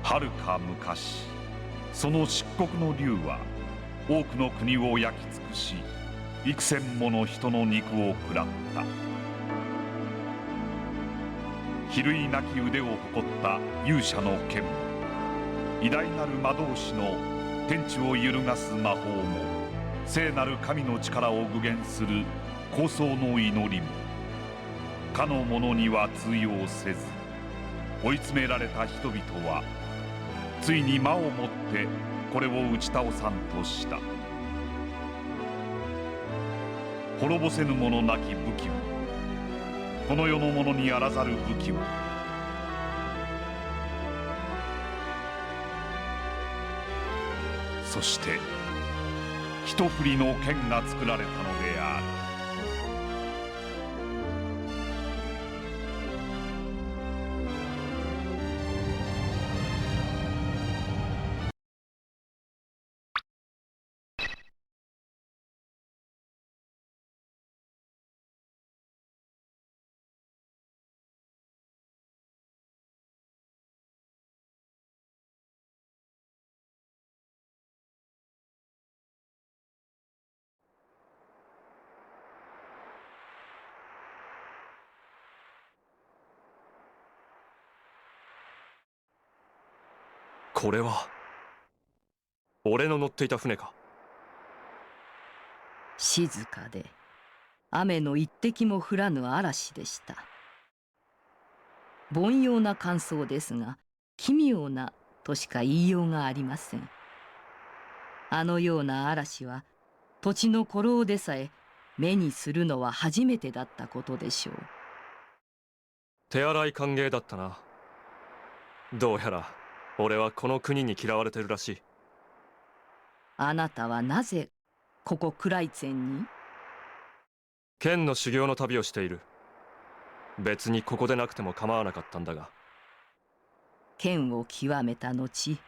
はるか昔、その漆黒の竜は多くの国を焼き尽くし、幾千もの人の肉を食らった。比類なき腕を誇った勇者の剣も、偉大なる魔導士の天地を揺るがす魔法も、聖なる神の力を具現する高僧の祈りも、かの者には通用せず、追い詰められた人々はついに魔をもってこれを打ち倒さんとした。滅ぼせぬ者なき武器を、この世の者にあらざる武器を、そして一振りの剣が作られたのである。これは俺の乗っていた船か。静かで雨の一滴も降らぬ嵐でした。凡庸な感想ですが、奇妙なとしか言いようがありません。あのような嵐は土地の古老でさえ目にするのは初めてだったことでしょう。手荒い歓迎だったな。どうやら俺はこの国に嫌われてるらしい。あなたはなぜここクライツェンに？剣の修行の旅をしている。別にここでなくても構わなかったんだが。剣を極めた後、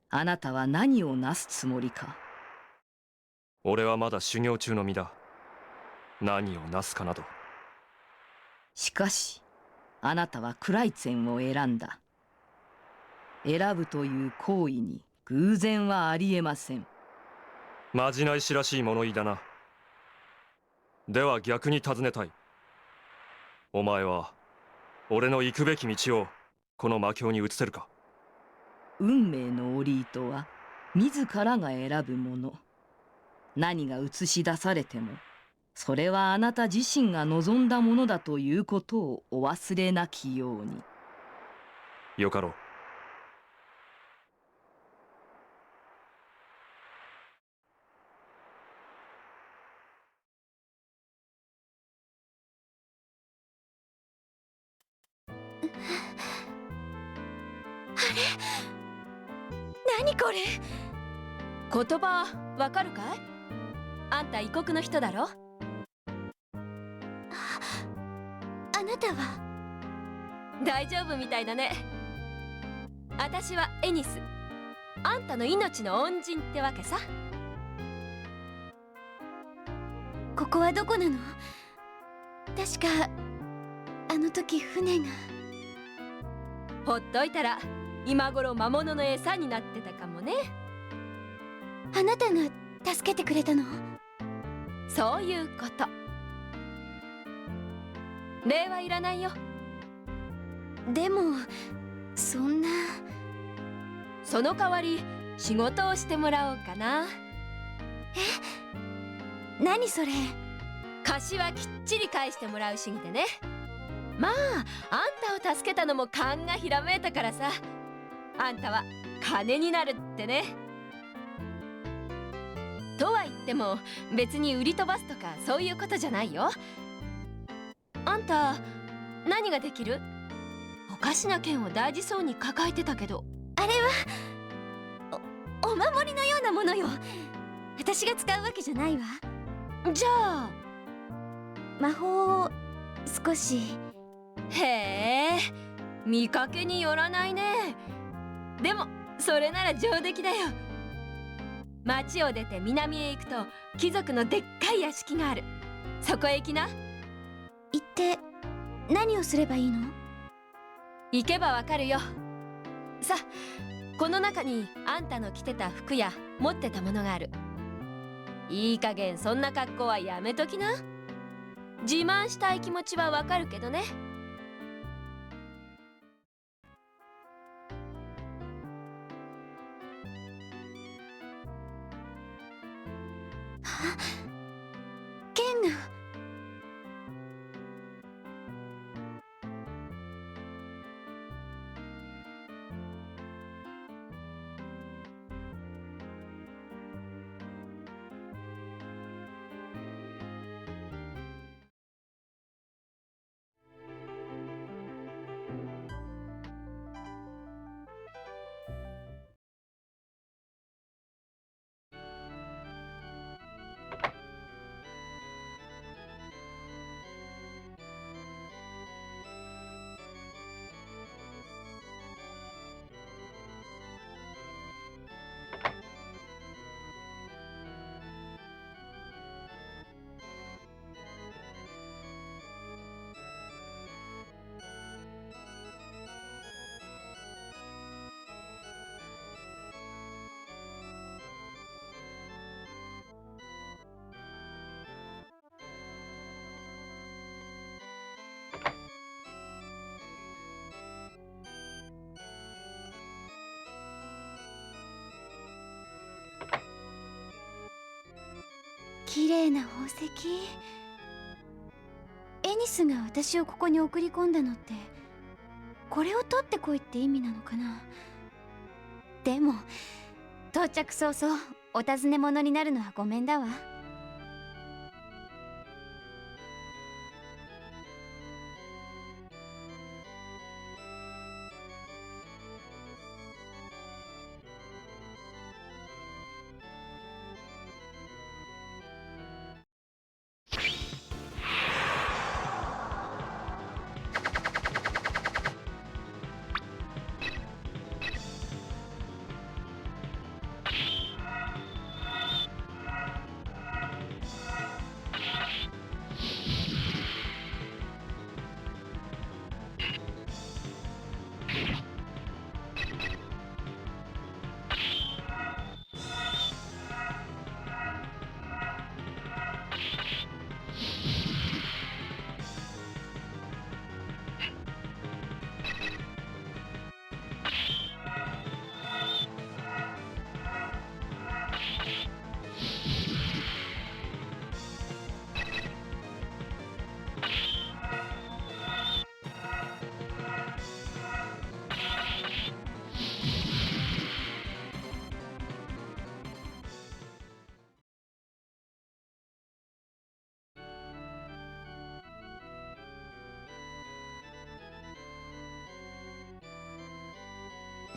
あなたは何をなすつもりか？俺はまだ修行中の身だ。何をなすかなど。しかしあなたはクライツェンを選んだ。選ぶという行為に偶然はありえません。まじないしらしい物言いだな。では逆に尋ねたい。お前は俺の行くべき道をこの魔境に移せるか？運命の折り糸は自らが選ぶもの。何が映し出されても、それはあなた自身が望んだものだということをお忘れなきように。よかろう。何これ？言葉わかるかい？あんた異国の人だろ？あなたは？大丈夫みたいだね。私はエニス。あんたの命の恩人ってわけさ。ここはどこなの？確かあの時船が。ほっといたら今頃魔物の餌になってたかもね。あなたが助けてくれたの？そういうこと。礼はいらないよ。でもそんな。その代わり仕事をしてもらおうかな。え？何それ？貸しはきっちり返してもらう主義でね。まああんたを助けたのも勘がひらめいたからさ。あんたは金になるってね。とは言っても別に売り飛ばすとかそういうことじゃないよ。あんた何ができる？おかしな剣を大事そうに抱えてたけど。あれはお守りのようなものよ。私が使うわけじゃないわ。じゃあ魔法を少し。へえ、見かけによらないね。でもそれなら上出来だよ。町を出て南へ行くと貴族のでっかい屋敷がある。そこへ行きな。行って何をすればいいの？行けばわかるよ。さあ、この中にあんたの着てた服や持ってたものがある。いい加減そんな格好はやめときな。自慢したい気持ちはわかるけどね。ケンが。綺麗な宝石。エニスが私をここに送り込んだのって、これを取ってこいって意味なのかな。でも到着早々お尋ね者になるのはごめんだわ。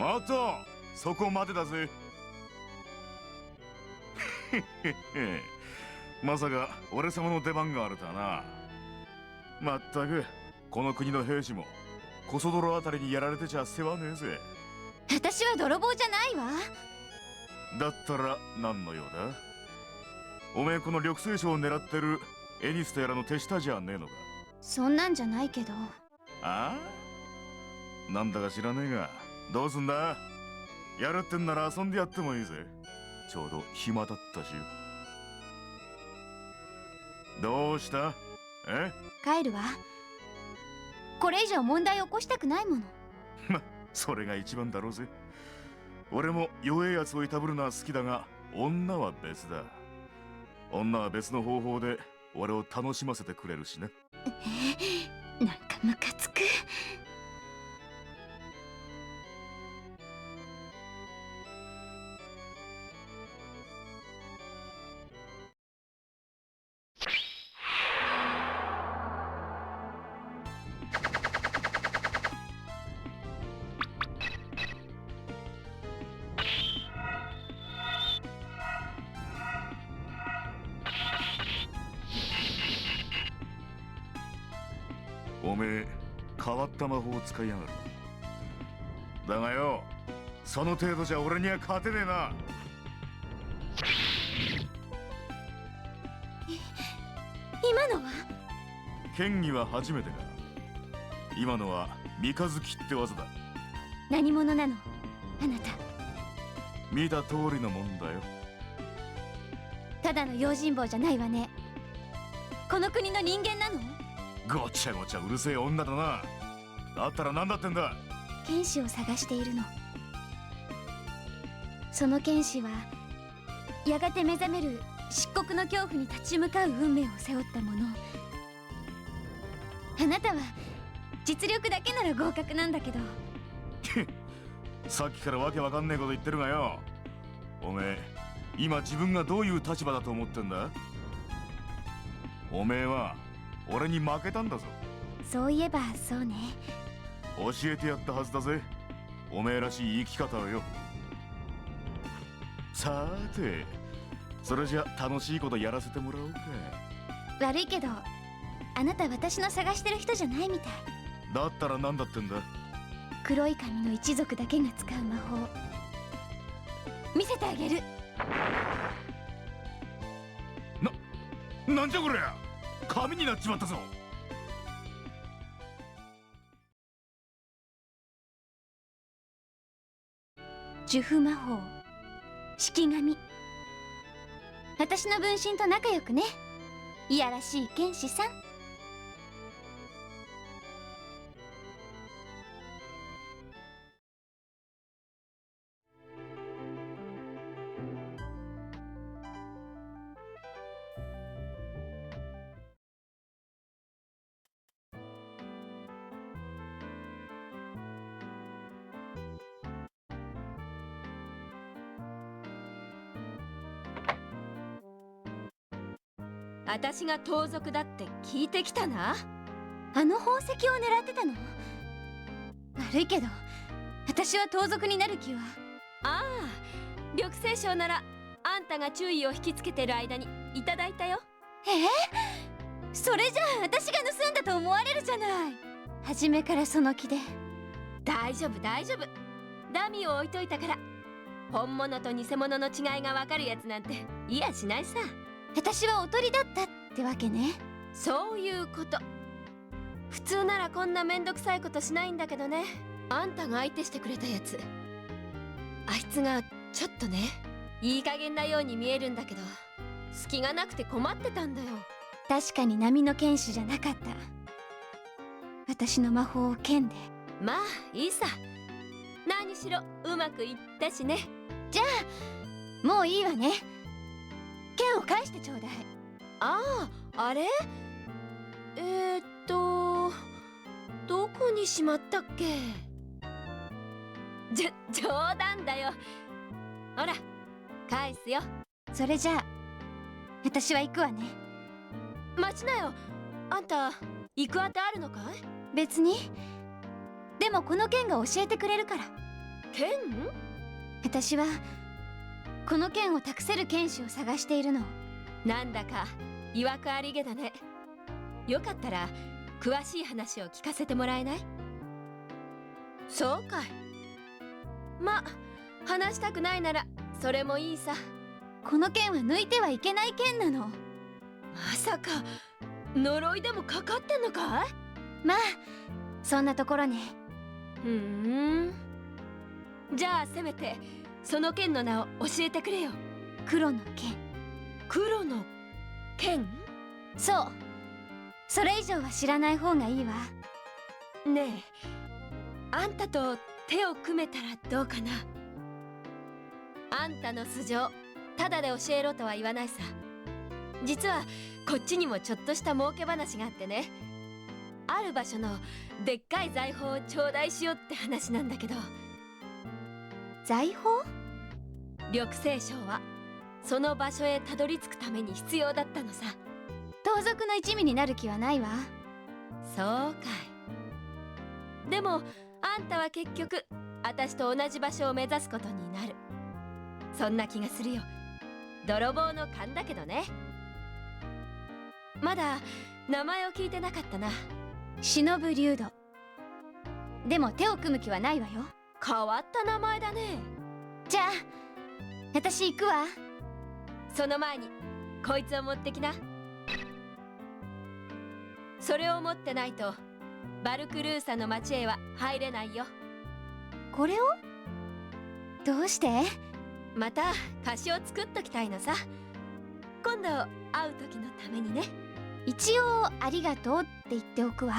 あとそこまでだぜ。まさか俺様の出番があるとはな。まったくこの国の兵士もコソ泥あたりにやられてちゃ世話ねえぜ。私は泥棒じゃないわ。だったら何の用だ。おめえこの緑星賞を狙ってるエニスとやらの手下じゃねえのか。そんなんじゃないけど。ああ、なんだか知らねえがどうすんだ。やるってんなら遊んでやってもいいぜ。ちょうど暇だったし。どうした。帰るわ。これ以上問題を起こしたくないもの。それが一番だろうぜ。俺も弱えやつをいたぶるのは好きだが、女は別だ。女は別の方法で俺を楽しませてくれるしね。なんかムカつく。おめえ変わった魔法を使いやがるな。だがよ、その程度じゃ俺には勝てねえな。今のは剣技は初めてか。今のは三日月って技だ。何者なのあなた。見た通りのもんだよ。ただの用心棒じゃないわね。この国の人間なの？ごちゃごちゃうるせえ女だな。だったら何だってんだ。剣士を探しているの。その剣士はやがて目覚める漆黒の恐怖に立ち向かう運命を背負ったもの。あなたは実力だけなら合格なんだけど。さっきからわけわかんねえこと言ってるがよ。おめえ今自分がどういう立場だと思ってんだ。おめえは俺に負けたんだぞ。そういえばそうね。教えてやったはずだぜ、おめえらしい生き方をよ。さーて、それじゃ楽しいことやらせてもらおうか。悪いけどあなた私の探してる人じゃないみたい。だったら何だってんだ。黒い髪の一族だけが使う魔法見せてあげる。なんじゃこりゃ、紙になっちまったぞ。呪符魔法式紙。私の分身と仲良くね、いやらしい剣士さん。私が盗賊だって聞いてきたな。あの宝石を狙ってたの？悪いけど私は盗賊になる気は。ああ、緑星賞ならあんたが注意を引きつけてる間にいただいたよ。それじゃあ私が盗んだと思われるじゃない。初めからその気で。大丈夫大丈夫、ダミーを置いといたから。本物と偽物の違いがわかるやつなんていやしないさ。私はおとりだったってわけね。そういうこと。普通ならこんなめんどくさいことしないんだけどね。あんたが相手してくれたやつ、あいつがちょっとね、いい加減なように見えるんだけど隙がなくて困ってたんだよ。確かに波の剣士じゃなかった。私の魔法を剣で。まあいいさ、何しろうまくいったしね。じゃあもういいわね。剣を返してちょうだい。ああ、あれどこにしまったっけ。冗談だよ。ほら返すよ。それじゃあ私は行くわね。待ちなよ、あんた行くあてあるのかい。別に。でもこの剣が教えてくれるから。剣？私はこの剣を託せる剣士を探しているの。なんだかいわくありげだね。よかったら詳しい話を聞かせてもらえない？そうかい。ま、話したくないならそれもいいさ。この剣は抜いてはいけない剣なの。まさか呪いでもかかってんのかい？まあそんなところね。じゃあせめてその剣の名を教えてくれよ。黒の剣。黒の剣？そう。それ以上は知らない方がいいわ。ねえ、あんたと手を組めたらどうかな。あんたの素性ただで教えろとは言わないさ。実はこっちにもちょっとした儲け話があってね。ある場所のでっかい財宝を頂戴しようって話なんだけど。財宝？緑星賞はその場所へたどり着くために必要だったのさ。盗賊の一味になる気はないわ。そうかい。でもあんたは結局私と同じ場所を目指すことになる。そんな気がするよ。泥棒の勘だけどね。まだ名前を聞いてなかったな。忍竜土。でも手を組む気はないわよ。変わった名前だね。じゃあ私行くわ。その前にこいつを持ってきな。それを持ってないとバルクルーサの町へは入れないよ。これを？どうして？また菓子を作っときたいのさ。今度会う時のためにね。一応ありがとうって言っておくわ。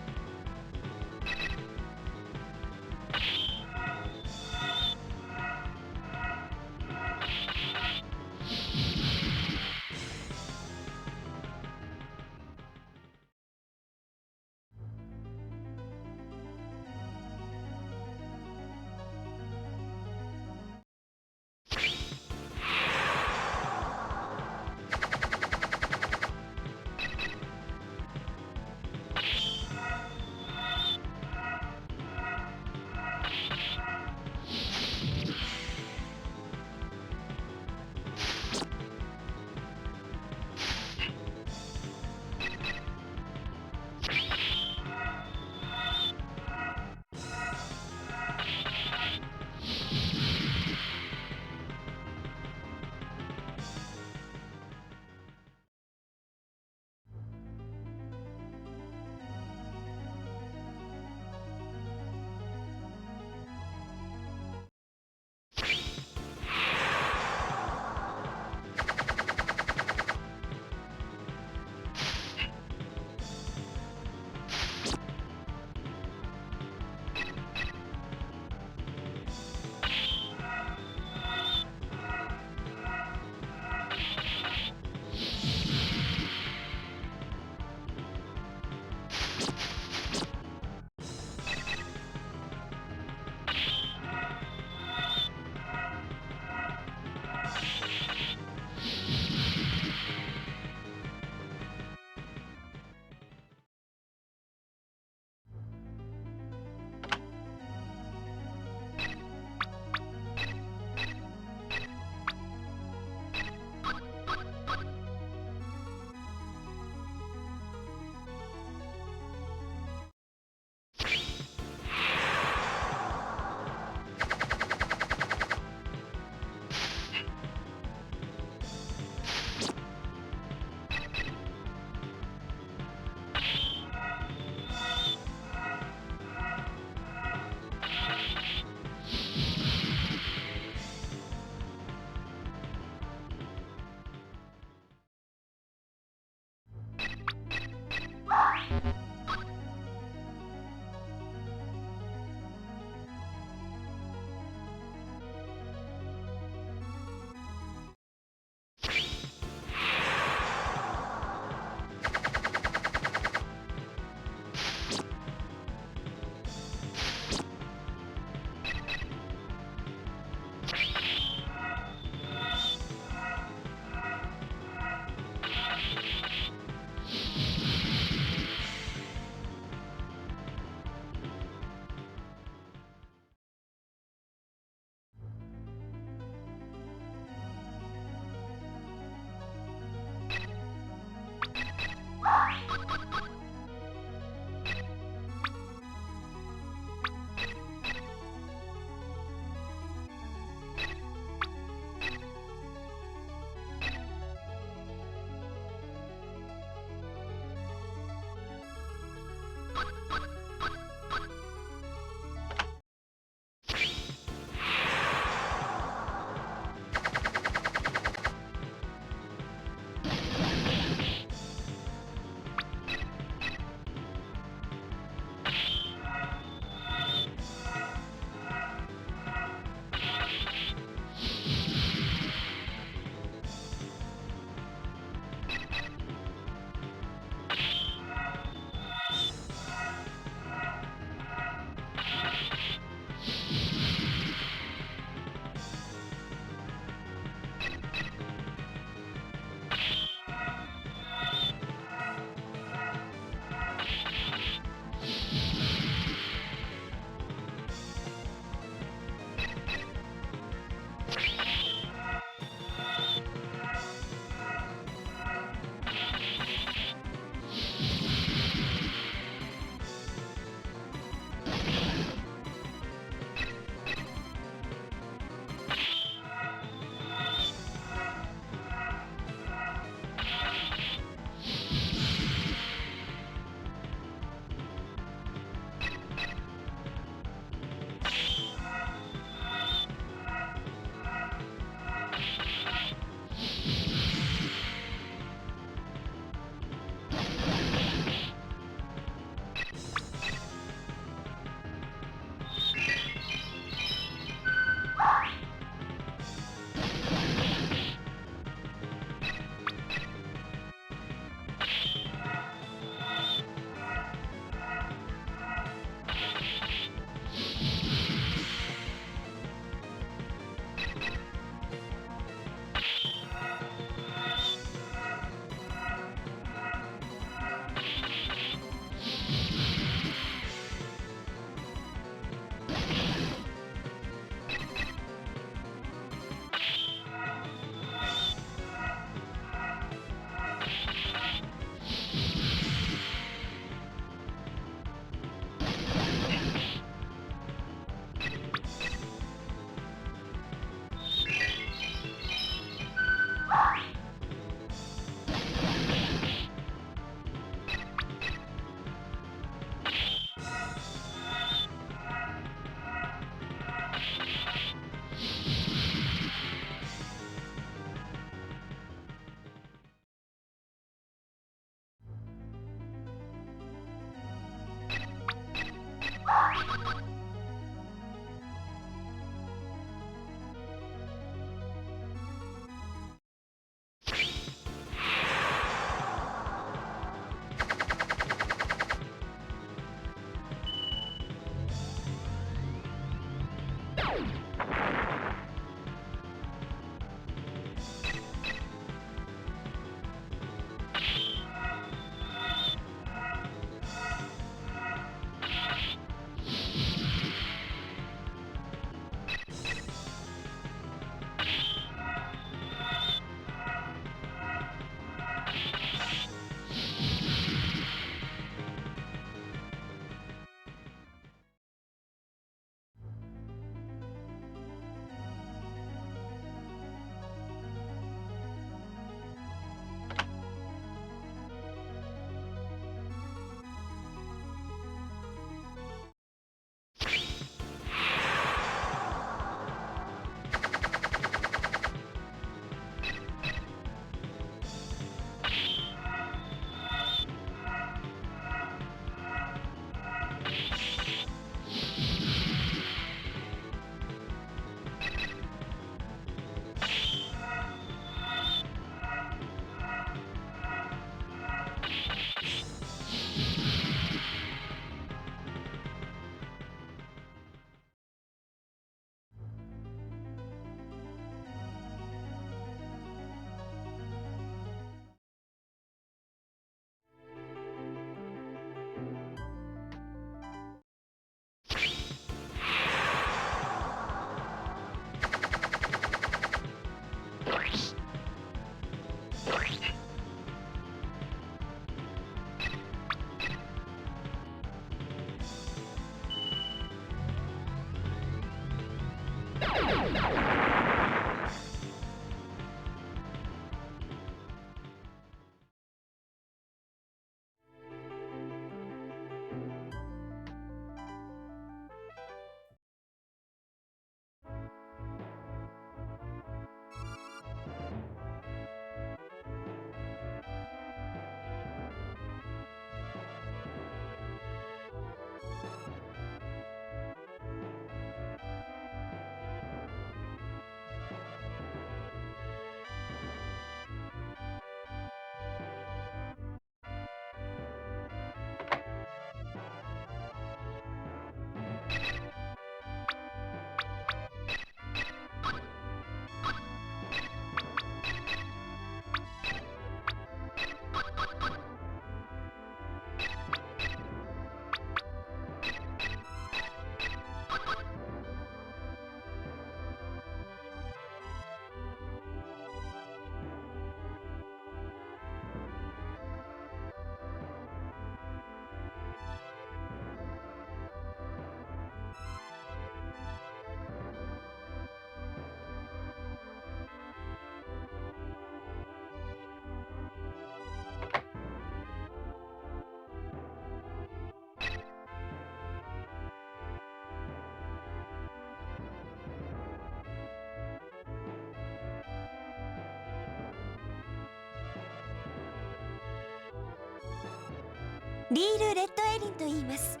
リール・レッドエリンと言います。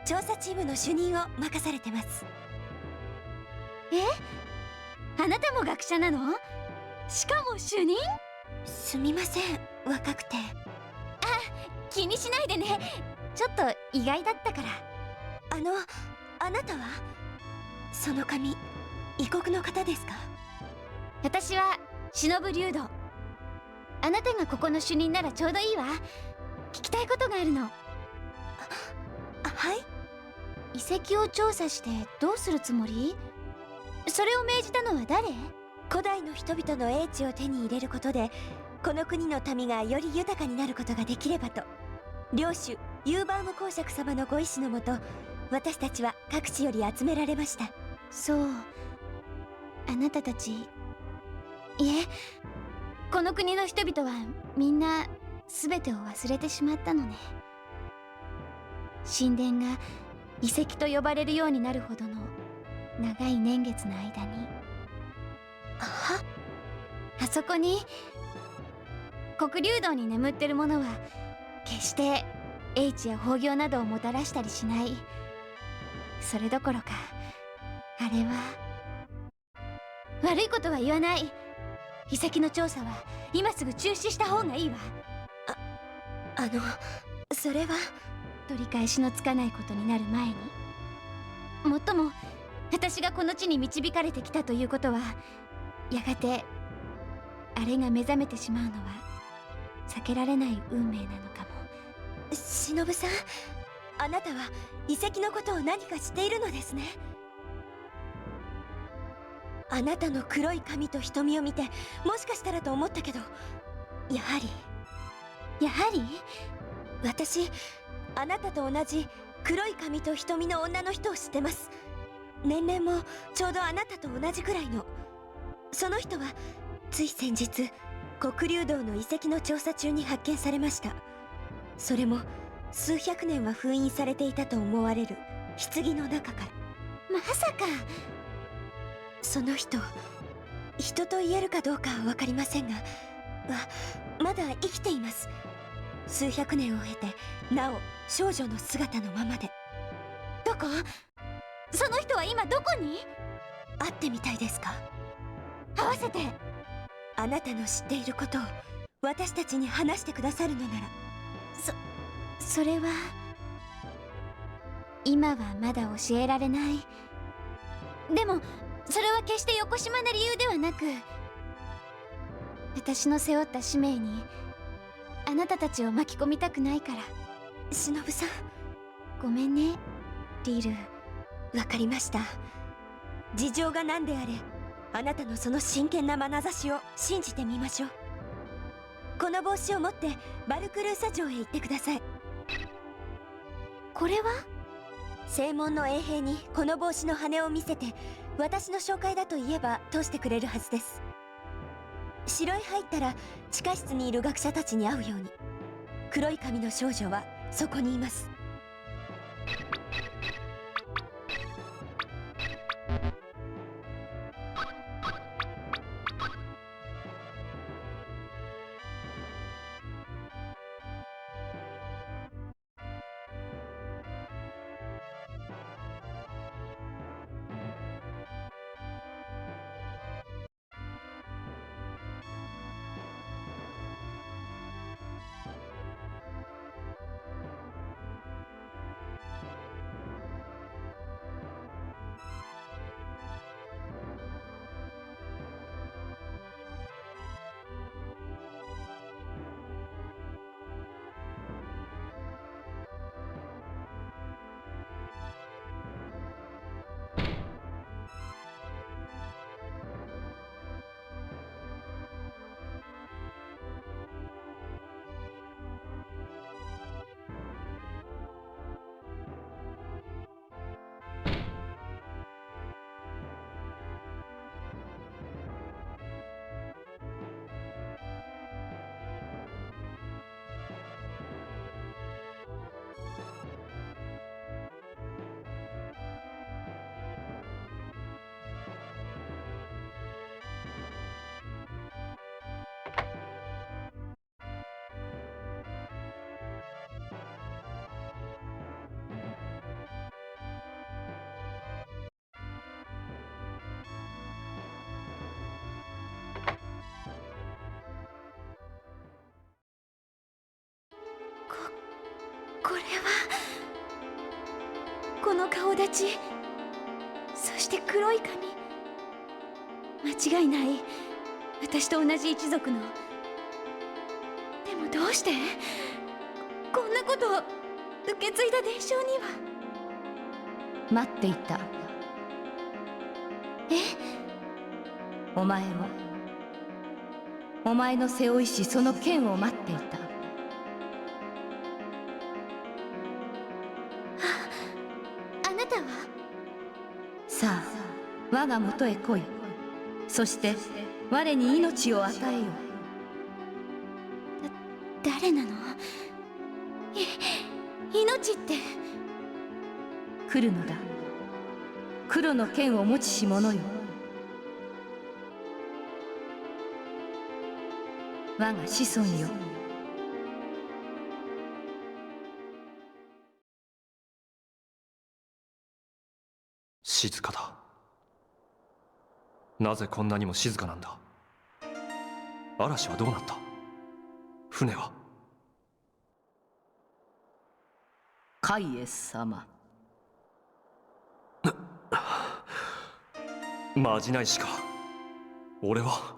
調査チームの主任を任されてます。あなたも学者なの？しかも主任？すみません、若くて。気にしないでね。ちょっと意外だったから。あなたはその髪、異国の方ですか？私は忍竜道。あなたがここの主任ならちょうどいいわ。聞きたいことがあるの。はい。遺跡を調査してどうするつもり？それを命じたのは誰？古代の人々の英知を手に入れることで、この国の民がより豊かになることができればと、領主ユーバーム公爵様のご意志のもと、私たちは各地より集められました。そう。あなたたち、いえ、この国の人々はみんな全てを忘れてしまったのね。神殿が遺跡と呼ばれるようになるほどの長い年月の間に、あそこに黒竜道に眠ってるものは決して英知や豊業などをもたらしたりしない。それどころか、あれは悪いことは言わない。遺跡の調査は今すぐ中止した方がいいわ。それは取り返しのつかないことになる前に。もっとも私がこの地に導かれてきたということは、やがてあれが目覚めてしまうのは避けられない運命なのかも。忍さん、あなたは遺跡のことを何か知っているのですね。あなたの黒い髪と瞳を見て、もしかしたらと思ったけど、やはり私、あなたと同じ黒い髪と瞳の女の人を知ってます。年齢もちょうどあなたと同じくらいの。その人はつい先日、黒竜道の遺跡の調査中に発見されました。それも数百年は封印されていたと思われる棺の中から。まさか。その人と言えるかどうかは分かりませんが、まだ生きています。数百年を経てなお少女の姿のままで。どこ？その人は今どこに？会ってみたいですか？合わせて。あなたの知っていることを私たちに話してくださるのなら。それは今はまだ教えられない。でもそれは決してよこしまな理由ではなく、私の背負った使命にあなたたちを巻き込みたくないから。忍さん、ごめんね、リール。わかりました。事情が何であれ、あなたのその真剣な眼差しを信じてみましょう。この帽子を持ってバルクルーサ城へ行ってください。これは？正門の衛兵にこの帽子の羽を見せて、私の紹介だと言えば通してくれるはずです。城へ入ったら地下室にいる学者たちに会うように。黒い髪の少女はそこにいます。これはこの顔立ち、そして黒い髪、間違いない、私と同じ一族の。でもどうしてこんなことを受け継いだ伝承には。待っていた。お前はお前の背負いしその剣を待っていた。あなたは？さあ我が元へ来い。そして我に命を与えよ。誰なの？命って。来るのだ。黒の剣を持ちし者よ。我が子孫よ。静かだ。なぜこんなにも静かなんだ。嵐はどうなった。船は。カイエス様。まじないしか。俺は。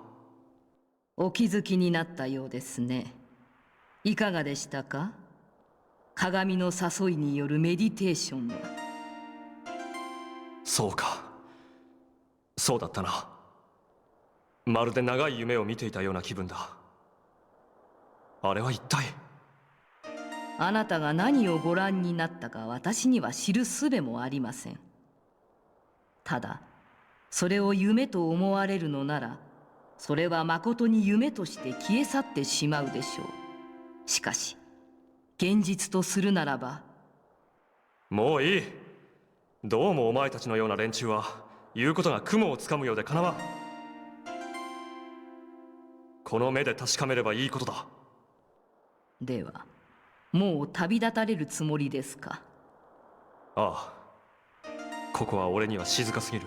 お気づきになったようですね。いかがでしたか？鏡の誘いによるメディテーションは。そうか。そうだったな。まるで長い夢を見ていたような気分だ。あれは一体。あなたが何をご覧になったか私には知る術もありません。ただそれを夢と思われるのなら、それはまことに夢として消え去ってしまうでしょう。しかし現実とするならば。もういい。どうもお前たちのような連中は言うことが雲をつかむようでかなわん。この目で確かめればいいことだ。ではもう旅立たれるつもりですか？ああ、ここは俺には静かすぎる。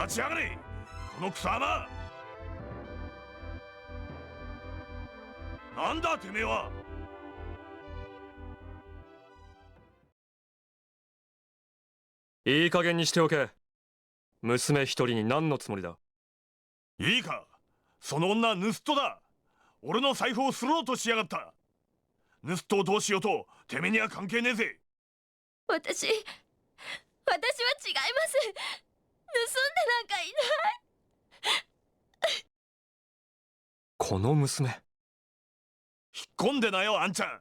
待ちやがれ、この草穴。なんだてめえは。いい加減にしておけ。娘一人に何のつもりだ。いいか、その女盗人だ。俺の財布をすろうとしやがった。盗人をどうしようとてめえには関係ねえぜ。私は違います。盗んでなんかいない。この娘。引っ込んでなよ、あんちゃん。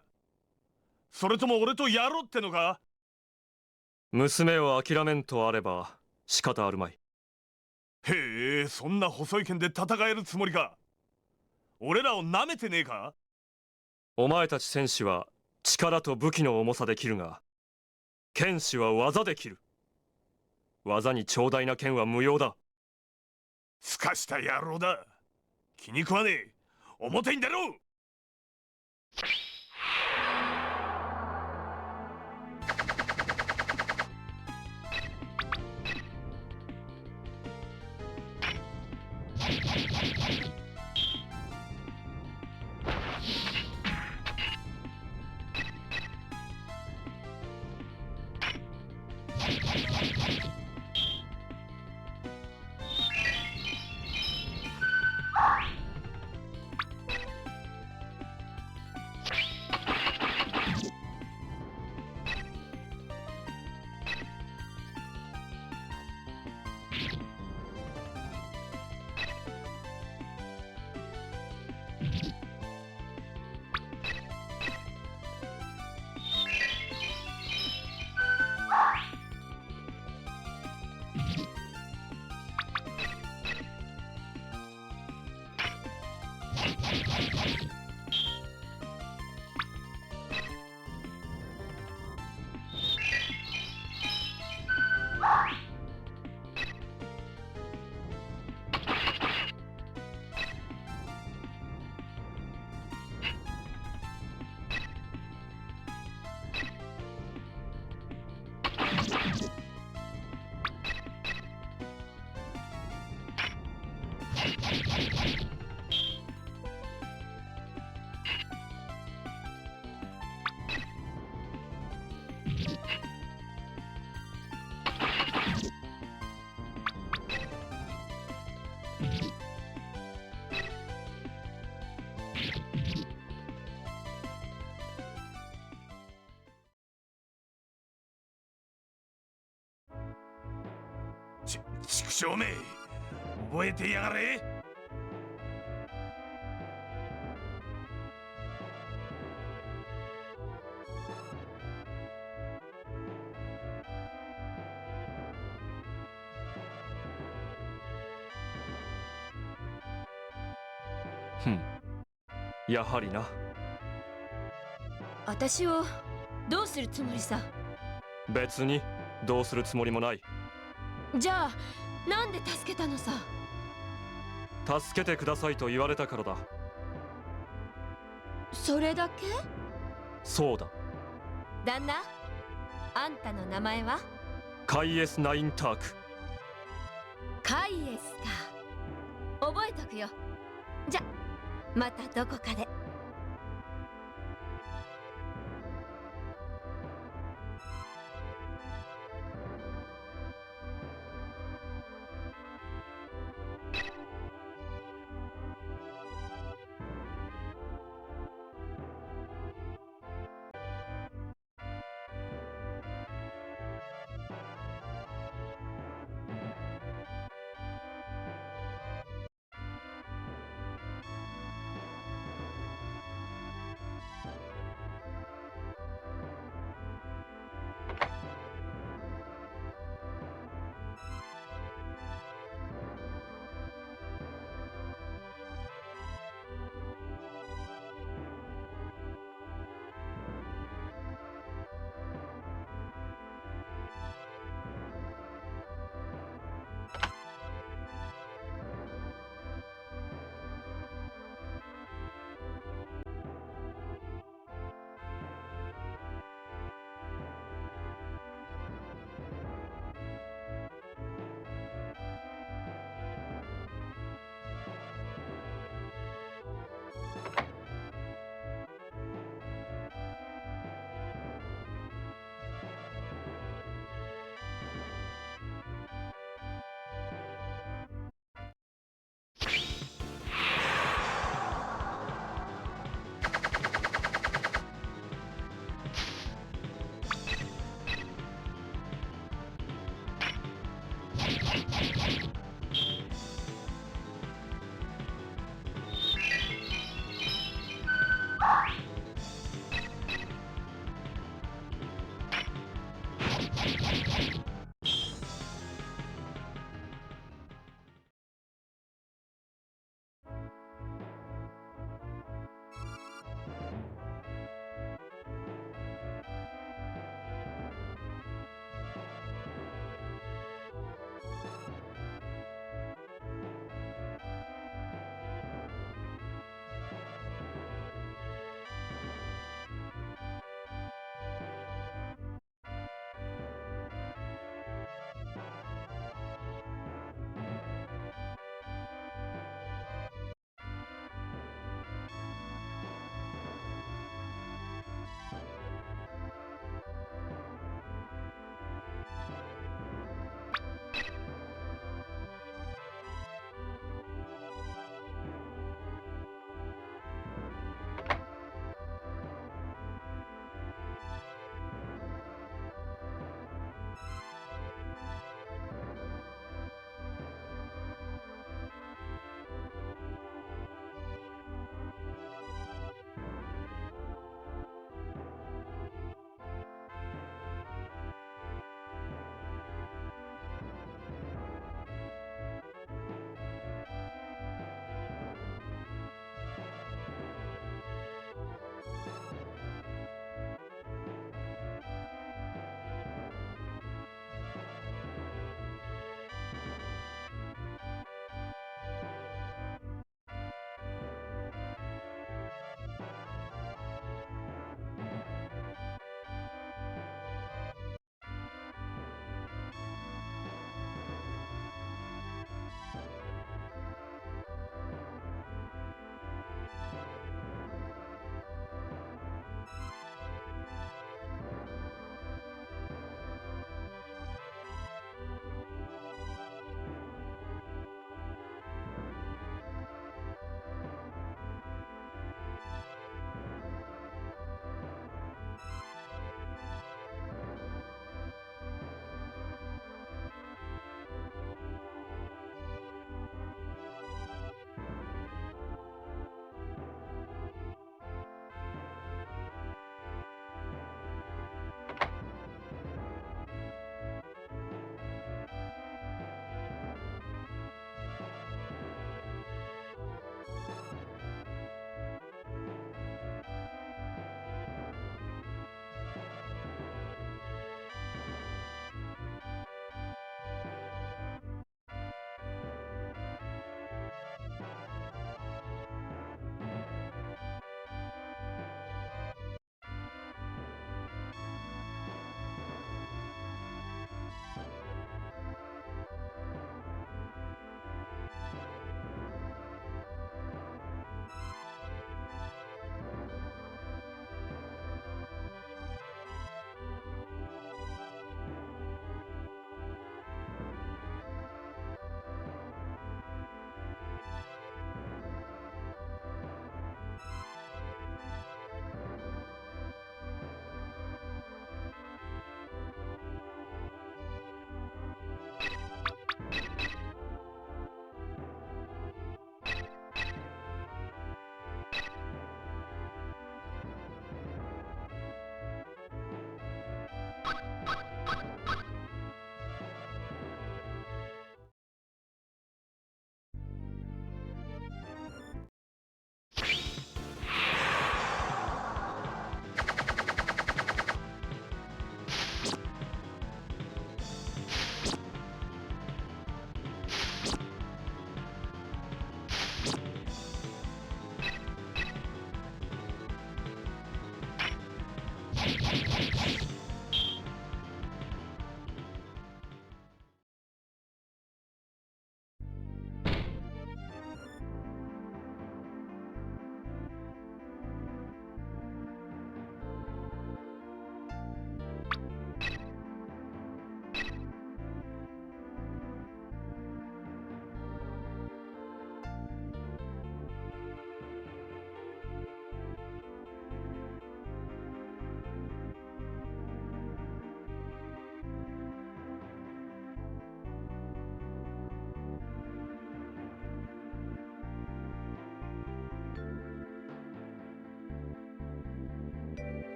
それとも俺とやろうってのか。娘を諦めんとあれば仕方あるまい。へえ、そんな細い剣で戦えるつもりか。俺らをなめてねえか。お前たち戦士は力と武器の重さで切るが、剣士は技で切る。技に長大な剣は無用だ。すかした野郎だ。気に食わねえ。表に出ろ。畜生め、覚えてやがれ。ふん、やはりな。私をどうするつもりさ。別にどうするつもりもない。じゃあなんで助けたのさ。助けてくださいと言われたからだ。それだけ？そうだ。旦那、あんたの名前は？カイエス・ナインターク。カイエスか。覚えとくよ。じゃ、またどこかで。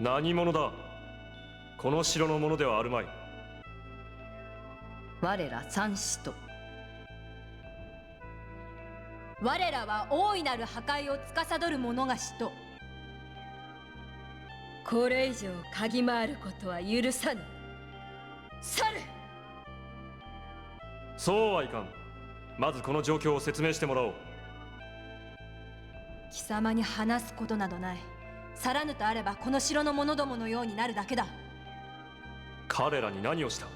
何者だ。この城の者ではあるまい。我ら三使徒。我らは大いなる破壊を司る者が使徒。これ以上嗅ぎ回ることは許さぬ。去る。そうはいかん。まずこの状況を説明してもらおう。貴様に話すことなどない。去らぬとあればこの城の者どものようになるだけだ。彼らに何をした。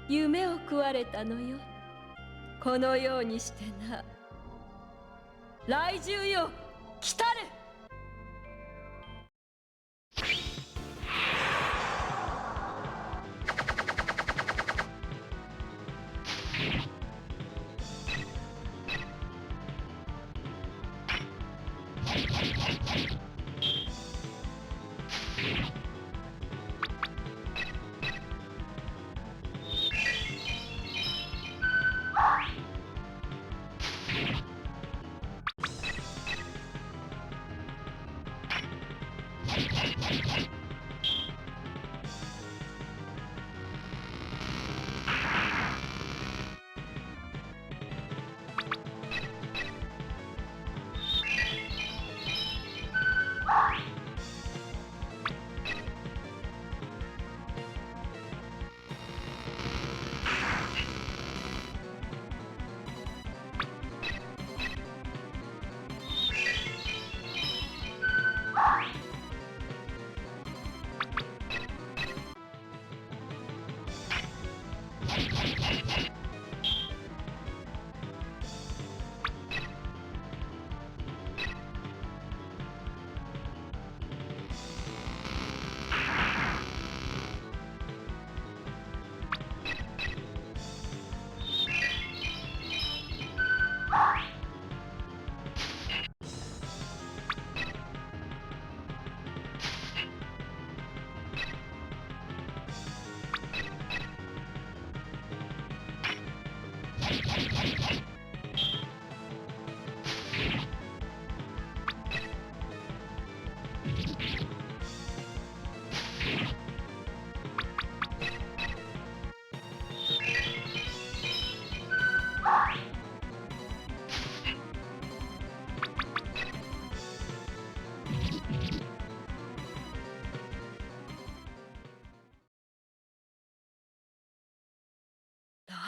夢を食われたのよ。このようにしてな。来獣よ、来たる。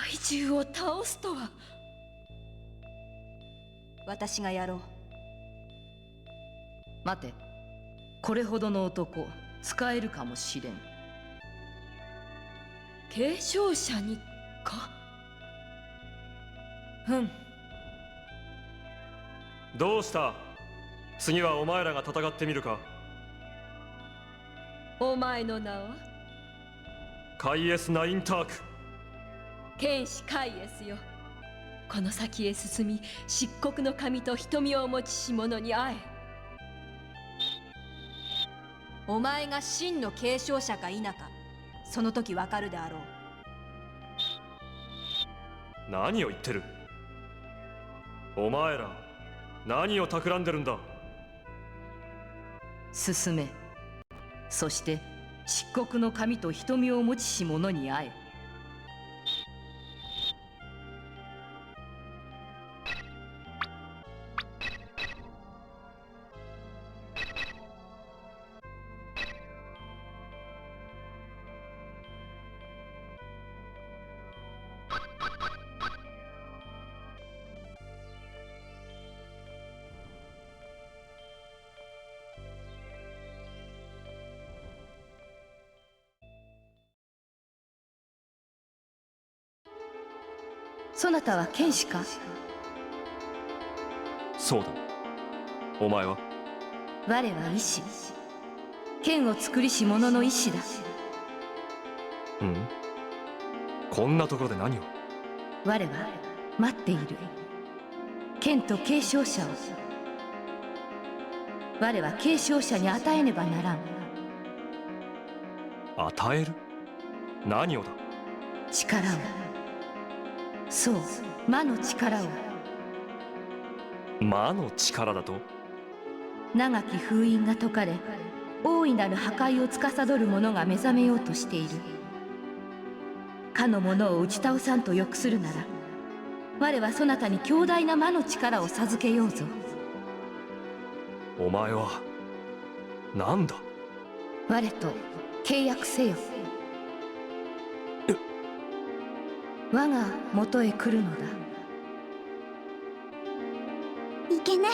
怪獣を倒すとは。私がやろう。待て、これほどの男使えるかもしれん。継承者にか。どうした。次はお前らが戦ってみるか。お前の名は。カイエス・ナインターク。剣士カイエスよ。この先へ進み、漆黒の神と瞳をお持ちし者に会え。お前が真の継承者か否か、その時わかるであろう。何を言ってる。お前ら何を企んでるんだ。進め。そして漆黒の神と瞳をお持ちし者に会え。そなたは剣士か。そうだ。お前は。我は医師。剣を作りし者の医師だ。こんなところで何を。我は待っている。剣と継承者を。我は継承者に与えねばならん。与える。何をだ。力を。そう、魔の力を。魔の力だと。長き封印が解かれ、大いなる破壊を司る者が目覚めようとしている。かの者を打ち倒さんと欲するなら、我はそなたに強大な魔の力を授けようぞ。お前は何だ。我と契約せよ。我が元へ来るのだ。いけない。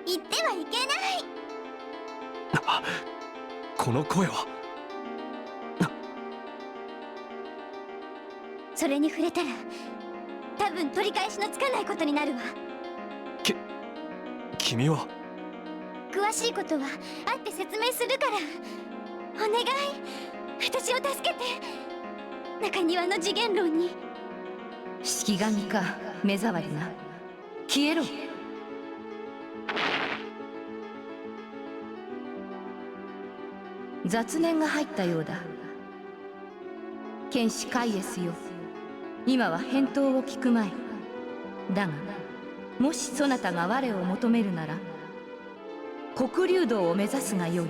言ってはいけない。この声は。それに触れたら多分取り返しのつかないことになるわ。君は。詳しいことは会って説明するから。お願い、私を助けて。中庭の次元楼に。式神か目障りな。消えろ。雑念が入ったようだ。剣士カイエスよ、今は返答を聞くまい。だがもしそなたが我を求めるなら黒竜道を目指すがよい。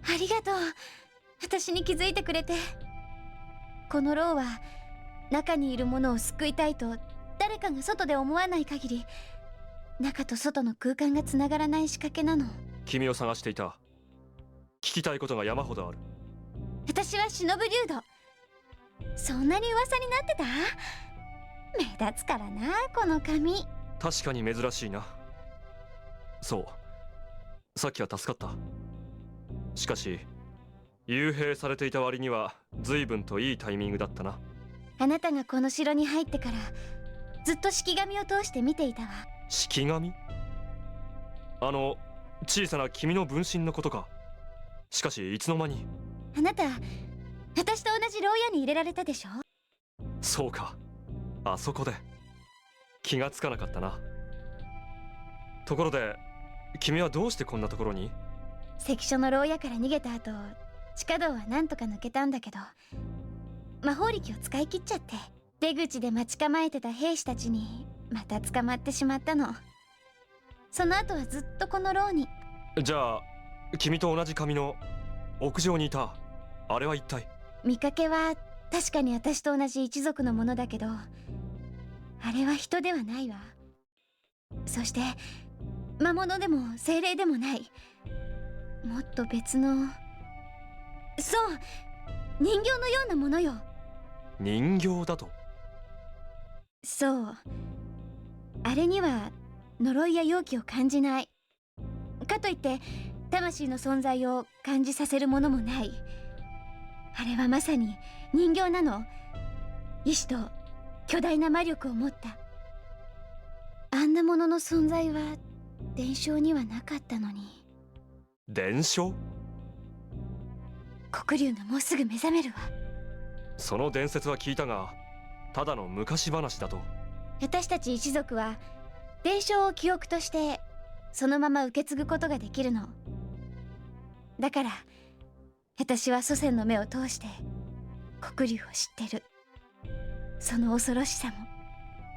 ありがとう、私に気づいてくれて。この牢は中にいるものを救いたいと誰かが外で思わない限り、中と外の空間がつながらない仕掛けなの。君を探していた。聞きたいことが山ほどある。私は忍ぶ竜道。そんなに噂になってた？目立つからな、この髪。確かに珍しいな。そう、さっきは助かった。しかし幽閉されていた割には随分といいタイミングだったな。あなたがこの城に入ってからずっと式神を通して見ていたわ。式神？小さな君の分身のことか。しかしいつの間に。あなた、私と同じ牢屋に入れられたでしょ。そうか、あそこで。気がつかなかったな。ところで君はどうしてこんなところに？関所の牢屋から逃げた後、地下道はなんとか抜けたんだけど、魔法力を使い切っちゃって、出口で待ち構えてた兵士たちにまた捕まってしまったの。その後はずっとこの牢に。じゃあ君と同じ髪の屋上にいたあれは一体？見かけは確かに私と同じ一族のものだけど、あれは人ではないわ。そして魔物でも精霊でもない。もっと別の、そう人形のようなものよ。人形だと？そう、あれには呪いや妖気を感じない。かといって魂の存在を感じさせるものもない。あれはまさに人形なの。意志と巨大な魔力を持った。あんなものの存在は伝承にはなかったのに。伝承？黒龍がもうすぐ目覚めるわ。その伝説は聞いたが、ただの昔話だと。私たち一族は伝承を記憶としてそのまま受け継ぐことができるの。だから私は祖先の目を通して黒龍を知ってる。その恐ろしさも。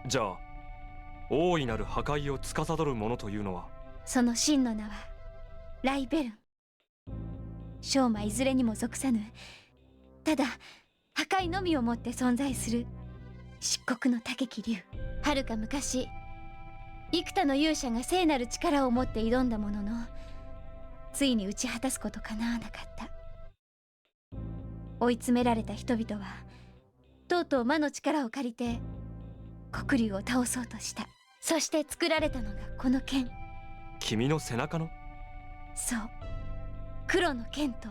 じゃあ大いなる破壊を司る者というのは？その真の名はライベルン。生魔いずれにも属さぬ、ただ破壊のみをもって存在する漆黒の高き竜。はるか昔幾多の勇者が聖なる力を持って挑んだものの、ついに打ち果たすことかなわなかった。追い詰められた人々はとうとう魔の力を借りて黒龍を倒そうとした。そして作られたのがこの剣。君の背中の？そう、黒の剣と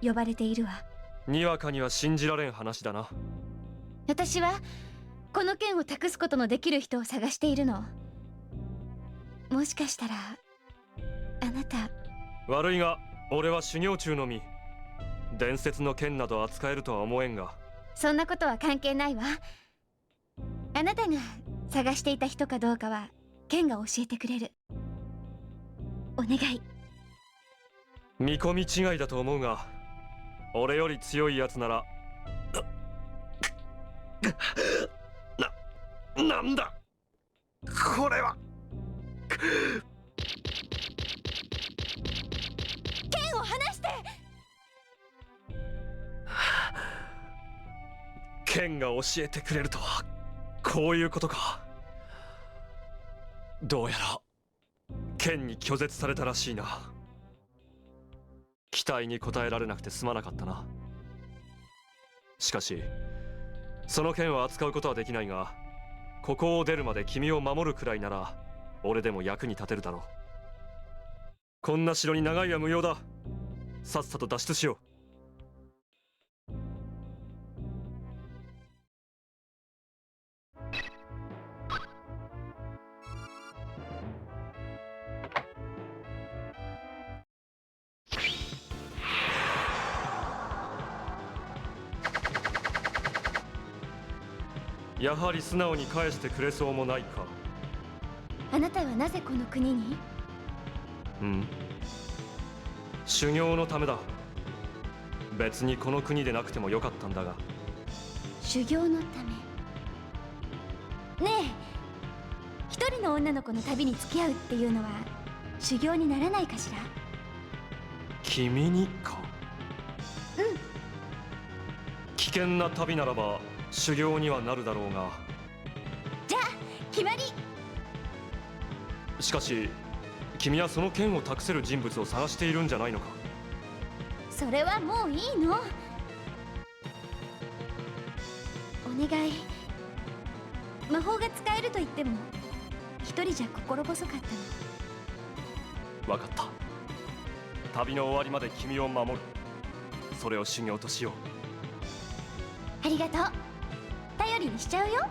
呼ばれているわ。にわかには信じられん話だな。私はこの剣を託すことのできる人を探しているの。もしかしたらあなた。悪いが俺は修行中の身。伝説の剣など扱えるとは思えんが。そんなことは関係ないわ。あなたが探していた人かどうかは剣が教えてくれる。お願い。見込み違いだと思うが、俺より強いやつならなんだこれは。剣を離して。剣が教えてくれるとはこういうことか。どうやら剣に拒絶されたらしいな。期待に応えられなくてすまなかったな。しかしその剣を扱うことはできないが、ここを出るまで君を守るくらいなら俺でも役に立てるだろう。こんな城に長居は無用だ。さっさと脱出しよう。やはり素直に返してくれそうもないか。あなたはなぜこの国に？修行のためだ。別にこの国でなくてもよかったんだが。修行のため。ねえ、一人の女の子の旅に付き合うっていうのは修行にならないかしら？君にか？うん。危険な旅ならば修行にはなるだろうが。じゃあ決まり。しかし君はその剣を託せる人物を探しているんじゃないのか？それはもういいの。お願い。魔法が使えると言っても一人じゃ心細かったの。分かった。旅の終わりまで君を守る。それを修行としよう。ありがとう。頼りにしちゃうよ。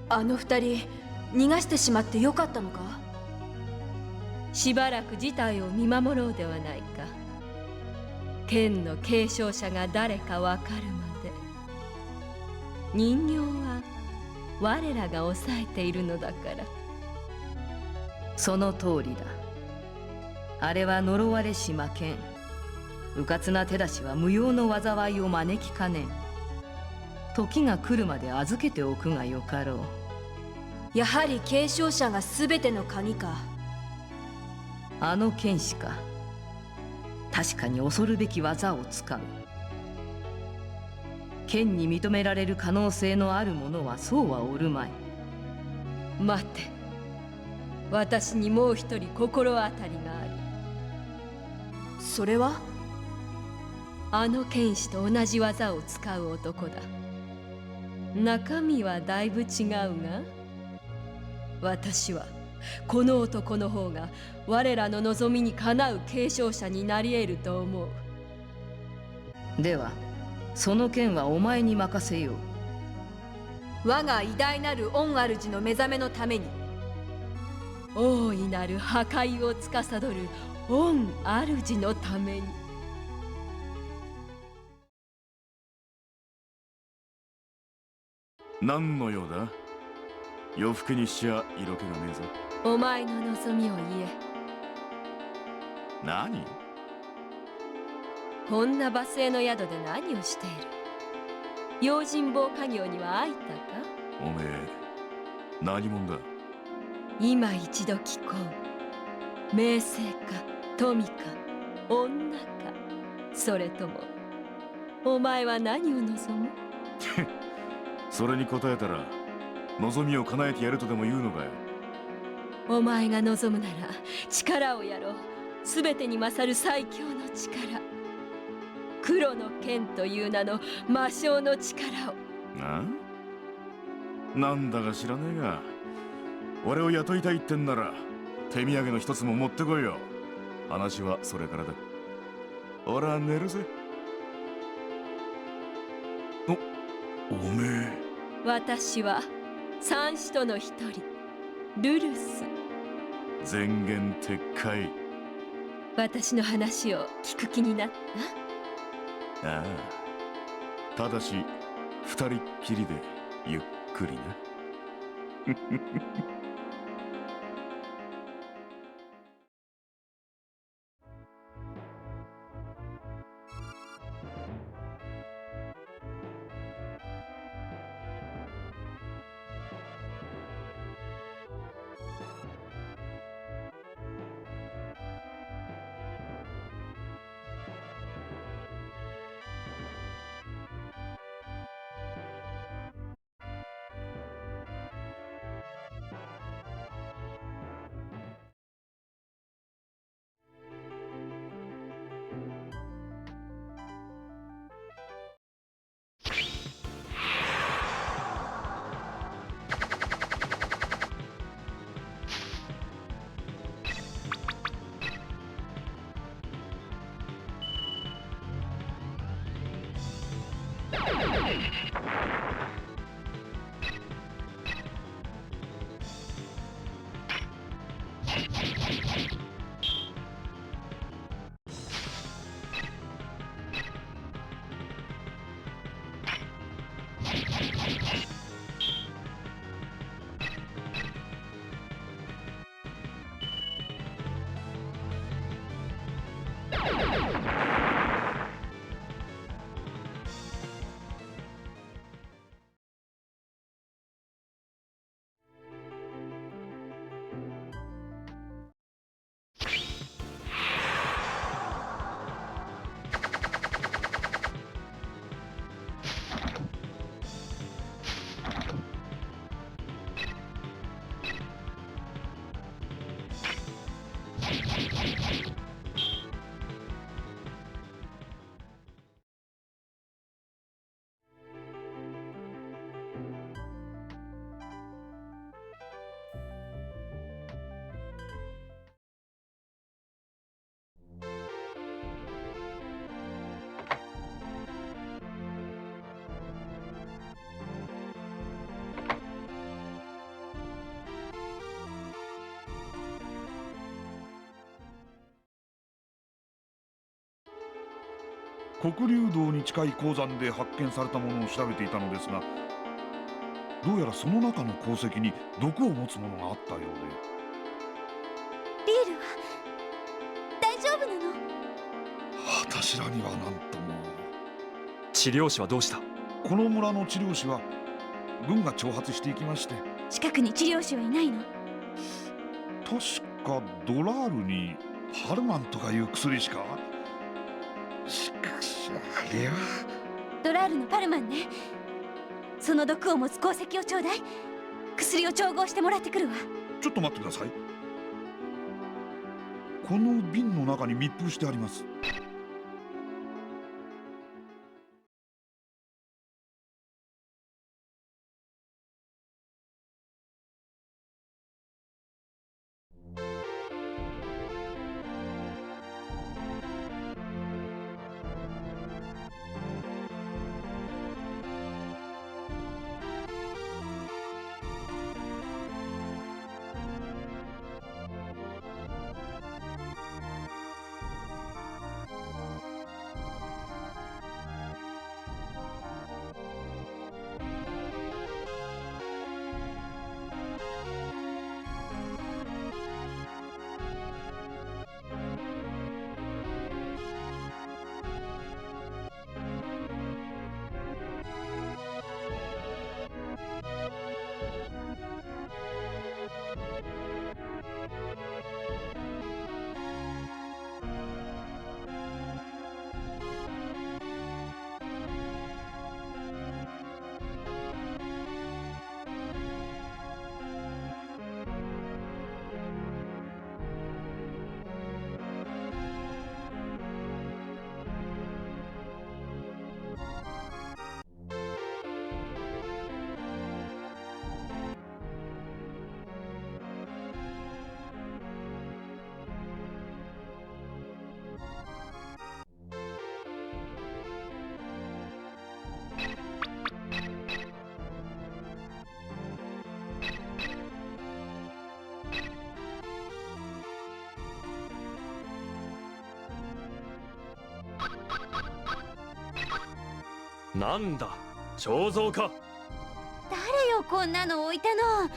あの二人逃がしてしまってよかったのか？しばらく事態を見守ろうではないか。剣の継承者が誰かわかるまで。人形は我らが抑えているのだから。その通りだ。あれは呪われし魔剣。迂闊な手出しは無用の災いを招きかねん。時が来るまで預けておくがよかろう。やはり継承者が全ての鍵か。あの剣士か。確かに恐るべき技を使う。剣に認められる可能性のある者はそうはおるまい。待て、私にもう一人心当たりがある。それは？あの剣士と同じ技を使う男だ。中身はだいぶ違うが、私はこの男の方が我らの望みにかなう継承者になり得ると思う。ではその剣はお前に任せよう。我が偉大なる御主の目覚めのために。大いなる破壊を司る御主のために。何の用だ？夜更けにしちゃ色気がねえぞ。お前の望みを言え。何？こんな場末の宿で何をしている？用心棒家業には会いたか？おめえ何者だ？今一度聞こう。名声か富か女か、それともお前は何を望む？それに答えたら望みを叶えてやるとでも言うのかよ。お前が望むなら力をやろう。全てに勝る最強の力、黒の剣という名の魔性の力を。なんだか知らねえが、俺を雇いたいってんなら手土産の一つも持ってこいよ。話はそれからだ。俺は寝るぜ。おめえ。私は三使徒の一人、ルルス。前言撤回。私の話を聞く気になった？ああ、ただし二人っきりでゆっくりな。黒竜洞に近い鉱山で発見されたものを調べていたのですが、どうやらその中の鉱石に毒を持つものがあったようで。リールは大丈夫なの？私らには何とも。治療師はどうした？この村の治療師は軍が挑発していきまして、近くに治療師はいないの？確かドラールにパルマンとかいう薬しか。しかしあれは。ドラールのパルマンね。その毒を持つ鉱石をちょうだい。薬を調合してもらってくるわ。ちょっと待ってください。この瓶の中に密封してあります。なんだ、彫像か。誰よこんなの置いたの。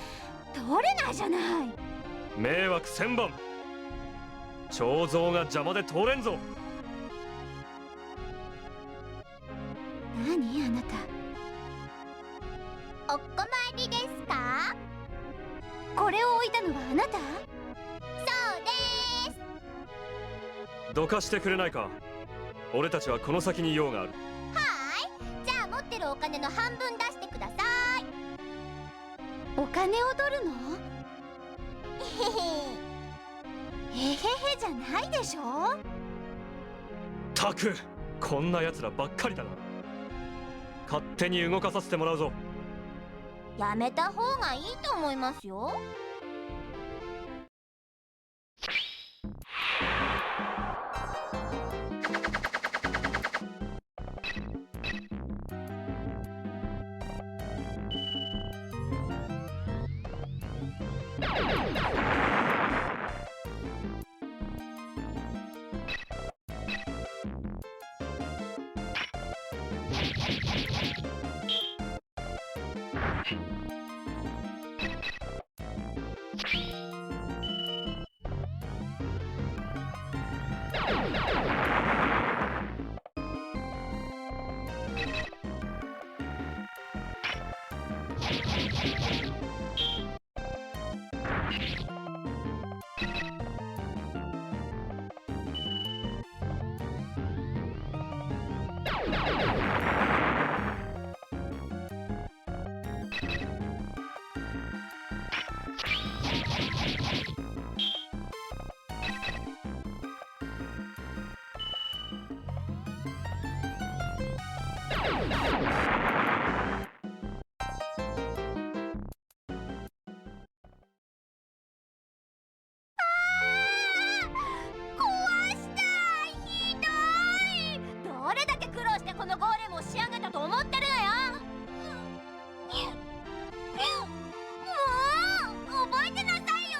取れないじゃない。迷惑千番。彫像が邪魔で通れんぞ。何あなた。お困りですか？これを置いたのはあなた？そうです。どかしてくれないか。俺たちはこの先に用がある。じゃあ持ってるお金の半分出してください。お金を取るの？へへへじゃないでしょ。たく、こんな奴らばっかりだな。勝手に動かさせてもらうぞ。やめた方がいいと思いますよ。どれだけ苦労してこのゴーレムを仕上げたと思ってるのよ。もう覚えてなさいよ。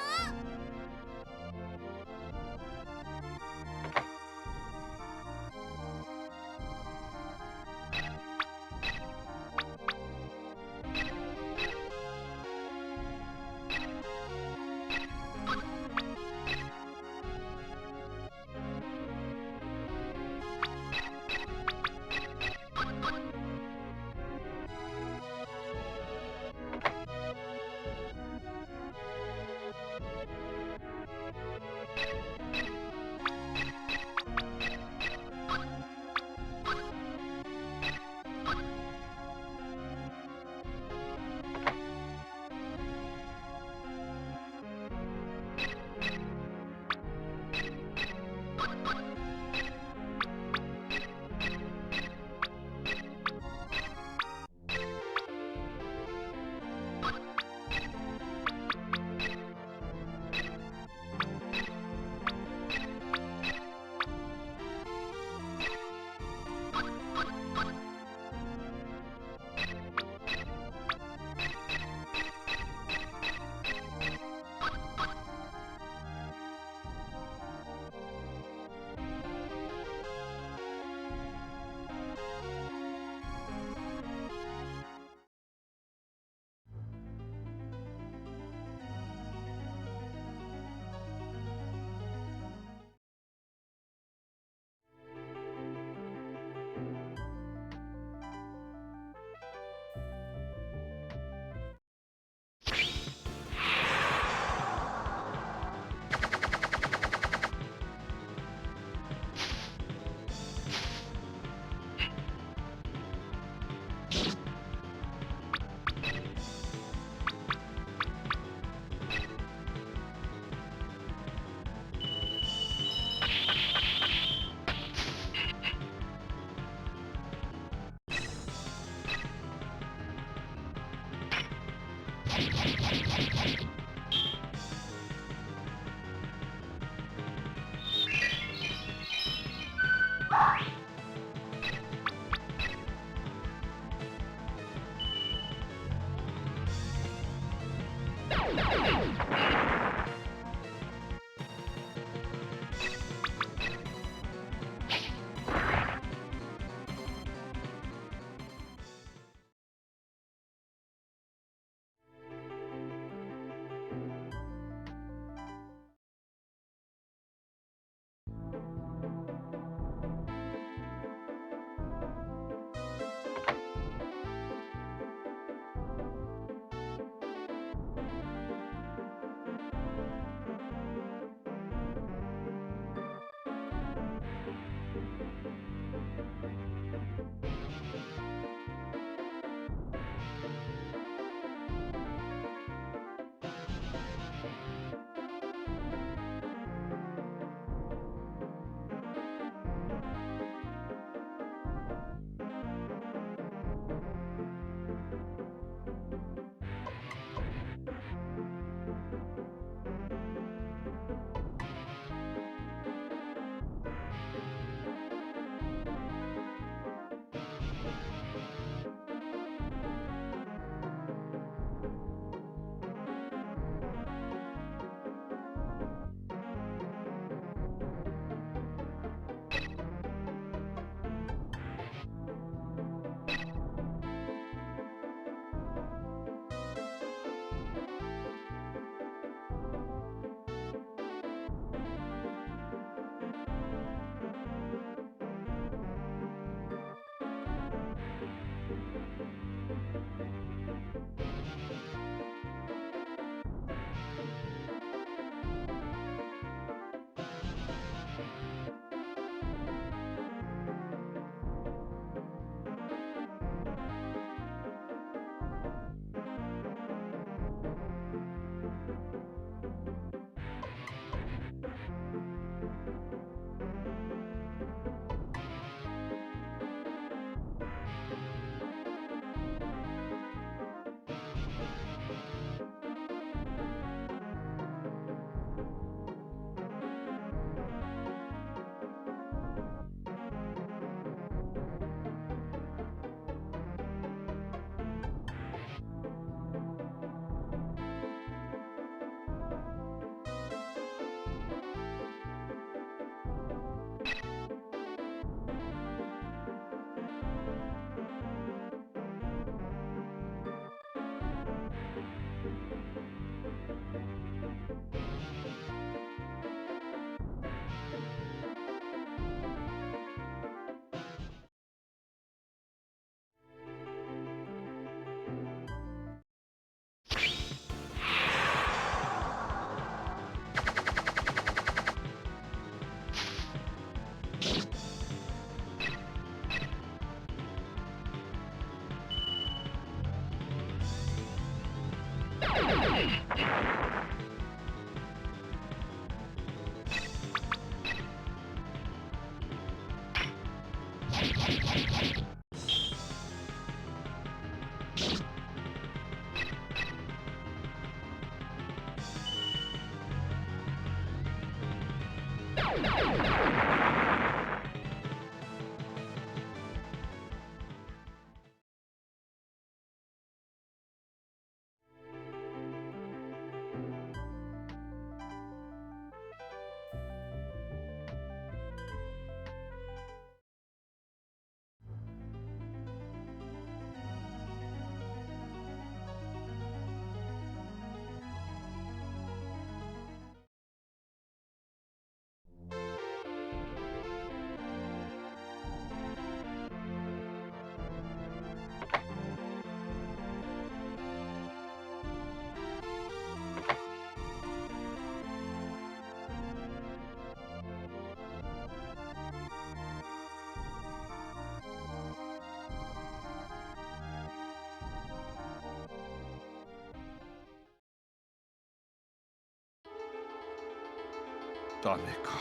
ダメか。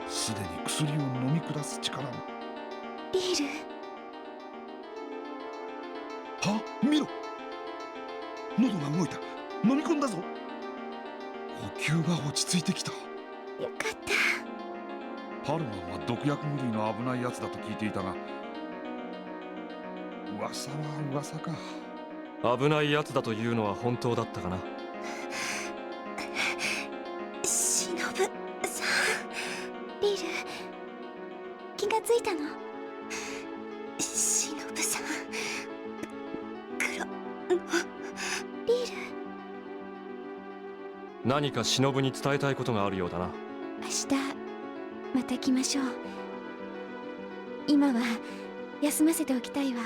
すでに薬を飲み下す力も。リール、は、見ろ。喉が動いた。飲み込んだぞ。呼吸が落ち着いてきた。よかった。パルマンは毒薬類の危ないやつだと聞いていたが、噂は噂か。危ないやつだというのは本当だったかな。しのぶさん、リル、気がついたの？しのぶさん、黒のリル。何か忍に伝えたいことがあるようだな。明日また来ましょう。今は休ませておきたいわ。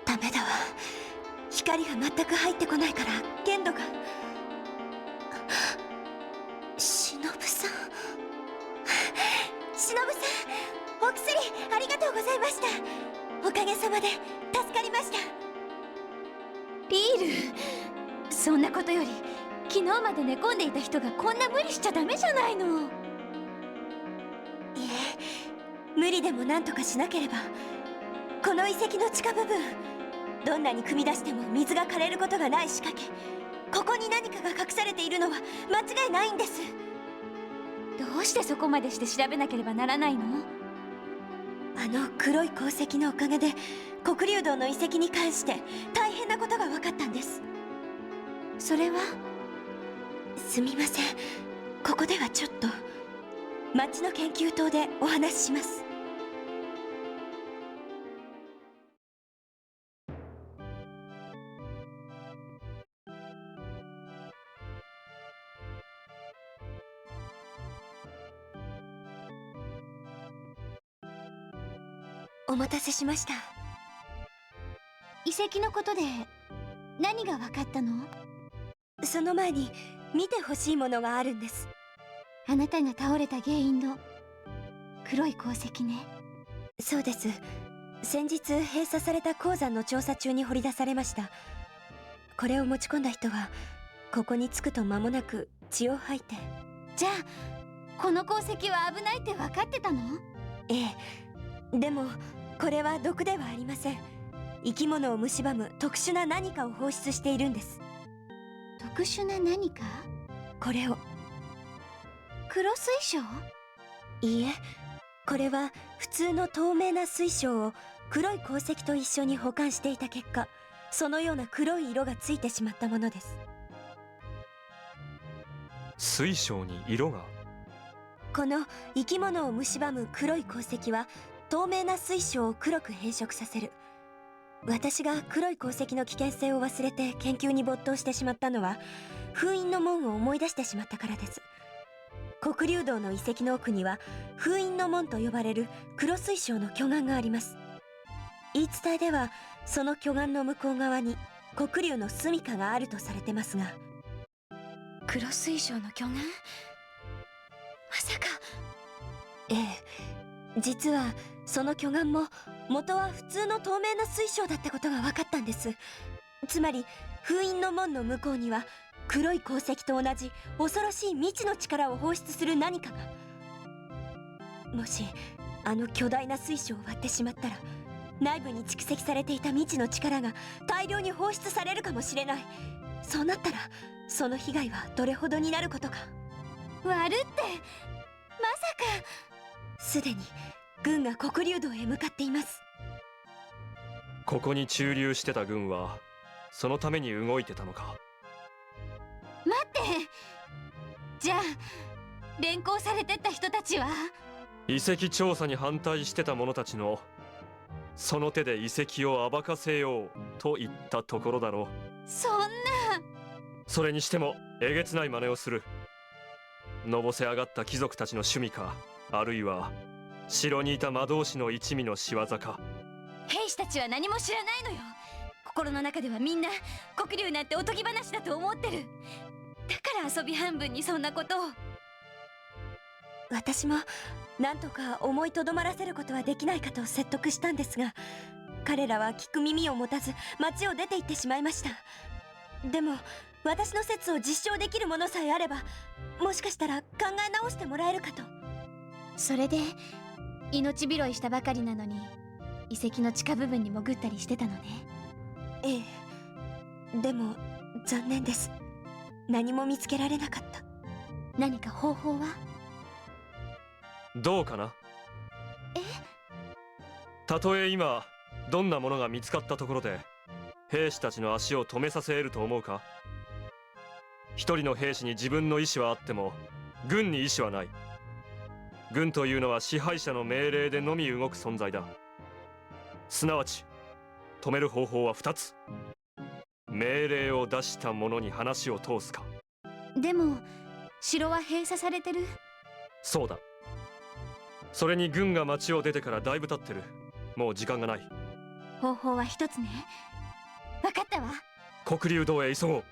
ダメだわ。光が全く入ってこないから限度が。しのぶさん、しのぶさん、お薬ありがとうございました。おかげさまで助かりました。リール、そんなことより昨日まで寝込んでいた人がこんな無理しちゃダメじゃないの。いえ、無理でも何とかしなければ。この遺跡の地下部分、どんなに汲み出しても水が枯れることがない仕掛け。ここに何かが隠されているのは間違いないんです。どうしてそこまでして調べなければならないの？あの黒い鉱石のおかげで黒竜洞の遺跡に関して大変なことが分かったんです。それは？すみません、ここではちょっと。町の研究棟でお話しします。お待たせしました。遺跡のことで何が分かったの？その前に見てほしいものがあるんです。あなたが倒れた原因の黒い鉱石ね。そうです。先日閉鎖された鉱山の調査中に掘り出されました。これを持ち込んだ人はここに着くと間もなく血を吐いて。じゃあこの鉱石は危ないって分かってたの？ええ、でもこれは毒ではありません。生き物を蝕む特殊な何かを放出しているんです。特殊な何か？これを。黒水晶？いいえ、これは普通の透明な水晶を黒い鉱石と一緒に保管していた結果、そのような黒い色がついてしまったものです。水晶に色が？この生き物を蝕む黒い鉱石は透明な水晶を黒く変色させる。私が黒い鉱石の危険性を忘れて研究に没頭してしまったのは、封印の門を思い出してしまったからです。黒竜洞の遺跡の奥には封印の門と呼ばれる黒水晶の巨岩があります。言い伝えではその巨岩の向こう側に黒竜の住処があるとされてますが。黒水晶の巨岩？まさか。ええ、実はその巨岩も元は普通の透明な水晶だったことが分かったんです。つまり封印の門の向こうには黒い鉱石と同じ恐ろしい未知の力を放出する何かが。もしあの巨大な水晶を割ってしまったら、内部に蓄積されていた未知の力が大量に放出されるかもしれない。そうなったらその被害はどれほどになることか。割るってまさか。すでに軍が黒竜洞へ向かっています。ここに駐留してた軍はそのために動いてたのか？待って、じゃあ連行されてった人たちは？遺跡調査に反対してた者たちのその手で遺跡を暴かせようと言ったところだろう。そんな。それにしてもえげつない真似をする。のぼせ上がった貴族たちの趣味か、あるいは城にいた魔導士の一味の仕業か。兵士たちは何も知らないのよ。心の中ではみんな黒龍なんておとぎ話だと思ってる。だから遊び半分にそんなことを。私も何とか思いとどまらせることはできないかと説得したんですが、彼らは聞く耳を持たず町を出て行ってしまいました。でも私の説を実証できるものさえあれば、もしかしたら考え直してもらえるかと。それで命拾いしたばかりなのに遺跡の地下部分に潜ったりしてたのね。ええ、でも残念です。何も見つけられなかった。何か方法は？どうかな。たとえ今どんなものが見つかったところで兵士たちの足を止めさせ得ると思うか。一人の兵士に自分の意志はあっても軍に意志はない。軍というのは支配者の命令でのみ動く存在だ。すなわち止める方法は2つ。命令を出した者に話を通すか。でも城は閉鎖されてる。そうだ。それに軍が町を出てからだいぶ経ってる。もう時間がない。方法は一つね。分かったわ。黒竜堂へ急ごう。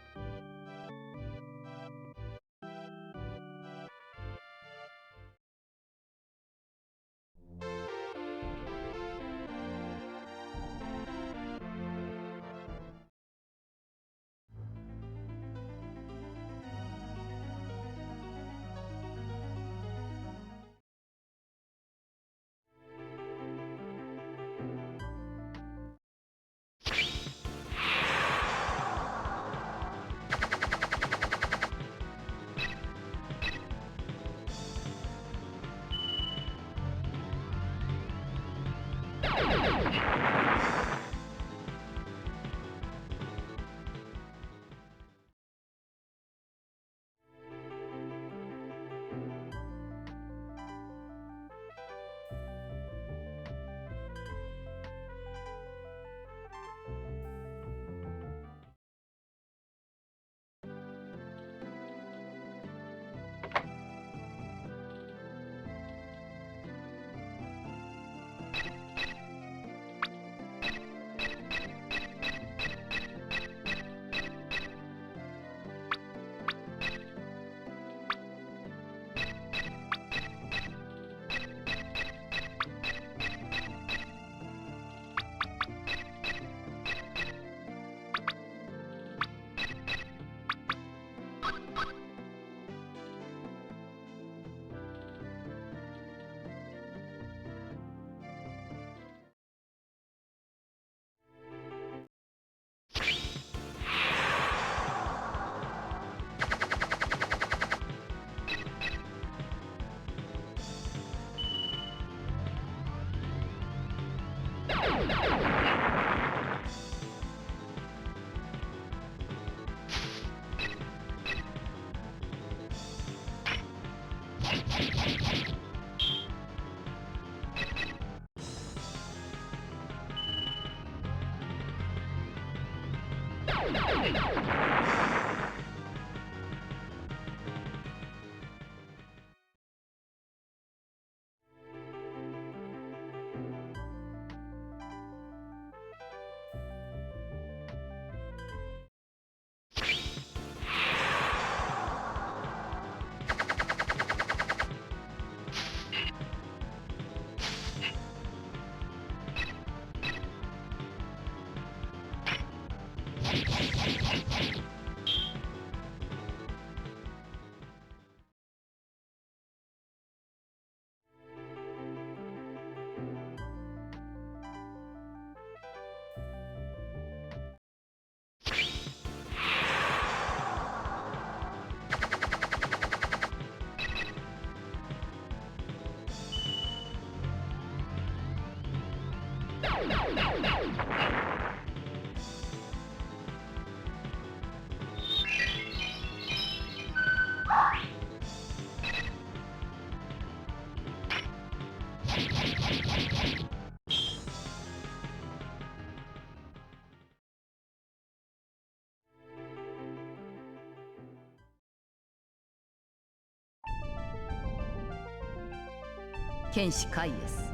剣士カイエス、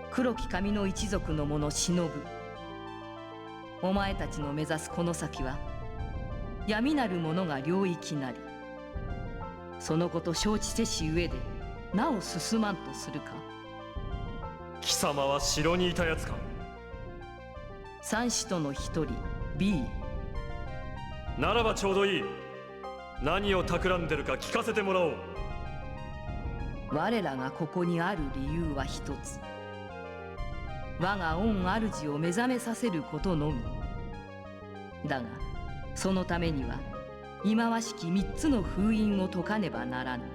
黒き髪の一族の者忍。お前たちの目指すこの先は闇なる者が領域なり、そのこと承知せし上でなお進まんとするか。貴様は城にいたやつか。三使徒の一人 B。 ならばちょうどいい。何を企んでるか聞かせてもらおう。我らがここにある理由は一つ。我が御主を目覚めさせることのみ。だがそのためには忌まわしき三つの封印を解かねばならぬ。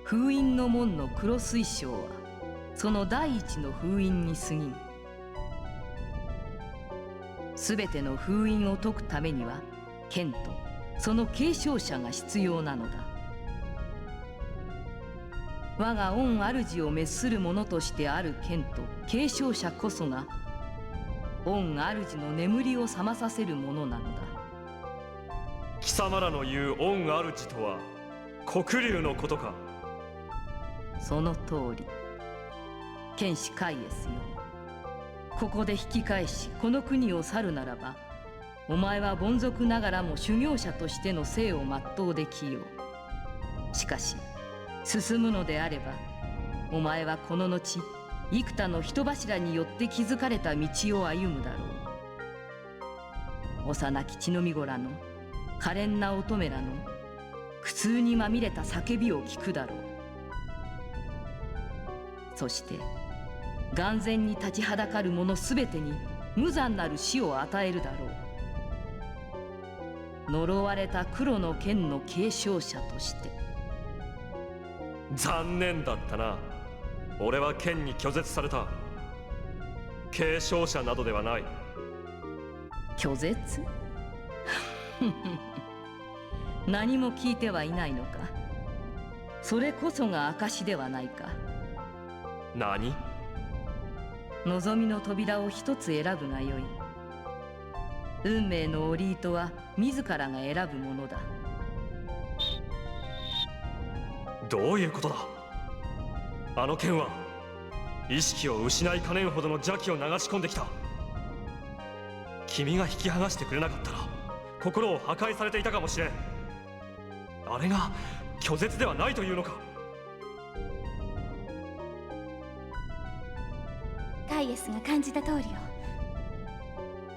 封印の門の黒水晶はその第一の封印に過ぎん。すべての封印を解くためには剣とその継承者が必要なのだ。我が御主を滅する者としてある剣と継承者こそが御主の眠りを覚まさせるものなのだ。貴様らの言う御主とは黒龍のことか。その通り。剣士カイエスよ、ここで引き返しこの国を去るならば、お前は凡俗ながらも修行者としての生を全うできよう。しかし進むのであれば、お前はこの後幾多の人柱によって築かれた道を歩むだろう。幼き血のみ子らの可憐な乙女らの苦痛にまみれた叫びを聞くだろう。そして眼前に立ちはだかる者すべてに無残なる死を与えるだろう。呪われた黒の剣の継承者として。残念だったな。俺は剣に拒絶された。継承者などではない。拒絶何も聞いてはいないのか。それこそが証ではないか。何？望みの扉を一つ選ぶがよい。運命の折り糸は自らが選ぶものだ。どういうことだ。あの剣は意識を失いかねんほどの邪気を流し込んできた。君が引き剥がしてくれなかったら心を破壊されていたかもしれん。あれが拒絶ではないというのか。カイエスが感じた通りよ。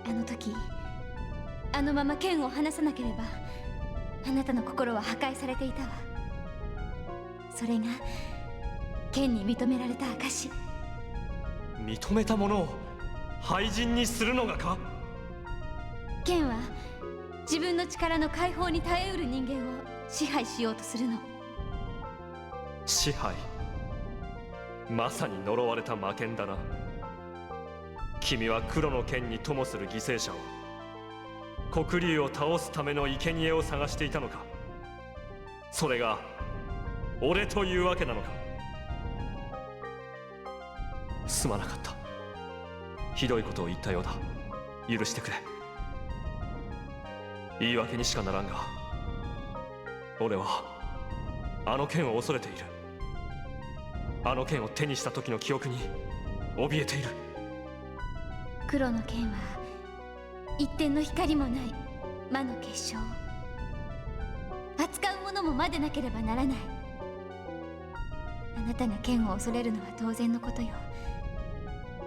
あの時あのまま剣を離さなければあなたの心は破壊されていたわ。それが剣に認められた証。認めたものを廃人にするのがか。剣は自分の力の解放に耐えうる人間を支配しようとするの。支配。まさに呪われた魔剣だな。君は黒の剣にともする犠牲者を、黒龍を倒すための生贄を探していたのか。それが俺というわけなのか。すまなかった。ひどいことを言ったようだ。許してくれ。言い訳にしかならんが、俺はあの剣を恐れている。あの剣を手にした時の記憶に怯えている。黒の剣は一点の光もない魔の結晶。扱うものも魔でなければならない。あなたが剣を恐れるのは当然のことよ。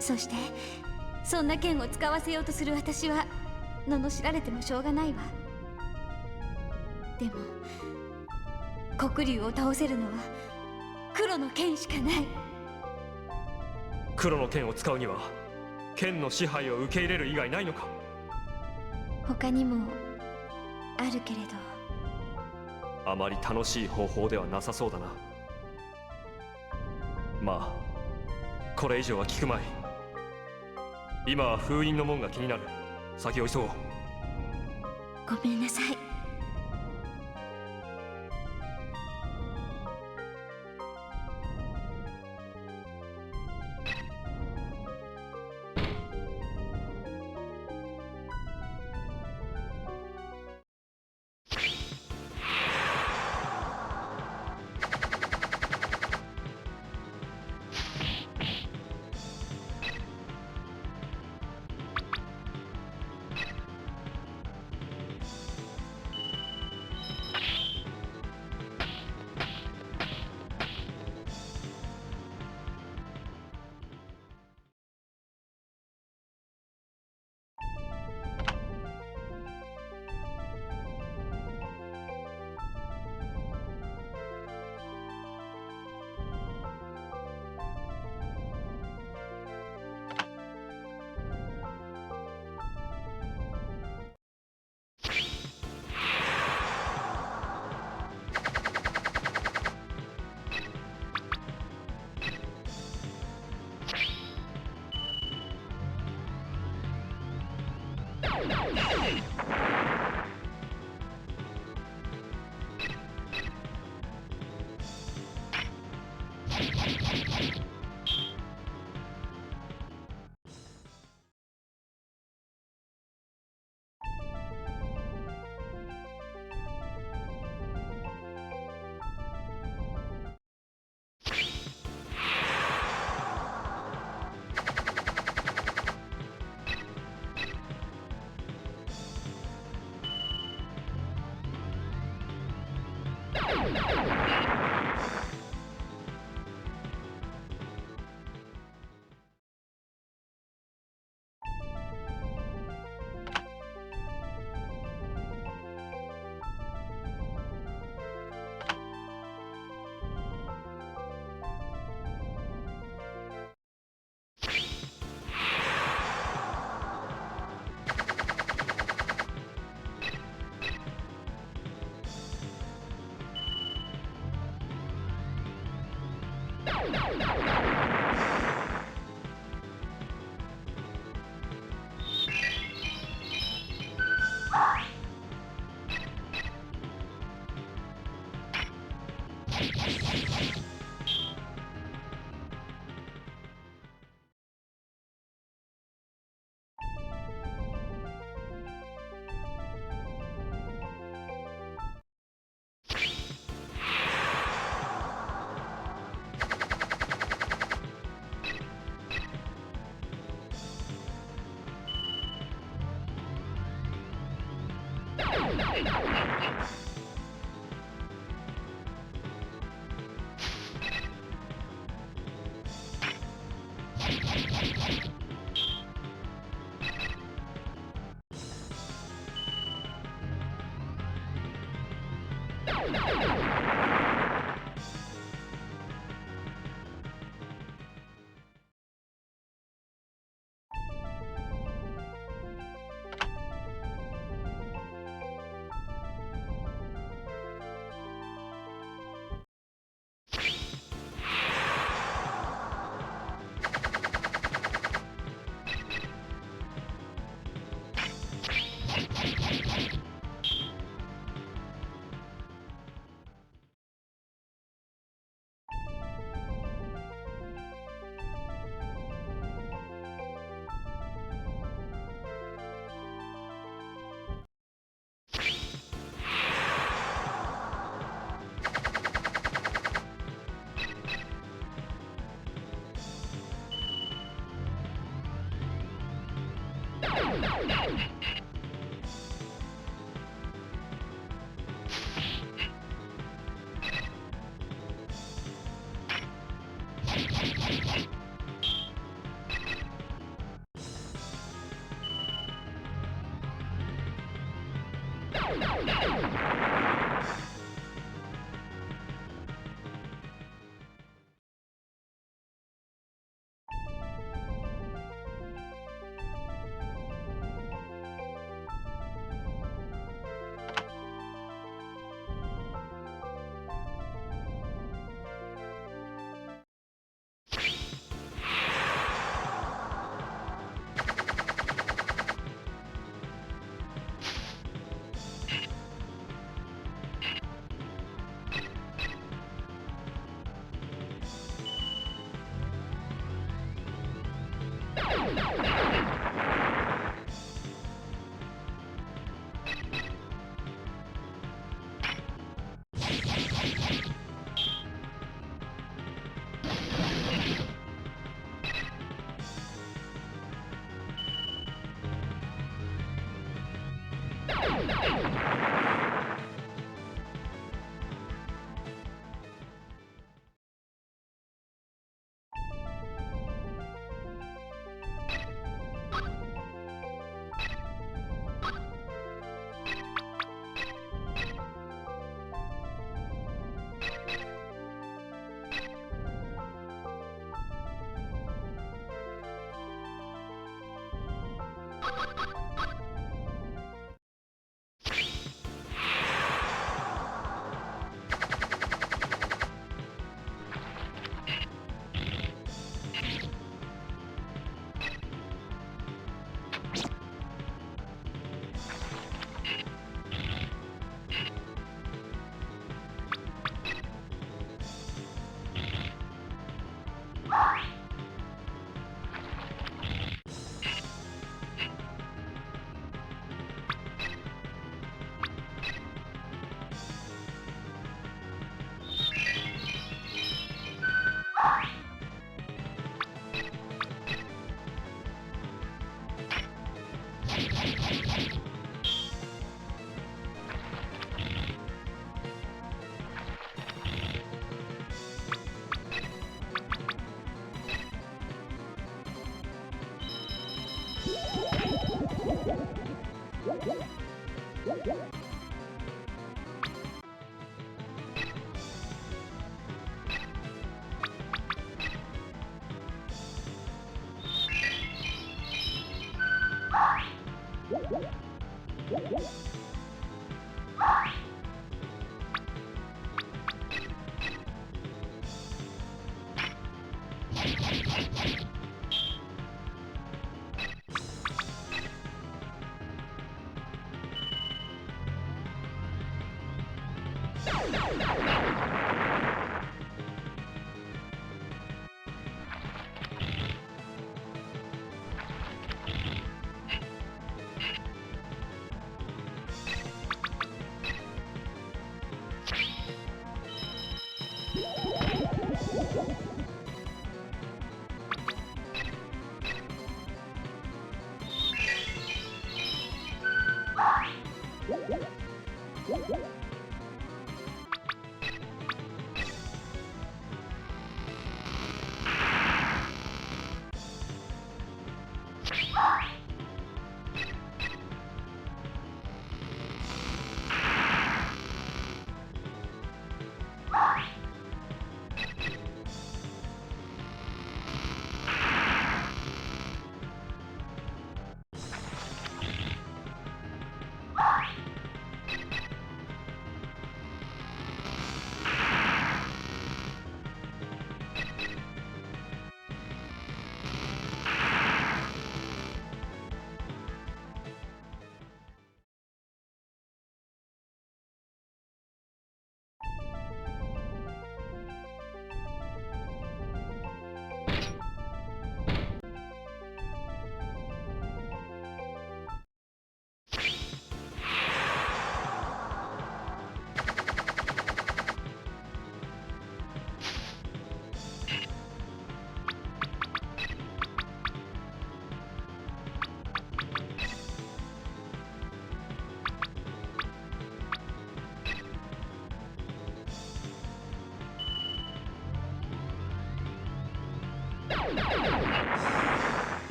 そしてそんな剣を使わせようとする私は罵られてもしょうがないわ。でも黒龍を倒せるのは黒の剣しかない。黒の剣を使うには剣の支配を受け入れる以外ないのか。他にもあるけれど。あまり楽しい方法ではなさそうだな。まあこれ以上は聞くまい。今は封印の門が気になる。先を急ごう。ごめんなさい。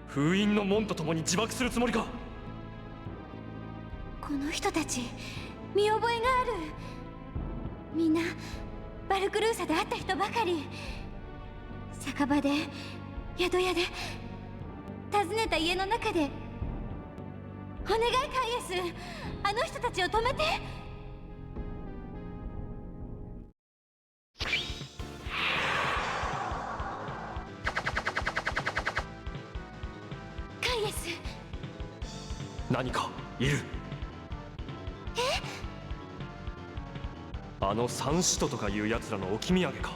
封印の門とともに自爆するつもりか。この人たち見覚えがある。みんなバルクルーサで会った人ばかり。酒場で、宿屋で、訪ねた家の中で。お願いカイエス、あの人たちを止めて。カイエス。何かいる。あの三使徒とかいう奴らの置き土産か。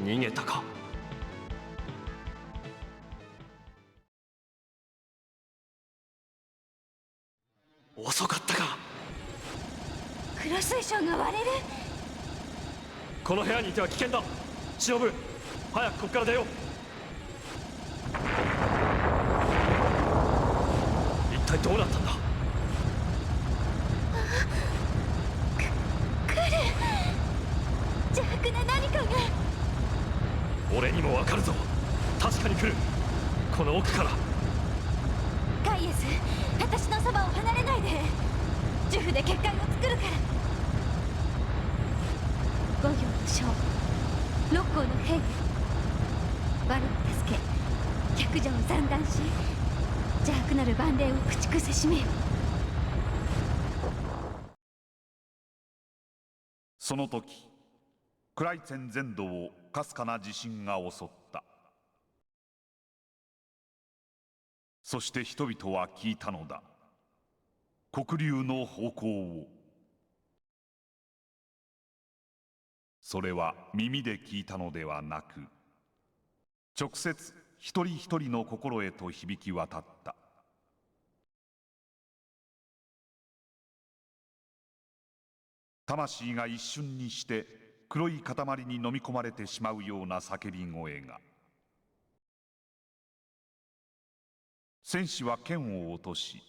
逃げたか。遅かったか。黒水晶が割れる。この部屋にいては危険だ。忍、早くここから出よう。一体どうなったんだ。邪悪な何かが。俺にもわかるぞ。確かに来る。この奥から。カイエス、私のそばを離れないで。呪符で結界を作るから。五行の将、六甲の兵我を助け、百邪を斬断し、邪悪なる万霊を駆逐せしめよ。その時クライツェン全土をかすかな地震が襲った。そして人々は聞いたのだ、黒竜の咆哮を。それは耳で聞いたのではなく、直接一人一人の心へと響き渡った。魂が一瞬にして黒い塊に飲み込まれてしまうような叫び声が。戦士は剣を落とし、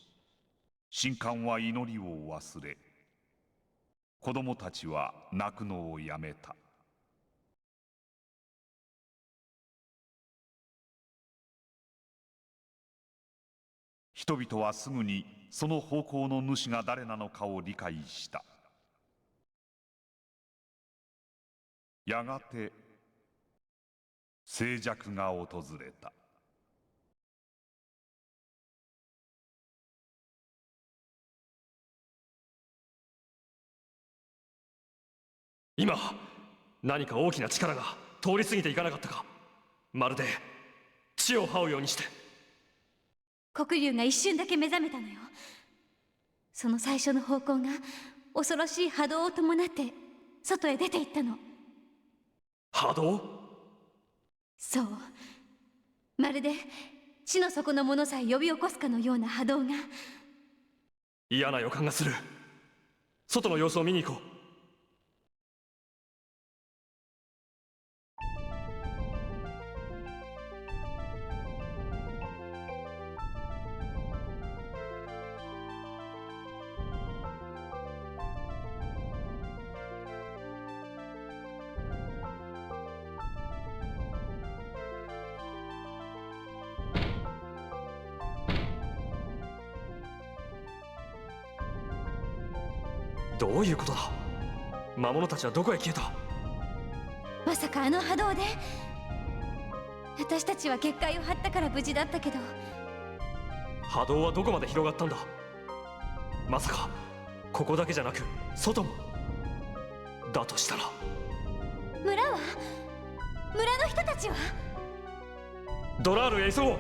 神官は祈りを忘れ、子供たちは泣くのをやめた。人々はすぐにその咆哮の主が誰なのかを理解した。やがて静寂が訪れた。今何か大きな力が通り過ぎていかなかったか。まるで地を這うようにして。黒竜が一瞬だけ目覚めたのよ。その最初の方向が恐ろしい波動を伴って外へ出て行ったの。波動？そう、まるで地の底のものさえ呼び起こすかのような波動が。嫌な予感がする。外の様子を見に行こう。どういうことだ。魔物たちはどこへ消えた。まさかあの波動で。私たちは結界を張ったから無事だったけど。波動はどこまで広がったんだ。まさかここだけじゃなく外も。だとしたら村は？村の人たちは？ドラールへ急ごう。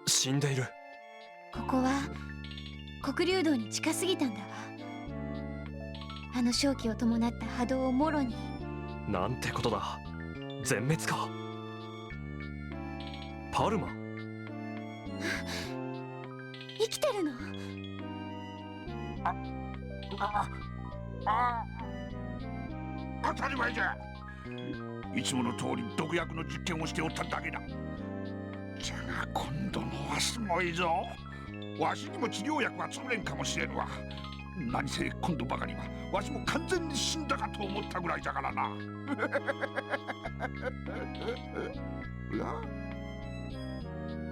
死んでいる。ここは黒竜道に近すぎたんだわ。あの瘴気を伴った波動をもろに。なんてことだ。全滅か。パルマ。生きてるの？当たり前じゃ。いつもの通り毒薬の実験をしておっただけだ。じゃが今度のはすごいぞ。わしにも治療薬は作れんかもしれんわ。何せ今度ばかりはわしも完全に死んだかと思ったぐらいじゃからな。いや、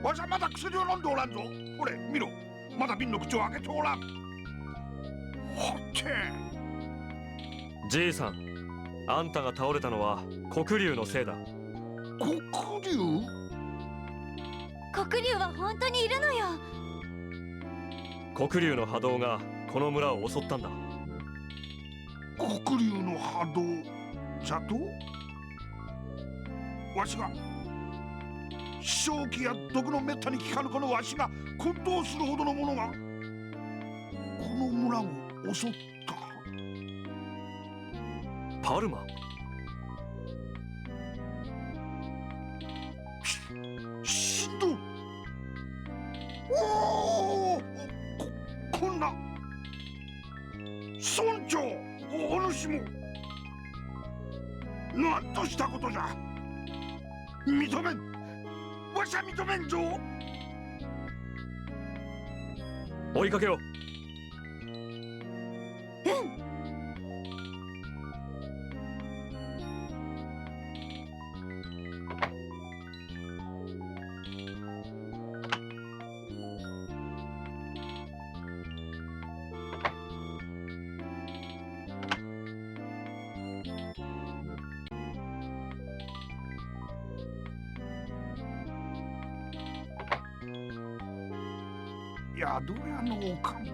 わしはまだ薬を飲んでおらんぞ。ほれ見ろ、まだ瓶の口を開けておらん。ほってじいさん、あんたが倒れたのは黒竜のせいだ。黒竜？黒竜は本当にいるのよ。黒竜の波動がこの村を襲ったんだ。黒竜の波動じゃと？わしが瘴気や毒のめったに効かぬこのわしが混沌するほどのものがこの村を襲った。パルマ。しんどい。おお、こんな村長、お主もなんとしたことじゃ。認めん、わしは認めんぞ。追いかけよう。宿屋のおかみ、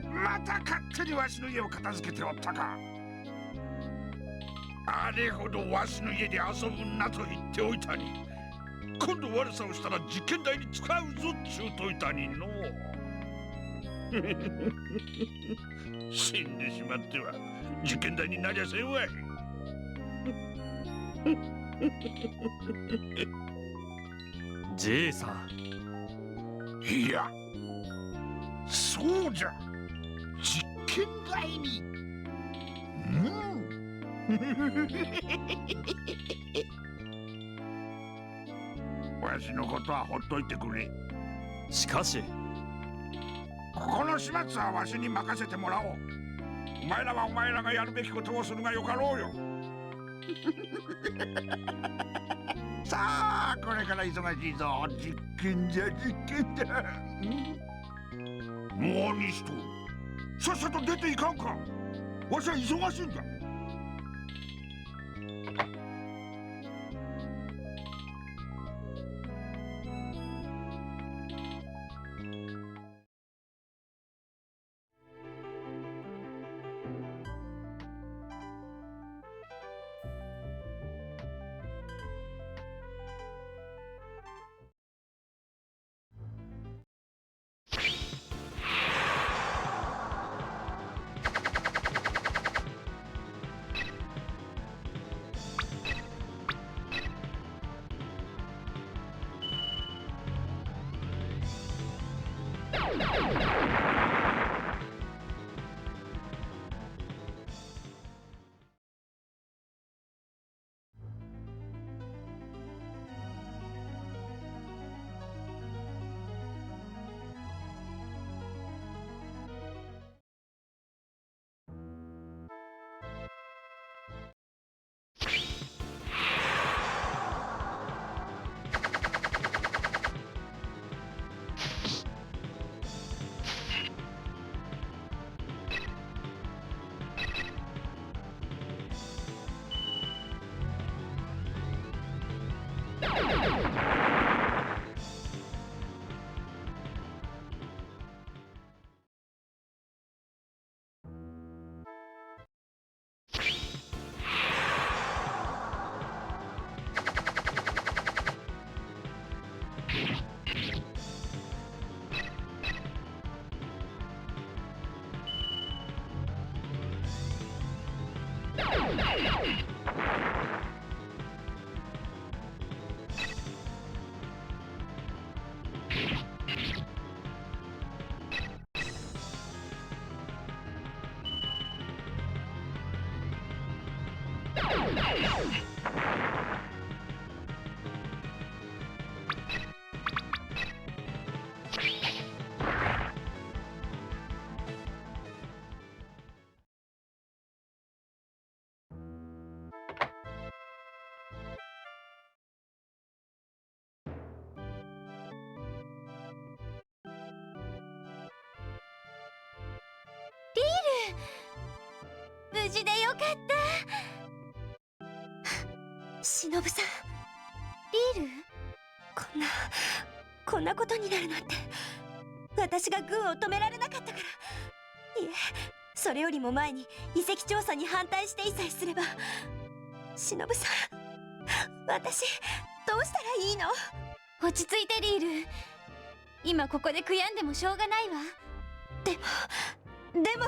また勝手にわしの家を片付けておったか。あれほどわしの家で遊ぶなと言っておいたに、今度悪さをしたら実験台に使うぞっちゅうといたにの。死んでしまっては実験台になりゃせんわい。じいさん。いや、そうじゃ、実験台に。わしのことはほっといてくれ。しかしこの始末はわしに任せてもらおう。お前らはお前らがやるべきことをするがよかろうよ。さあ、これから忙しいぞ。実験じゃ実験じゃ。もうにしとさっさと出ていかんか。わしは忙しいんだ。無事でよかった忍さん。リール、こんなことになるなんて。私が軍を止められなかったから。いえ、それよりも前に遺跡調査に反対していさえすれば。忍さん、私どうしたらいいの？落ち着いてリール。今ここで悔やんでもしょうがないわ。でも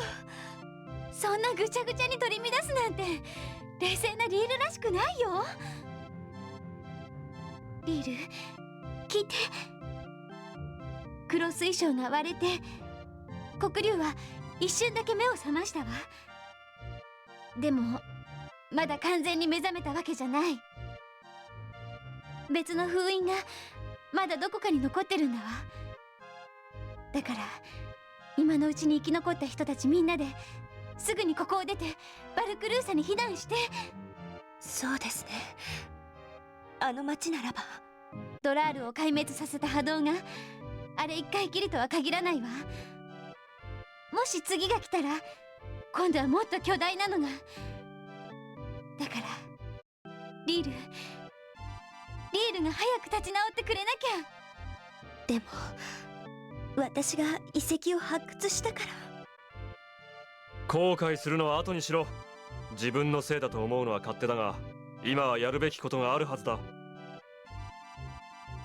そんなぐちゃぐちゃに取り乱すなんて冷静なリールらしくないよ。リール、聞いて。黒水晶が割れて黒竜は一瞬だけ目を覚ましたわ。でもまだ完全に目覚めたわけじゃない。別の封印がまだどこかに残ってるんだわ。だから今のうちに生き残った人たちみんなですぐにここを出てバルクルーサに避難して。そうですね。あの町ならば。ドラールを壊滅させた波動があれ一回きりとは限らないわ。もし次が来たら今度はもっと巨大なのが。だからリールが早く立ち直ってくれなきゃ。でも私が遺跡を発掘したから。後悔するのは後にしろ。自分のせいだと思うのは勝手だが、今はやるべきことがあるはずだ。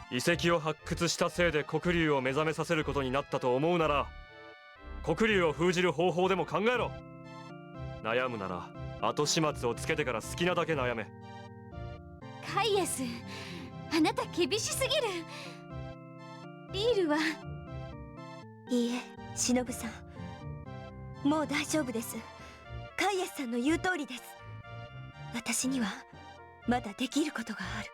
遺跡を発掘したせいで黒竜を目覚めさせることになったと思うなら、黒竜を封じる方法でも考えろ。悩むなら後始末をつけてから好きなだけ悩め。カイエス、あなた厳しすぎる。リールは。いいえ、忍さん、もう大丈夫です。カイエスさんの言う通りです。私にはまだできることがある。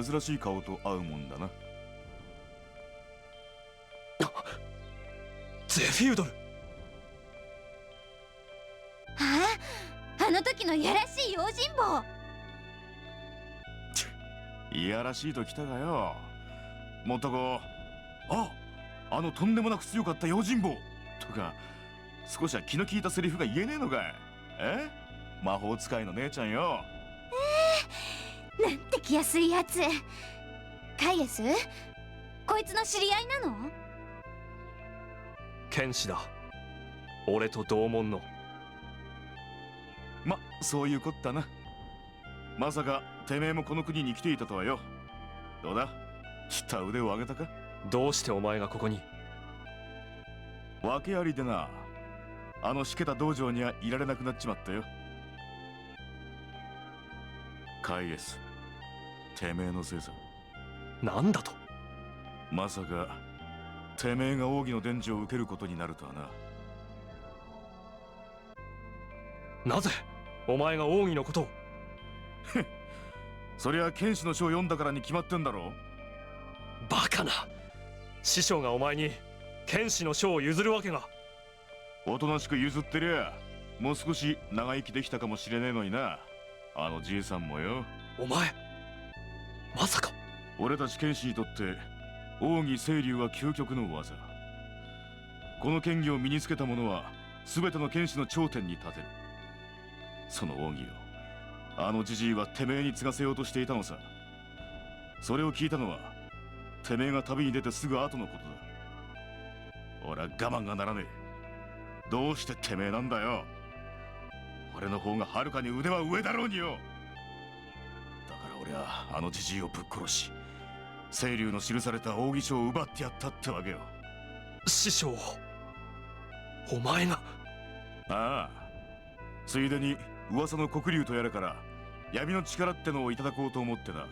珍しい顔と会うもんだな。ゼフィウドル。あの時のいやらしい用心棒。いやらしいときたがよ。もっとこう、あのとんでもなく強かった用心棒とか、少しは気の利いたセリフが言えねえのかい。魔法使いの姉ちゃんよ。なんて気安いやつ。カイエス、こいつの知り合いなの？剣士だ。俺と同門の。そういうこったな。まさかてめえもこの国に来ていたとはよ。どうだ、下腕を上げたか？どうしてお前がここに？訳ありでな。あのしけた道場にはいられなくなっちまったよ。カイエス、てめえのせいさ。なんだと？まさかてめえが奥義の伝授を受けることになるとはな。なぜお前が奥義のことを？そりゃ剣士の書を読んだからに決まってんだろ。バカな。師匠がお前に剣士の書を譲るわけが。おとなしく譲ってりゃもう少し長生きできたかもしれねえのにな。あのじいさんもよ。お前まさか。俺たち剣士にとって奥義清流は究極の技。この剣技を身につけた者は全ての剣士の頂点に立てる。その奥義をあのじじいはてめえに継がせようとしていたのさ。それを聞いたのはてめえが旅に出てすぐ後のことだ。俺は我慢がならねえ。どうしててめえなんだよ。俺の方がはるかに腕は上だろうによ。だから俺はあのじじいをぶっ殺し、清流の記された奥義書を奪ってやったってわけよ。師匠をお前が？ああ、ついでに噂の黒竜とやらから闇の力ってのをいただこうと思ってな。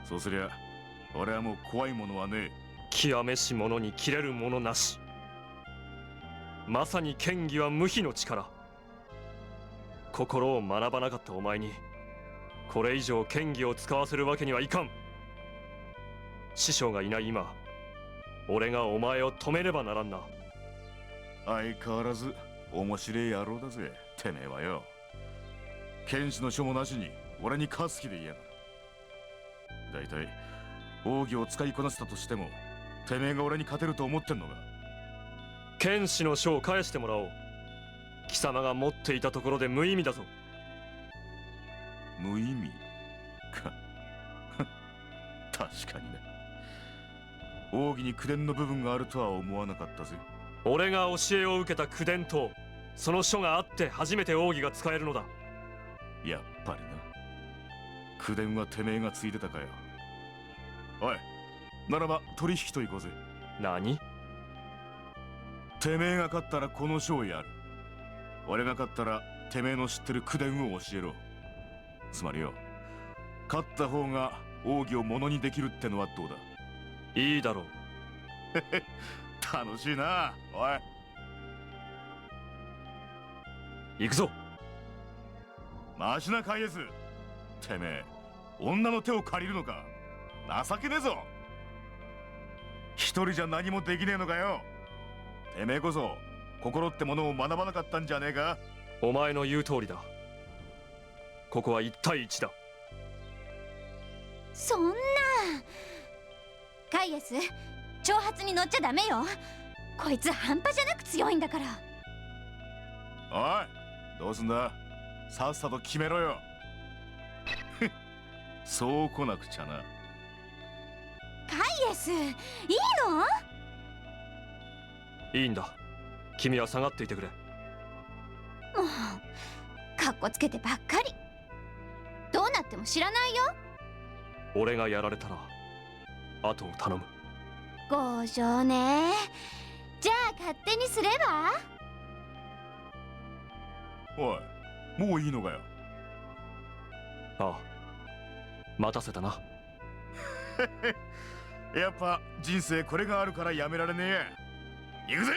そうすりゃ俺はもう怖いものはねえ。極めし者に切れるものなし。まさに剣技は無比の力。心を学ばなかったお前にこれ以上剣技を使わせるわけにはいかん。師匠がいない今、俺がお前を止めねばならんな。相変わらず面白い野郎だぜてめえはよ。剣士の書もなしに俺に勝つ気でいやがる。だいたい奥義を使いこなせたとしてもてめえが俺に勝てると思ってんのか。剣士の書を返してもらおう。貴様が持っていたところで無意味だぞ。無意味か。確かにね。奥義に口伝の部分があるとは思わなかったぜ。俺が教えを受けた口伝とその書があって初めて奥義が使えるのだ。やっぱりな。口伝はてめえがついてたかよ。おい、ならば取引と行こうぜ。何？てめえが勝ったらこの書をやる。俺が勝ったらてめえの知ってる口伝を教えろ。つまりよ、勝った方が奥義をものにできるってのはどうだ。いいだろう。楽しいな。おい、行くぞ。マシなカイエス。てめえ女の手を借りるのか。情けねえぞ。一人じゃ何もできねえのかよ。てめえこそ心ってものを学ばなかったんじゃねえか。お前の言う通りだ。ここは1対1だ。そんな。カイエス、挑発に乗っちゃダメよ。こいつ半端じゃなく強いんだから。おい、どうすんだ。さっさと決めろよ。そう来なくちゃな。カイエス、いいの？いいんだ。君は下がっていてくれ。もうかっこつけてばっかり。どうなっても知らないよ。俺がやられたら後を頼む。強情ね。じゃあ勝手にすれば？おい、もういいのかよ。ああ、待たせたな。やっぱ人生これがあるからやめられねえ。行くぜ。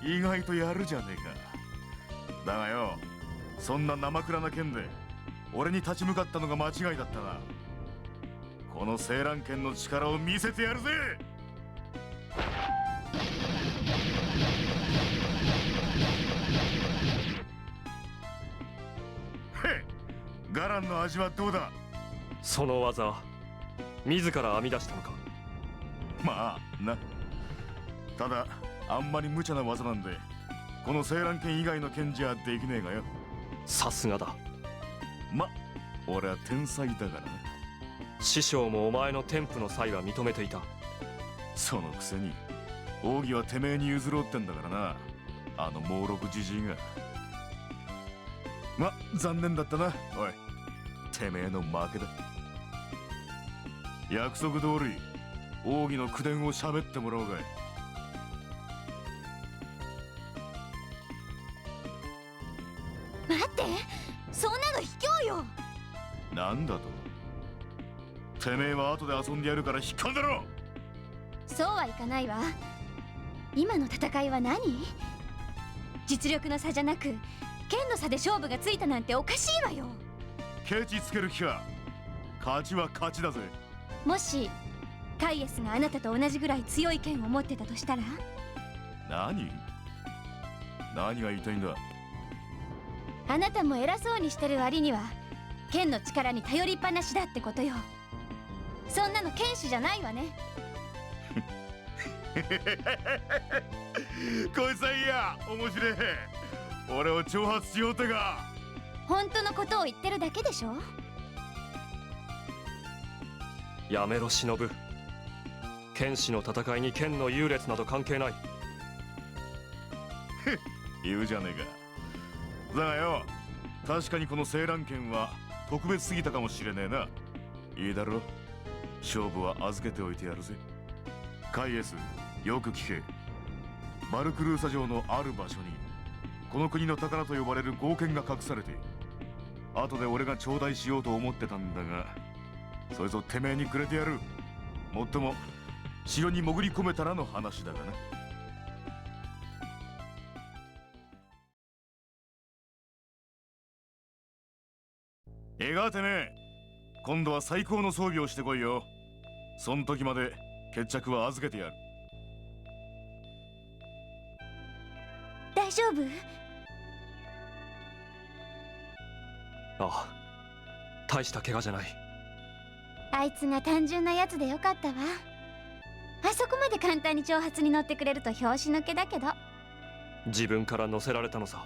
意外とやるじゃねえか。だがよ、そんな生倉な剣で俺に立ち向かったのが間違いだったな。この青蘭剣の力を見せてやるぜ。へっ、ガランの味はどうだ。その技自ら編み出したのか。まあな。ただあんまり無茶な技なんで、この青蘭剣以外の剣じゃできねえがよ。さすがだ。ま、俺は天才だからな。師匠もお前の天賦の才は認めていた。そのくせに奥義はてめえに譲ろうってんだからな、あの猛録じじいが。ま、残念だったな。おい、てめえの負けだ。約束通り奥義の口伝を喋ってもらおうかい。待って、そんなの卑怯よ。なんだと。てめえは後で遊んでやるから引っ込んでろ。そうはいかないわ。今の戦いは何？実力の差じゃなく剣の差で勝負がついたなんておかしいわよ。ケチつける気か。勝ちは勝ちだぜ。もしカイエスがあなたと同じぐらい強い剣を持ってたとしたら？何が言いたいんだ。あなたも偉そうにしてる割には剣の力に頼りっぱなしだってことよ。そんなの剣士じゃないわね。こいつはいいや、面白い。俺を挑発しようってか。本当のことを言ってるだけでしょ。やめろ忍。剣士の戦いに剣の優劣など関係ない。言うじゃねえか。だがよ、確かにこの青蘭剣は特別すぎたかもしれねえな。いいだろう、勝負は預けておいてやるぜ。カイエス、よく聞け。バルクルーサ城のある場所にこの国の宝と呼ばれる豪剣が隠されて、後で俺が頂戴しようと思ってたんだが、それぞてめえにくれてやる。もっとも城に潜り込めたらの話だがな。えがてめえ、今度は最高の装備をしてこいよ。そん時まで決着は預けてやる。大丈夫？ああ、大した怪我じゃない。あいつが単純なやつでよかったわ。あそこまで簡単に挑発に乗ってくれると拍子抜けだけど。自分から乗せられたのさ。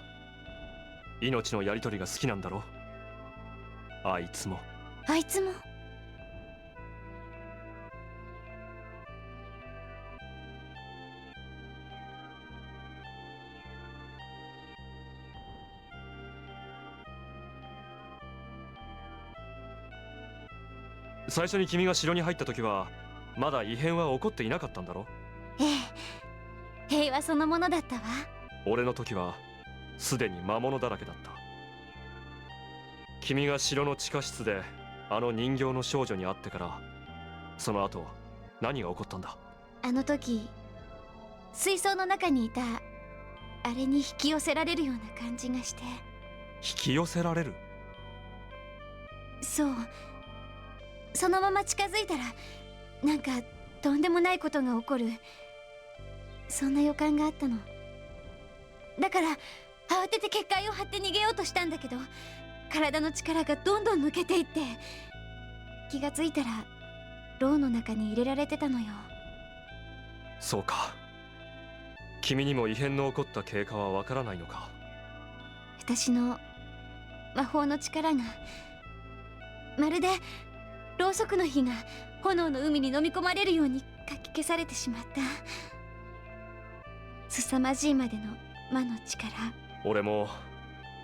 命のやり取りが好きなんだろ。あいつも。あいつも？最初に君が城に入った時はまだ異変は起こっていなかったんだろ。ええ、平和そのものだったわ。俺の時はすでに魔物だらけだった。君が城の地下室であの人形の少女に会ってから、その後何が起こったんだ。あの時水槽の中にいたあれに引き寄せられるような感じがして。引き寄せられる？そう、そのまま近づいたらなんかとんでもないことが起こる、そんな予感があったの。だから慌てて結界を張って逃げようとしたんだけど、体の力がどんどん抜けていって、気がついたら牢の中に入れられてたのよ。そうか。君にも異変の起こった経過はわからないのか。私の魔法の力がまるでろうそくの火が炎の海に飲み込まれるようにかき消されてしまった。凄まじいまでの魔の力。俺も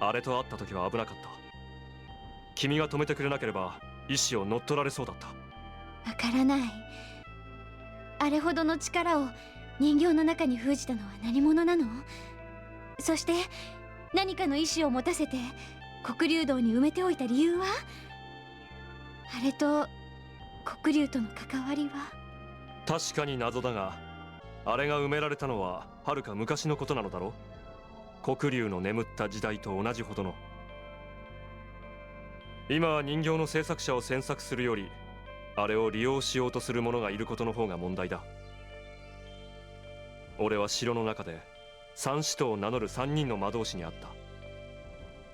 あれと会った時は危なかった。君が止めてくれなければ意志を乗っ取られそうだった。わからない。あれほどの力を人形の中に封じたのは何者なの？そして何かの意志を持たせて黒竜洞に埋めておいた理由は？あれと黒竜との関わりは？確かに謎だが、あれが埋められたのははるか昔のことなのだろう。黒竜の眠った時代と同じほどの。今は人形の制作者を詮索するより、あれを利用しようとする者がいることの方が問題だ。俺は城の中で三使徒を名乗る3人の魔導士に会った。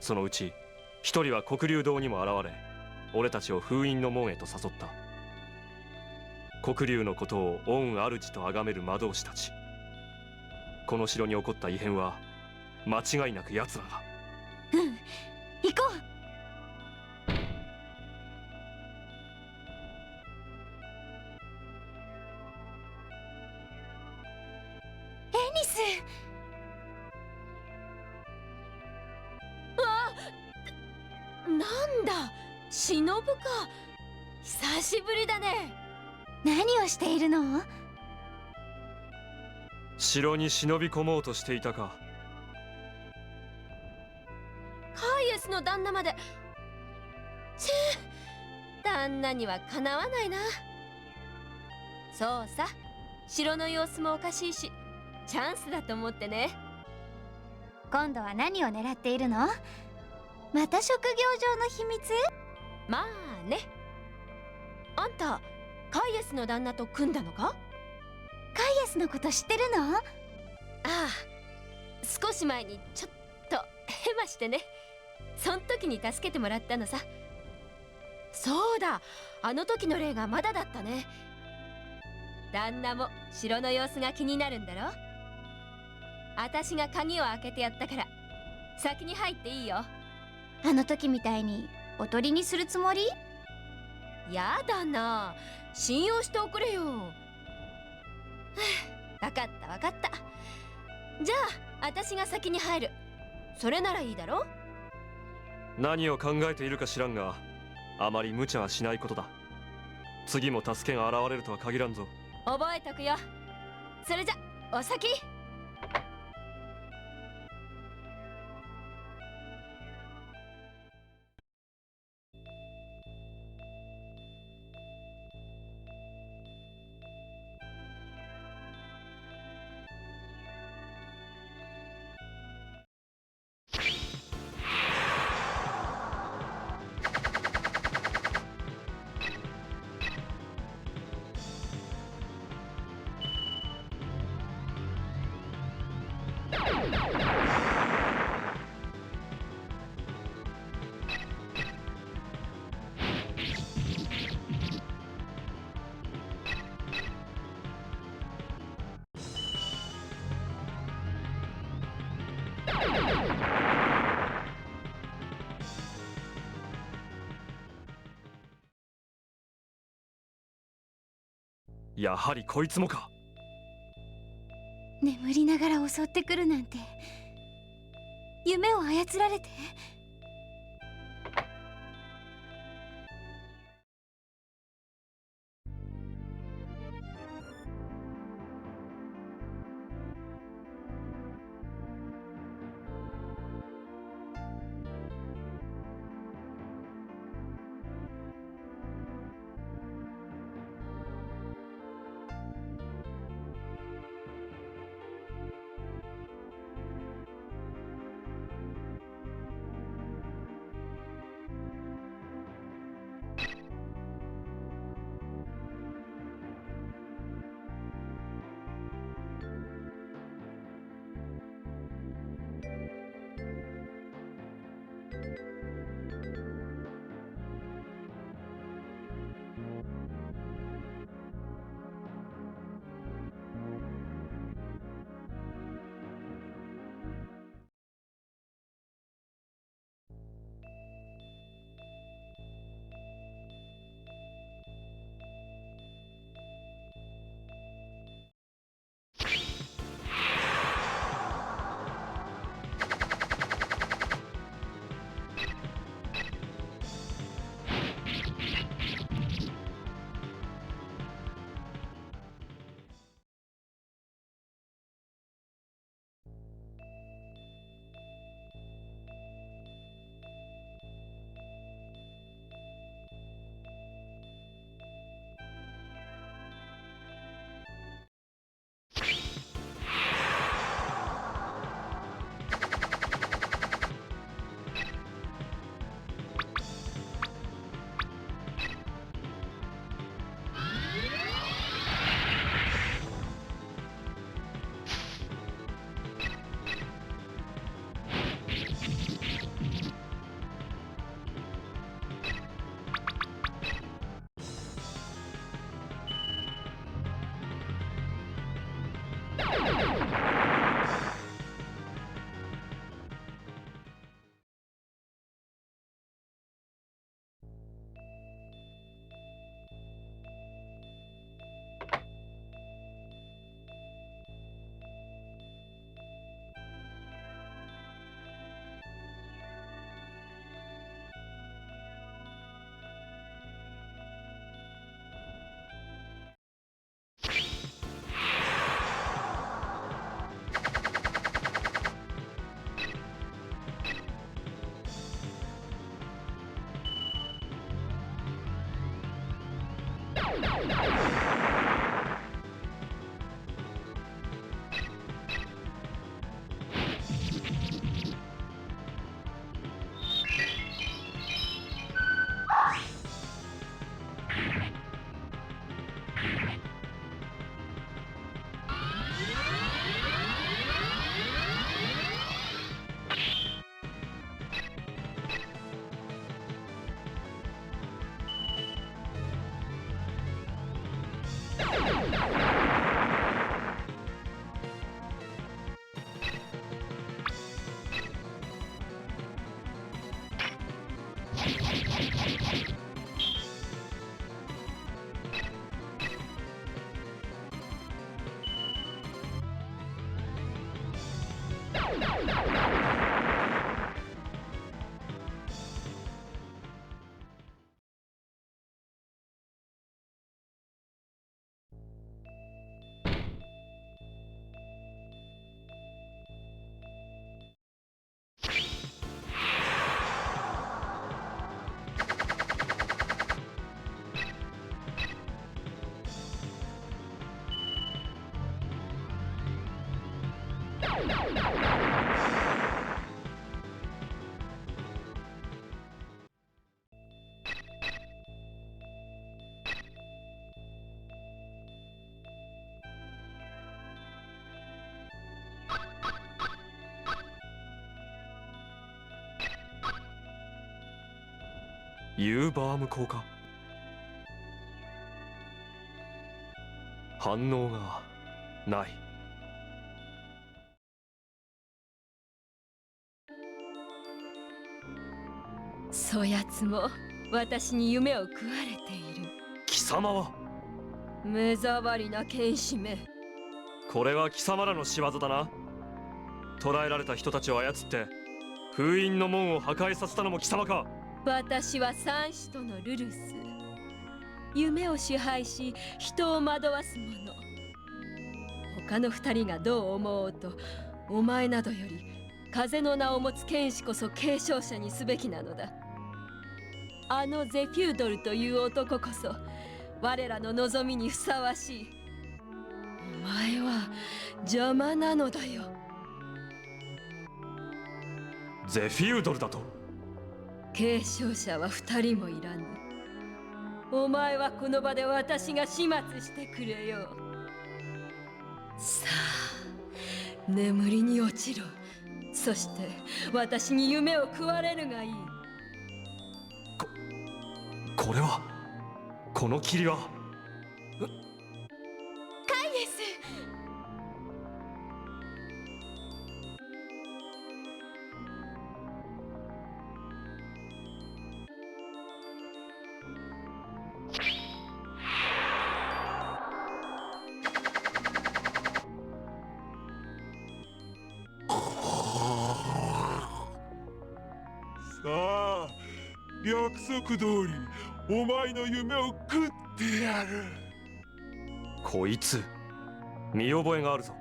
そのうち1人は黒竜洞にも現れ、俺たちを封印の門へと誘った。黒竜のことを恩主と崇める魔導士たち。この城に起こった異変は間違いなく奴らが。うん、行こう。エニス。なんだ、忍か。久しぶりだね。何をしているの？城に忍び込もうとしていたか。カイエスの旦那まで。旦那にはかなわないな。そうさ、城の様子もおかしいし、チャンスだと思ってね。今度は何を狙っているの？また職業上の秘密？まあね。あんたカイエスの旦那と組んだのか？カイエスのこと知ってるの？ああ、少し前にちょっとヘマしてね。そん時に助けてもらったのさ。そうだ、あの時の例がまだだったね。旦那も城の様子が気になるんだろ。私が鍵を開けてやったから先に入っていいよ。あの時みたいにおとりにするつもり？やだな、信用しておくれよ。わかったわかった。じゃあ私が先に入る。それならいいだろ。何を考えているか知らんが、あまり無茶はしないことだ。次も助けが現れるとは限らんぞ。覚えとくよ。それじゃお先。やはりこいつもか。眠りながら襲ってくるなんて、夢を操られて。ユーバーム効か。反応がない。そやつも私に夢を食われている。貴様は。目障りな剣士め。これは貴様らの仕業だな。捕らえられた人たちを操って封印の門を破壊させたのも貴様か。私は三使徒のルルス。夢を支配し人を惑わす者。他の二人がどう思おうと、お前などより風の名を持つ剣士こそ継承者にすべきなのだ。あのゼフュードルという男こそ我らの望みにふさわしい。お前は邪魔なのだよ。ゼフュードルだと。継承者は二人もいらぬ。お前はこの場で私が始末してくれよう。さあ、眠りに落ちろ。そして私に夢を食われるがいい。これは、この霧は。カイエス。さあ、約束通りお前の夢を食ってやる。こいつ見覚えがあるぞ。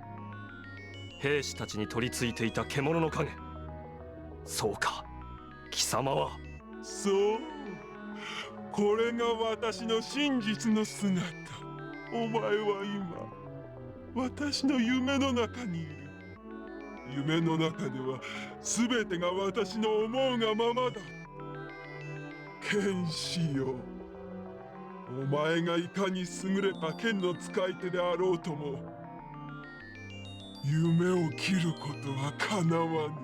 兵士たちに取り付いていた獣の影。そうか、貴様は。そう、これが私の真実の姿。お前は今私の夢の中にいる。夢の中では全てが私の思うがままだ。剣士よ、お前がいかに優れた剣の使い手であろうとも、夢を切ることはかなわぬ。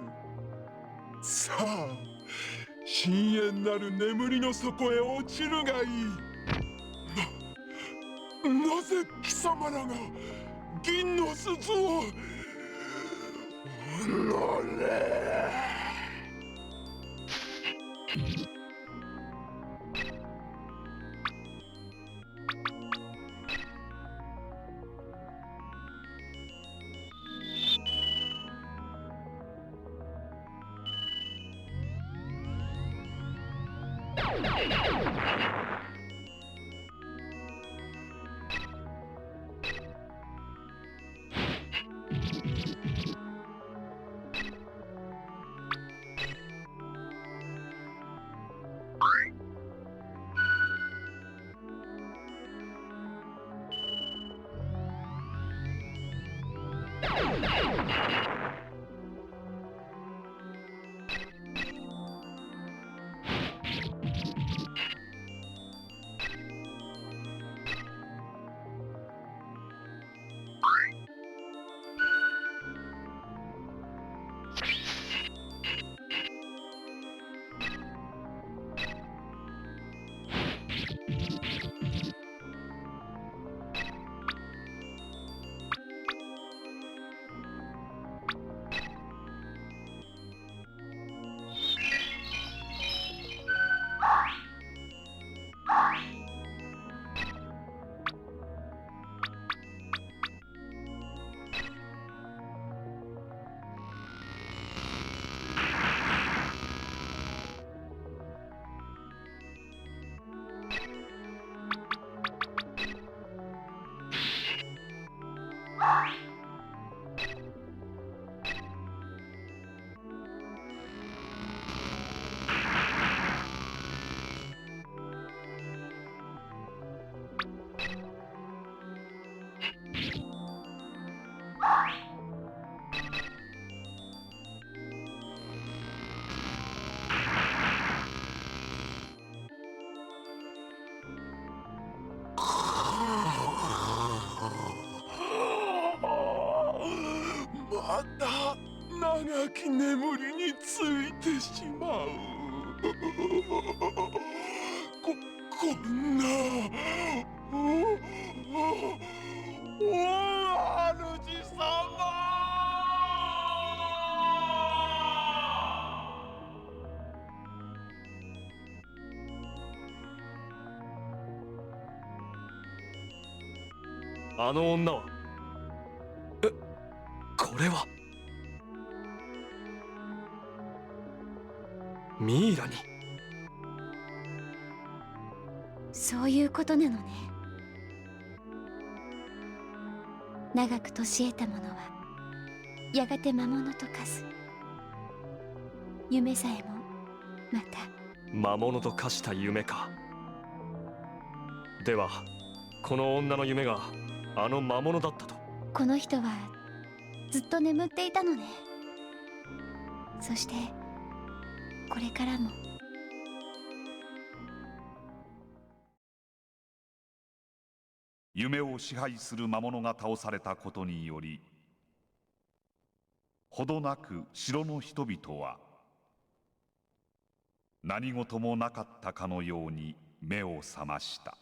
さあ、深淵なる眠りの底へ落ちるがいい。なぜ貴様らが銀の鈴を。おのれ。また長き眠りについてしまう。こんなお主様。あの女はこれはミイラに。そういうことなのね。長く年得た者はやがて魔物と化す。夢さえもまた。魔物と化した夢か。ではこの女の夢があの魔物だったと。この人はずっと眠っていたのね。そしてこれからも。夢を支配する魔物が倒されたことにより、ほどなく城の人々は何事もなかったかのように目を覚ました。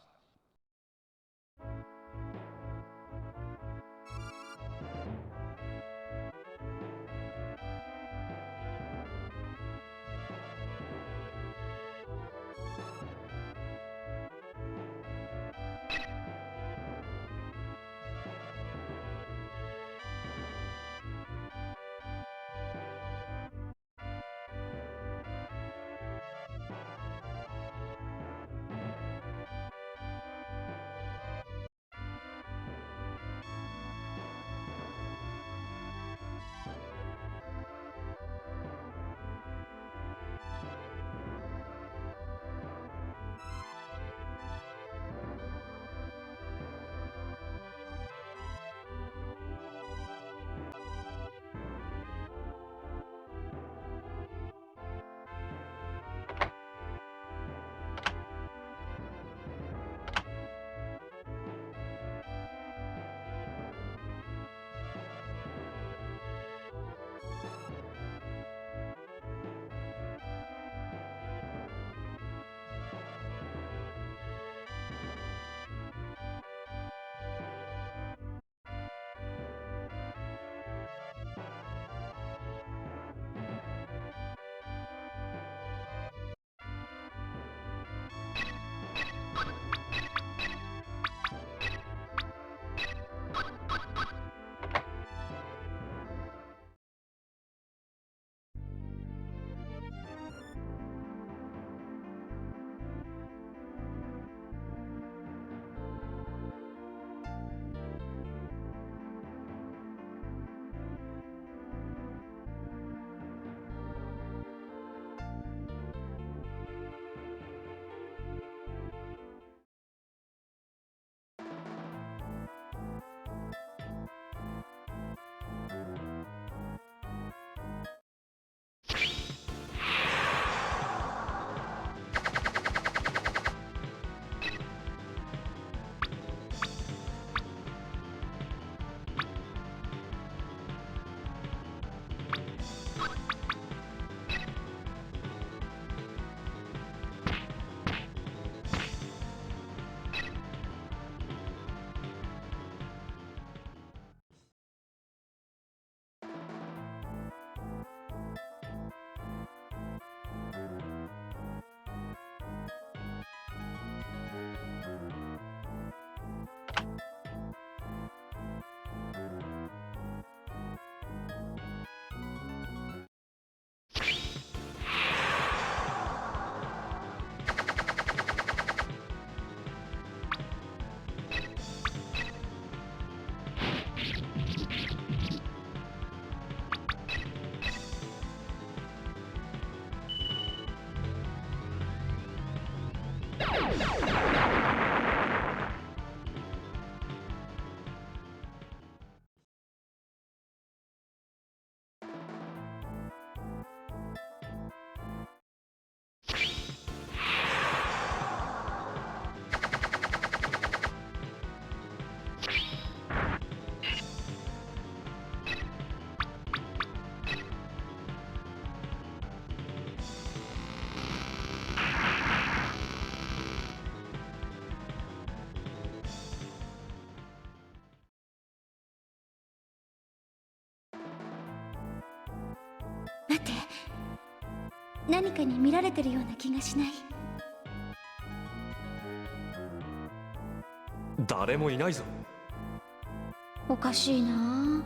待って、何かに見られてるような気がしない？誰もいないぞ。おかしいな。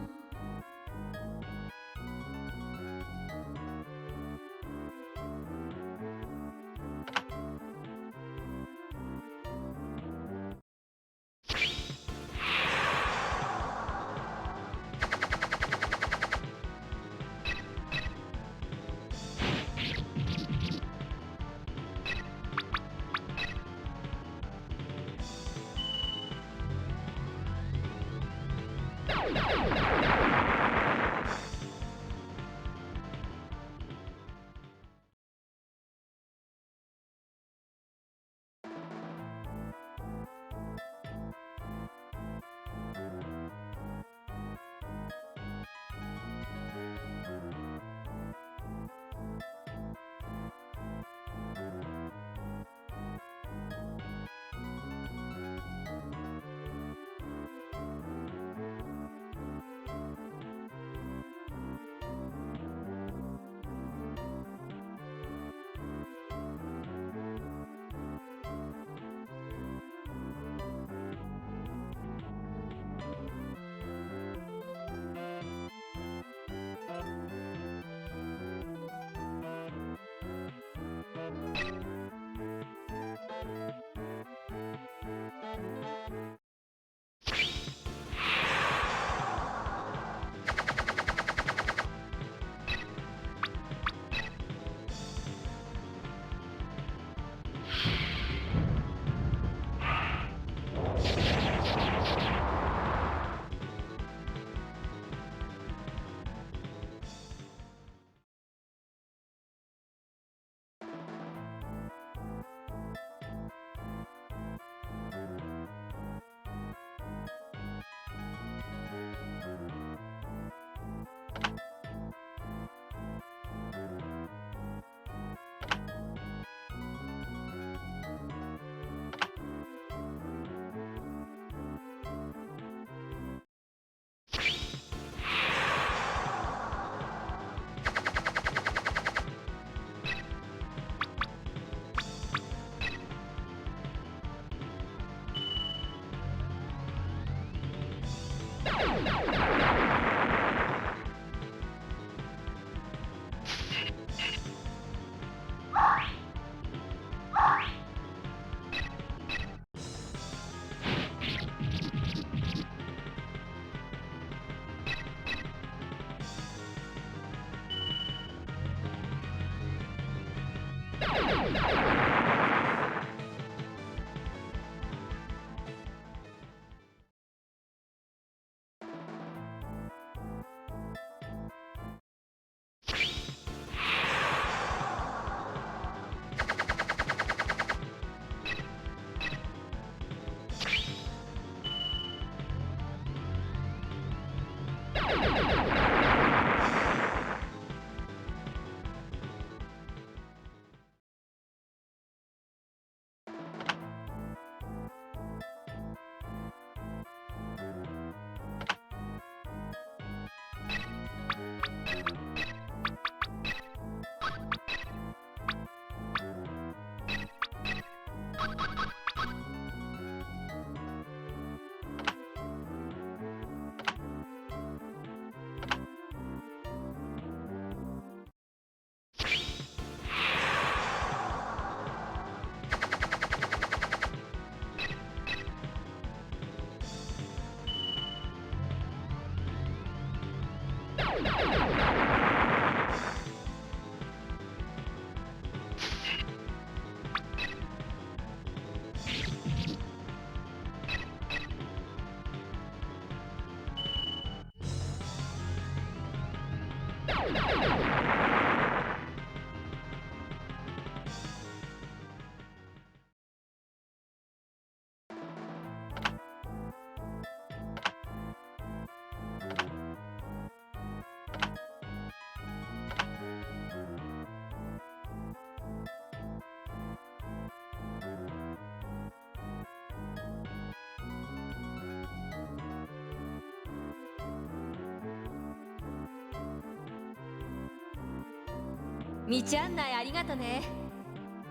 道案内ありがとね。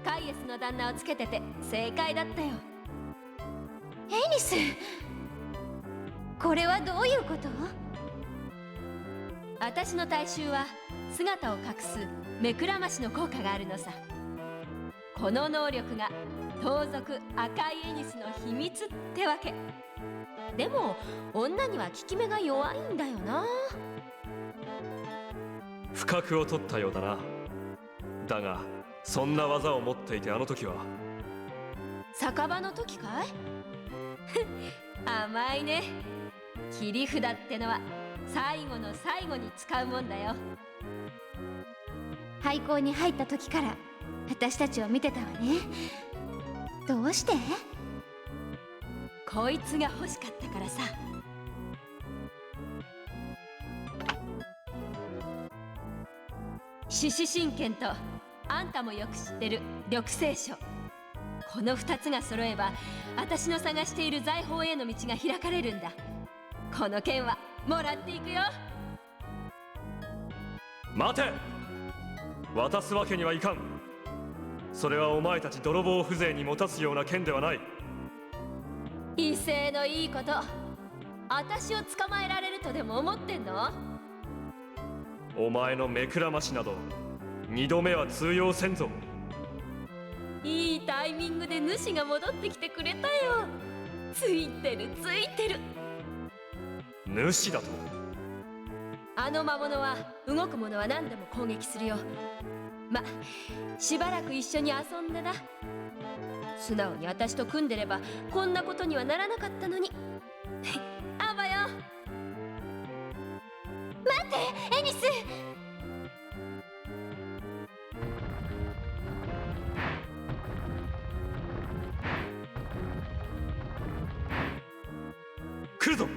カイエスの旦那をつけてて正解だったよ。エニス、これはどういうこと？私の体臭は姿を隠す目くらましの効果があるのさ。この能力が盗賊赤いエニスの秘密ってわけ。でも女には効き目が弱いんだよな。不覚を取ったようだな。だがそんな技を持っていて、あの時は酒場の時かい？甘いね。切り札ってのは最後の最後に使うもんだよ。廃校に入った時から私たちを見てたわね。どうして？こいつが欲しかったからさ。獅子神剣とあんたもよく知ってる緑星書、この2つが揃えば私の探している財宝への道が開かれるんだ。この剣はもらっていくよ。待て、渡すわけにはいかん。それはお前たち泥棒風情に持たすような剣ではない。威勢のいいこと、私を捕まえられるとでも思ってんの？お前の目くらましなど二度目は通用せんぞ。いいタイミングで主が戻ってきてくれたよ。ついてるついてる。主だと？あの魔物は動くものは何でも攻撃するよ。しばらく一緒に遊んでな。素直に私と組んでればこんなことにはならなかったのに。あばよ。待って、エニス！来るぞ。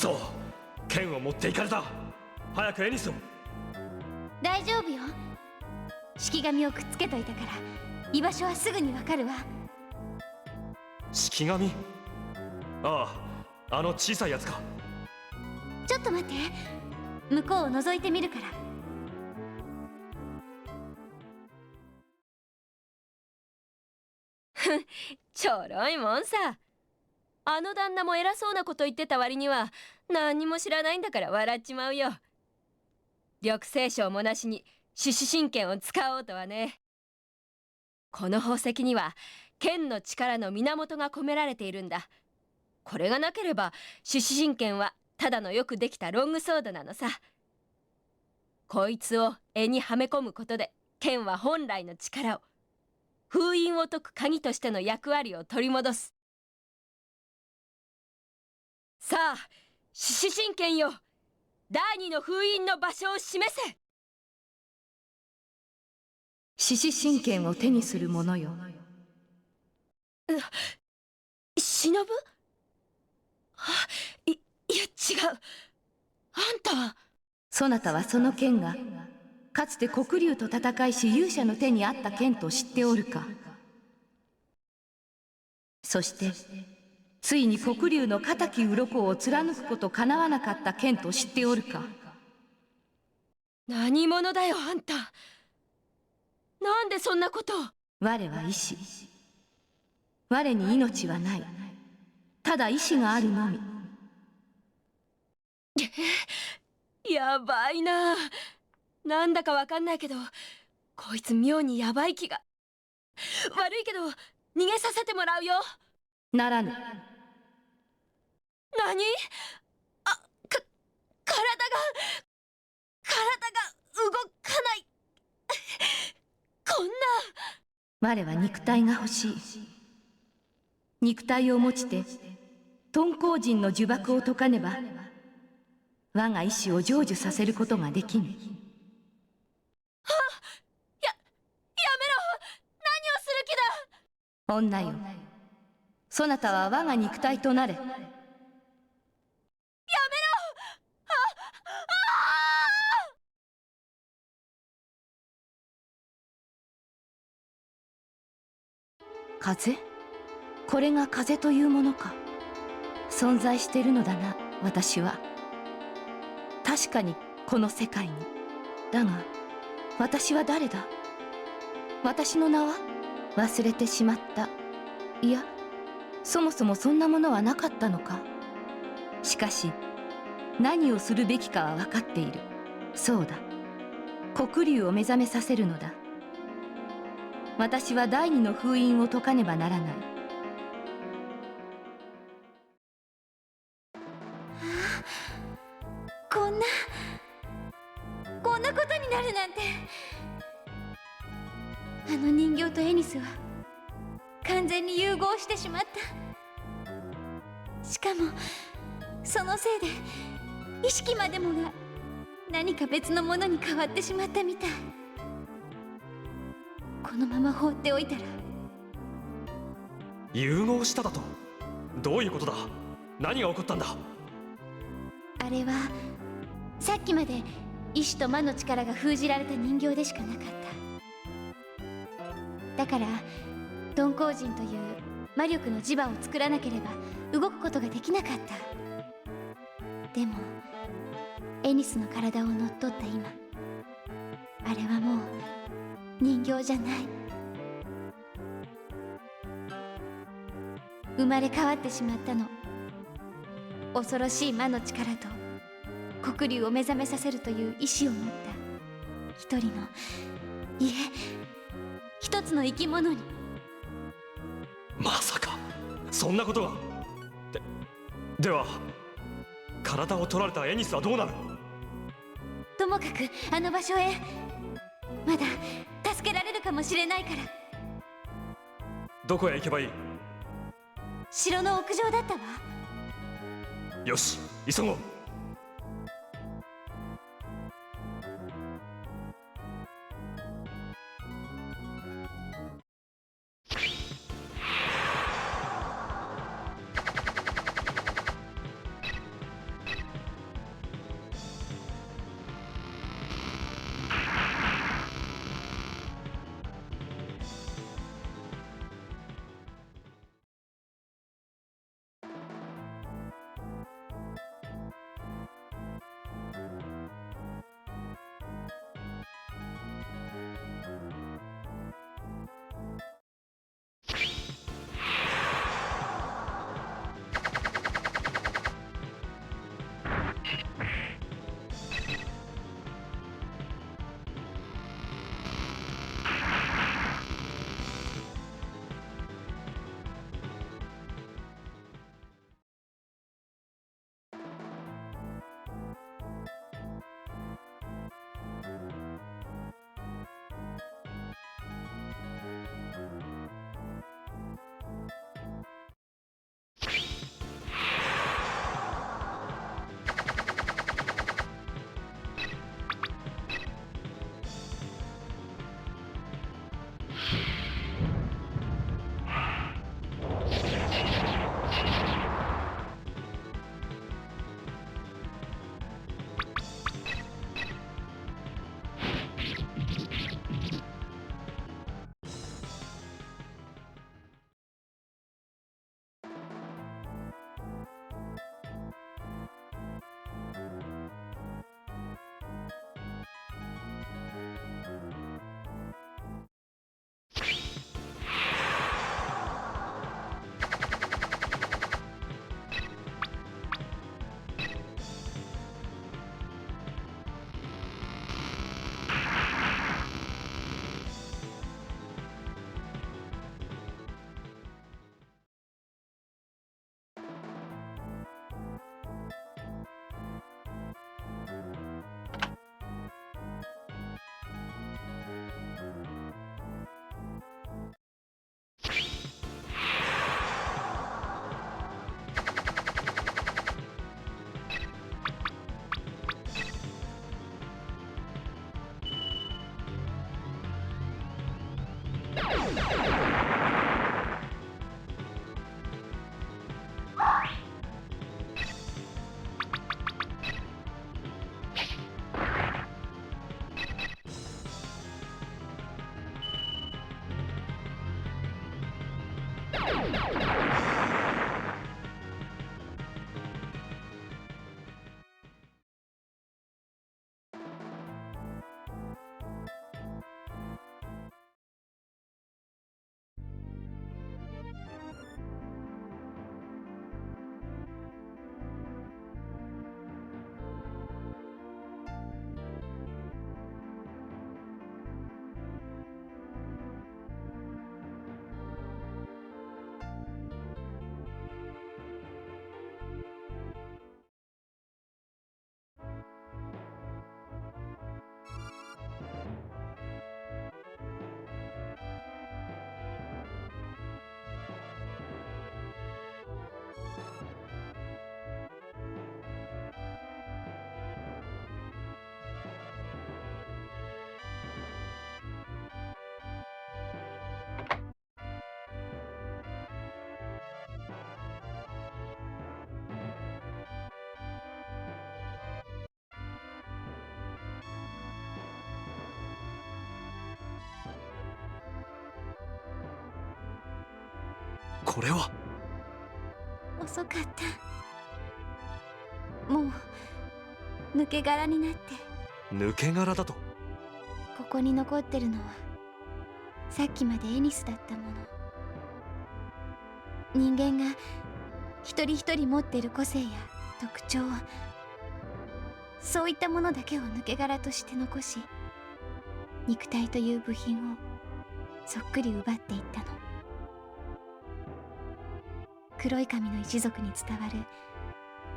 そう、剣を持っていかれた。早くエニスを。大丈夫よ。式紙をくっつけといたから居場所はすぐにわかるわ。式紙？ああ、あの小さいやつか。ちょっと待って、向こうを覗いてみるから。ちょろいもんさ。あの旦那も偉そうなこと言ってた割には何にも知らないんだから笑っちまうよ。緑青賞もなしに獅子神剣を使おうとはね。この宝石には剣の力の源が込められているんだ。これがなければ獅子神剣はただのよくできたロングソードなのさ。こいつを柄にはめ込むことで剣は本来の力を、封印を解く鍵としての役割を取り戻す。さあ、獅子神剣よ、第二の封印の場所を示せ。獅子神剣を手にする者よ。忍？いや違う。あんたは。そなたはその剣がかつて黒竜と戦いし勇者の手にあった剣と知っておるか。そしてついに黒竜の仇鱗を貫くことかなわなかった剣と知っておるか。何者だよあんた。なんでそんなことを。我は医師。我に命はない。ただ意志があるのみ。やばいな。なんだかわかんないけど、こいつ妙にやばい気が。悪いけど逃げさせてもらうよ。ならぬ。何？体が動かない。こんな。我は肉体が欲しい。肉体を持ちて敦煌人の呪縛を解かねば我が意志を成就させることができぬ。やめろ。何をする気だ。女よ、そなたは我が肉体となれ。風？これが風というものか。存在しているのだな、私は。確かにこの世界に。だが私は誰だ？私の名は忘れてしまった。いや、そもそもそんなものはなかったのか。しかし何をするべきかは分かっている。そうだ、黒竜を目覚めさせるのだ。私は第二の封印を解かねばならない。こんなことになるなんて。あの人形とエニスは完全に融合してしまった。しかもそのせいで意識までもが何か別のものに変わってしまったみたい。このまま放っておいたら。融合しただと？どういうことだ？何が起こったんだ？あれはさっきまで意志と魔の力が封じられた人形でしかなかった。だから敦煌人という魔力の磁場を作らなければ動くことができなかった。でもエニスの体を乗っ取った今、あれはもう人形じゃない。生まれ変わってしまったの。恐ろしい魔の力と黒竜を目覚めさせるという意志を持った一人の、いえ一つの生き物に。まさかそんなことが。では体を取られたエニスはどうなる？ともかくあの場所へ。まだ助けられるかもしれないから。どこへ行けばいい？城の屋上だったわ。よし、急ごう。これは遅かった。もう抜け殻になって。抜け殻だと？ここに残ってるのはさっきまでエニスだったもの。人間が一人一人持っている個性や特徴、そういったものだけを抜け殻として残し、肉体という部品をそっくり奪っていったの。黒い髪の一族に伝わる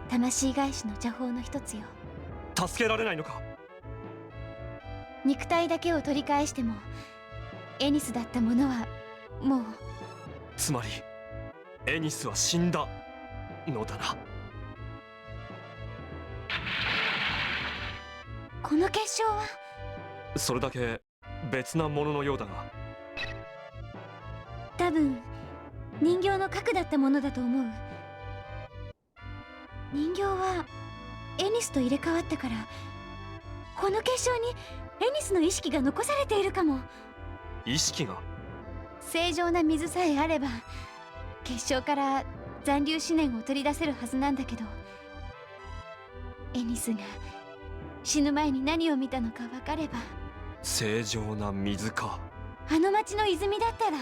魂返しの邪法の一つよ。助けられないのか？肉体だけを取り返してもエニスだったものはもう。つまりエニスは死んだのだな。この結晶はそれだけ別なもののようだが。多分人形の核だったものだと思う。人形はエニスと入れ替わったから、この結晶にエニスの意識が残されているかも。意識が？正常な水さえあれば結晶から残留思念を取り出せるはずなんだけど、エニスが死ぬ前に何を見たのか分かれば。正常な水か。あの町の泉だったら。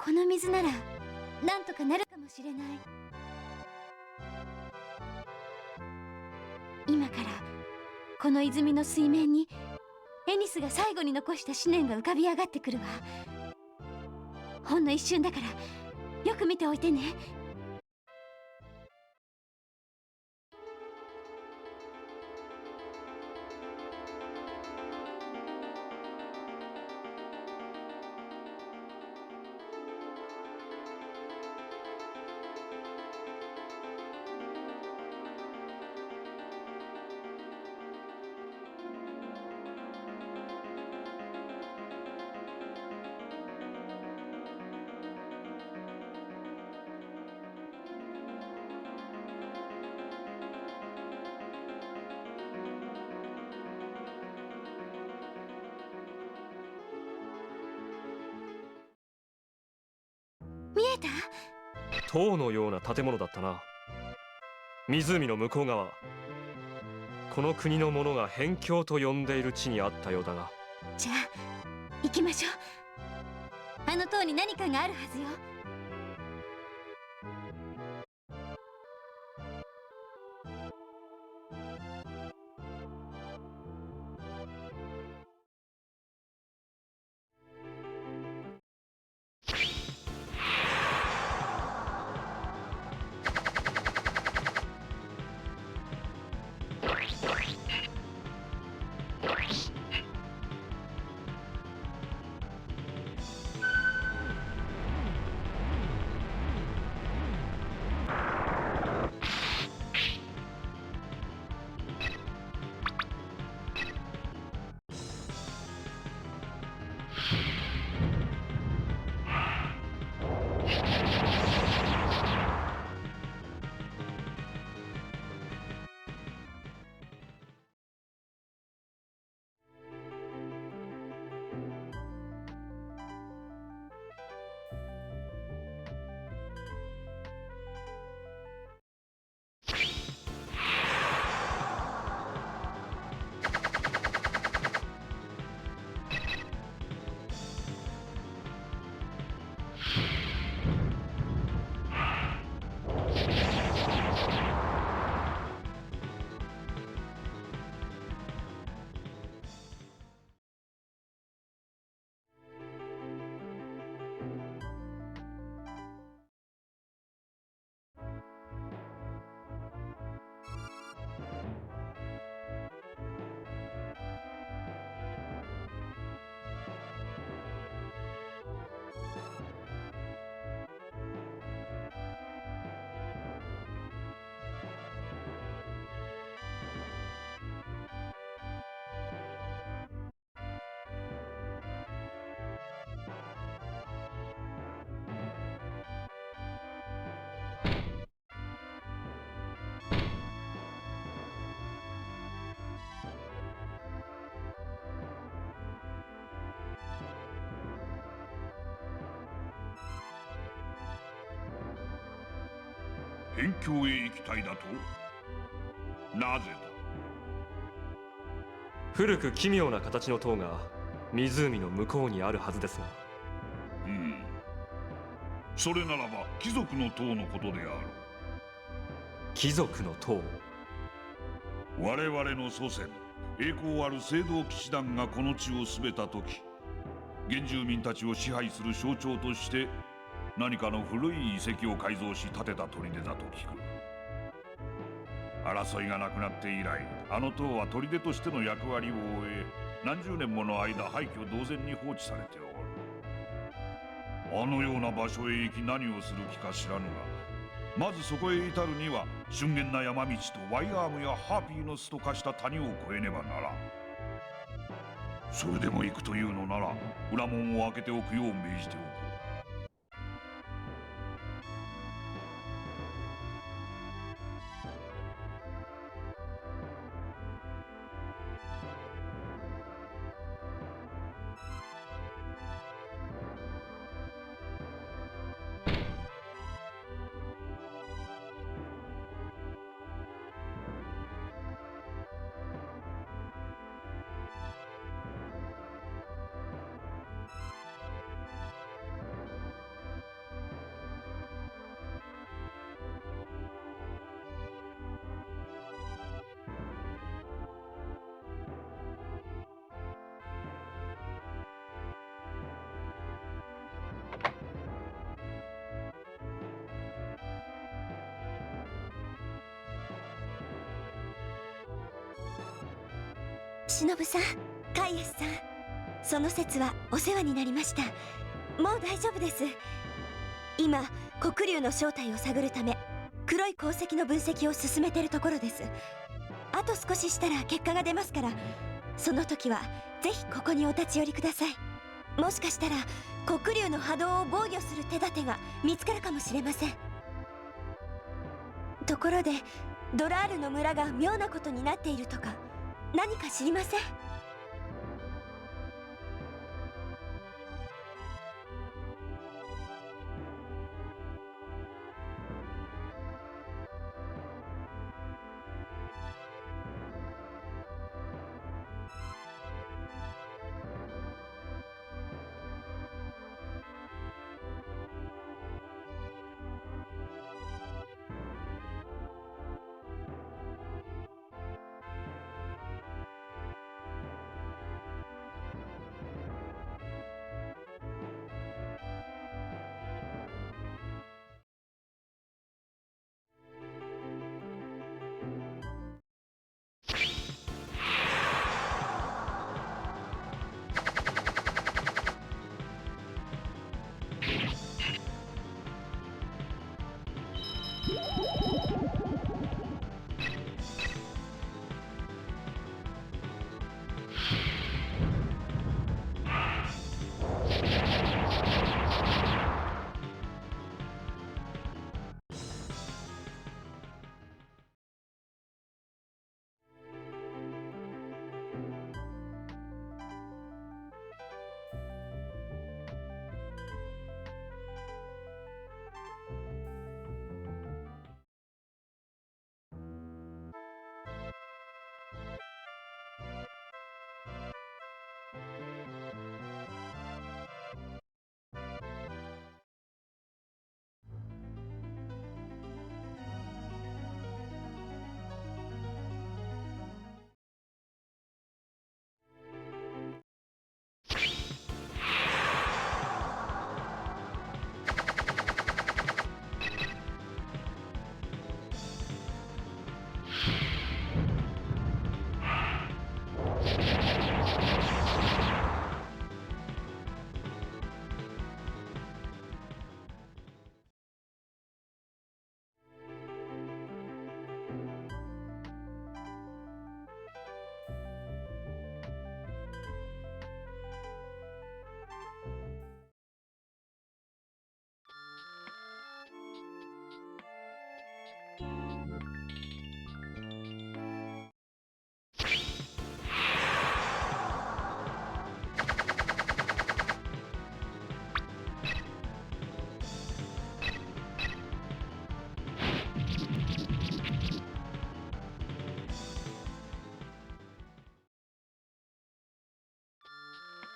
この水ならなんとかなるかもしれない。今からこの泉の水面にエニスが最後に残した思念が浮かび上がってくるわ。ほんの一瞬だからよく見ておいてね。見えた？塔のような建物だったな。湖の向こう側、この国の者が辺境と呼んでいる地にあったようだが。じゃあ行きましょう。あの塔に何かがあるはずよ。辺境へ行きたいだと？なぜだ？古く奇妙な形の塔が湖の向こうにあるはずですが。それならば貴族の塔のことである。貴族の塔？我々の祖先栄光ある聖堂騎士団がこの地を据えた時、原住民たちを支配する象徴として何かの古い遺跡を改造し建てた砦だと聞く。争いがなくなって以来、あの塔は砦としての役割を終え、何十年もの間廃墟同然に放置されておる。あのような場所へ行き何をする気か知らぬが、まずそこへ至るには峻厳な山道とワイアームやハーピーの巣と化した谷を越えねばならん。それでも行くというのなら裏門を開けておくよう命じておく。忍さん、カイエスさん、その説はお世話になりました。もう大丈夫です。今黒龍の正体を探るため黒い鉱石の分析を進めているところです。あと少ししたら結果が出ますから、その時はぜひここにお立ち寄りください。もしかしたら黒龍の波動を防御する手立てが見つかるかもしれません。ところでドラールの村が妙なことになっているとか何か知りません？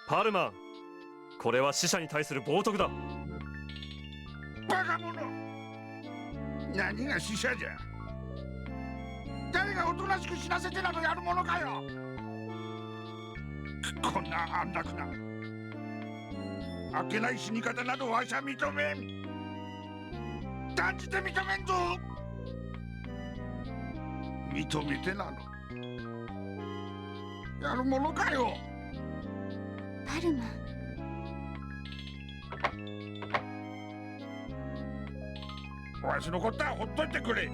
パルマン、これは死者に対する冒涜だ。バカ者、何が死者じゃ。誰がおとなしく死なせてなどやるものかよ。こんな安楽なあっけない死に方などわしゃ認めん。断じて認めんぞ。認めてなどやるものかよ。パルマン、わしのことはほっといてくれ。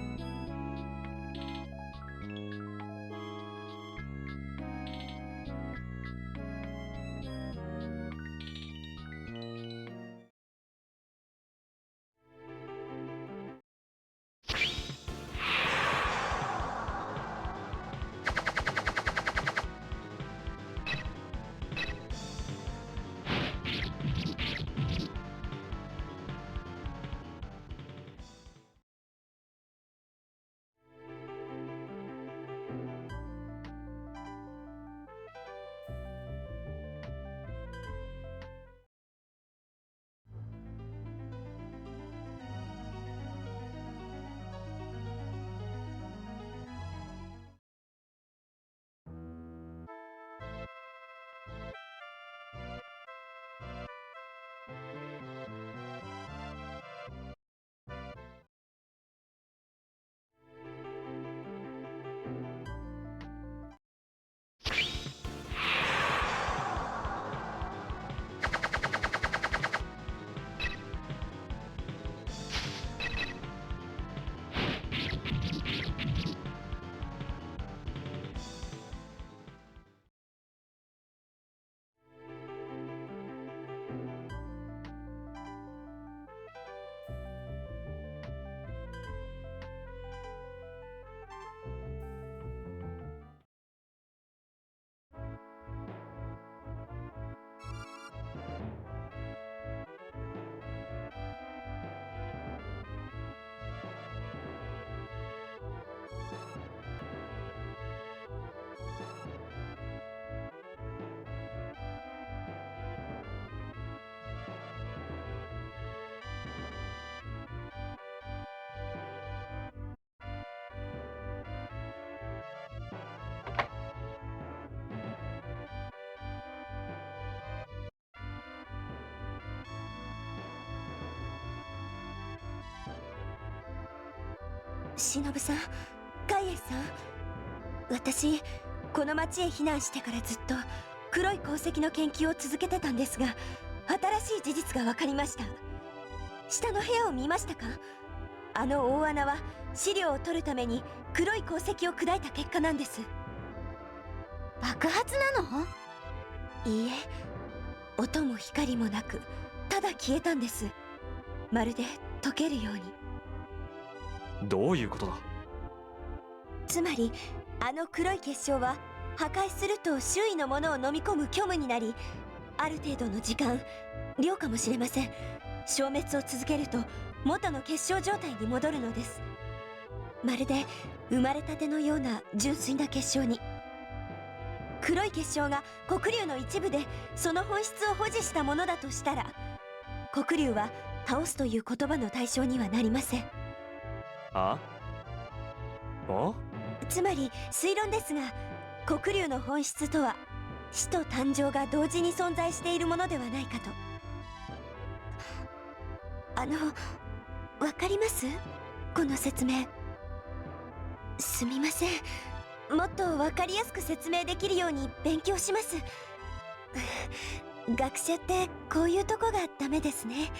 忍さん、カイエスさん、私この町へ避難してからずっと黒い鉱石の研究を続けてたんですが、新しい事実が分かりました。下の部屋を見ましたか？あの大穴は資料を取るために黒い鉱石を砕いた結果なんです。爆発なの？いいえ、音も光もなく、ただ消えたんです。まるで溶けるように。どういうことだ？つまりあの黒い結晶は破壊すると周囲のものを飲み込む虚無になり、ある程度の時間、量かもしれません、消滅を続けると元の結晶状態に戻るのです。まるで生まれたてのような純粋な結晶に。黒い結晶が黒竜の一部でその本質を保持したものだとしたら、黒竜は倒すという言葉の対象にはなりません。あ？あ？つまり推論ですが、黒竜の本質とは死と誕生が同時に存在しているものではないかと。わかります？この説明。すみません、もっとわかりやすく説明できるように勉強します。学者ってこういうとこがダメですね。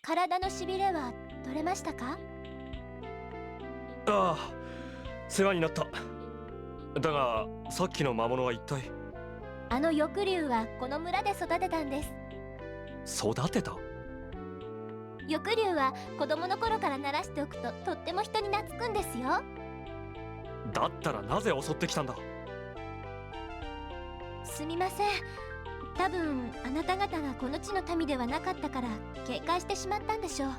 体のしびれは取れましたか？ああ、世話になった。だがさっきの魔物は一体？あの翼竜はこの村で育てたんです。育てた？翼竜は子供の頃から慣らしておくととっても人に懐くんですよ。だったらなぜ襲ってきたんだ？すみません。多分あなた方がこの地の民ではなかったから警戒してしまったんでしょう。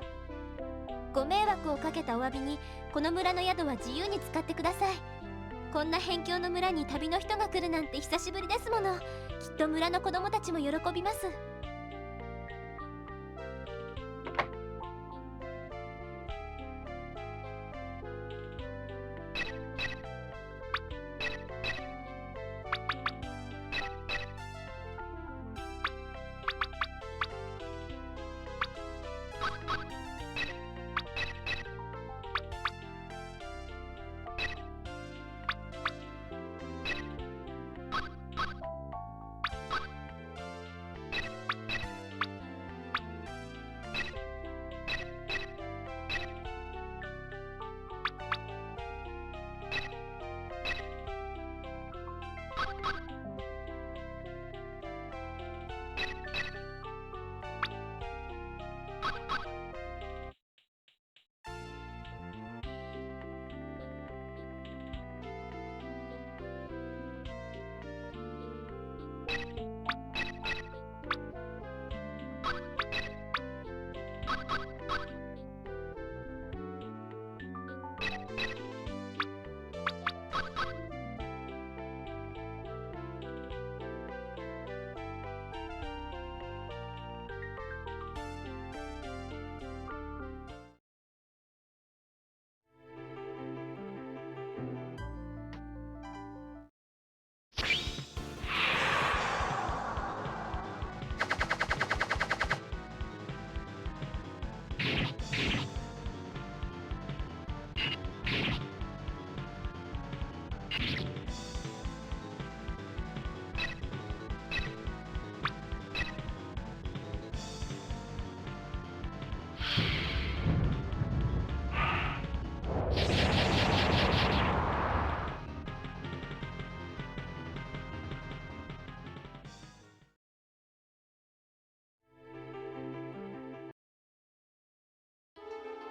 ご迷惑をかけたお詫びにこの村の宿は自由に使ってください。こんな辺境の村に旅の人が来るなんて久しぶりですもの。きっと村の子供たちも喜びます。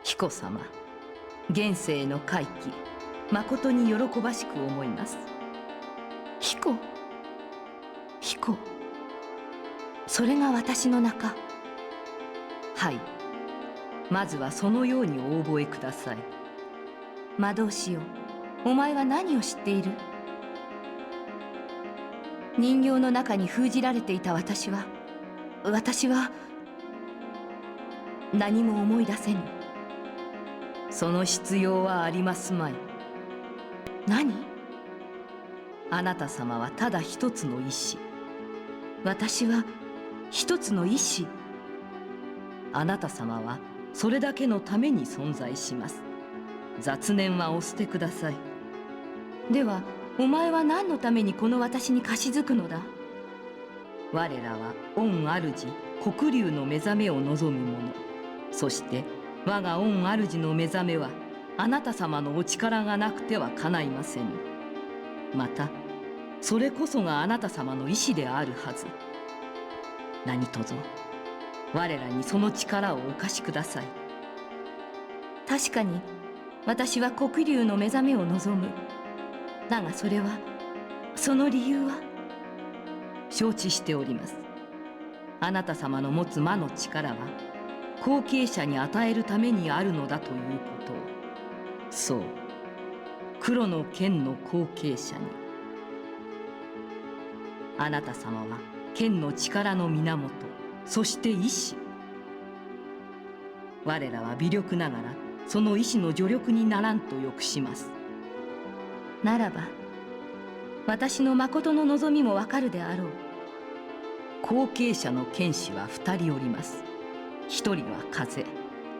彦様、現世の快気、誠に喜ばしく思います。彦、それが私の名か。はい、まずはそのようにお覚えください。魔導士よ、お前は何を知っている？人形の中に封じられていた私は何も思い出せぬ。その必要はありますまい。何？あなた様はただ一つの意志、私は一つの意志。あなた様はそれだけのために存在します。雑念はお捨てください。ではお前は何のためにこの私に貸し付くのだ？我らは御主黒竜の目覚めを望む者。そして我が御主の目覚めはあなた様のお力がなくては叶いません。またそれこそがあなた様の意志であるはず。何卒我らにその力をお貸しください。確かに私は黒竜の目覚めを望む。だがその理由は承知しております。あなた様の持つ魔の力は後継者に与えるためにあるのだということを。そう、黒の剣の後継者に。あなた様は剣の力の源、そして意志。我らは微力ながらその意志の助力にならんと欲します。ならば私の誠の望みもわかるであろう。後継者の剣士は2人おります。一人は風、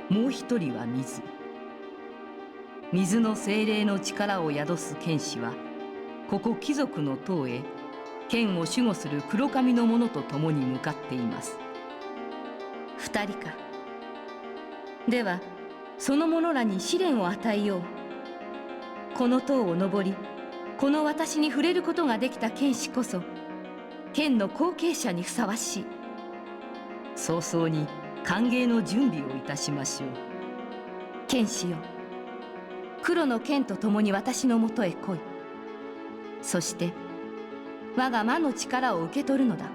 もう一人は水。水の精霊の力を宿す剣士はここ貴族の塔へ剣を守護する黒髪の者と共に向かっています。2人か。ではその者らに試練を与えよう。この塔を登り、この私に触れることができた剣士こそ剣の後継者にふさわしい。早々に歓迎の準備をいたしましょう。剣士よ、黒の剣と共に私のもとへ来い。そして我が魔の力を受け取るのだ。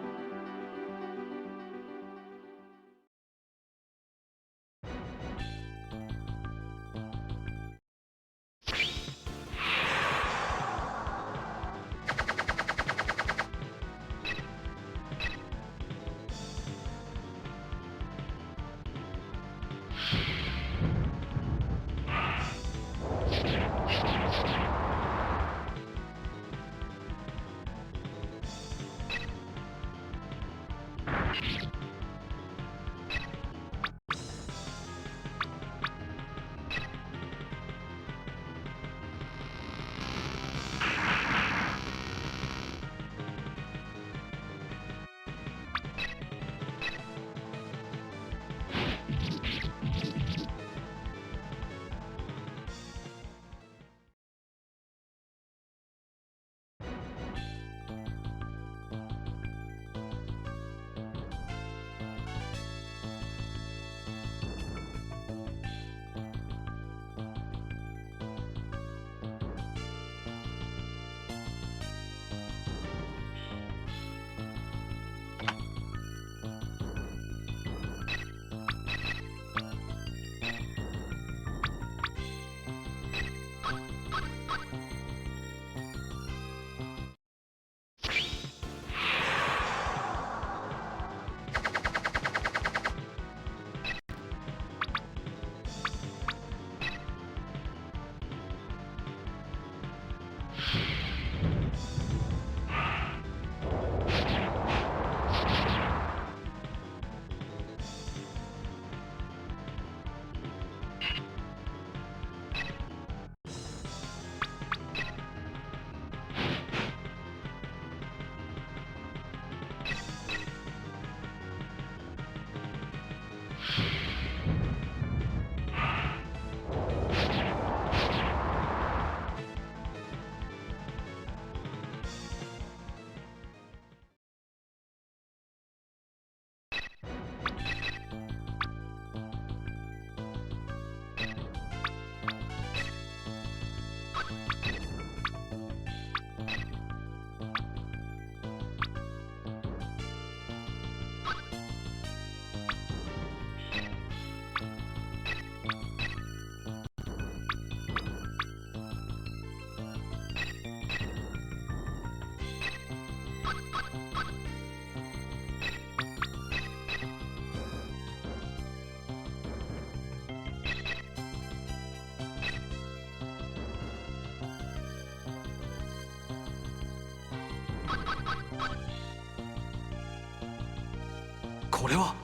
これは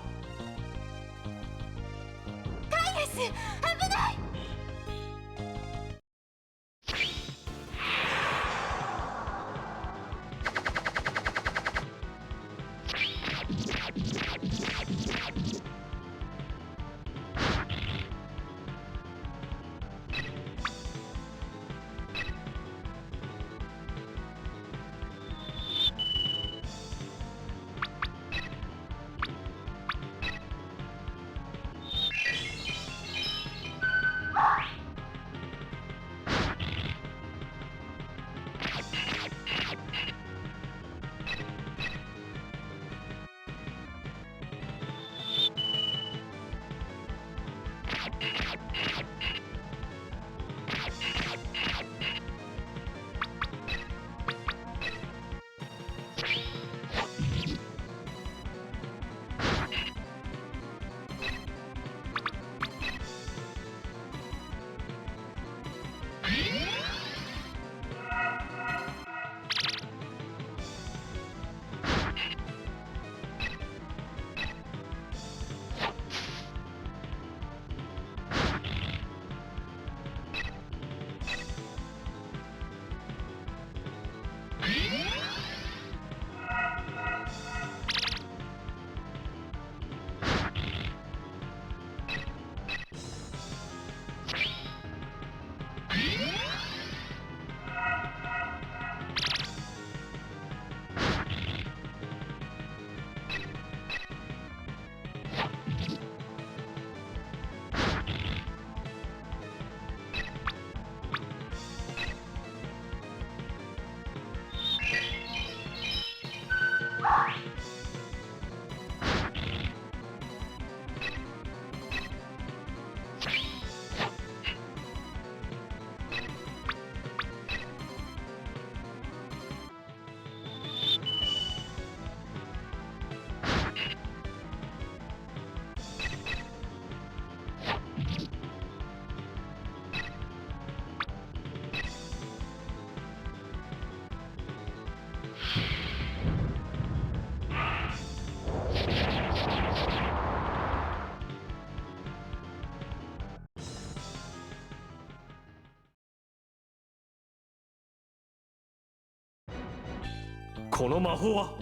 この魔法は。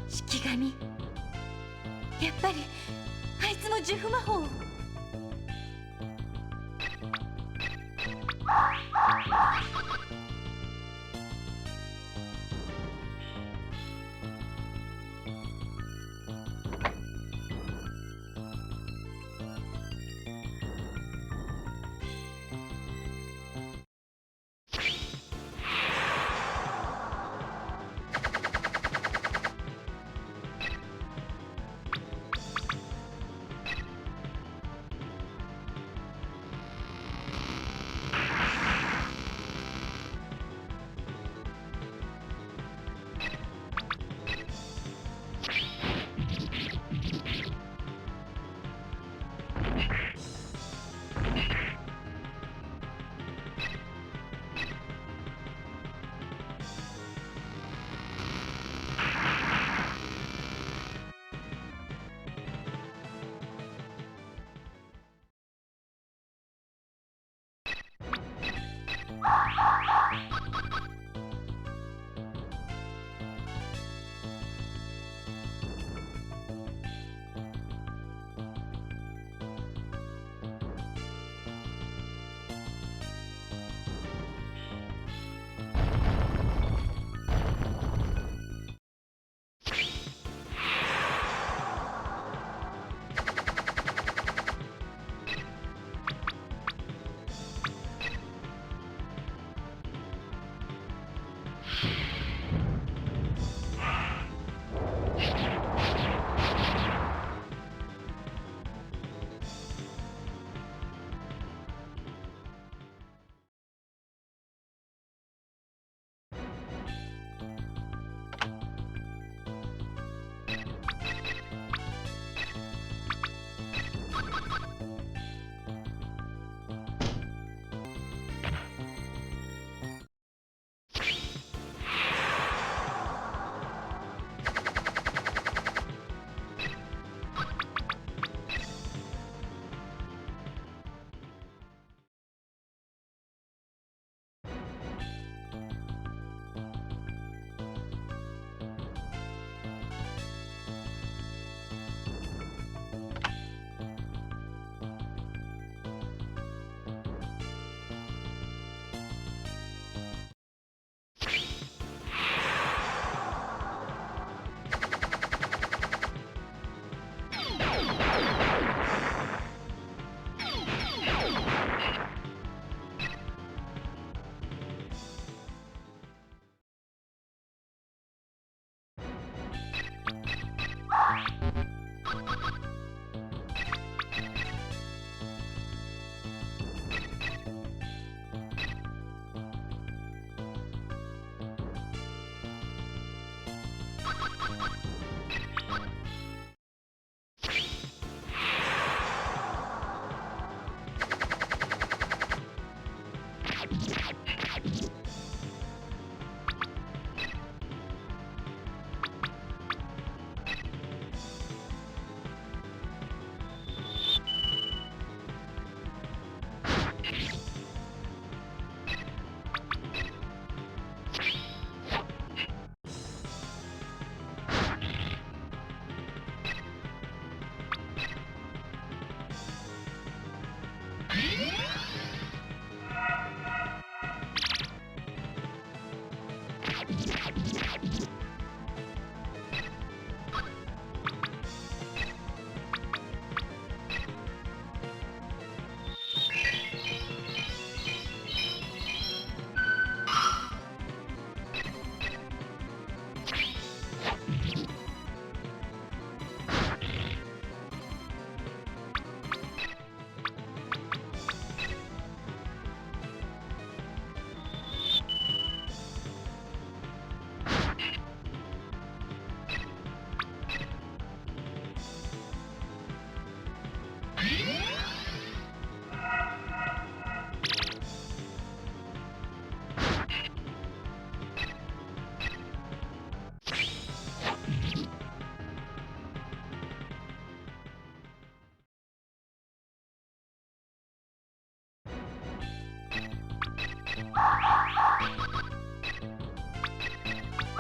式神、やっぱりあいつも呪符魔法を。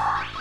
あ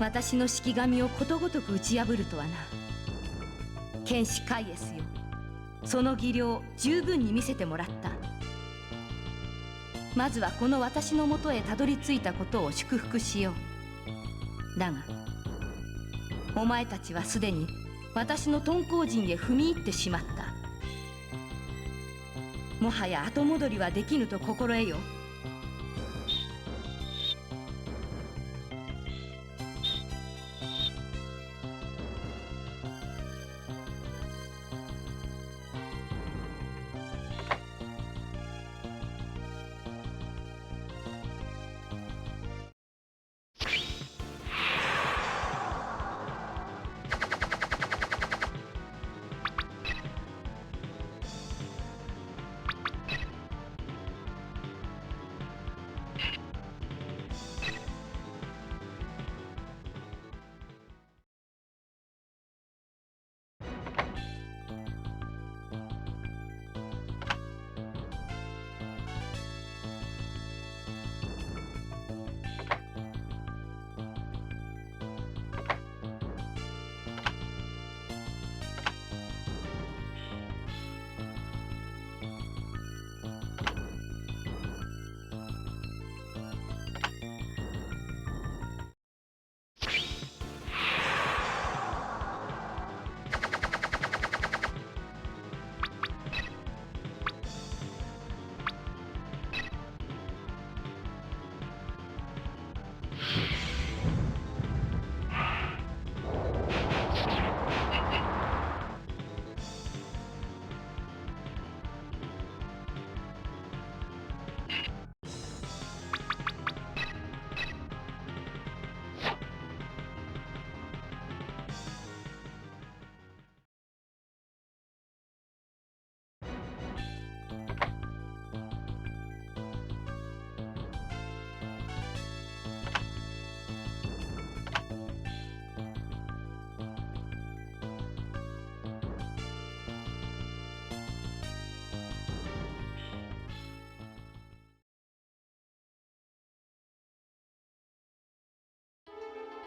私の式神をことごとく打ち破るとはな。剣士カイエスよ、その技量十分に見せてもらった。まずはこの私のもとへたどり着いたことを祝福しよう。だがお前たちはすでに私の敦煌陣へ踏み入ってしまった。もはや後戻りはできぬと心得よ。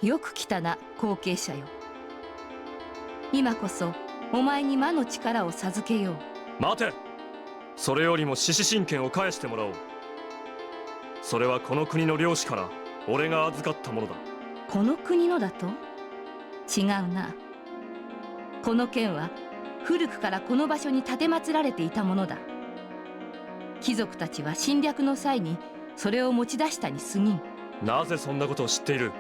よく来たな、後継者よ。今こそお前に魔の力を授けよう。待て。それよりも獅子神剣を返してもらおう。それはこの国の領主から俺が預かったものだ。この国のだと？違うな。この剣は古くからこの場所に奉られていたものだ。貴族たちは侵略の際にそれを持ち出したに過ぎん。なぜそんなことを知っている？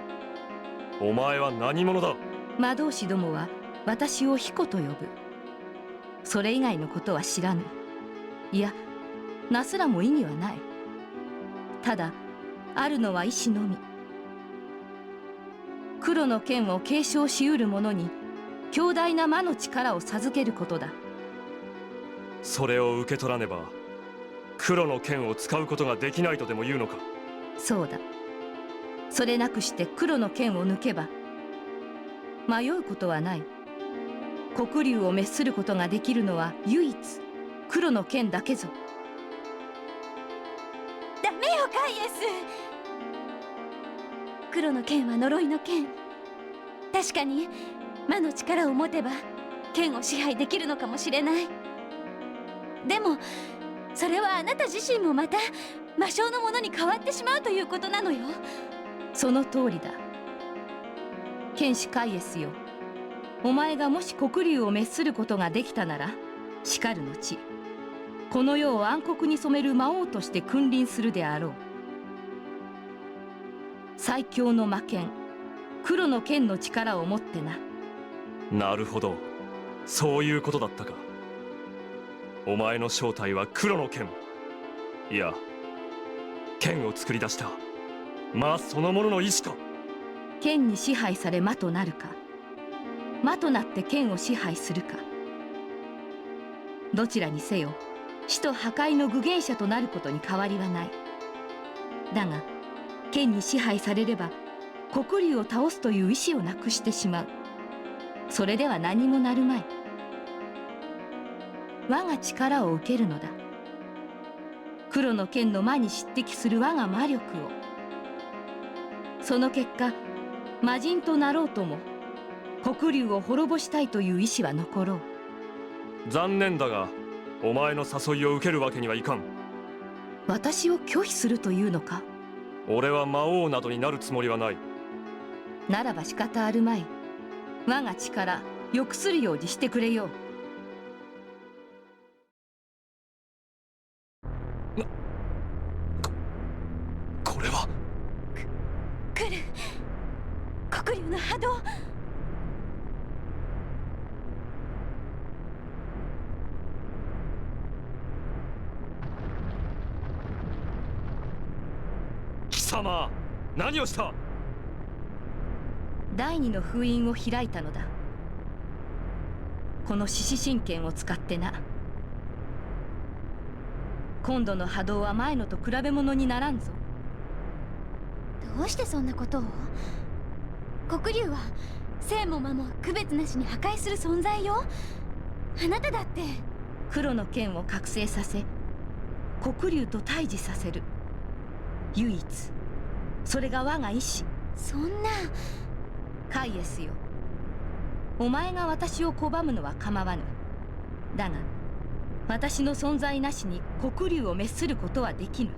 お前は何者だ？魔導士どもは私を彦と呼ぶ。それ以外のことは知らぬ。いや、なすらも意味はない。ただあるのは意志のみ。黒の剣を継承しうる者に強大な魔の力を授けることだ。それを受け取らねば黒の剣を使うことができないとでも言うのか？そうだ。それなくして黒の剣を抜けば迷うことはない。黒竜を滅することができるのは唯一黒の剣だけぞ。ダメよカイエス。黒の剣は呪いの剣。確かに魔の力を持てば剣を支配できるのかもしれない。でもそれはあなた自身もまた魔性のものに変わってしまうということなのよ。その通りだ。剣士カイエスよ、お前がもし黒竜を滅することができたなら、しかる後この世を暗黒に染める魔王として君臨するであろう。最強の魔剣黒の剣の力を持ってな。なるほど、そういうことだったか。お前の正体は黒の剣、いや剣を作り出した魔そのものの意志か。剣に支配され魔となるか、魔となって剣を支配するか、どちらにせよ死と破壊の具現者となることに変わりはない。だが剣に支配されれば黒竜を倒すという意志をなくしてしまう。それでは何もなるまい。我が力を受けるのだ。黒の剣の魔に匹敵する我が魔力を。その結果魔人となろうとも黒龍を滅ぼしたいという意志は残ろう。残念だがお前の誘いを受けるわけにはいかん。私を拒否するというのか。俺は魔王などになるつもりはない。ならば仕方あるまい。我が力欲するようにしてくれよう。これは来る黒龍の波動。貴様何をした。第二の封印を開いたのだ。この獅子神剣を使ってな。今度の波動は前のと比べ物にならんぞ。どうしてそんなことを？黒龍は生も魔も区別なしに破壊する存在よ。あなただって。黒の剣を覚醒させ黒龍と対峙させる。唯一それが我が意志。そんな。カイエスよ、お前が私を拒むのは構わぬ。だが私の存在なしに黒龍を滅することはできぬ。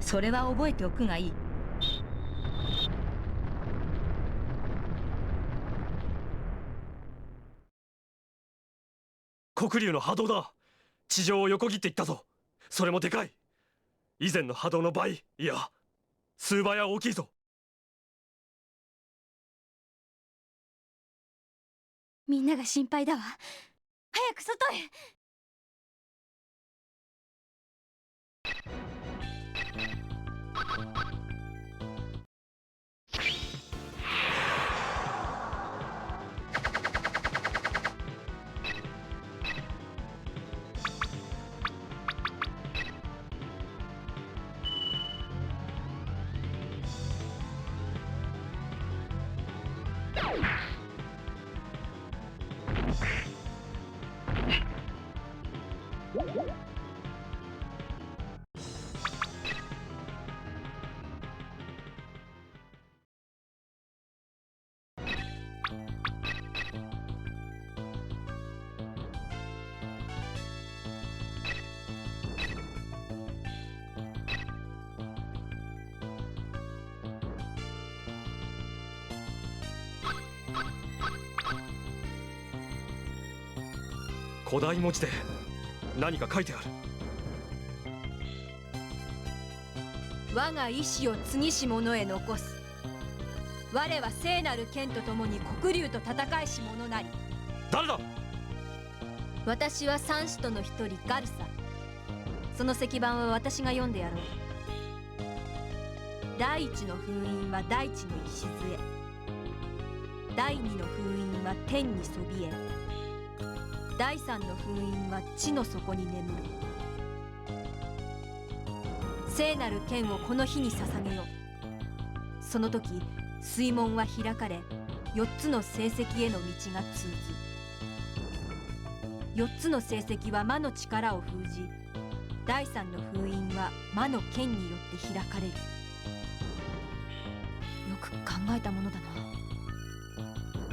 それは覚えておくがいい。黒龍の波動だ。地上を横切っていったぞ。それもでかい。以前の波動の倍、いや数倍は大きいぞ。みんなが心配だわ。早く外へ。古代文字で何か書いてある。我が意志を次し者へ残す。我は聖なる剣と共に黒龍と戦いし者なり。誰だ。私は三使徒の一人ガルサ。その石板は私が読んでやろう。第一の封印は大地の礎。第二の封印は天にそびえ。第三の封印は地の底に眠る。聖なる剣をこの日に捧げよ。その時水門は開かれ、4つの聖石への道が通ず。4つの聖石は魔の力を封じ、第三の封印は魔の剣によって開かれる。よく考えたものだな。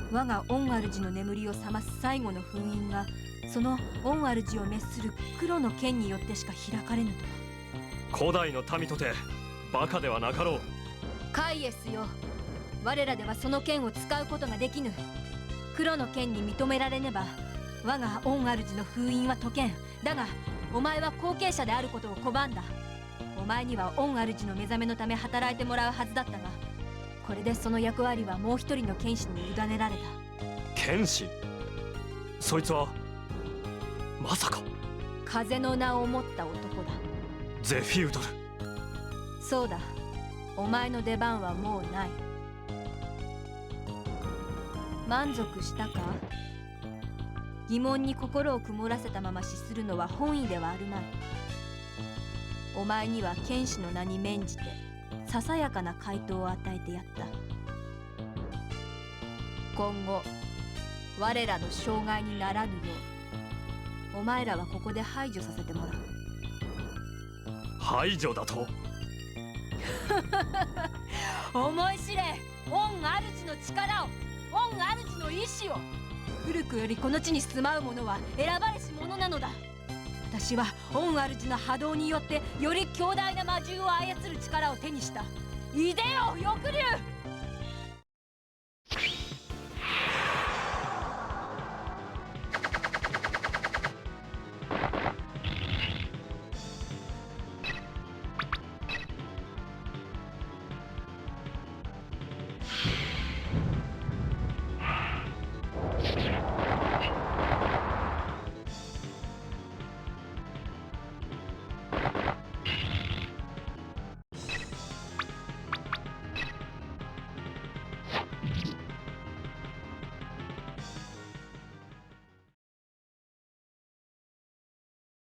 我がオンアルジの眠りを覚ます最後の封印が、そのオンアルジを滅する黒の剣によってしか開かれぬとは。古代の民とてバカではなかろう。カイエスよ、我らではその剣を使うことができぬ。黒の剣に認められねば我がオンアルジの封印は解けん。だがお前は後継者であることを拒んだ。お前にはオンアルジの目覚めのため働いてもらうはずだったが、これでその役割はもう一人の剣士に委ねられた。剣士？そいつはまさか風の名を持った男だ。ゼフィウドル。そうだ、お前の出番はもうない。満足したか？疑問に心を曇らせたまま死するのは本意ではあるまい。お前には剣士の名に免じてささやかな回答を与えてやった。今後我らの障害にならぬよう、お前らはここで排除させてもらう。排除だと？思い知れ、恩主の力を、恩主の意志を。古くよりこの地に住まう者は選ばれし者なのだ。私は恩主の波動によってより強大な魔獣を操る力を手にした。いでよ翼竜。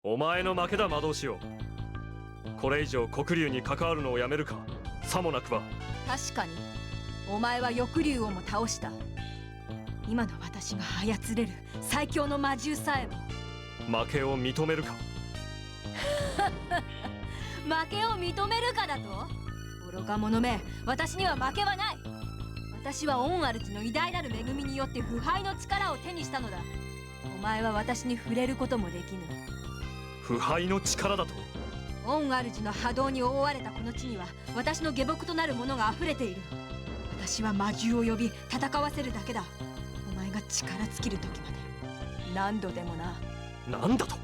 お前の負けだ魔導士よ。これ以上黒竜に関わるのをやめるか。さもなくば。確かにお前は翼竜をも倒した。今の私が操れる最強の魔獣さえも。負けを認めるか。負けを認めるかだと。愚か者め、私には負けはない。私は恩主の偉大なる恵みによって腐敗の力を手にしたのだ。お前は私に触れることもできぬ。腐敗の力だと。恩主の波動に覆われたこの地には私の下僕となるものが溢れている。私は魔獣を呼び戦わせるだけだ。お前が力尽きる時まで何度でもな。なんだと。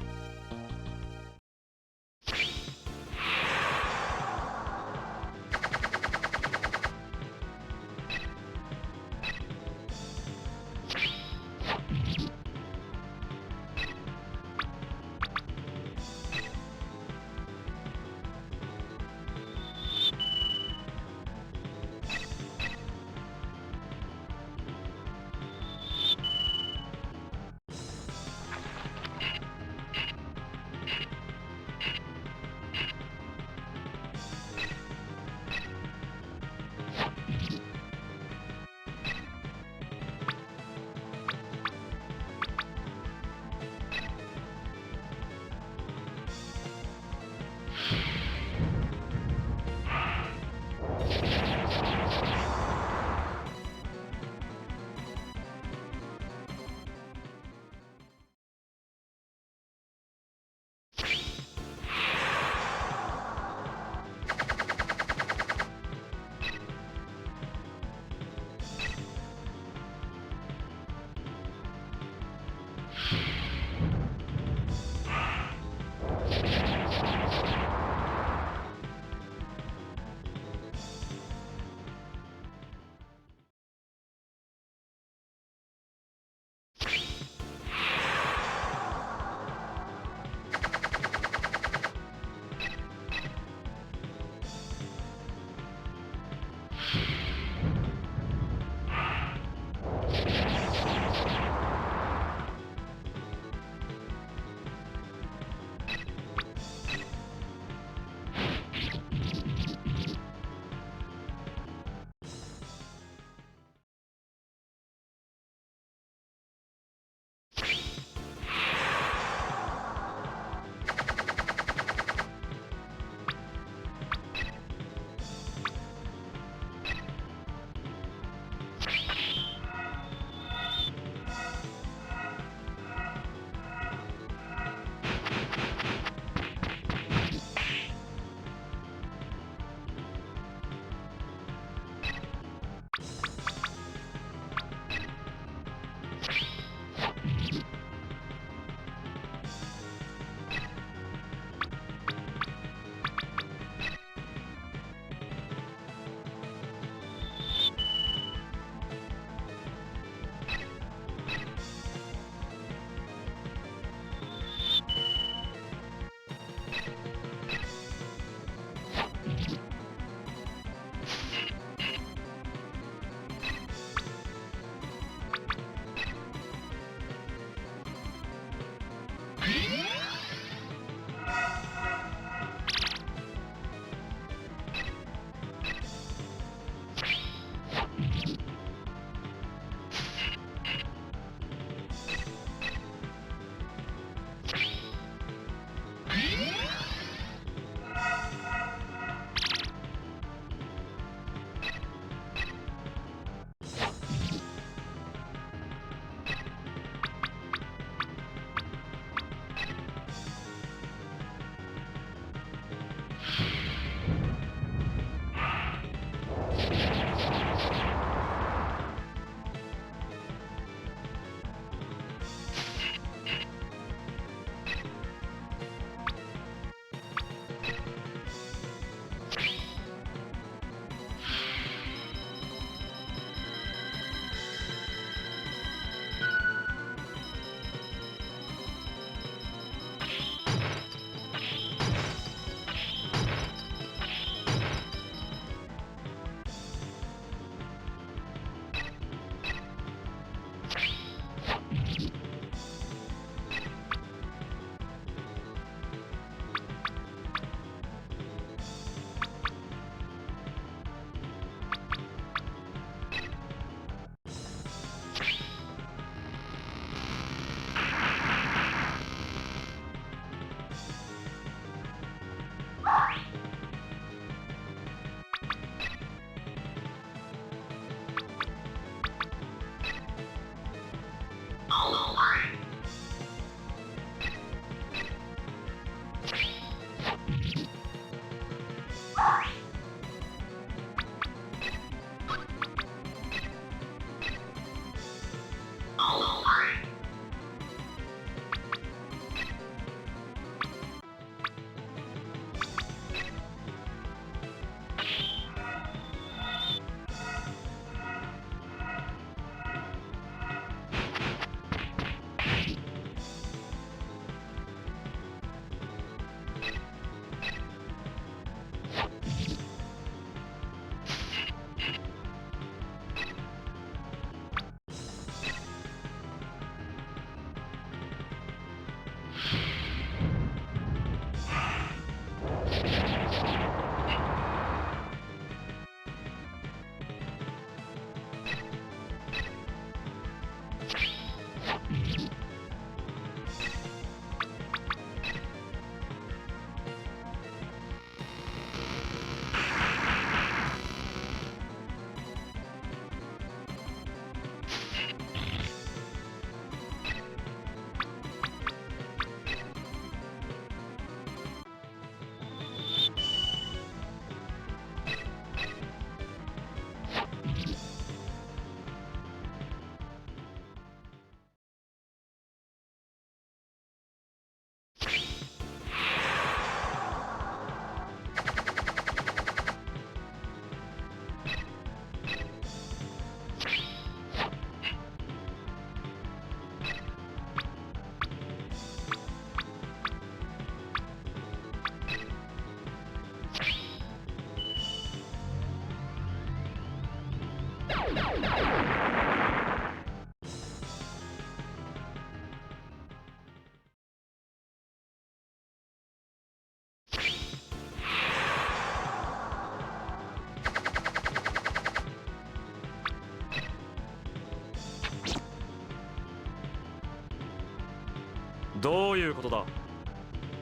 どういうことだ。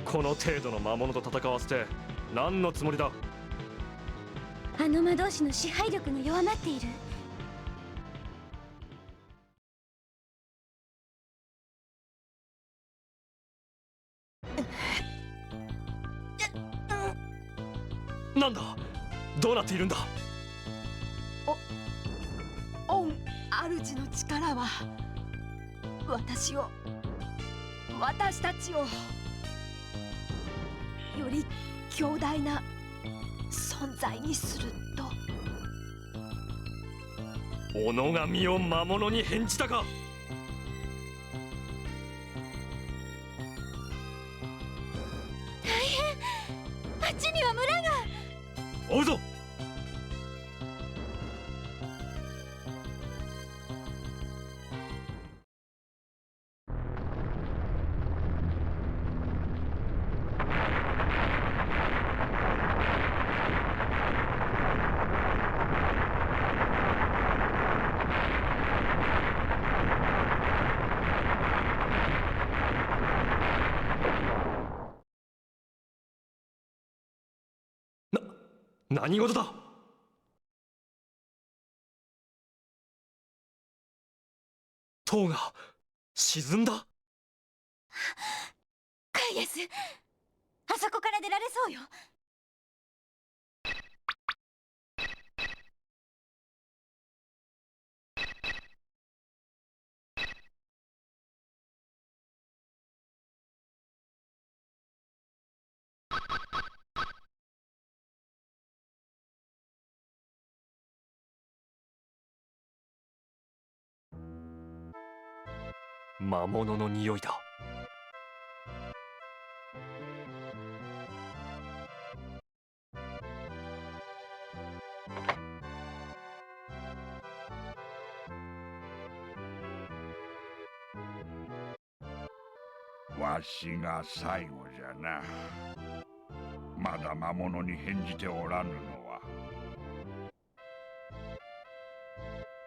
この程度の魔物と戦わせて何のつもりだ。あの魔導士の支配力が弱まっている。なんだ、どうなっているんだ。御主の力は私たちをより強大な存在にすると。己が身を魔物に変じたか。あっちには村が。追うぞ。何事だ。塔が沈んだ。カイエス、あそこから出られそうよ。魔物の匂いだ。わしが最後じゃな。まだ魔物に返じておらぬのは、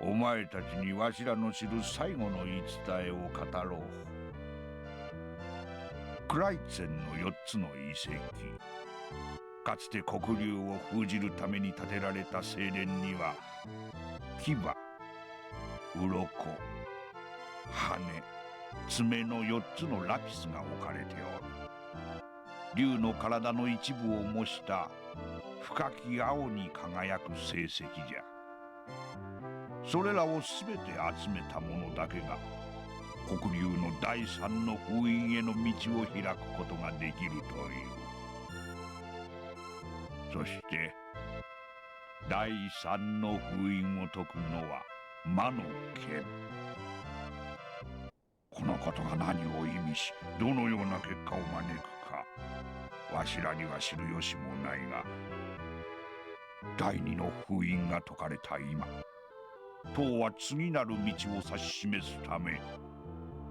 お前たちにわしらの知る最後の言い伝えを語ろう。クライツェンの4つの遺跡、かつて黒竜を封じるために建てられた聖殿には、牙、鱗、羽、爪の4つのラピスが置かれておる。竜の体の一部を模した深き青に輝く成績じゃ。それらをすべて集めた者だけが黒竜の第三の封印への道を開くことができるという。そして第三の封印を解くのは魔の剣。このことが何を意味し、どのような結果を招くか、わしらには知る由もないが、第二の封印が解かれた今、塔は次なる道を指し示すため、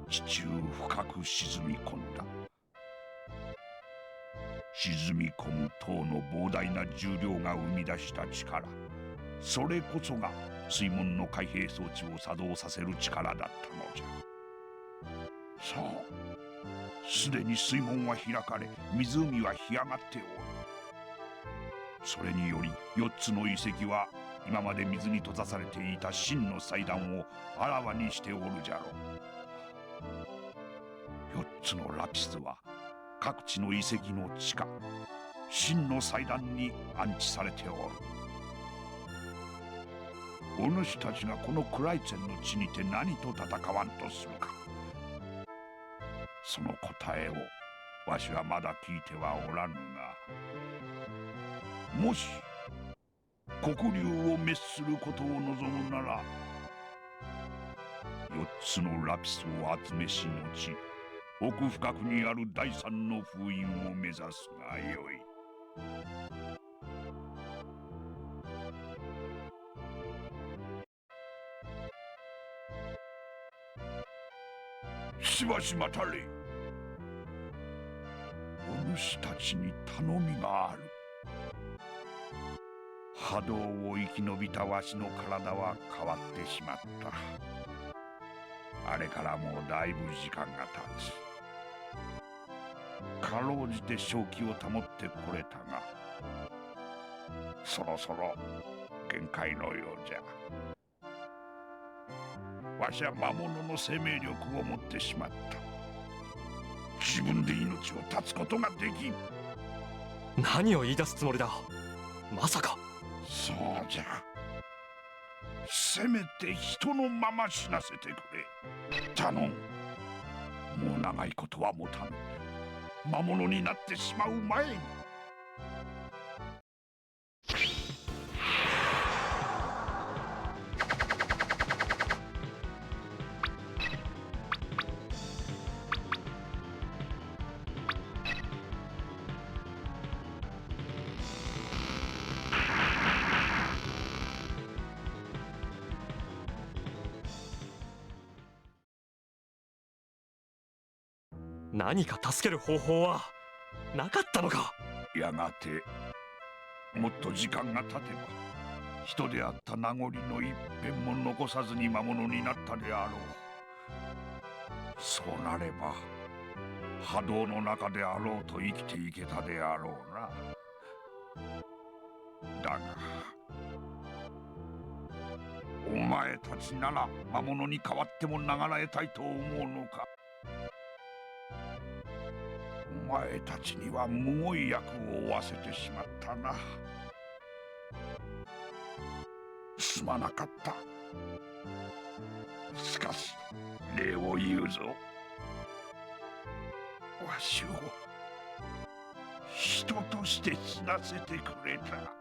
地中深く沈み込んだ。沈み込む塔の膨大な重量が生み出した力、それこそが水門の開閉装置を作動させる力だったのじゃ。そう、すでに水門は開かれ、湖は干上がっておる。それにより4つの遺跡は今まで水に閉ざされていた真の祭壇をあらわにしておるじゃろう。4つのラピスは各地の遺跡の地下、真の祭壇に安置されておる。お主たちがこのクライツェンの地にて何と戦わんとするか、その答えをわしはまだ聞いてはおらぬが、もし黒竜を滅することを望むなら、4つのラピスを集めし後、奥深くにある第三の封印を目指すがよい。しばし待たれ。お主たちに頼みがある。波動を生き延びたわしの体は変わってしまった。あれからもうだいぶ時間が経つ。かろうじて正気を保ってこれたが、そろそろ限界のようじゃ。わしは魔物の生命力を持ってしまった。自分で命を絶つことができん。何を言い出すつもりだ。まさか。そうじゃ。せめて人のまま死なせてくれ。頼む。もう長いことは持たぬ。魔物になってしまう前に。何か助ける方法はなかったのか。やがてもっと時間が経てば、人であった名残の一片も残さずに魔物になったであろう。そうなれば波動の中であろうと生きていけたであろうな。だがお前たちなら魔物に代わっても流れたいと思うのか。お前たちにはむごい役を負わせてしまったな。すまなかった。しかし礼を言うぞ。わしを人として死なせてくれた。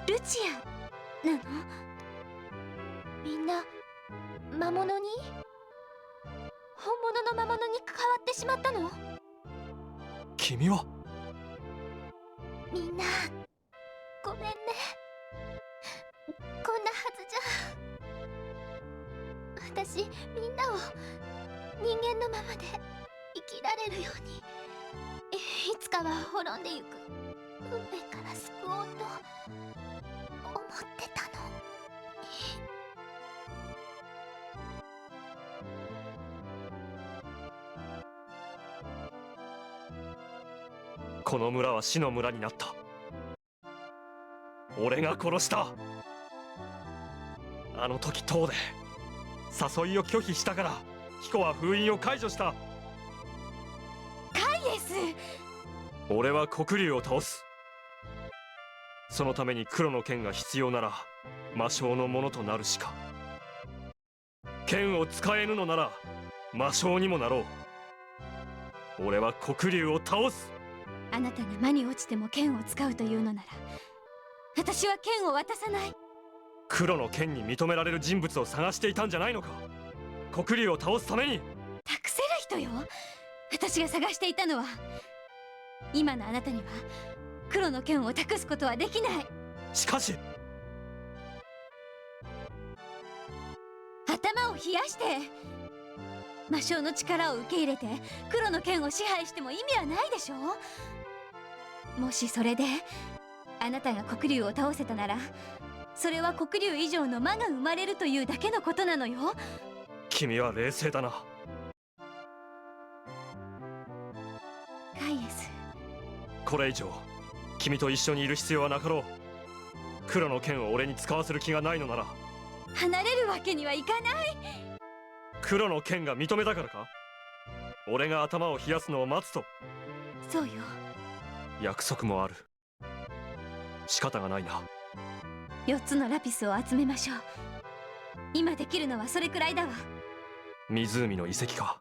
ルチアなの？みんな魔物に？本物の魔物に変わってしまったの？君は？みんなごめんね。こんなはずじゃ。私みんなを人間のままで生きられるように、いつかは滅んでゆく運命から救おうと思ってたの。この村は死の村になった。俺が殺した。あの時塔で誘いを拒否したから彦は封印を解除した。カイエス！俺は黒竜を倒す。そのために黒の剣が必要なら魔性のものとなるしか。剣を使えぬのなら魔性にもなろう。俺は黒竜を倒す。あなたが魔に落ちても剣を使うというのなら、私は剣を渡さない。黒の剣に認められる人物を探していたんじゃないのか。黒竜を倒すために。託せる人よ。私が探していたのは、今のあなたには黒の剣を託すことはできない。しかし頭を冷やして、魔性の力を受け入れて黒の剣を支配しても意味はないでしょう。もしそれであなたが黒竜を倒せたなら、それは黒竜以上の魔が生まれるというだけのことなのよ。君は冷静だな。カイエス、これ以上君と一緒にいる必要はなかろう。黒の剣を俺に使わせる気がないのなら、離れるわけにはいかない。黒の剣が認めたからか。俺が頭を冷やすのを待つと。そうよ。約束もある。仕方がないな。4つのラピスを集めましょう。今できるのはそれくらいだわ。湖の遺跡か。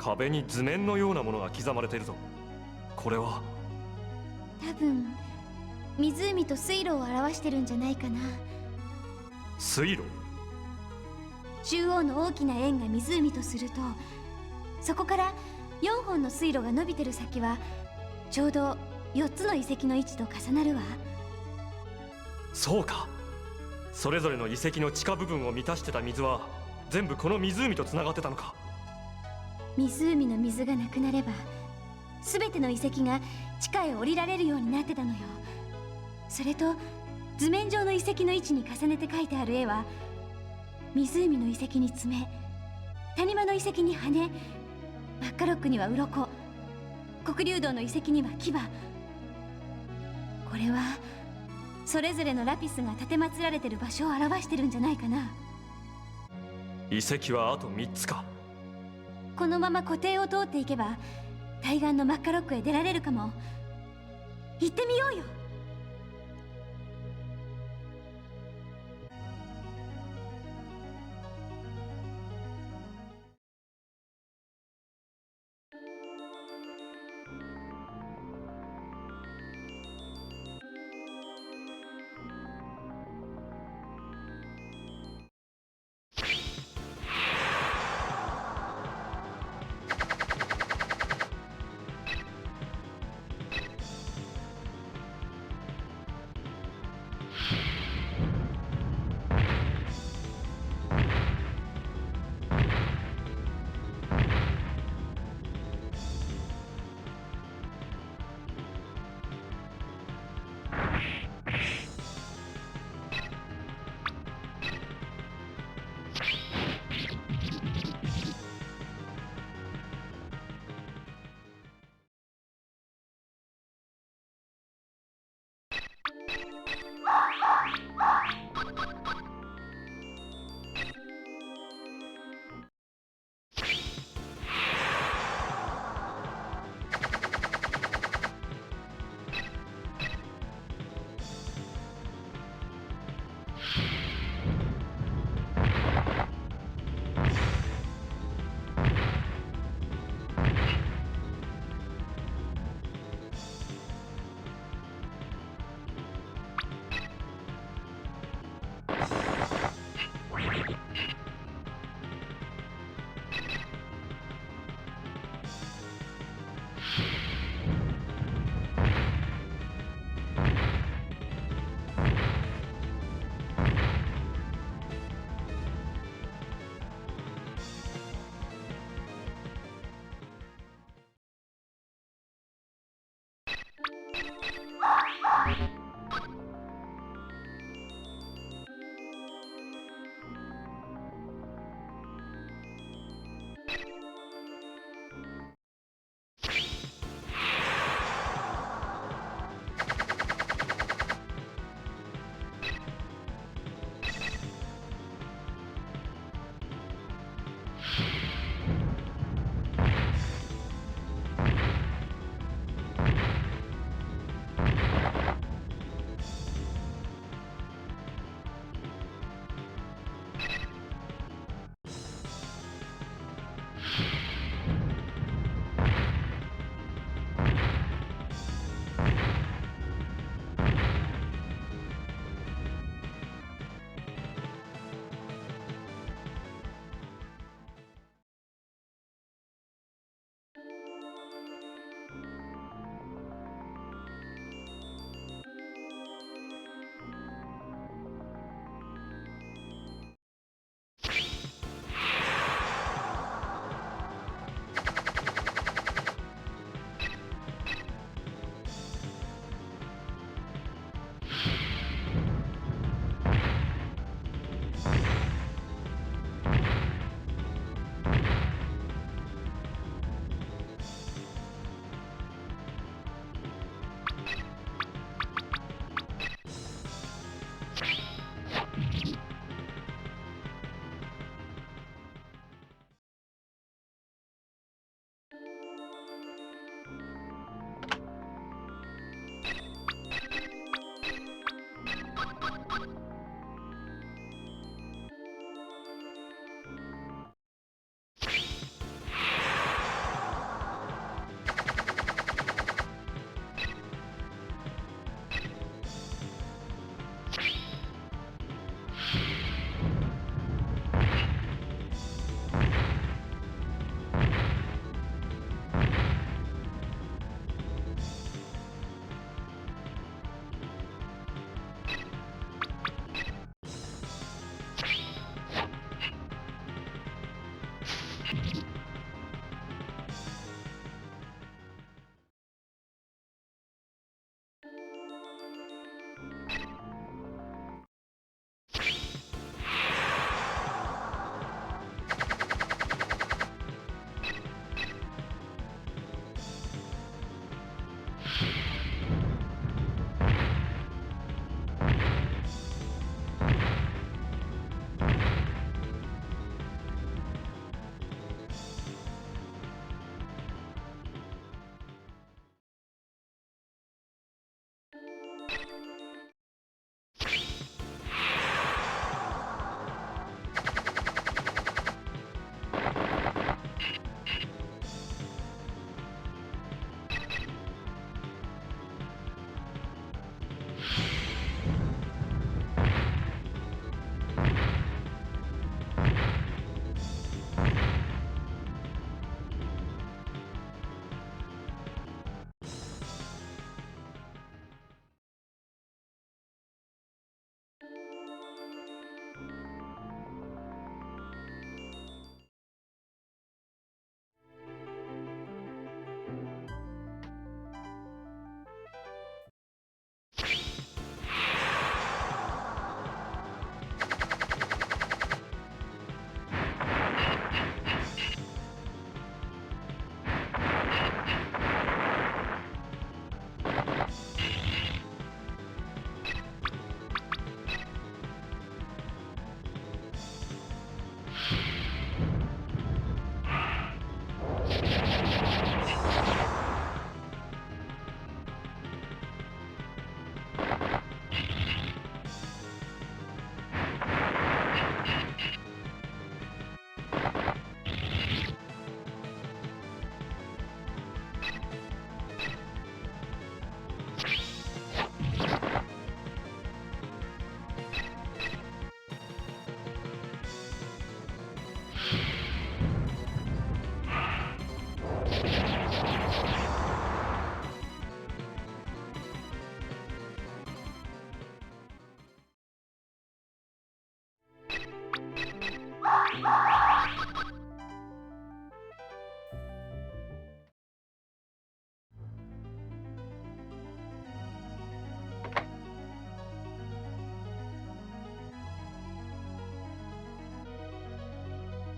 壁に図面のようなものが刻まれているぞ。これは多分湖と水路を表してるんじゃないかな。水路？中央の大きな円が湖とすると、そこから4本の水路が伸びてる先はちょうど4つの遺跡の位置と重なるわ。そうか。それぞれの遺跡の地下部分を満たしてた水は全部この湖とつながってたのか。湖の水がなくなれば全ての遺跡が地下へ降りられるようになってたのよ。それと図面上の遺跡の位置に重ねて描いてある絵は、湖の遺跡に爪、谷間の遺跡に羽、マッカロックには鱗、黒竜洞の遺跡には牙。これはそれぞれのラピスが立てまつられてる場所を表してるんじゃないかな。遺跡はあと3つか。このまま湖底を通っていけば対岸のマッカロックへ出られるかも。行ってみようよ。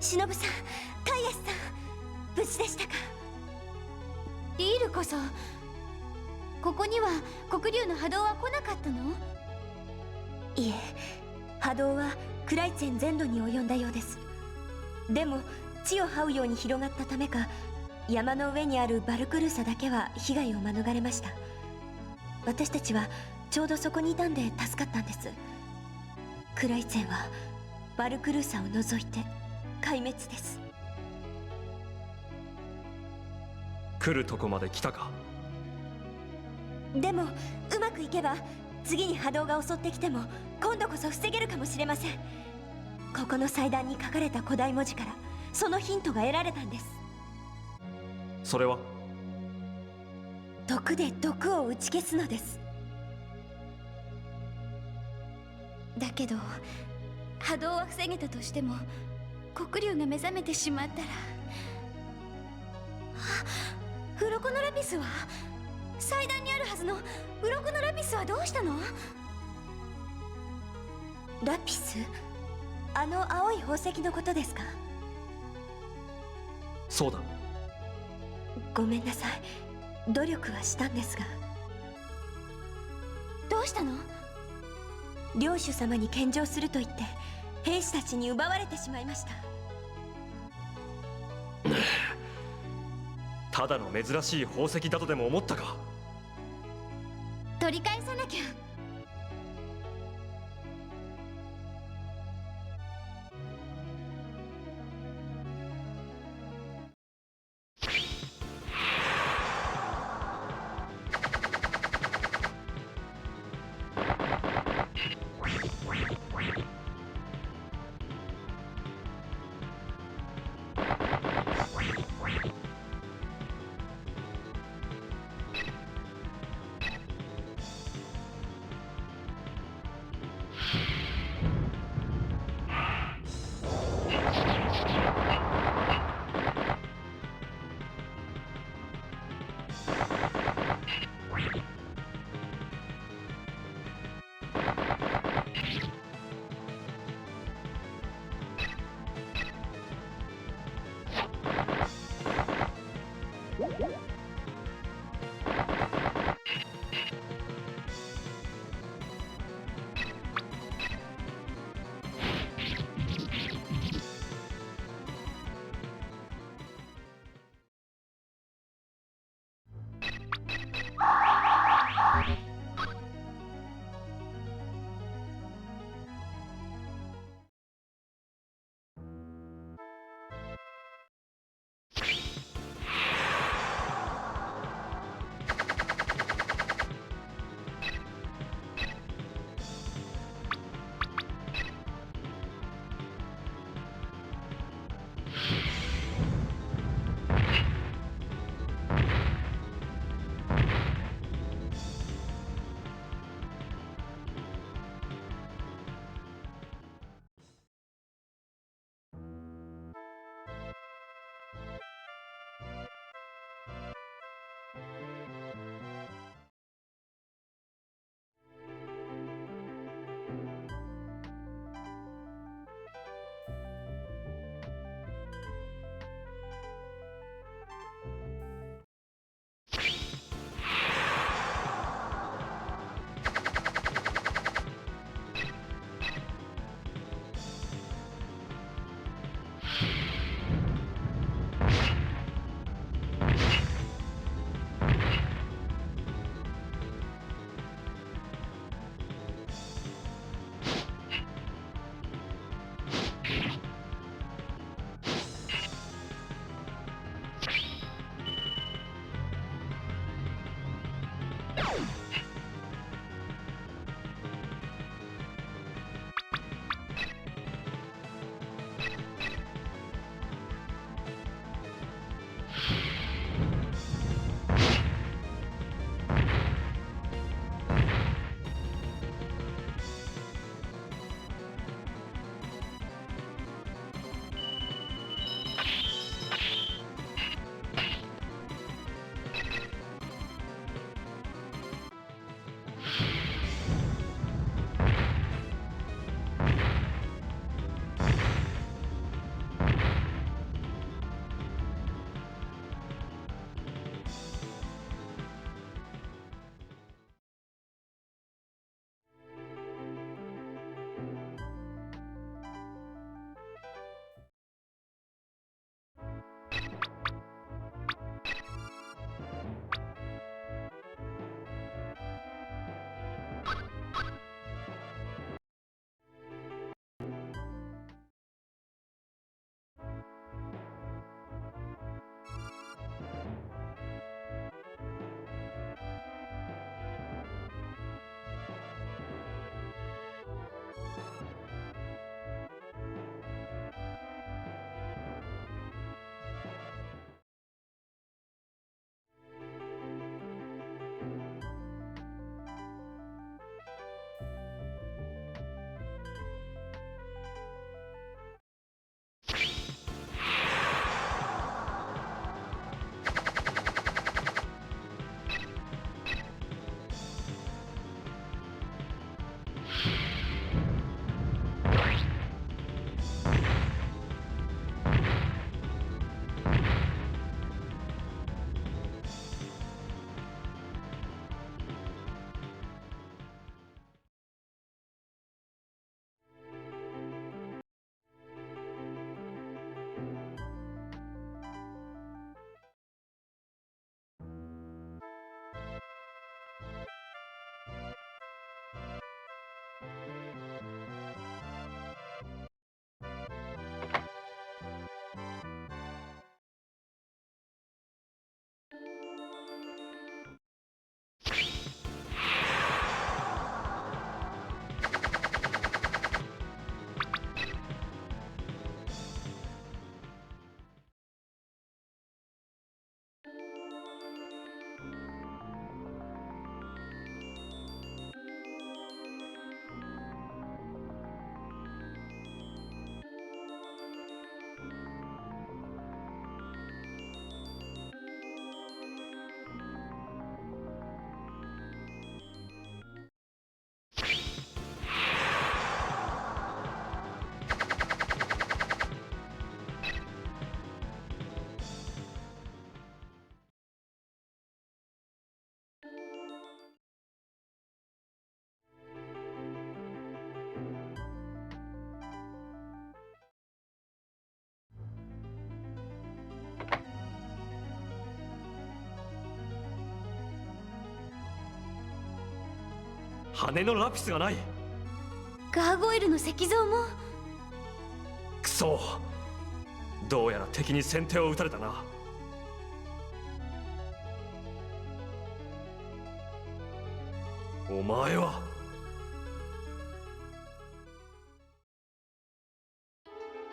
忍さん、カイエスさん、無事でしたか？リールこそ、ここには黒竜の波動は来なかったの？いえ、波動はクライツェン全土に及んだようです。でも地を這うように広がったためか、山の上にあるバルクルーサだけは被害を免れました。私たちはちょうどそこにいたんで助かったんです。クライツェンはバルクルーサを除いて壊滅です。来るとこまで来たか。でもうまくいけば次に波動が襲ってきても今度こそ防げるかもしれません。ここの祭壇に書かれた古代文字からそのヒントが得られたんです。それは毒で毒を打ち消すのです。だけど波動は防げたとしても黒竜が目覚めてしまったら、鱗のラピスは、祭壇にあるはずの鱗のラピスはどうしたの？ラピス？あの青い宝石のことですか？そうだ。ごめんなさい、努力はしたんですが。どうしたの？領主様に献上すると言って兵士たちに奪われてしまいました。ただの珍しい宝石だとでも思ったか。取り返さなきゃ。羽のラピスがない。ガーゴイルの石像も。くそ、どうやら敵に先手を打たれたな。お前は。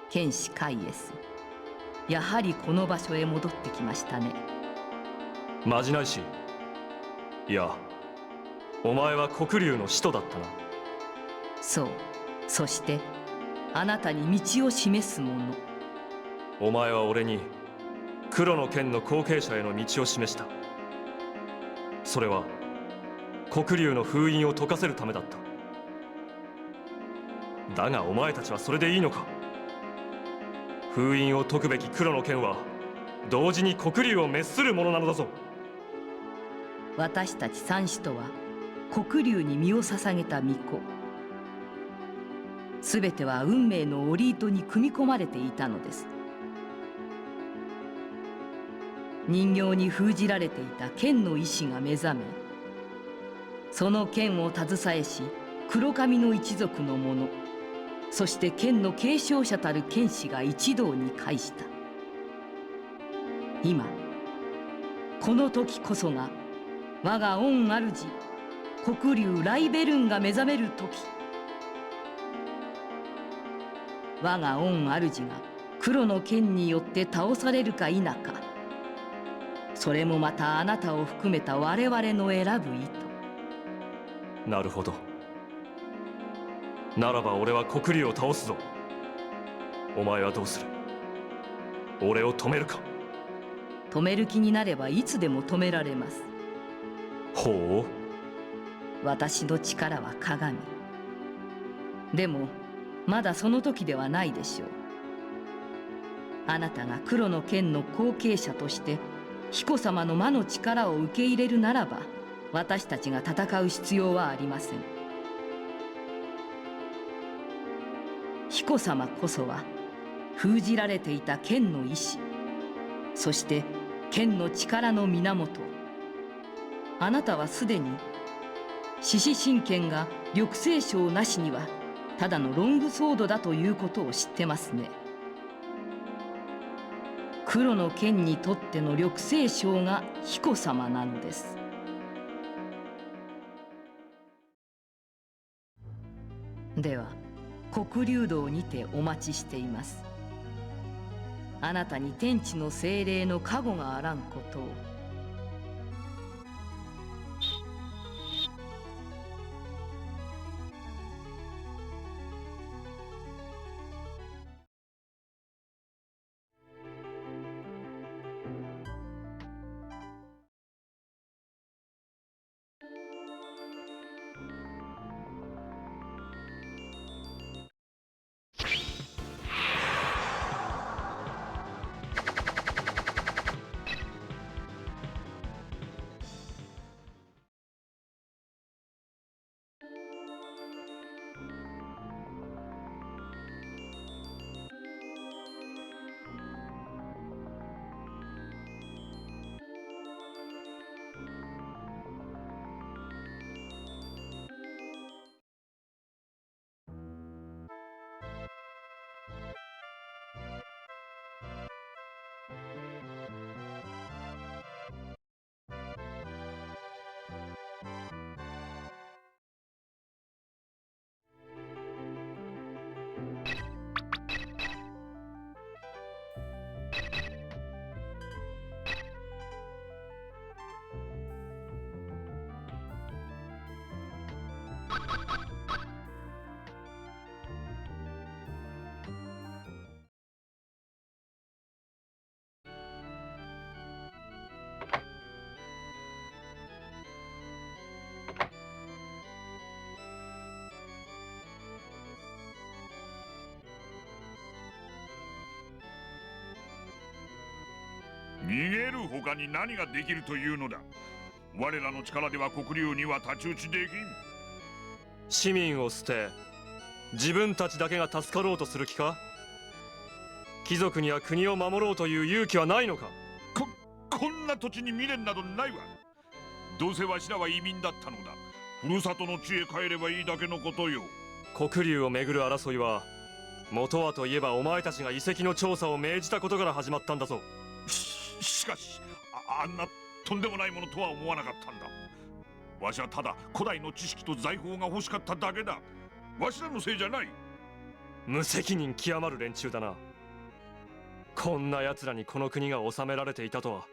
剣士カイエス、やはりこの場所へ戻ってきましたね。まじないし、いや、お前は黒龍の使徒だったな。そう、そしてあなたに道を示す者。お前は俺に黒の剣の後継者への道を示した。それは黒龍の封印を解かせるためだった。だがお前たちはそれでいいのか。封印を解くべき黒の剣は同時に黒龍を滅するものなのだぞ。私たち三使徒は黒龍に身を捧げた巫女。すべては運命の織糸に組み込まれていたのです。人形に封じられていた剣の意志が目覚め、その剣を携えし黒髪の一族の者、そして剣の継承者たる剣士が一堂に会した。今この時こそが我が御主黒龍ライベルンが目覚める時。我が御主が黒の剣によって倒されるか否か、それもまたあなたを含めた我々の選ぶ意図。なるほど。ならば俺は黒龍を倒すぞ。お前はどうする？俺を止めるか？止める気になればいつでも止められます。ほう。私の力は鏡。でもまだその時ではないでしょう。あなたが黒の剣の後継者として彦様の魔の力を受け入れるならば、私たちが戦う必要はありません。彦様こそは封じられていた剣の意志、そして剣の力の源。あなたはすでに獅子神剣が緑星章なしにはただのロングソードだということを知ってますね。黒の剣にとっての緑星章が彦様なのです。では黒龍道にてお待ちしています。あなたに天地の精霊の加護があらんことを。逃げる他に何ができるというのだ。我らの力では黒龍には太刀打ちできん。市民を捨て自分たちだけが助かろうとする気か？貴族には国を守ろうという勇気はないのか？こんな土地に未練などないわ。どうせわしらは移民だったのだ。ふるさとの地へ帰ればいいだけのことよ。黒竜をめぐる争いは元はといえばお前たちが遺跡の調査を命じたことから始まったんだぞ。しかしあんなとんでもないものとは思わなかったんだ。わしはただ古代の知識と財宝が欲しかっただけだ。わしらのせいじゃない。無責任極まる連中だな。こんな奴らにこの国が治められていたとは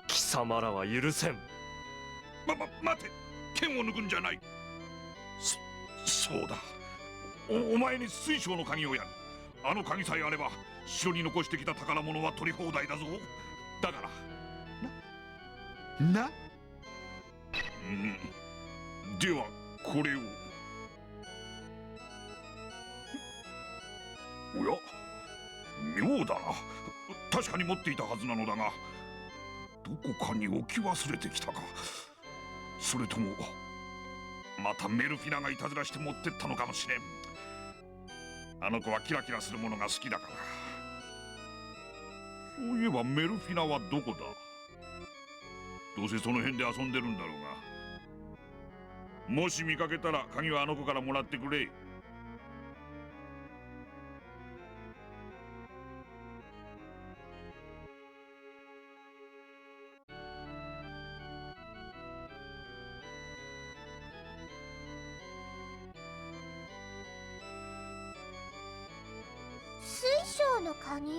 貴様らは許せん。待て、剣を抜くんじゃない。そうだ、お前に水晶の鍵をやる。あの鍵さえあれば城に残してきた宝物は取り放題だぞ。だからな。ではこれを。おや、妙だな。確かに持っていたはずなのだが、どこかに置き忘れてきたか。それともまたメルフィナがいたずらして持ってったのかもしれん。あの子はキラキラするものが好きだから。そういえばメルフィナはどこだ。どうせその辺で遊んでるんだろうが、もし見かけたら鍵はあの子からもらってくれ。水晶の鍵？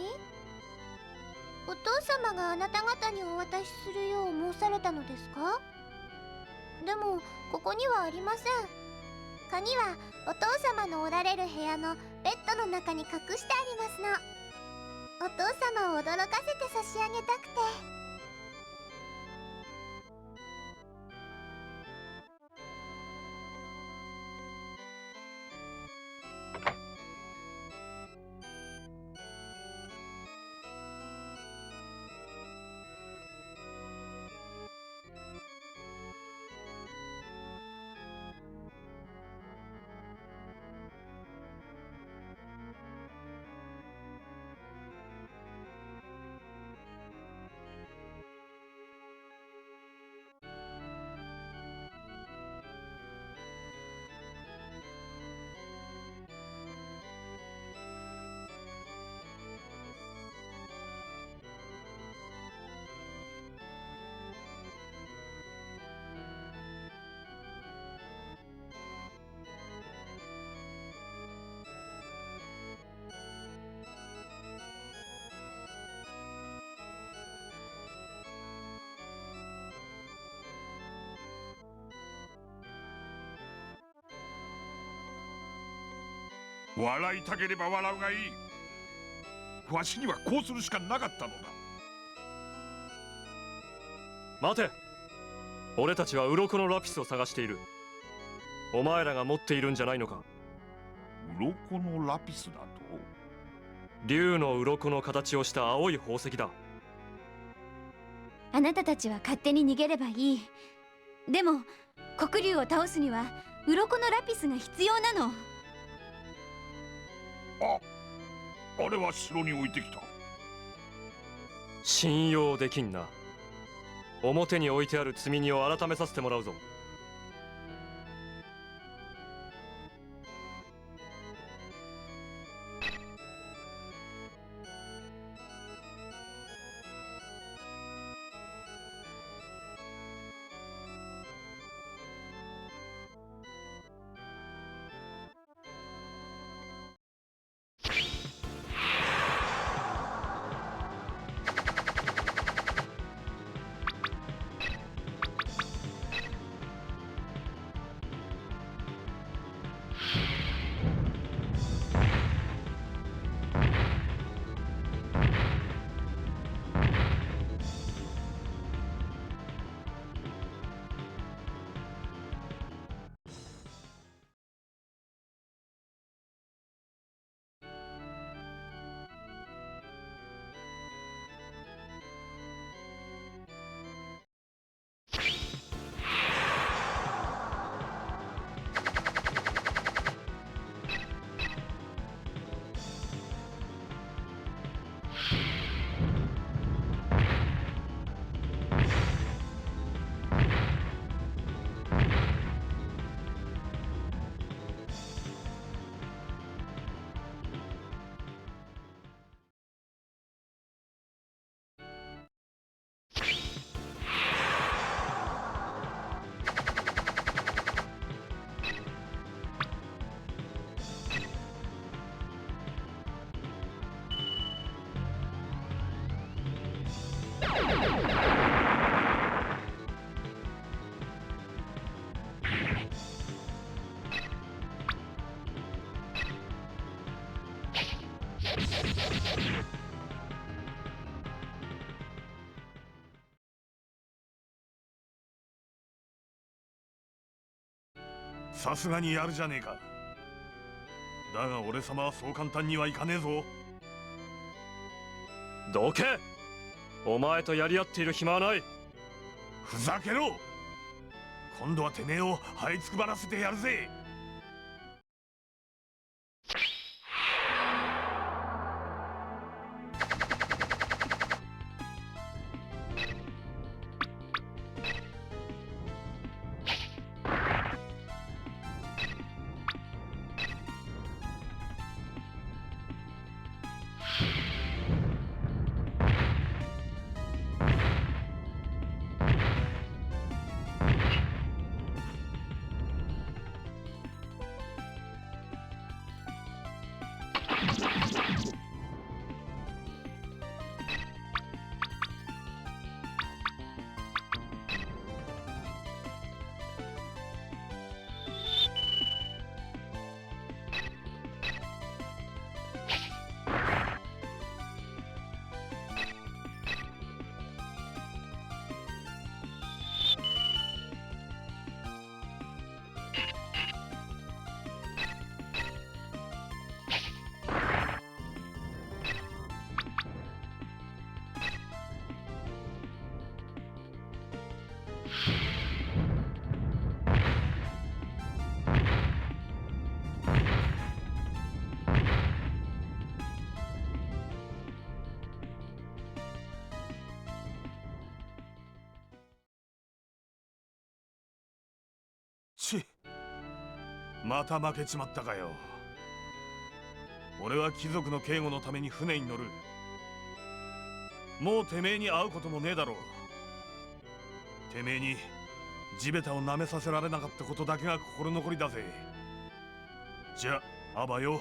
お父様があなた方にお渡しするよう申されたのですか？でもここにはありません。鍵はお父様のおられる部屋のベッドの中に隠してありますの。お父様を驚かせて差し上げたくて。笑いたければ笑うがいい。わしにはこうするしかなかったのだ。待て、俺たちは鱗のラピスを探している。お前らが持っているんじゃないのか。鱗のラピスだと？竜の鱗の形をした青い宝石だ。あなたたちは勝手に逃げればいい。でも黒竜を倒すには鱗のラピスが必要なの。あれは城に置いてきた。信用できんな。表に置いてある積み荷を改めさせてもらうぞ。さすがにやるじゃねえか。だが俺様はそう簡単にはいかねえぞ。どけ。お前とやり合っている暇はない。ふざけろ。今度はてめえを這いつくばらせてやるぜ。また負けちまったかよ。俺は貴族の警護のために船に乗る。もうてめえに会うこともねえだろう。てめえに地べたを舐めさせられなかったことだけが心残りだぜ。じゃああばよ。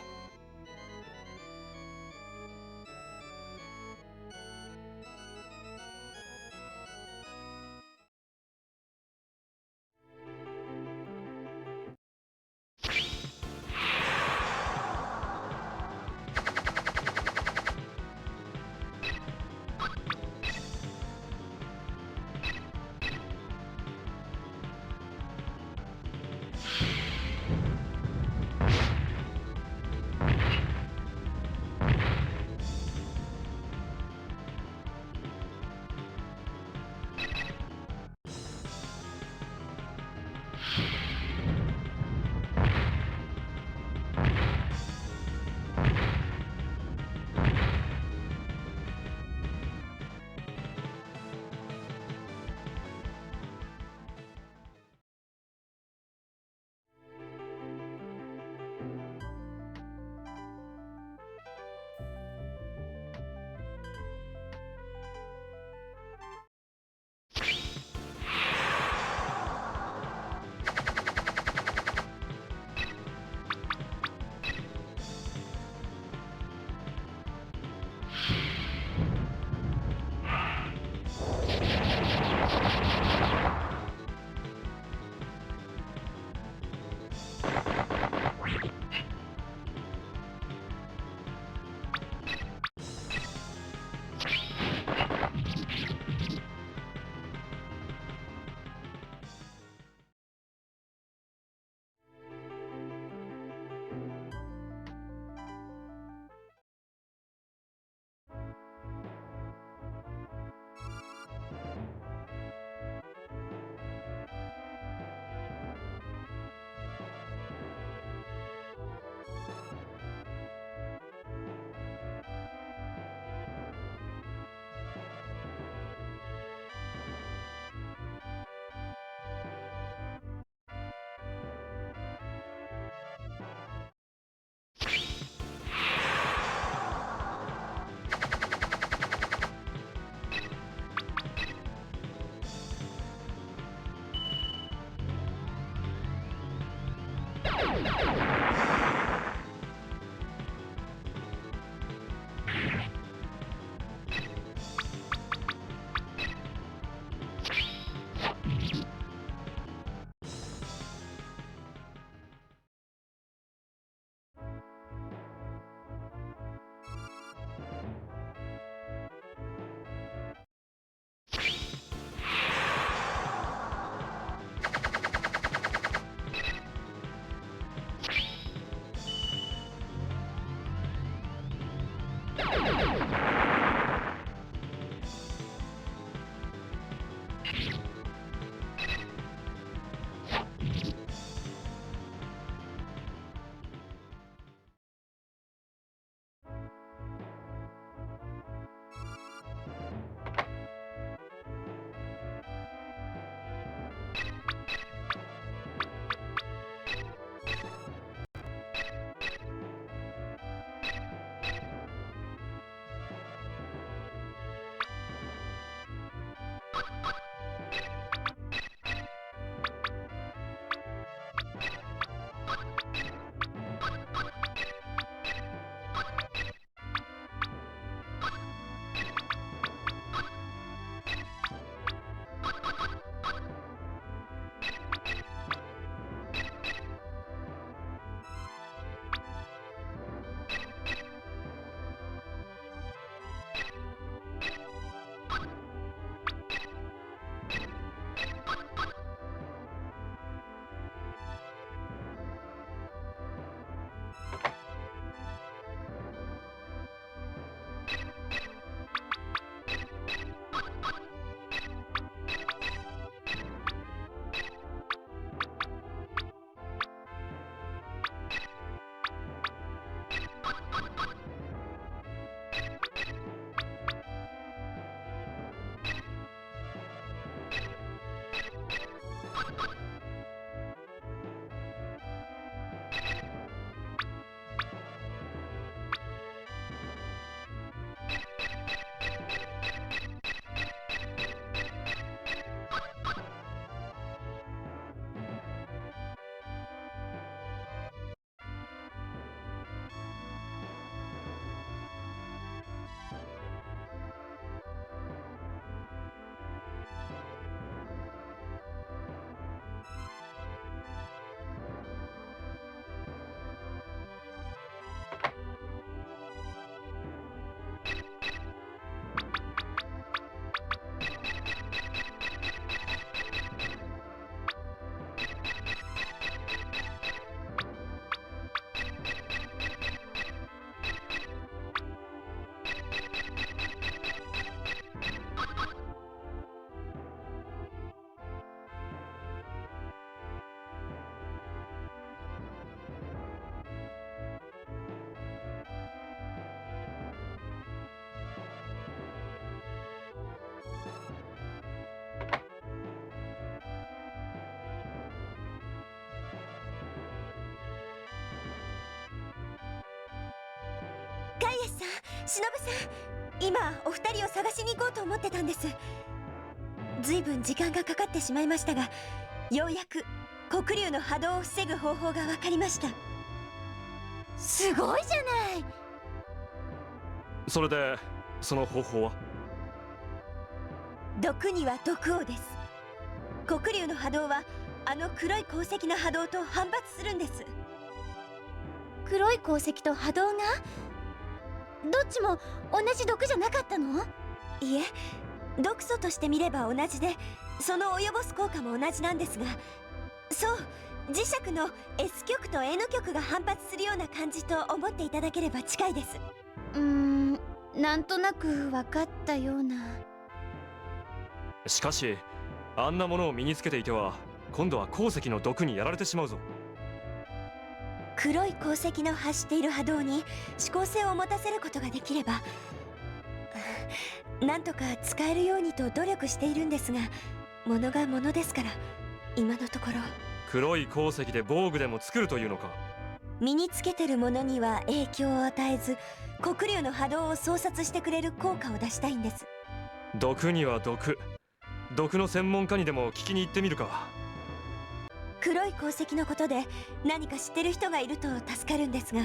ガイアスさん、しのぶさん、今お二人を探しに行こうと思ってたんです。ずいぶん時間がかかってしまいましたが、ようやく黒竜の波動を防ぐ方法が分かりました。すごいじゃない。それでその方法は？毒には毒王です。黒竜の波動はあの黒い鉱石の波動と反発するんです。黒い鉱石と波動がどっちも同じ毒じゃなかったの？いえ、毒素として見れば同じで、その及ぼす効果も同じなんですが、そう、磁石の S 極と N 極が反発するような感じと思っていただければ近いです。なんとなく分かったような。しかしあんなものを身につけていては今度は鉱石の毒にやられてしまうぞ。黒い鉱石の発している波動に指向性を持たせることができれば、なんとか使えるようにと努力しているんですが、物が物ですから、今のところ。黒い鉱石で防具でも作るというのか？身につけてるものには影響を与えず、黒竜の波動を操作してくれる効果を出したいんです。毒には毒。毒の専門家にでも聞きに行ってみるか。黒い鉱石のことで何か知ってる人がいると助かるんですが。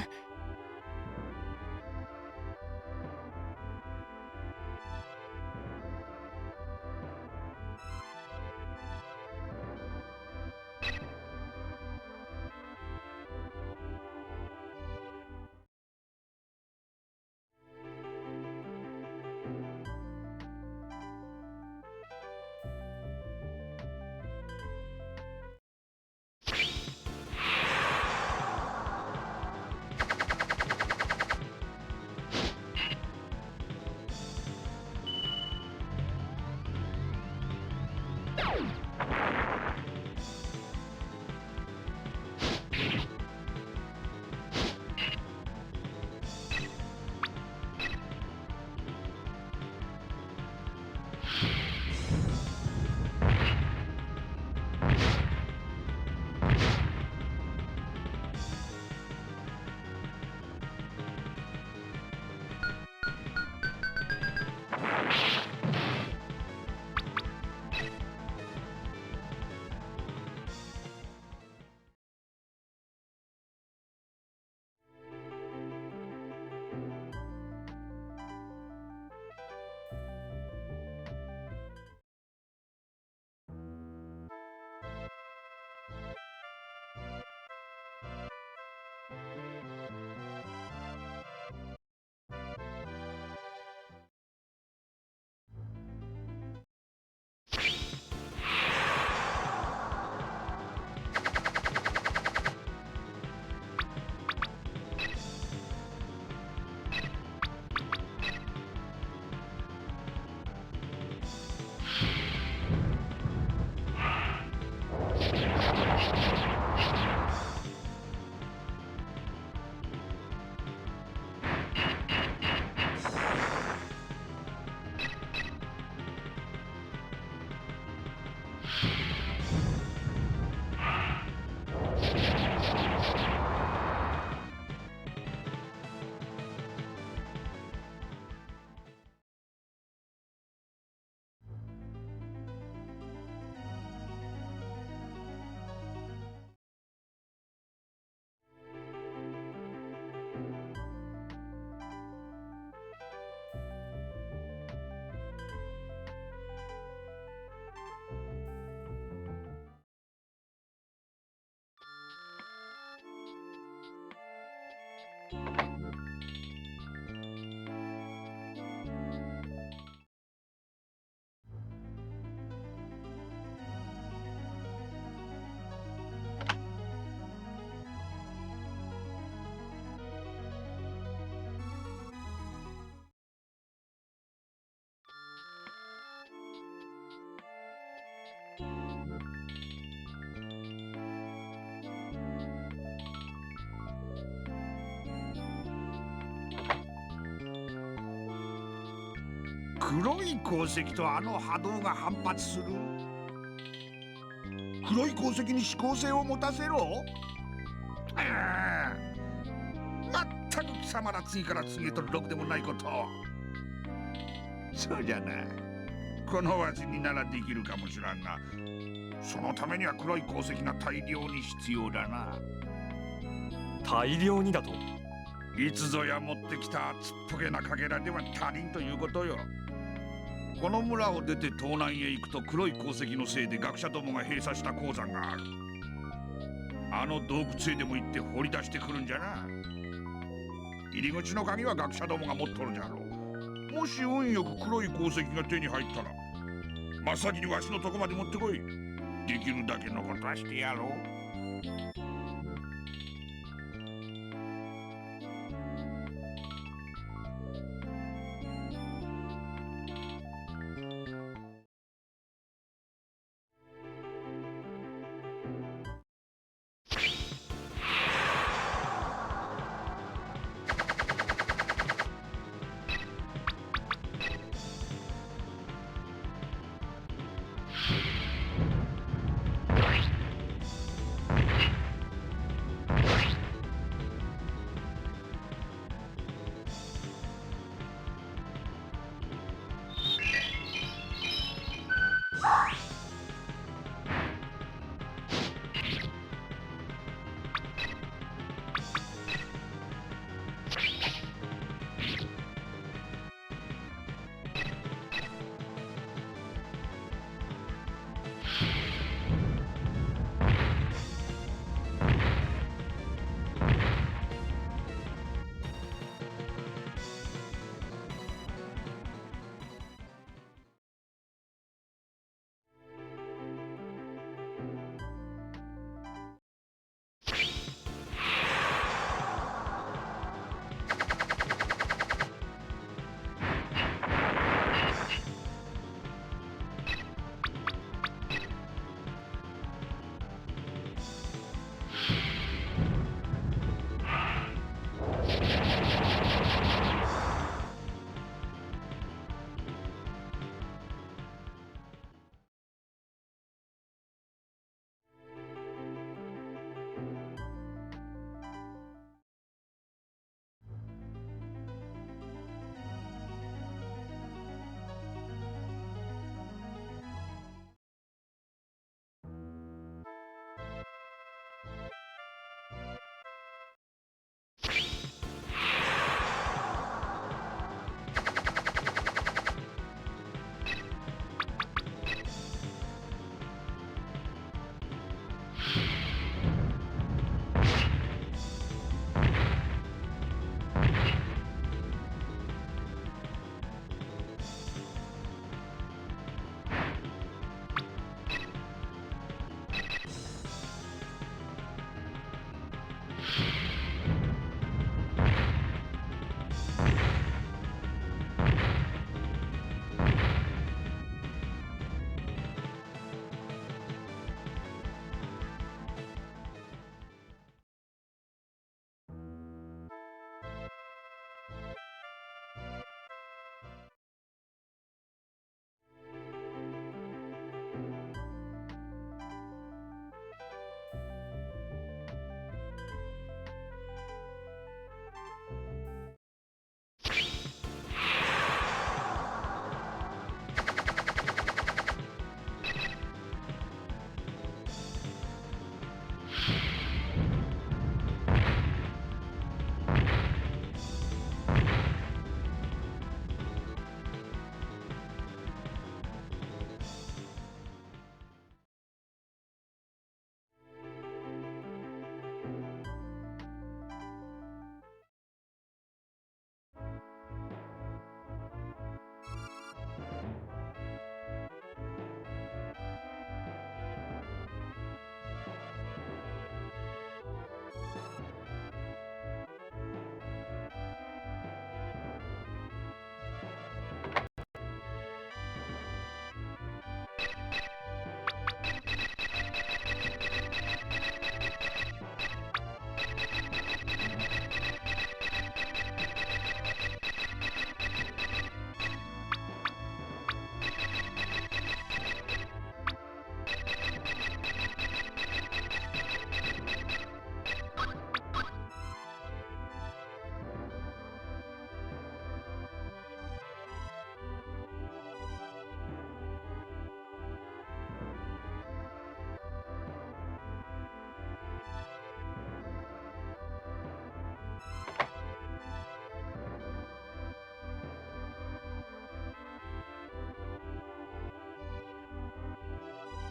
黒い鉱石とあの波動が反発する。黒い鉱石に指向性を持たせろ。まったく貴様ら次から次へとろくでもないこと。そうじゃな、このわしにならできるかもしらんが、そのためには黒い鉱石が大量に必要だな。大量にだと？いつぞや持ってきたちっぽけなかけらでは足りんということよ。この村を出て東南へ行くと黒い鉱石のせいで学者どもが閉鎖した鉱山がある。あの洞窟へでも行って掘り出してくるんじゃな。入り口の鍵は学者どもが持っとるじゃろう。もし運よく黒い鉱石が手に入ったら真っ先にわしのとこまで持ってこい。できるだけのことはしてやろう。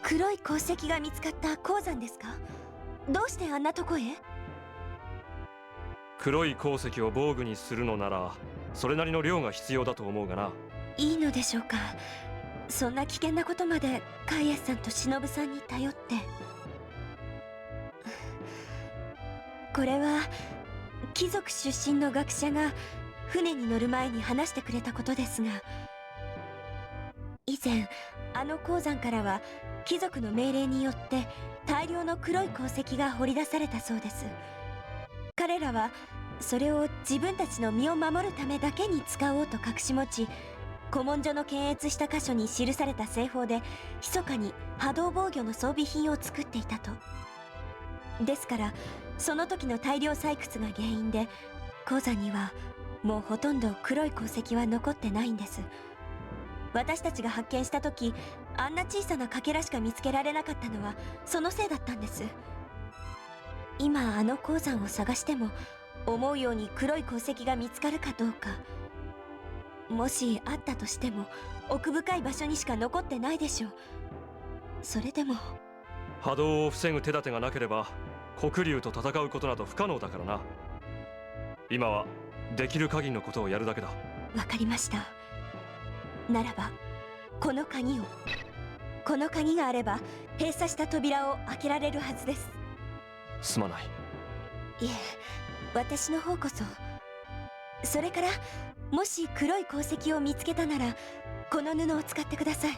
黒い鉱石が見つかった鉱山ですか？どうしてあんなとこへ？黒い鉱石を防具にするのならそれなりの量が必要だと思うがな。いいのでしょうか？そんな危険なことまでカイエスさんと忍さんに頼って。これは貴族出身の学者が船に乗る前に話してくれたことですが、以前あの鉱山からは貴族の命令によって大量の黒い鉱石が掘り出されたそうです。彼らはそれを自分たちの身を守るためだけに使おうと隠し持ち、古文書の検閲した箇所に記された製法で密かに波動防御の装備品を作っていたと。ですからその時の大量採掘が原因で鉱山にはもうほとんど黒い鉱石は残ってないんです。私たちが発見した時、あんな小さなかけらしか見つけられなかったのはそのせいだったんです。今あの鉱山を探しても思うように黒い鉱石が見つかるかどうか、もしあったとしても奥深い場所にしか残ってないでしょう。それでも波動を防ぐ手立てがなければ黒竜と戦うことなど不可能だからな。今はできる限りのことをやるだけだ。わかりました。ならばこの鍵を。この鍵があれば閉鎖した扉を開けられるはずです。すまない。いえ、私の方こそ。それからもし黒い鉱石を見つけたならこの布を使ってください。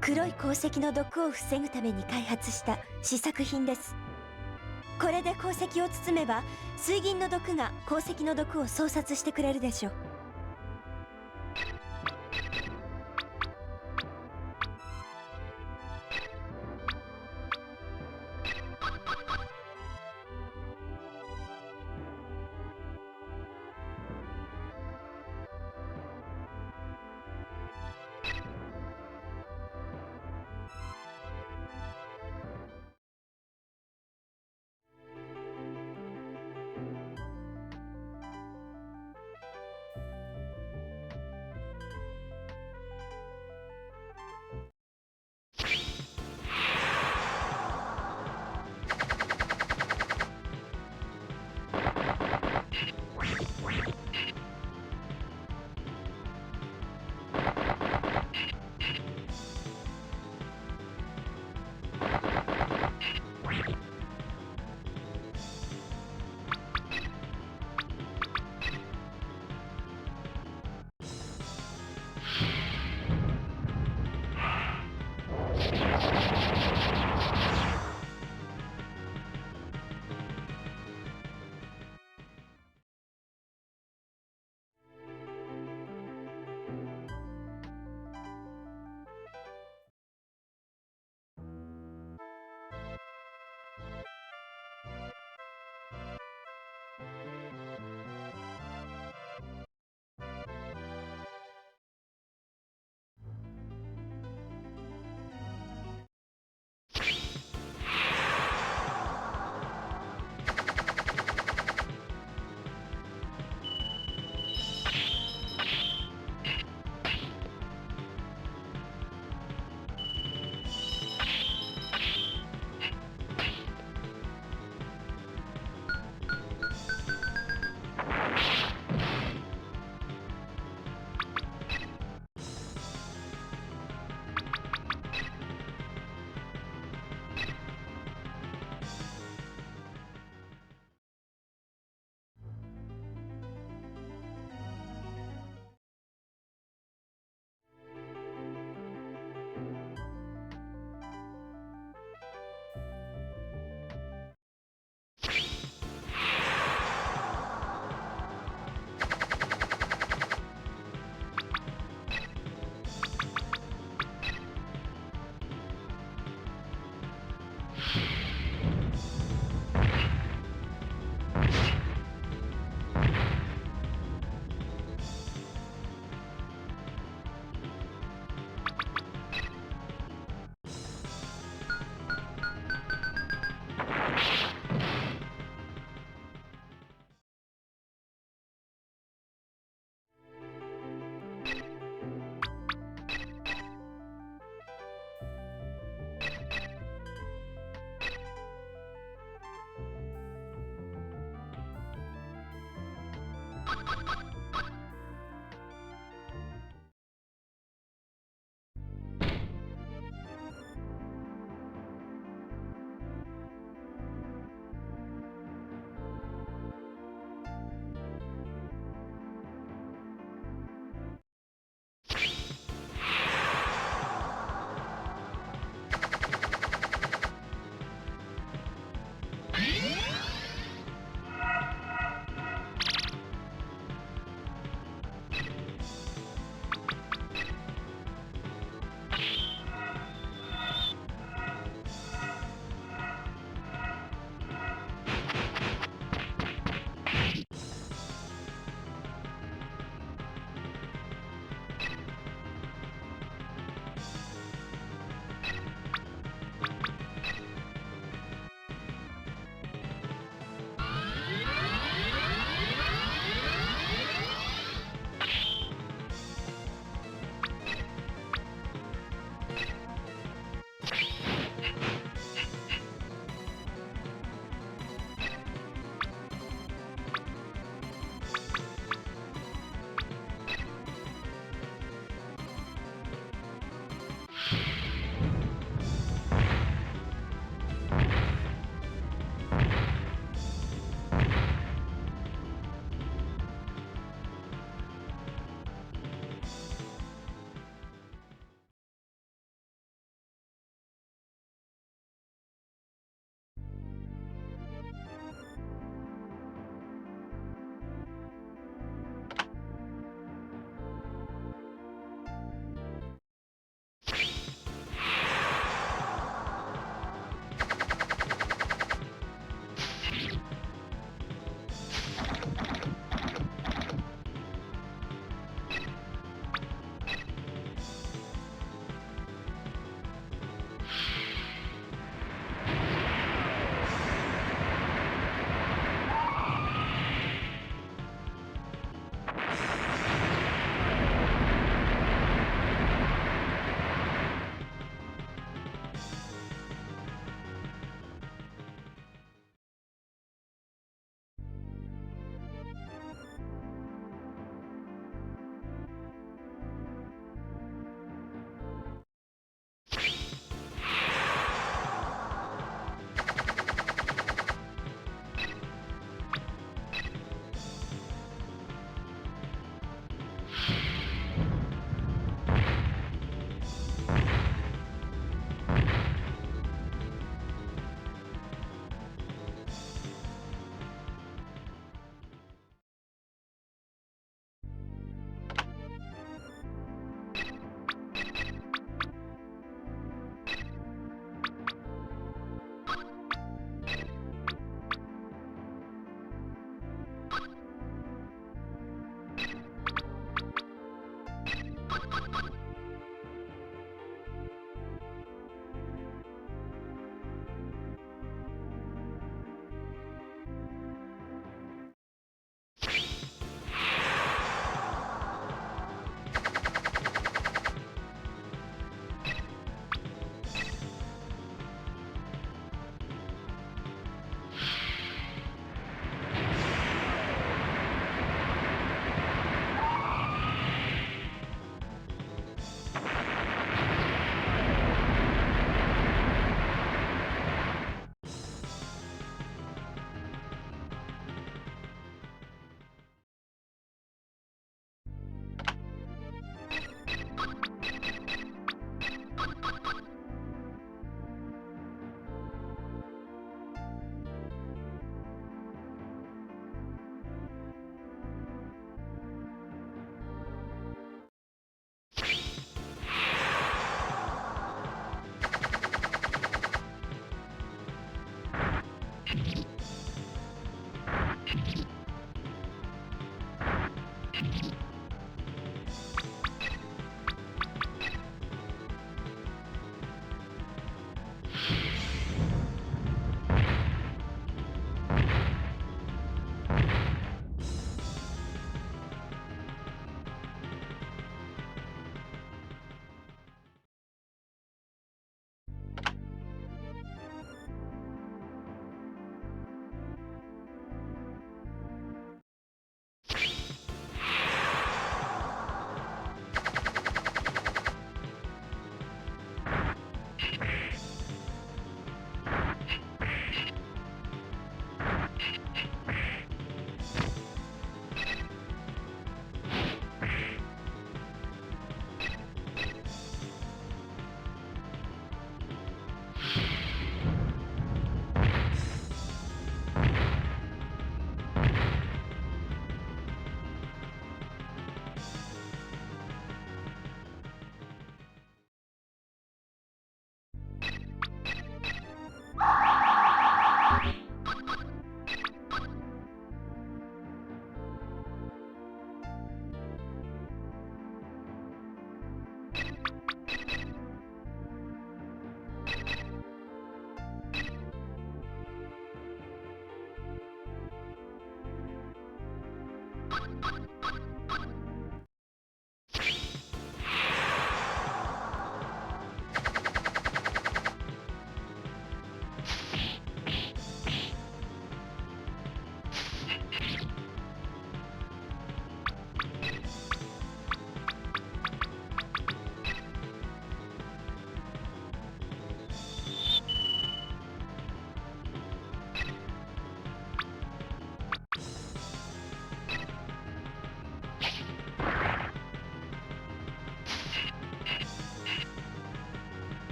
黒い鉱石の毒を防ぐために開発した試作品です。これで鉱石を包めば水銀の毒が鉱石の毒を相殺してくれるでしょう。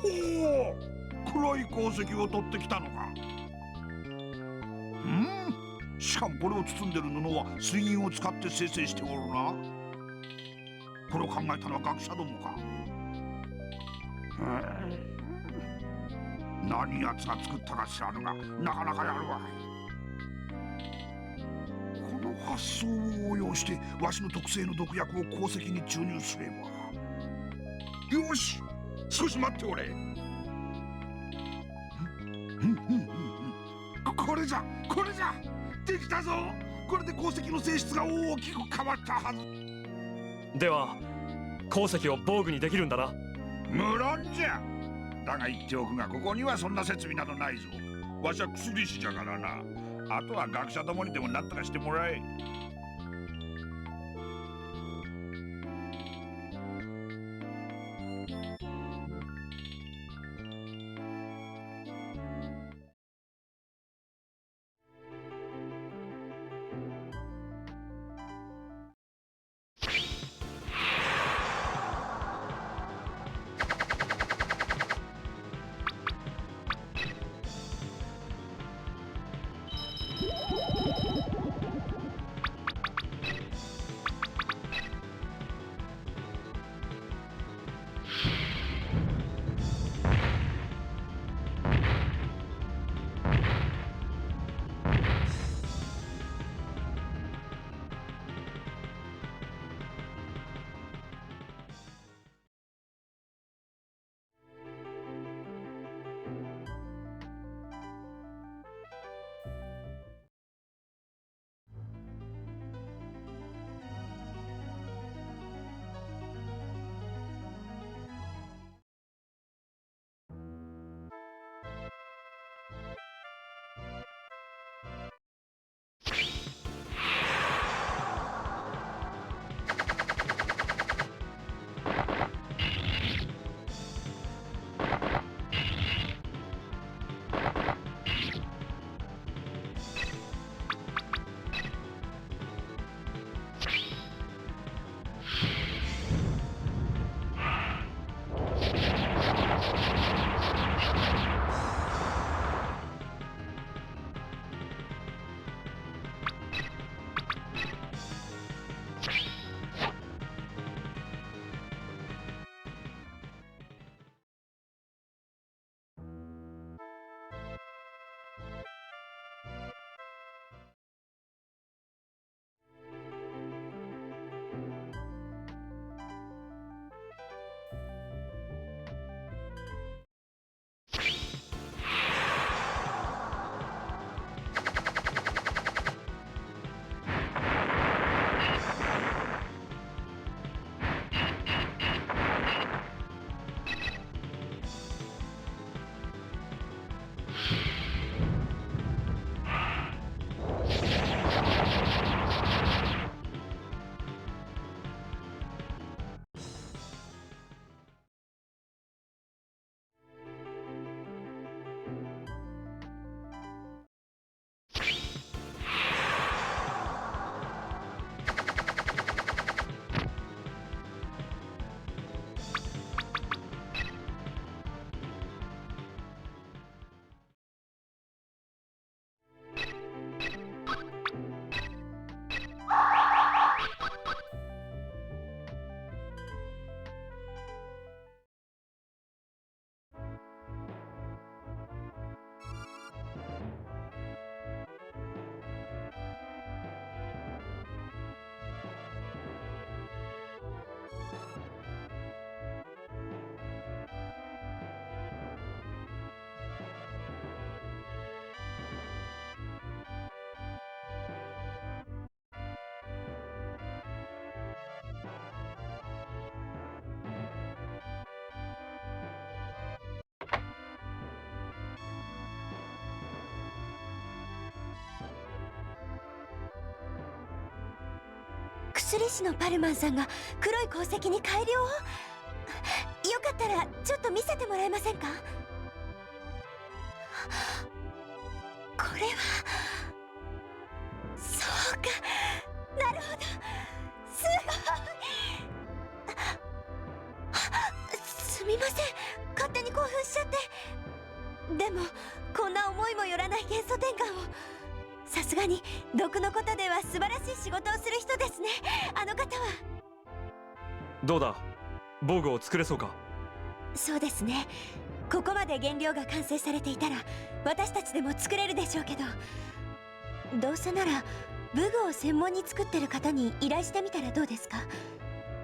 ほう、黒い鉱石を取ってきたのか。しかもこれを包んでる布は水銀を使って生成しておるな。これを考えたのは学者どもか。何奴が作ったか知らぬが、なかなかやるわい。この発想を応用してわしの特製の毒薬を鉱石に注入すれば。よし、少し待っておれ。これじゃ、これじゃ、できたぞ。これで鉱石の性質が大きく変わったはず。では鉱石を防具にできるんだな。無論じゃ。だが言っておくが、ここにはそんな設備などないぞ。わしは薬師じゃからな。あとは学者どもにでもなんとかしてもらえ。薬師のパルマンさんが黒い鉱石に改良を。よかったらちょっと見せてもらえませんか？これはそうか、なるほど、すごい。すみません、勝手に興奮しちゃって。でもこんな思いもよらない元素転換を。さすがに毒のことでは素晴らしい仕事をする人ですね、あの方は。どうだ、防具を作れそうか？そうですね、ここまで原料が完成されていたら私たちでも作れるでしょうけど、どうせなら武具を専門に作ってる方に依頼してみたらどうですか？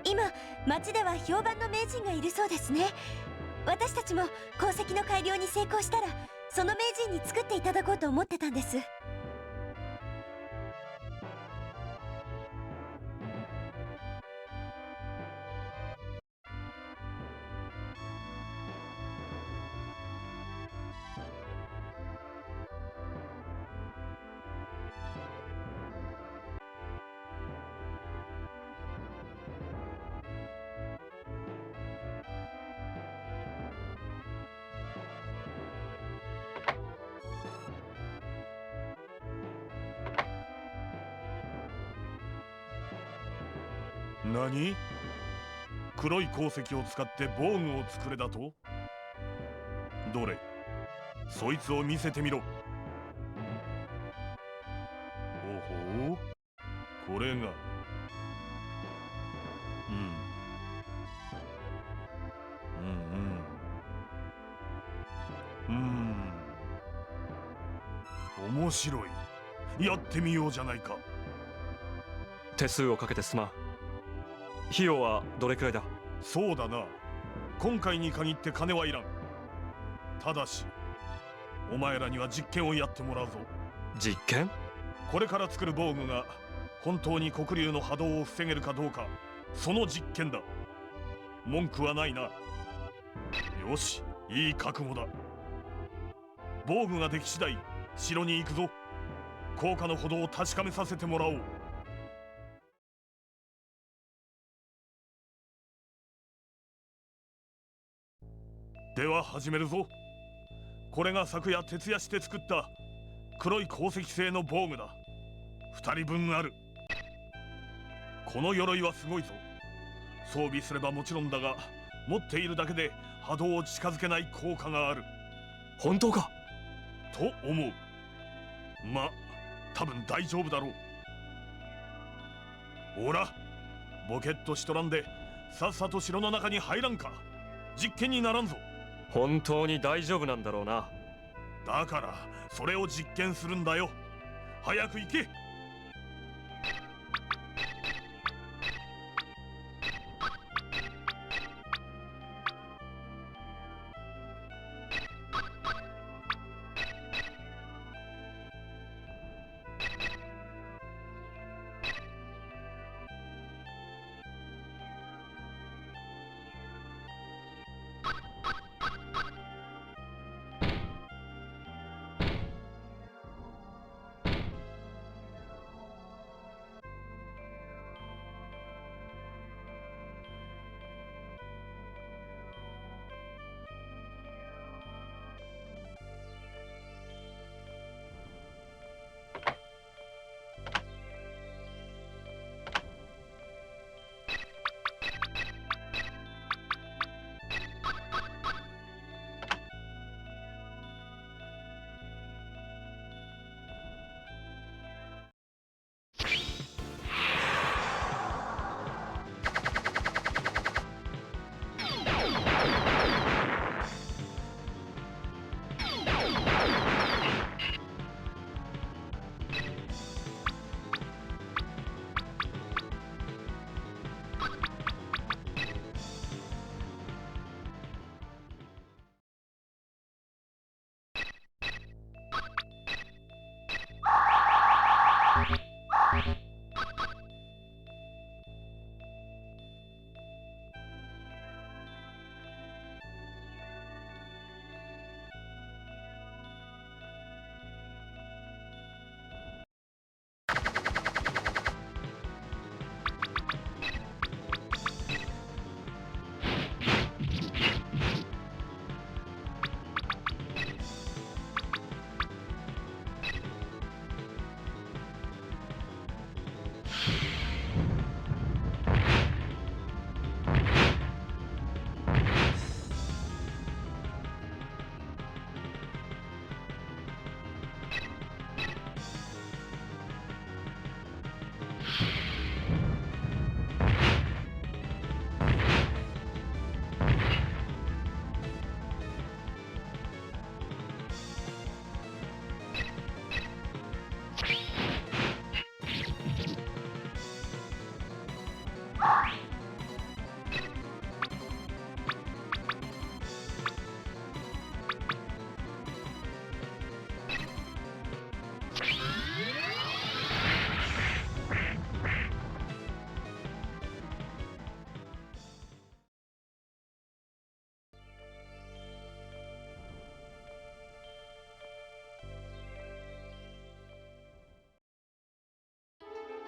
今町では評判の名人がいるそうですね。私たちも鉱石の改良に成功したらその名人に作っていただこうと思ってたんです。何？黒い鉱石を使って防具を作れだと？どれ、そいつを見せてみろ。おほう、これが。面白い。やってみようじゃないか。手数をかけてすまん。費用はどれくらいだ？そうだな、今回に限って金はいらん。ただしお前らには実験をやってもらうぞ。実験？これから作る防具が本当に黒竜の波動を防げるかどうか、その実験だ。文句はないな。よし、いい覚悟だ。防具ができ次第城に行くぞ。効果のほどを確かめさせてもらおう。では始めるぞ。これが昨夜徹夜して作った黒い鉱石製の防具だ。2人分ある。この鎧はすごいぞ。装備すればもちろんだが、持っているだけで波動を近づけない効果がある。本当か？と思う。ま、多分大丈夫だろう。ほら、ボケっとしとらんでさっさと城の中に入らんか。実験にならんぞ。本当に大丈夫なんだろうな。だからそれを実験するんだよ。早く行け。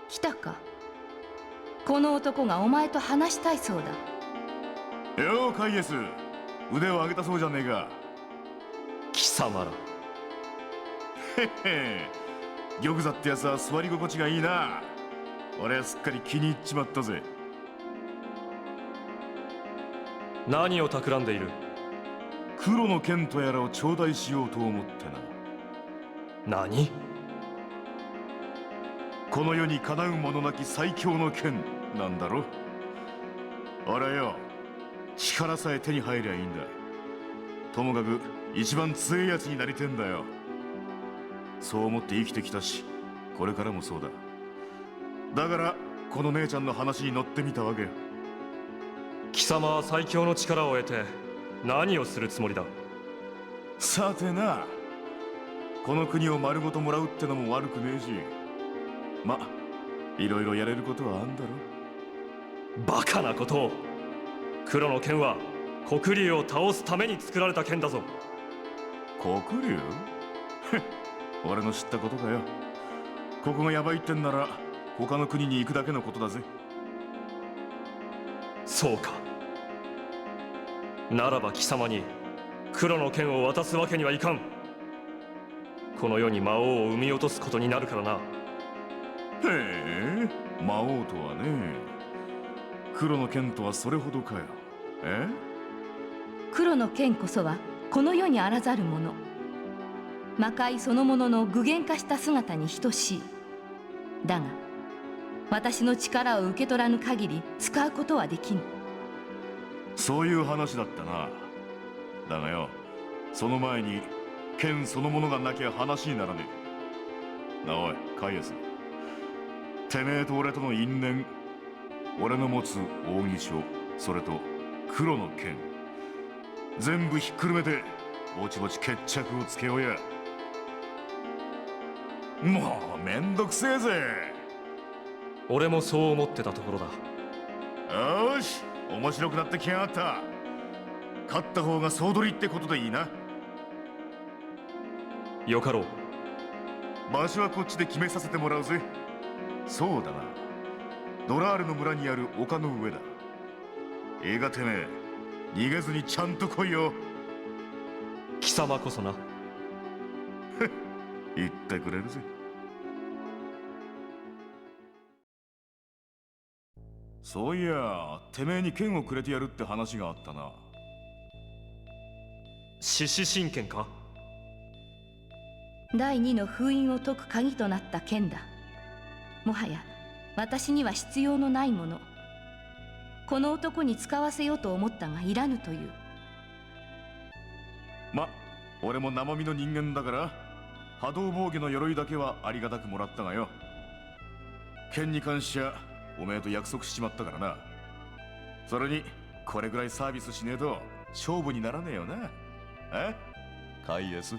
来たか。この男がお前と話したいそうだ。ようカイエス、腕を上げたそうじゃねえか。貴様ら。へへ、玉座ってやつは座り心地がいいな。俺はすっかり気に入っちまったぜ。何を企んでいる？黒の剣とやらを頂戴しようと思ってな。何？この世にかなうものなき最強の剣なんだろ。あれよ、力さえ手に入りゃいいんだ。ともかく一番強いやつになりてんだよ。そう思って生きてきたし、これからもそうだ。だからこの姉ちゃんの話に乗ってみたわけよ。貴様は最強の力を得て何をするつもりだ？さてな、この国を丸ごともらうってのも悪くねえし、ま、いろいろやれることはあんだろ。バカなことを。黒の剣は黒竜を倒すために作られた剣だぞ。黒竜？俺の知ったことかよ。ここがヤバいってんなら他の国に行くだけのことだぜ。そうか。ならば貴様に黒の剣を渡すわけにはいかん。この世に魔王を生み落とすことになるからな。へえ、魔王とはね。黒の剣とはそれほどかよ。え？黒の剣こそはこの世にあらざるもの。魔界そのものの具現化した姿に等しい。だが私の力を受け取らぬ限り使うことはできぬ。そういう話だったな。だがよ、その前に剣そのものがなきゃ話にならねえ。なおいカイエス、てめえと俺との因縁、俺の持つ扇書、それと黒の剣、全部ひっくるめてぼちぼち決着をつけようや。もうめんどくせえぜ。俺もそう思ってたところだ。よーし、面白くなってきやがった。勝った方が総取りってことでいいな。よかろう。場所はこっちで決めさせてもらうぜ。そうだな、ドラールの村にある丘の上だ。映画てめえ、逃げずにちゃんと来いよ。貴様こそな。言ってくれるぜ。そういや、てめえに剣をくれてやるって話があったな。獅子神剣か？第二の封印を解く鍵となった剣だ。もはや私には必要のないもの。この男に使わせようと思ったがいらぬという。ま、俺も生身の人間だから波動防御の鎧だけはありがたくもらったがよ。剣に関しちゃおめえと約束しちまったからな。それにこれぐらいサービスしねえと勝負にならねえよな。え？カイエス。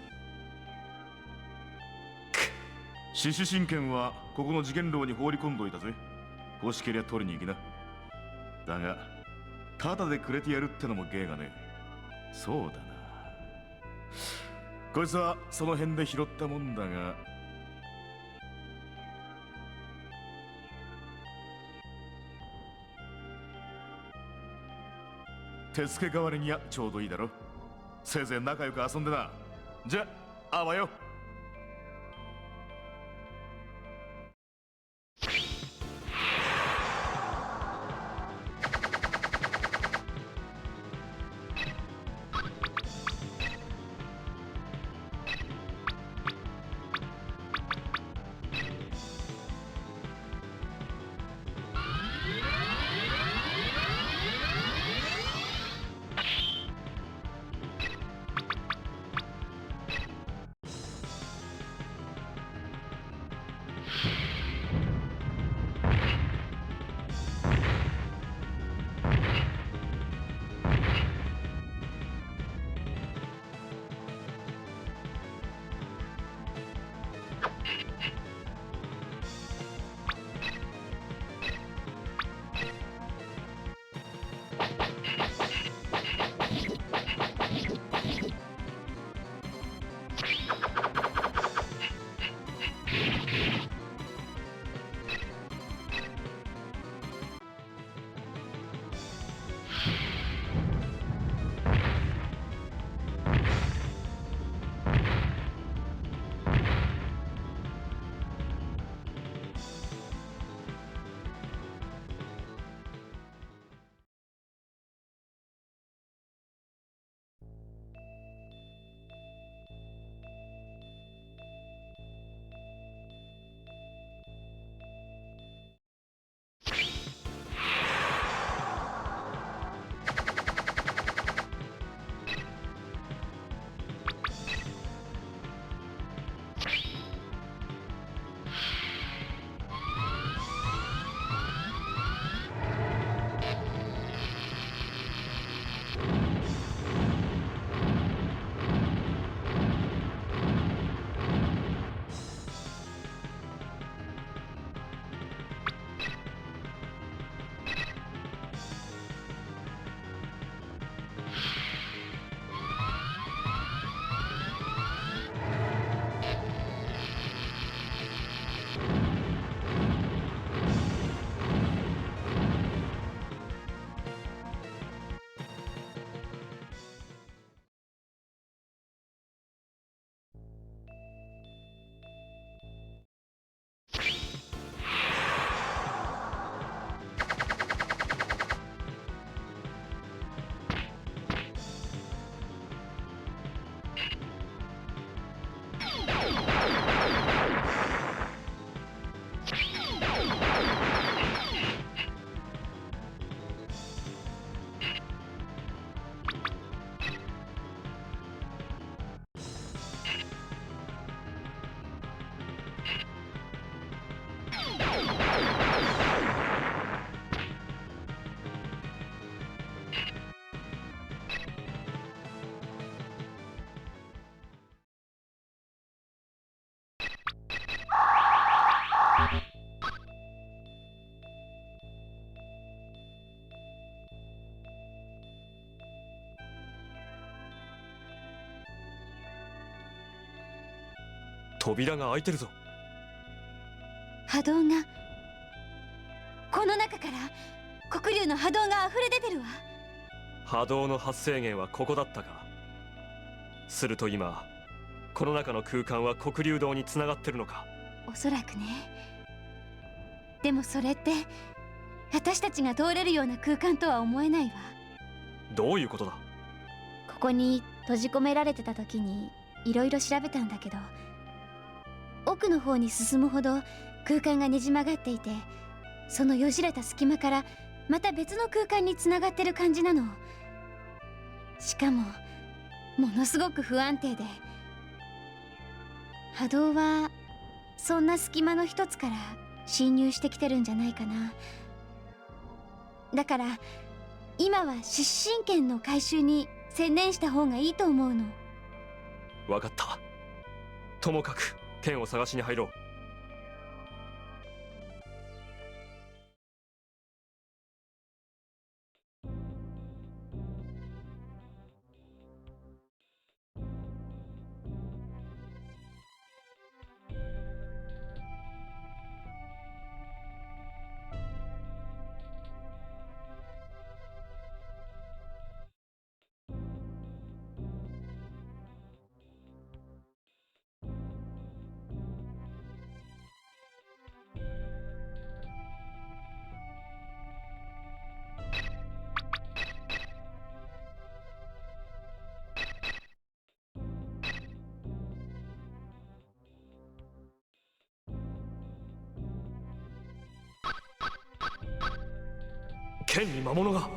獅子神剣はここの事件牢に放り込んどいたぜ。欲しけりゃ取りに行きな。だがタダでくれてやるってのも芸がね。そうだな、こいつはその辺で拾ったもんだが、手付け代わりにはちょうどいいだろ。せいぜい仲良く遊んでな。じゃあ、あわよ。扉が開いてるぞ。波動が、この中から黒竜の波動が溢れ出てるわ。波動の発生源はここだったか。すると今この中の空間は黒竜堂につながってるのか。おそらくね。でもそれって私たちが通れるような空間とは思えないわ。どういうことだ。ここに閉じ込められてた時にいろいろ調べたんだけど、奥の方に進むほど空間がねじ曲がっていて、そのよじれた隙間からまた別の空間につながってる感じなの。しかもものすごく不安定で、波動はそんな隙間の一つから侵入してきてるんじゃないかな。だから今は失神剣の回収に専念した方がいいと思うの。わかった。ともかく剣を探しに入ろう。剣に魔物が。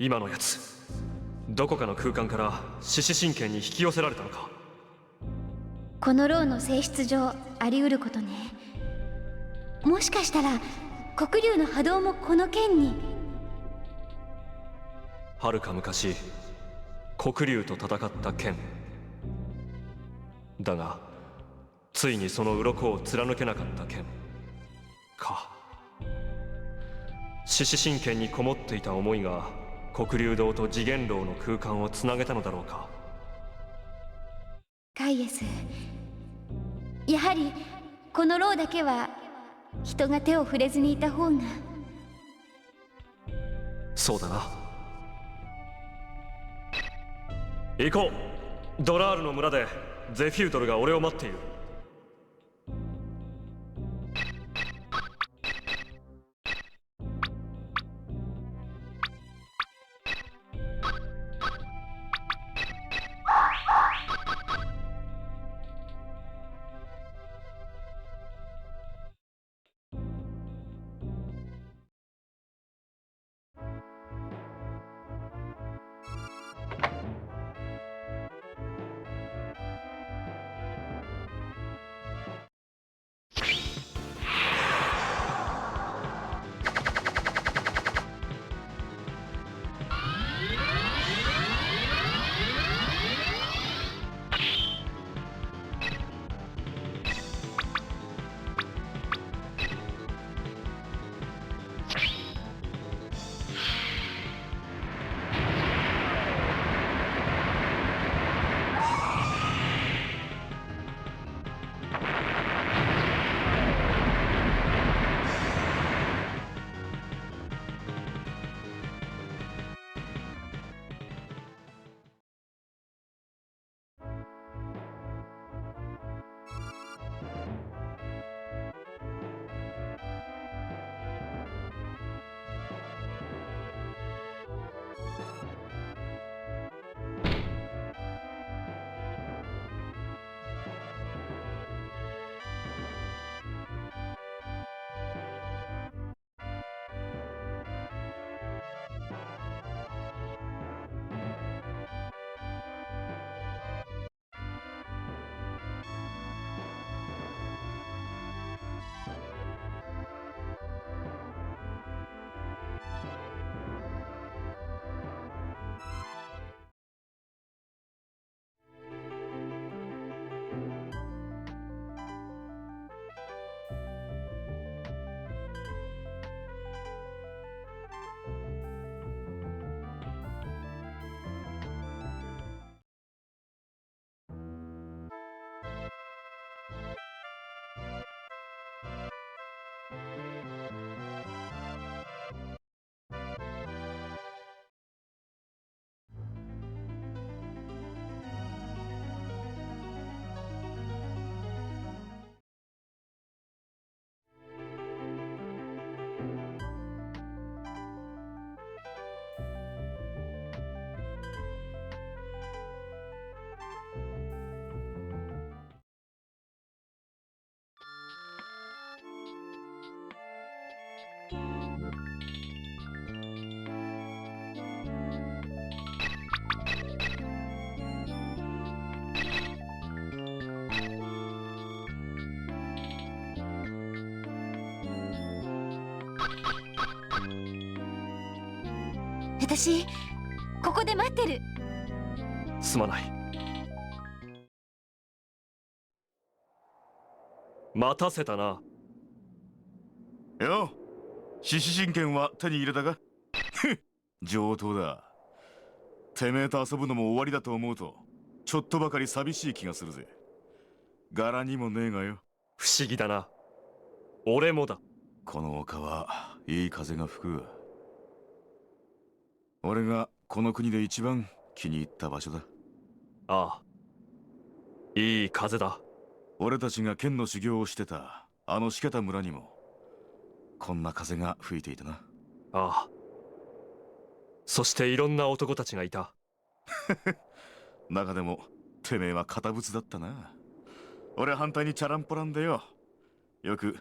今のやつどこかの空間から獅子神剣に引き寄せられたのか。この牢の性質上あり得ることね。もしかしたら黒竜の波動もこの剣に。はるか昔黒竜と戦った剣だが、ついにその鱗を貫けなかった剣か。獅子神剣にこもっていた思いが黒竜堂と次元牢の空間をつなげたのだろうか。カイエス、やはりこの牢だけは人が手を触れずにいた方が。そうだな。行こう。ドラールの村でゼフュードルが俺を待っている。私ここで待ってる。すまない。待たせたな。よ、獅子神剣は手に入れたか？上等だ。てめえと遊ぶのも終わりだと思うとちょっとばかり寂しい気がするぜ。柄にもねえがよ。不思議だな。俺もだ。この丘はいい風が吹く。俺がこの国で一番気に入った場所だ。ああ、いい風だ。俺たちが剣の修行をしてたあのしけた村にもこんな風が吹いていたな。ああ、そしていろんな男たちがいた。中でもてめえは堅物だったな。俺反対にチャランポランでよ。よく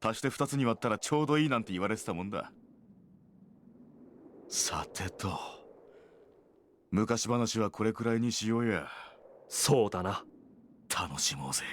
足して2つに割ったらちょうどいいなんて言われてたもんだ。さてと。昔話はこれくらいにしようや。そうだな。楽しもうぜ。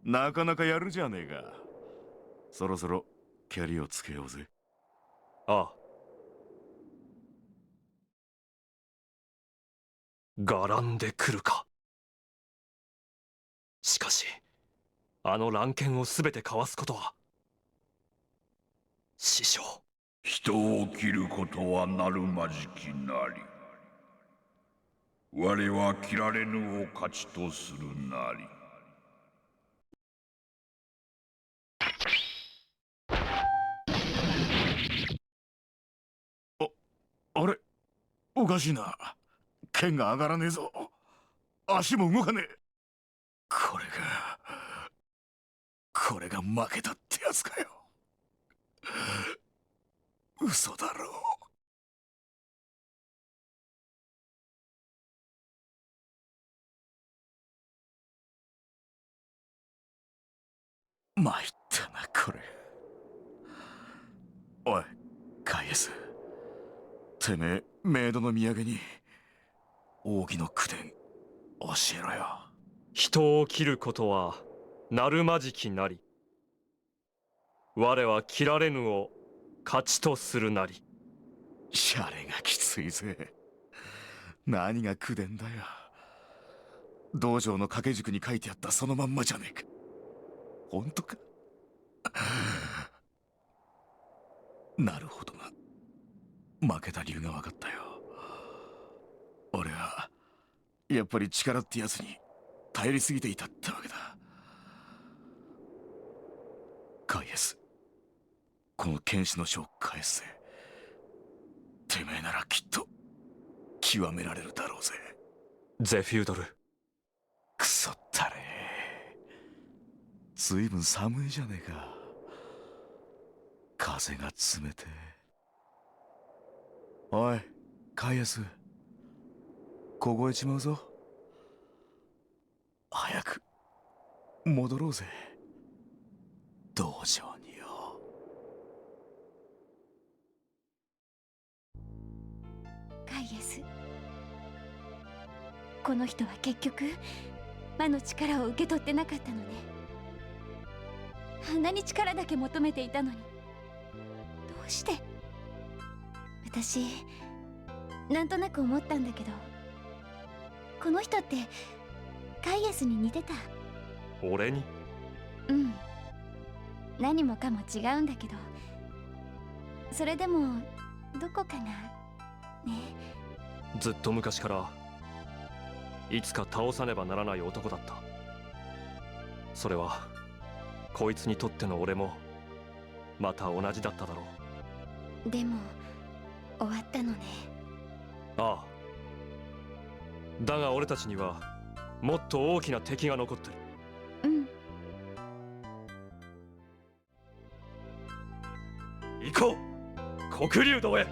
なかなかやるじゃねえか。そろそろキャリをつけようぜ。ああ。がらんでくるか。しかしあの乱剣をすべてかわすことは、師匠。人を切ることはなるまじきなり。我は切られぬを勝ちとするなり。あれ、おかしいな。剣が上がらねえぞ。足も動かねえ。これが負けたってやつかよ。嘘だろう。参ったなこれ。おいカイエス、てめえメイドの土産に奥義の口伝教えろよ。人を切ることはなるまじきなり。我は切られぬを勝ちとするなり。シャレがきついぜ。何が口伝だよ。道場の掛け軸に書いてあったそのまんまじゃねえか。本当か。なるほどな。負けた理由が分かったよ。俺はやっぱり力ってやつに頼りすぎていたってわけだ。カイエス、この剣士の書を返せ。てめえならきっと極められるだろうぜ。ゼフュードル。クソったれ。ずいぶん寒いじゃねえか。風が冷てえ。おいカイエス、凍えちまうぞ。早く戻ろうぜ、道場によ。カイエス、この人は結局魔の力を受け取ってなかったのね。あんなに力だけ求めていたのに、どうして？私なんとなく思ったんだけど、この人ってカイエスに似てた。俺に？うん、何もかも違うんだけど、それでもどこかがね。ずっと昔からいつか倒さねばならない男だった。それはこいつにとっての俺もまた同じだっただろう。でも終わったのね。ああ。だが俺たちにはもっと大きな敵が残ってる。うん。行こう、黒竜洞へ。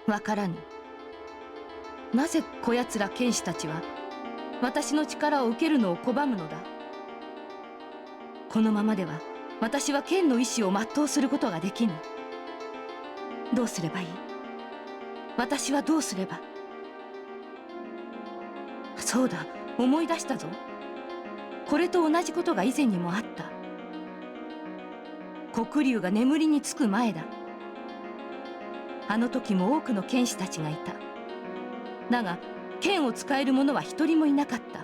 わからぬ。なぜこやつら剣士たちは私の力を受けるのを拒むのだ。このままでは私は剣の意志を全うすることができぬ。どうすればいい？私はどうすれば。そうだ、思い出したぞ。これと同じことが以前にもあった。黒竜が眠りにつく前だ。あの時も多くの剣士たちがいた。だが剣を使える者は一人もいなかった。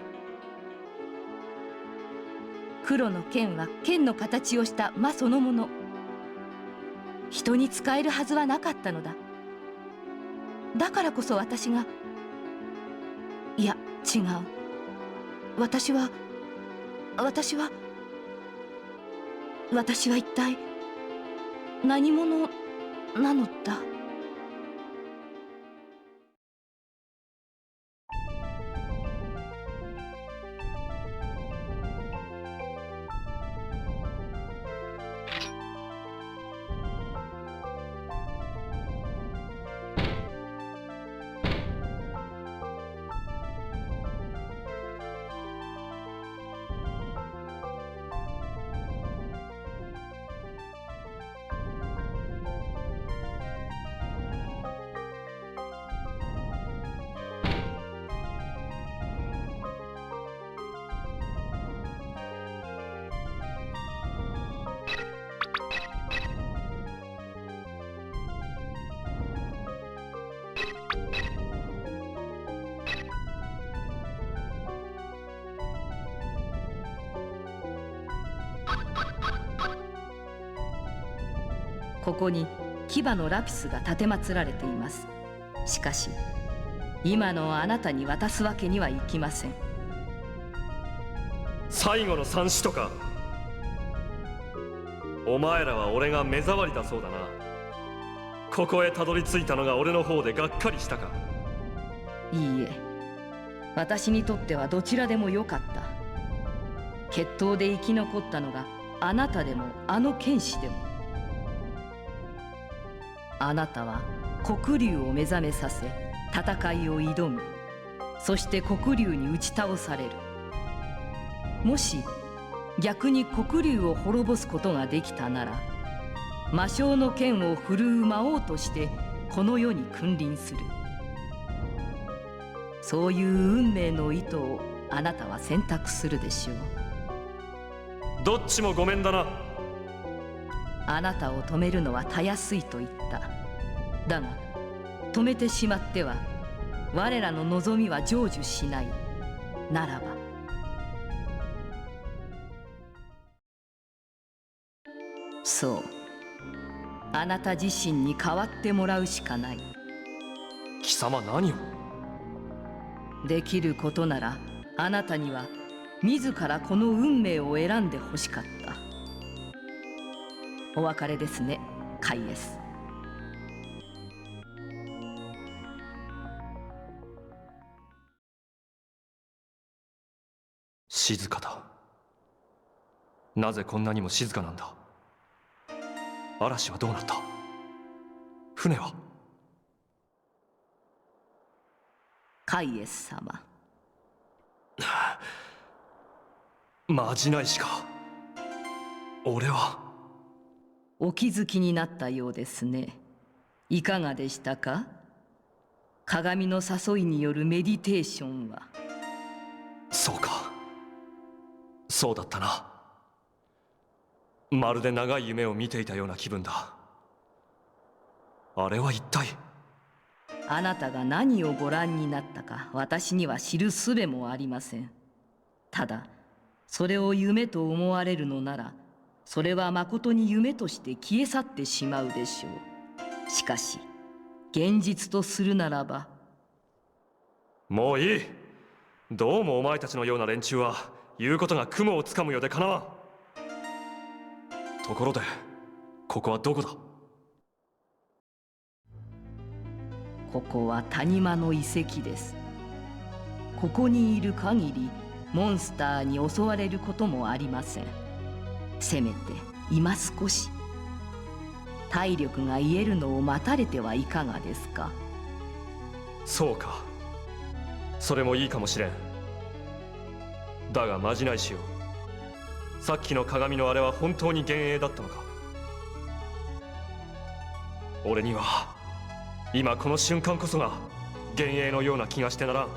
黒の剣は剣の形をした魔そのもの。人に使えるはずはなかったのだ。だからこそ私が、いや違う、私は一体何者なのだ。ここに牙のラピスが奉られています。しかし今のあなたに渡すわけにはいきません。最後の三使徒か。お前らは俺が目障りだそうだな。ここへたどり着いたのが俺の方でがっかりしたか。いいえ、私にとってはどちらでもよかった。決闘で生き残ったのがあなたでもあの剣士でも。あなたは黒竜を目覚めさせ戦いを挑む。そして黒竜に打ち倒される。もし逆に黒竜を滅ぼすことができたなら、魔性の剣を振るう魔王としてこの世に君臨する。そういう運命の意図をあなたは選択するでしょう。どっちもごめんだな。あなたを止めるのはたやすいと言った。だが止めてしまっては我らの望みは成就しない。ならばそう、あなた自身に代わってもらうしかない。貴様何を。できることならあなたには自らこの運命を選んでほしかった。お別れですね、カイエス。静かだ。なぜこんなにも静かなんだ。嵐はどうなった。船は。カイエス様。まじないしか。俺は。お気づきになったようですね。いかがでしたか。鏡の誘いによるメディテーションは。そうか。そうだったな。まるで長い夢を見ていたような気分だ。あれは一体。あなたが何をご覧になったか私には知る術もありません。ただそれを夢と思われるのなら、それはまことに夢として消え去ってしまうでしょう。しかし現実とするならば。もういい。どうもお前たちのような連中は言うことが雲をつかむようでかなわん。ところでここはどこだ。ここは谷間の遺跡です。ここにいる限りモンスターに襲われることもありません。せめて今少し体力が癒えるのを待たれてはいかがですか。そうか。それもいいかもしれん。だがまじないしよう。さっきの鏡のあれは本当に幻影だったのか。俺には今この瞬間こそが幻影のような気がしてならん。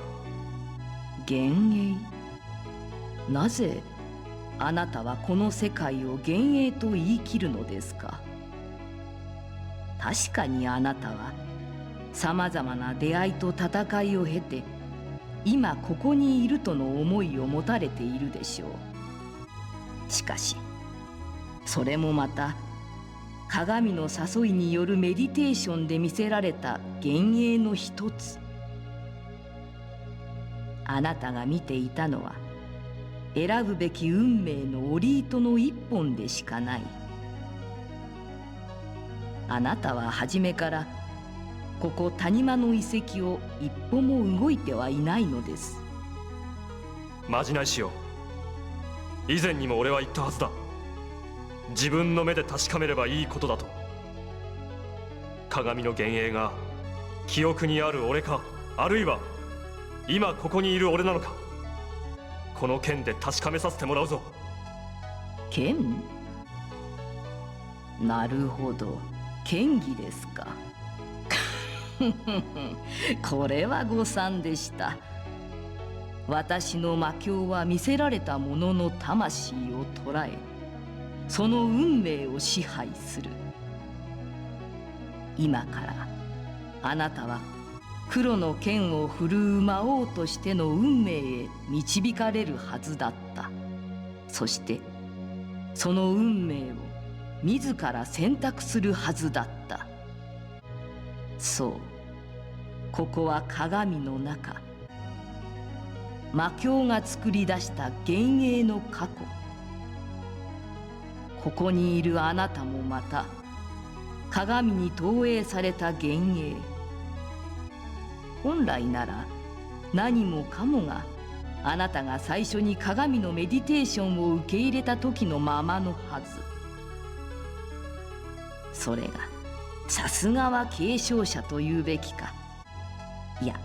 幻影。なぜあなたはこの世界を幻影と言い切るのですか。確かにあなたはさまざまな出会いと戦いを経て今ここにいるとの思いを持たれているでしょう。しかしそれもまた鏡の誘いによるメディテーションで見せられた幻影の一つ。あなたが見ていたのは選ぶべき運命の折り糸の一本でしかない。あなたは初めからここ谷間の遺跡を一歩も動いてはいないのです。まじないしよう。以前にも俺は言ったはずだ。自分の目で確かめればいいことだと。鏡の幻影が記憶にある俺か、あるいは今ここにいる俺なのか、この剣で確かめさせてもらうぞ。剣？なるほど、剣技ですか。これは誤算でした。私の魔境は見せられた者の魂を捉え、その運命を支配する。今からあなたは黒の剣を振るう魔王としての運命へ導かれるはずだった。そしてその運命を自ら選択するはずだった。そう、ここは鏡の中、魔境が作り出した幻影の過去。ここにいるあなたもまた鏡に投影された幻影。本来なら何もかもがあなたが最初に鏡のメディテーションを受け入れた時のままのはず。それがさすがは継承者というべきか、いや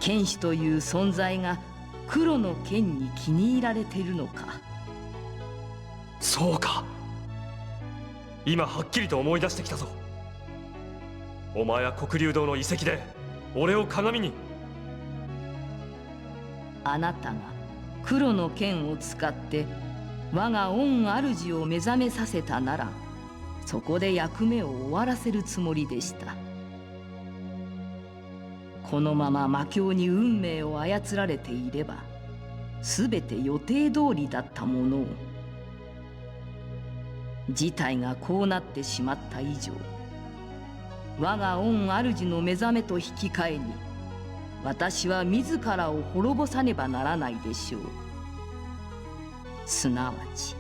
剣士という存在が黒の剣に気に入られているのか。そうか、今はっきりと思い出してきたぞ。お前は黒竜堂の遺跡で俺を鏡に。あなたが黒の剣を使って我が御主を目覚めさせたなら、そこで役目を終わらせるつもりでした。このまま魔境に運命を操られていれば、すべて予定通りだったものを。事態がこうなってしまった以上、我が御主の目覚めと引き換えに、私は自らを滅ぼさねばならないでしょう。すなわち、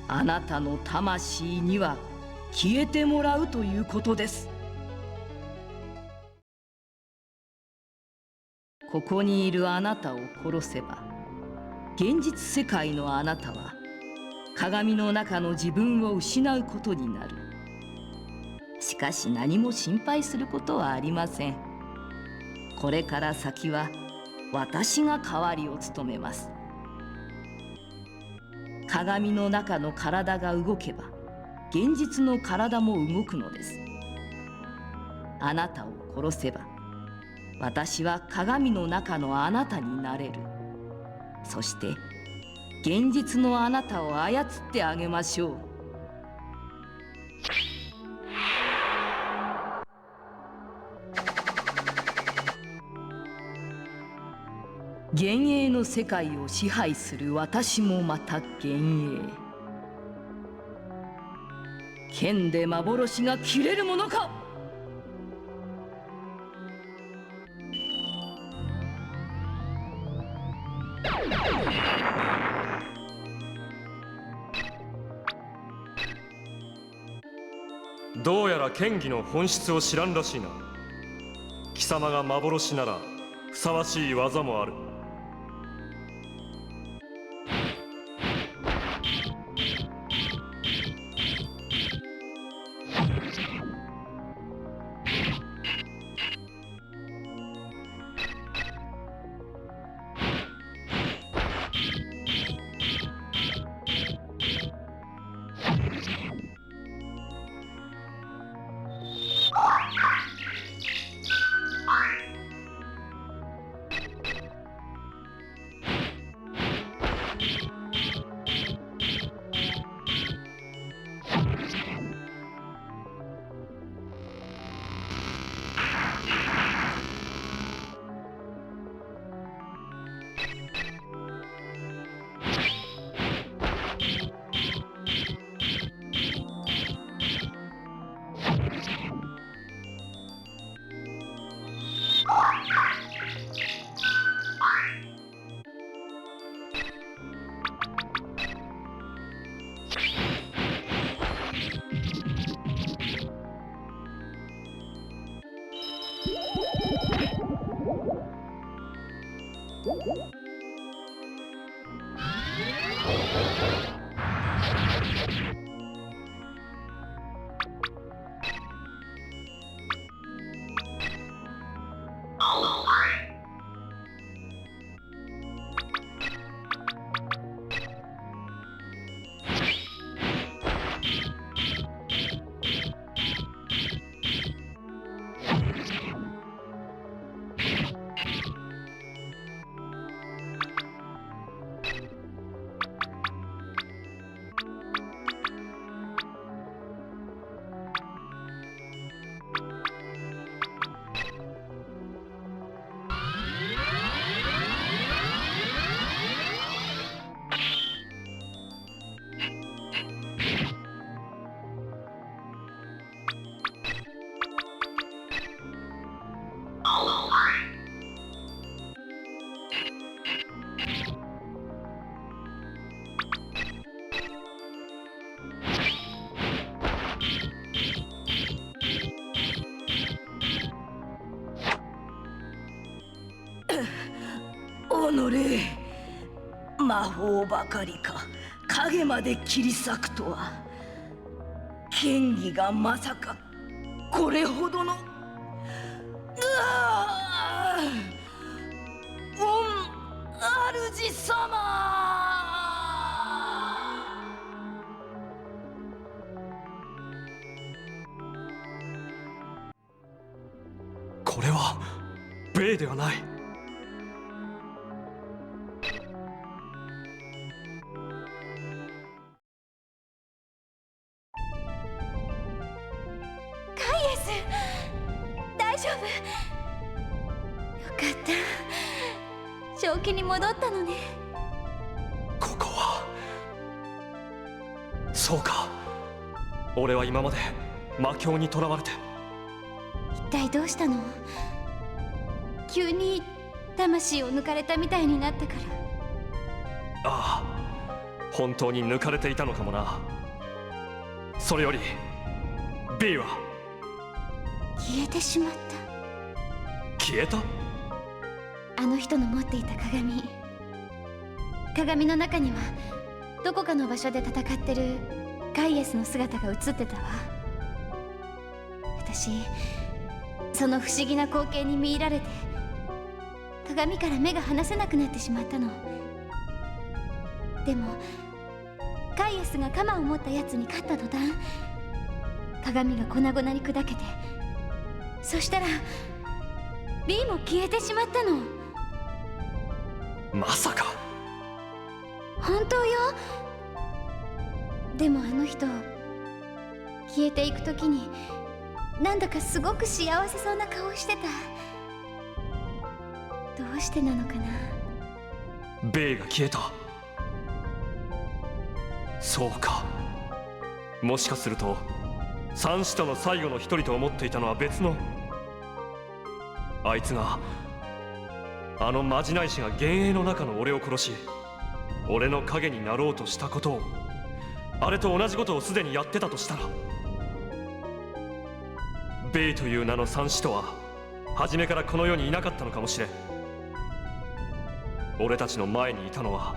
あなたの魂には消えてもらうということです。ここにいるあなたを殺せば、現実世界のあなたは鏡の中の自分を失うことになる。しかし何も心配することはありません。これから先は私が代わりを務めます。鏡の中の体が動けば、現実の体も動くのです。あなたを殺せば、私は鏡の中のあなたになれる。そして現実のあなたを操ってあげましょう。幻影の世界を支配する私もまた幻影。剣で幻が切れるものか。どうやら剣技の本質を知らんらしいな。貴様が幻ならふさわしい技もある。おのれ、魔法ばかりか影まで切り裂くとは。剣技がまさかこれほどの。御主様。これはベイではない。カイエス、大丈夫。よかった、正気に戻ったのね。ここは。そうか、俺は今まで魔境にとらわれて。一体どうしたの？急に魂を抜かれたみたいになったから。ああ、本当に抜かれていたのかもな。それより B は消えてしまった。消えた？あの人の持っていた鏡の中にはどこかの場所で戦ってるガイエスの姿が映ってたわ。私その不思議な光景に見入られて鏡から目が離せなくなってしまったの。でもガイエスが鎌を持ったやつに勝った途端、鏡が粉々に砕けて、そしたら B も消えてしまったの。まさか。本当よ。でもあの人消えていくときになんだかすごく幸せそうな顔してた。どうしてなのかな。ベイが消えた。そうか、もしかすると三使徒の最後の一人と思っていたのは別の。あいつがあのまじない師が幻影の中の俺を殺し、俺の影になろうとしたことを、あれと同じことをすでにやってたとしたら、ベイという名の三使徒は初めからこの世にいなかったのかもしれん。俺たちの前にいたのは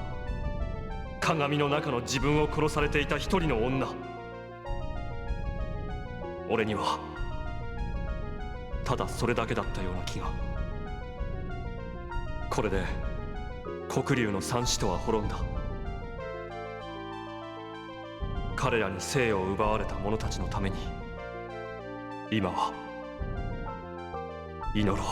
鏡の中の自分を殺されていた一人の女。俺にはただそれだけだったような気が。これで黒龍の三使徒は滅んだ。彼らに生を奪われた者たちのために今は祈ろう。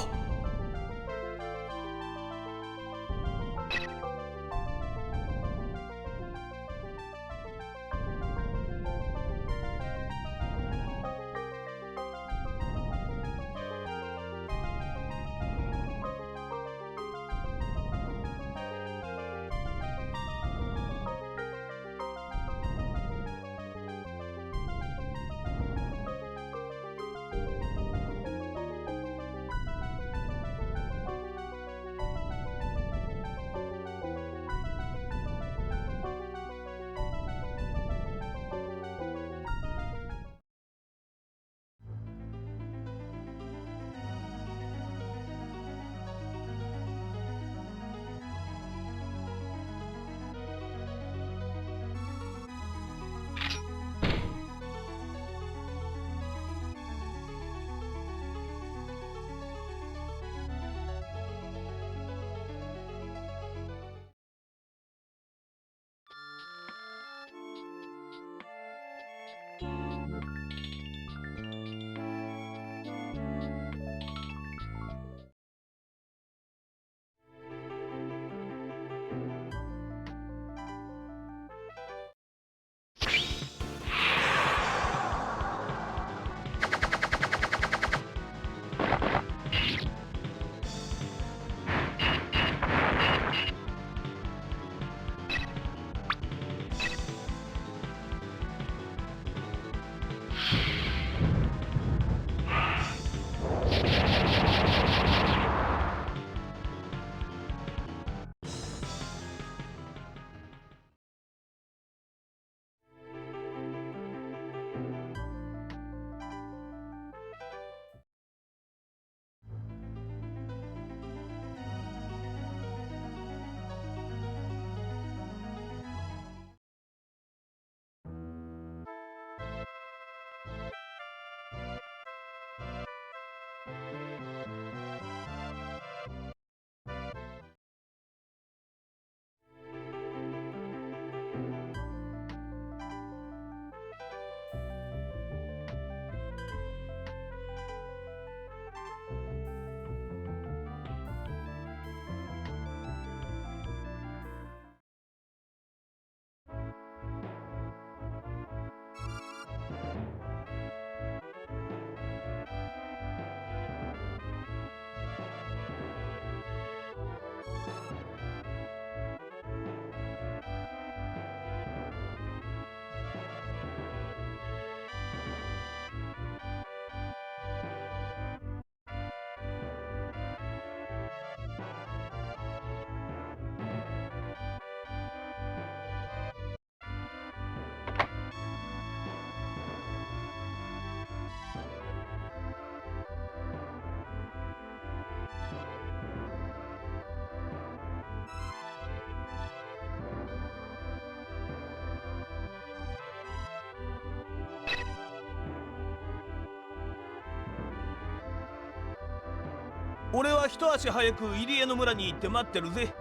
俺は一足早く入江の村に行って待ってるぜ。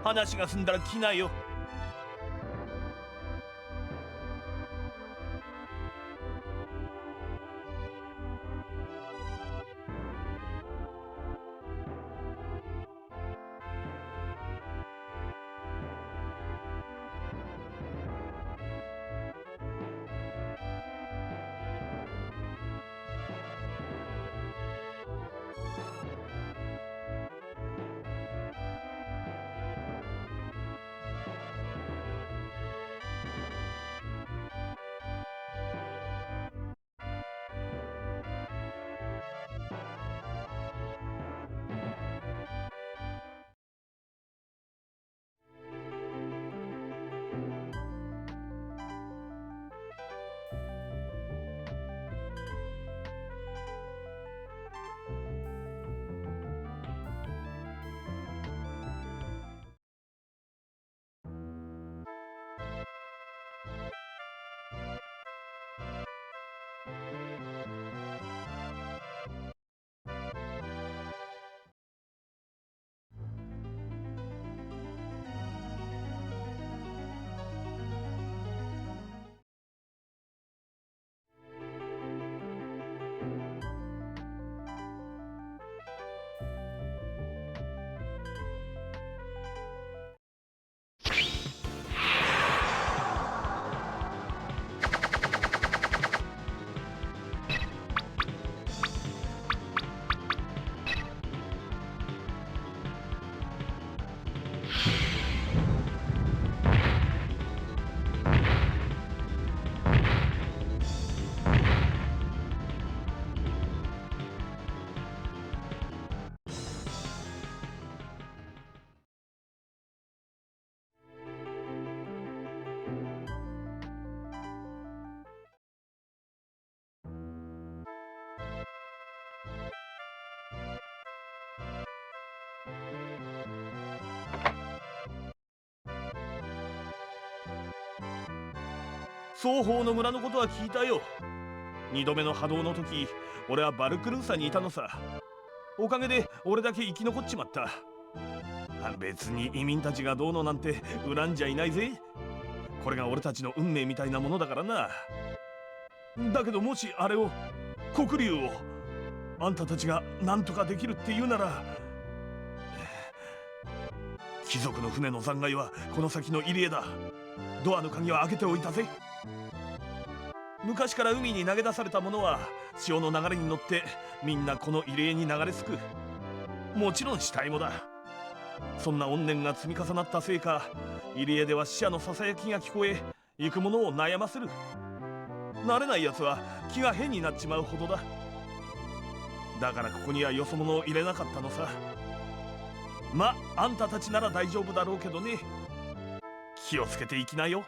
話が済んだら来なよ。双方の村のことは聞いたよ。2度目の波動の時、俺はバルクルーサにいたのさ。おかげで俺だけ生き残っちまった。別に移民たちがどうのなんて恨んじゃいないぜ。これが俺たちの運命みたいなものだからな。だけどもしあれを、黒竜をあんたたちが何とかできるって言うなら、貴族の船の残骸はこの先の入江だ。ドアの鍵は開けておいたぜ。昔から海に投げ出されたものは潮の流れに乗ってみんなこの入江に流れ着く。もちろん死体もだ。そんな怨念が積み重なったせいか、入江では死者のささやきが聞こえ、行く者を悩ませる。慣れないやつは気が変になっちまうほどだ。だからここにはよそ者を入れなかったのさ。ま、あんたたちなら大丈夫だろうけどね。気をつけていきなよ。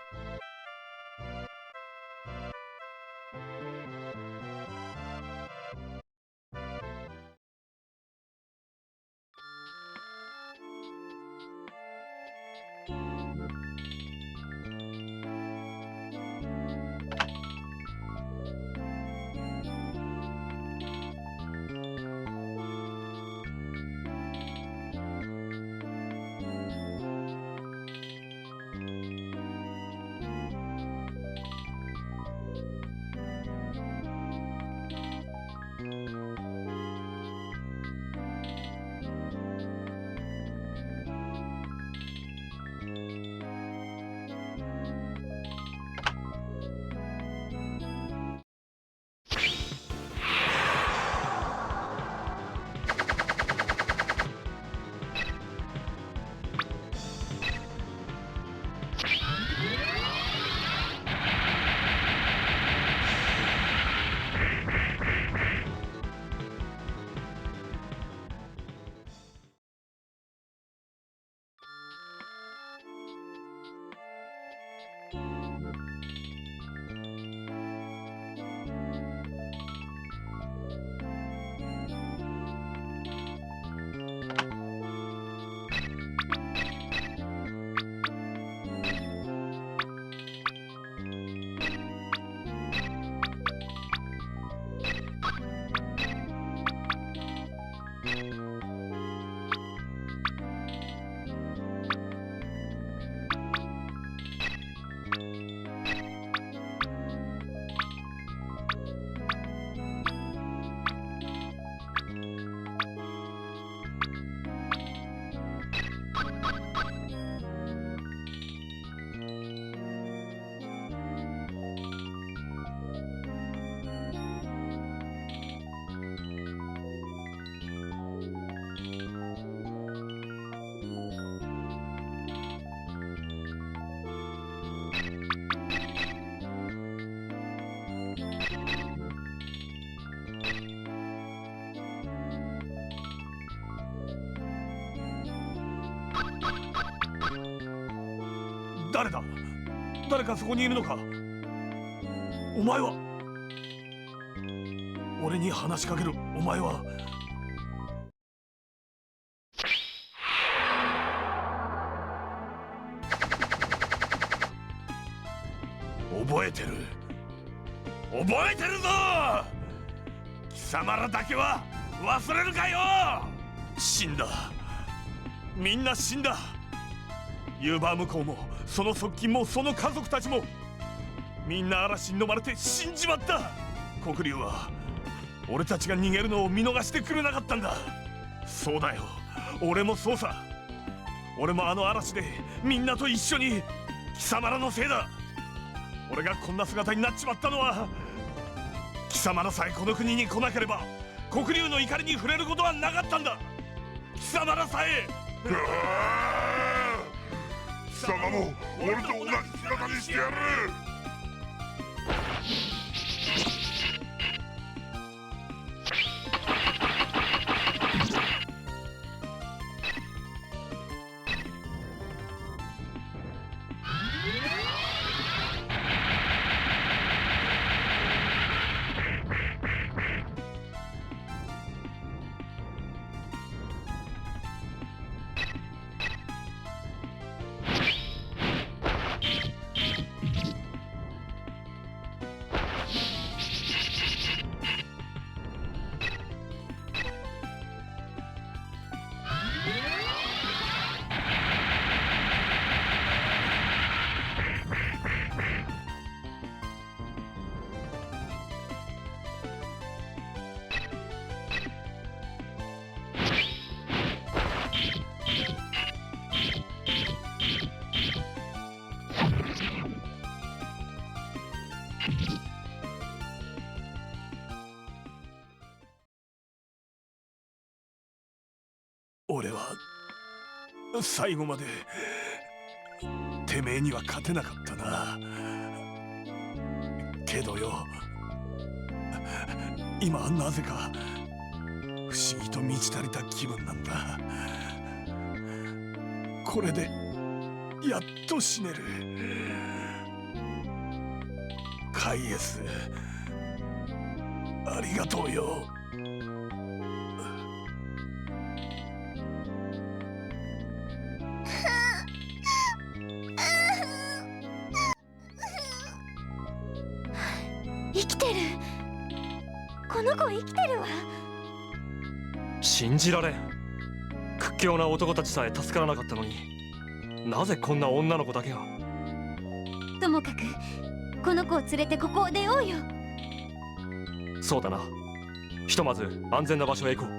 誰だ？誰かそこにいるのか？お前は？俺に話しかけるお前は？覚えてる。覚えてるぞ！貴様らだけは忘れるかよ！死んだ。みんな死んだ。ユーバー向こうもその側近もその家族たちもみんな嵐に飲まれて死んじまった。黒龍は俺たちが逃げるのを見逃してくれなかったんだ。そうだよ、俺もそうさ。俺もあの嵐でみんなと一緒に貴様らのせいだ。俺がこんな姿になっちまったのは貴様らさえこの国に来なければ黒龍の怒りに触れることはなかったんだ。貴様らさえ貴様も俺と同じ姿にしてやる。俺は最後までてめえには勝てなかったな。けどよ、今はなぜか不思議と満ち足りた気分なんだ。これでやっと死ねる。カイエス、ありがとうよ。生きてる。この子生きてるわ。信じられん。屈強な男たちさえ助からなかったのに、なぜこんな女の子だけが。ともかくこの子を連れてここを出ようよ。そうだな。ひとまず安全な場所へ行こう。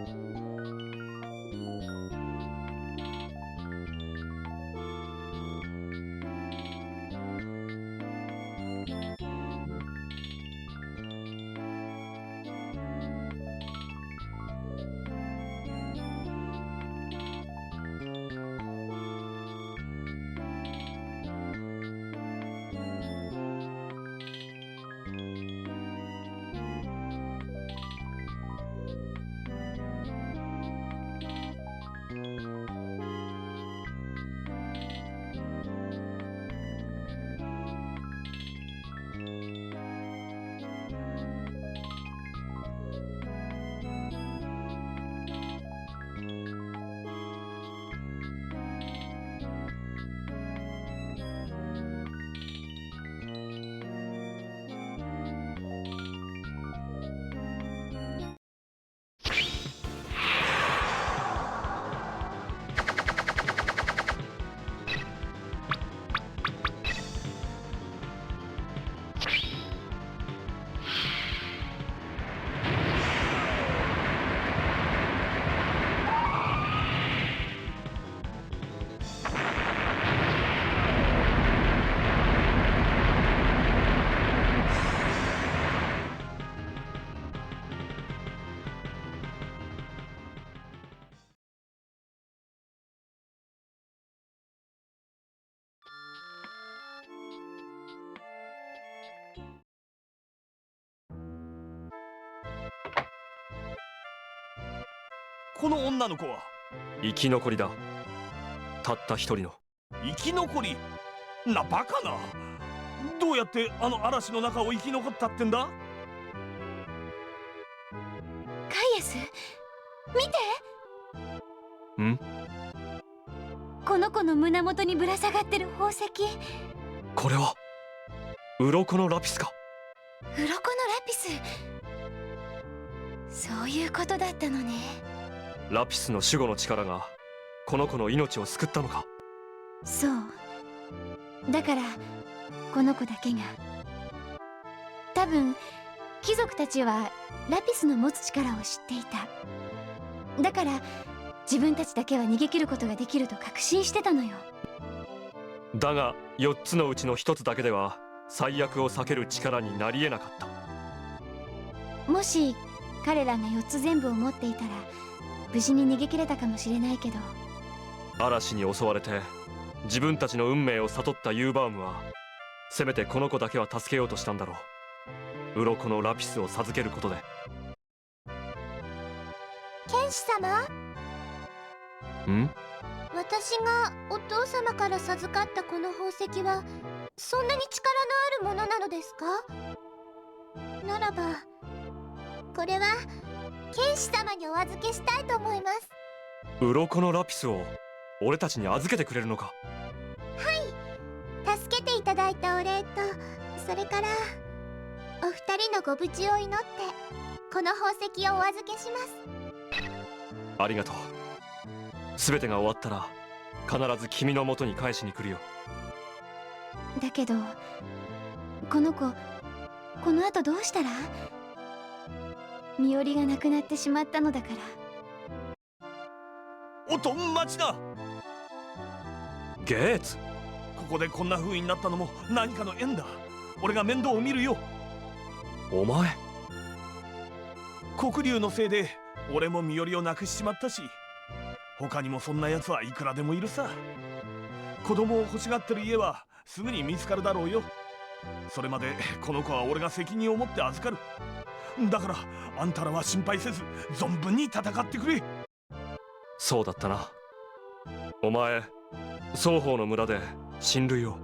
この女の子は？生き残りだ。たった一人の。生き残りなバカな。どうやってあの嵐の中を生き残ったってんだ？カイエス、見て。ん？この子の胸元にぶら下がってる宝石。これは鱗のラピスか。鱗のラピス。そういうことだったのね。ラピスの守護の力がこの子の命を救ったのか。そうだからこの子だけが。多分貴族たちはラピスの持つ力を知っていた。だから自分たちだけは逃げ切ることができると確信してたのよ。だが4つのうちの1つだけでは最悪を避ける力になり得なかった。もし彼らが4つ全部を持っていたら無事に逃げ切れたかもしれないけど。嵐に襲われて自分たちの運命を悟ったユーバームはせめてこの子だけは助けようとしたんだろう。鱗のラピスを授けることで。剣士様、ん？私がお父様から授かったこの宝石はそんなに力のあるものなのですか？ならばこれは剣士様にお預けしたいと思います。鱗のラピスを俺たちに預けてくれるのか？はい、助けていただいたお礼と、それからお二人のご無事を祈ってこの宝石をお預けします。ありがとう。全てが終わったら必ず君の元に返しに来るよ。だけどこの子、この後どうしたら？身寄りがなくなってしまったのだから。おとん待ちな。ゲーツ、ここでこんな風になったのも何かの縁だ。俺が面倒を見るよ。お前。黒竜のせいで俺も身寄りをなくしちまったし、他にもそんな奴はいくらでもいるさ。子供を欲しがってる家はすぐに見つかるだろうよ。それまでこの子は俺が責任を持って預かる。だからあんたらは心配せず存分に戦ってくれ。そうだったな。お前、双方の村で親類を。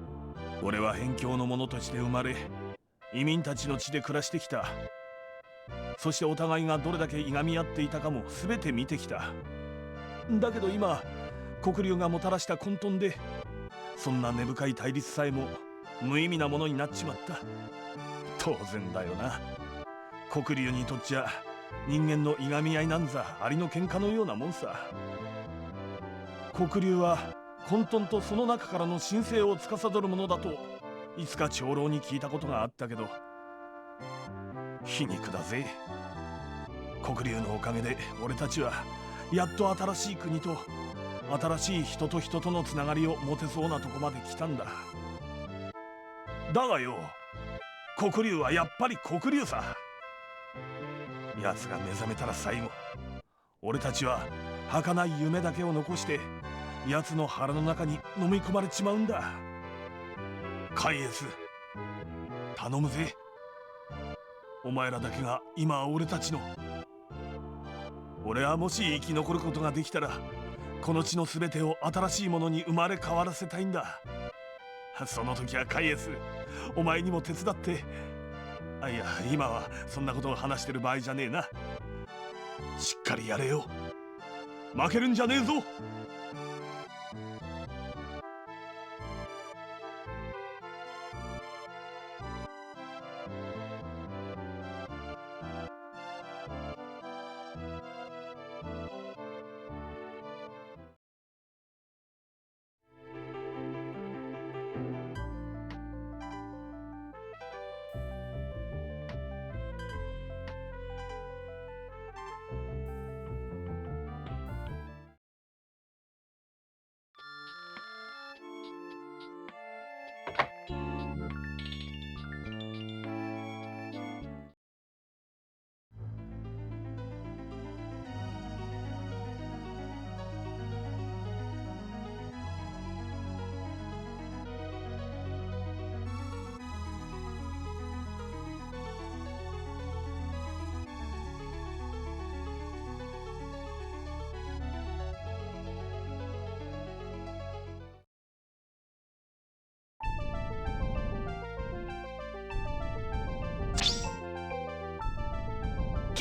俺は辺境の者として生まれ、移民たちの地で暮らしてきた。そしてお互いがどれだけいがみ合っていたかも全て見てきた。だけど今黒竜がもたらした混沌でそんな根深い対立さえも無意味なものになっちまった。当然だよな。黒竜にとっちゃ人間のいがみ合いなんざアリの喧嘩のようなもんさ。黒竜は混沌とその中からの神聖を司るものだといつか長老に聞いたことがあったけど、皮肉だぜ。黒竜のおかげで俺たちはやっと新しい国と新しい人と人とのつながりを持てそうなとこまで来たんだ。だがよ、黒竜はやっぱり黒竜さ。奴が目覚めたら最後、俺たちは儚い夢だけを残して奴の腹の中に飲み込まれちまうんだ。カイエス、頼むぜ。お前らだけが今は俺たちの。俺はもし生き残ることができたらこの地の全てを新しいものに生まれ変わらせたいんだ。その時はカイエス、お前にも手伝って。あ、いや、今はそんなことを話してる場合じゃねえな。しっかりやれよ。負けるんじゃねえぞ。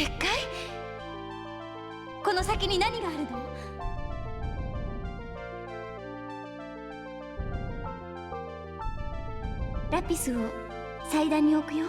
結界？この先に何があるの？ラピスを祭壇に置くよ。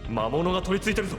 魔物が取り付いてるぞ。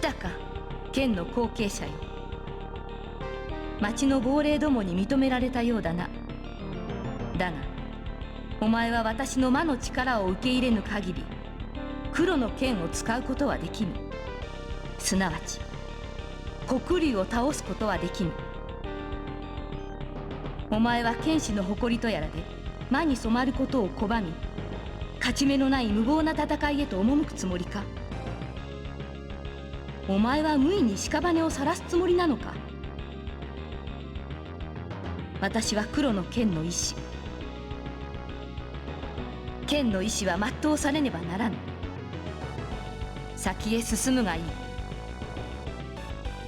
たか剣の後継者よ。町の亡霊どもに認められたようだな。だがお前は私の魔の力を受け入れぬ限り黒の剣を使うことはできぬ。すなわち黒竜を倒すことはできぬ。お前は剣士の誇りとやらで魔に染まることを拒み、勝ち目のない無謀な戦いへと赴くつもりか。お前は無意に屍を晒すつもりなのか。私は黒の剣の意志。剣の意志は全うされねばならぬ。先へ進むがいい。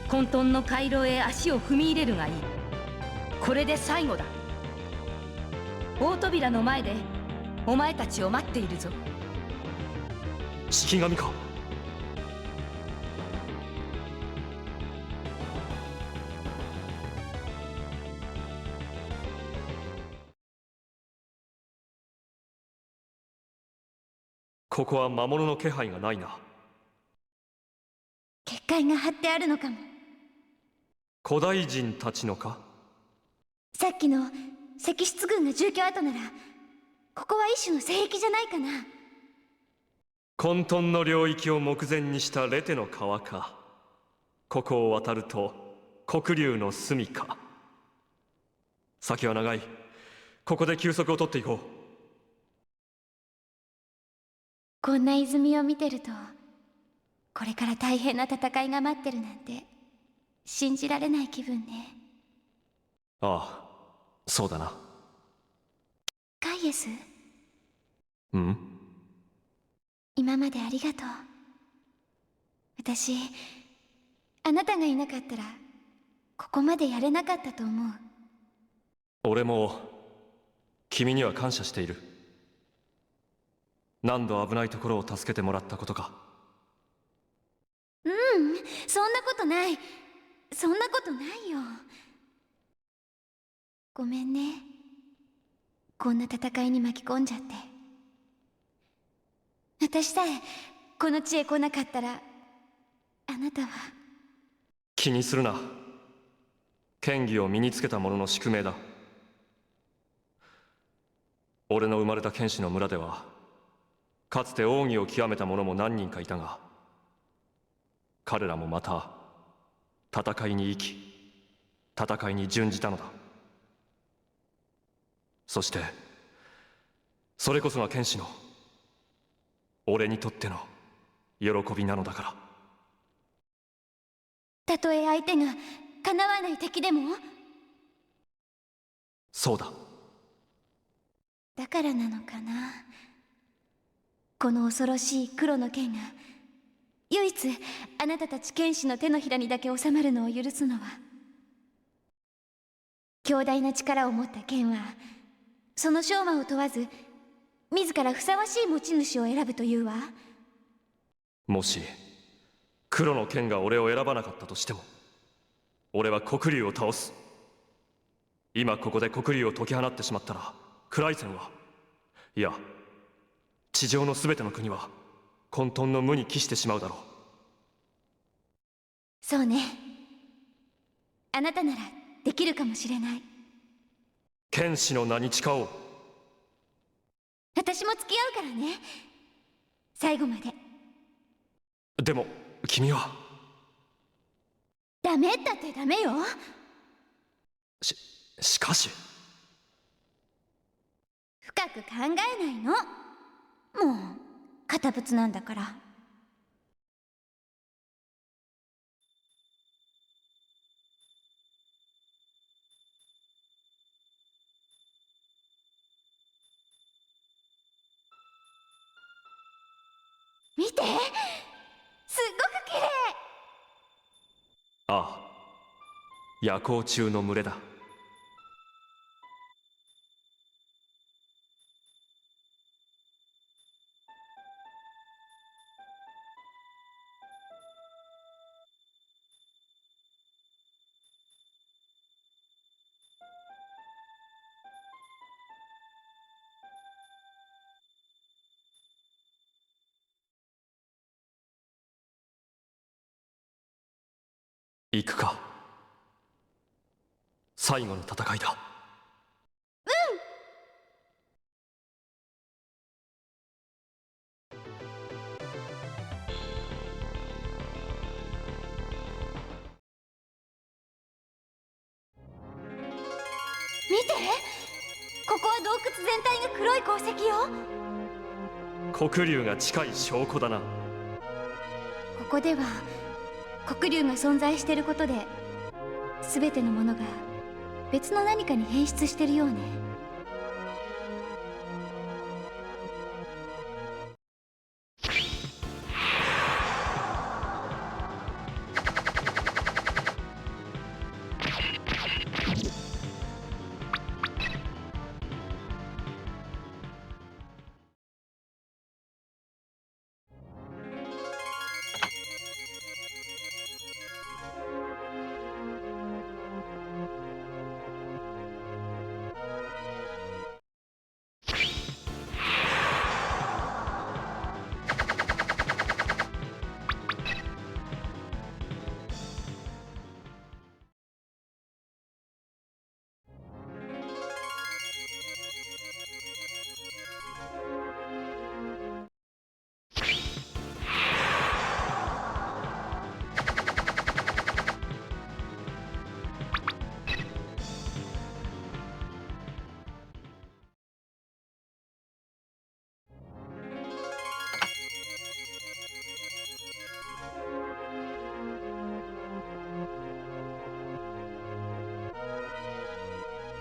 混沌の回廊へ足を踏み入れるがいい。これで最後だ。大扉の前でお前たちを待っているぞ。式神か。ここは魔物の気配がないな。結界が張ってあるのかも。古代人たちのか。さっきの石室軍が住居跡なら、ここは一種の聖域じゃないかな。混沌の領域を目前にしたレテの川か。ここを渡ると黒竜の住か。先は長い。ここで休息を取っていこう。こんな泉を見てると、これから大変な戦いが待ってるなんて信じられない気分ね。ああ、そうだな。カイエス、うん？今までありがとう。私、あなたがいなかったらここまでやれなかったと思う。俺も君には感謝している。何度危ないところを助けてもらったことか。そんなことない。そんなことないよ。ごめんね、こんな戦いに巻き込んじゃって。私さえこの地へ来なかったら、あなたは。気にするな。剣技を身につけた者の宿命だ。俺の生まれた剣士の村ではかつて奥義を極めた者も何人かいたが、彼らもまた戦いに生き、戦いに準じたのだ。そしてそれこそが剣士の俺にとっての喜びなのだから。たとえ相手がかなわない敵でも。そうだ。だからなのかな、この恐ろしい黒の剣が唯一あなたたち剣士の手のひらにだけ収まるのを許すのは。強大な力を持った剣はその将魔を問わず自らふさわしい持ち主を選ぶというわ。もし黒の剣が俺を選ばなかったとしても、俺は黒竜を倒す。今ここで黒竜を解き放ってしまったら、クライセンは、いや地上のすべての国は混沌の無に帰してしまうだろう。そうね、あなたならできるかもしれない。剣士の名に誓おう。私も付き合うからね、最後まで。でも君は。ダメったってダメよ。しかし深く考えないの。もう堅物なんだから。見て、すっごく綺麗。ああ、夜行中の群れだ。最後の戦いだ。見て、ここは洞窟全体が黒い鉱石よ。黒竜が近い証拠だな。ここでは黒竜が存在していることで全てのものが別の何かに変質してるようね。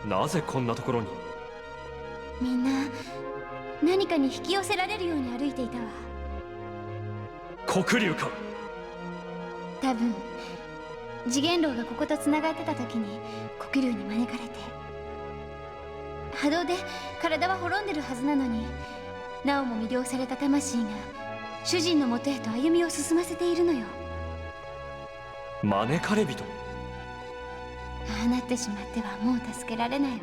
なぜこんなところに。みんな何かに引き寄せられるように歩いていたわ。黒竜か。多分次元牢がこことつながってた時に黒竜に招かれて、波動で体は滅んでるはずなのになおも魅了された魂が主人のもとへと歩みを進ませているのよ。招かれ人。ああなってしまってはもう助けられないわ。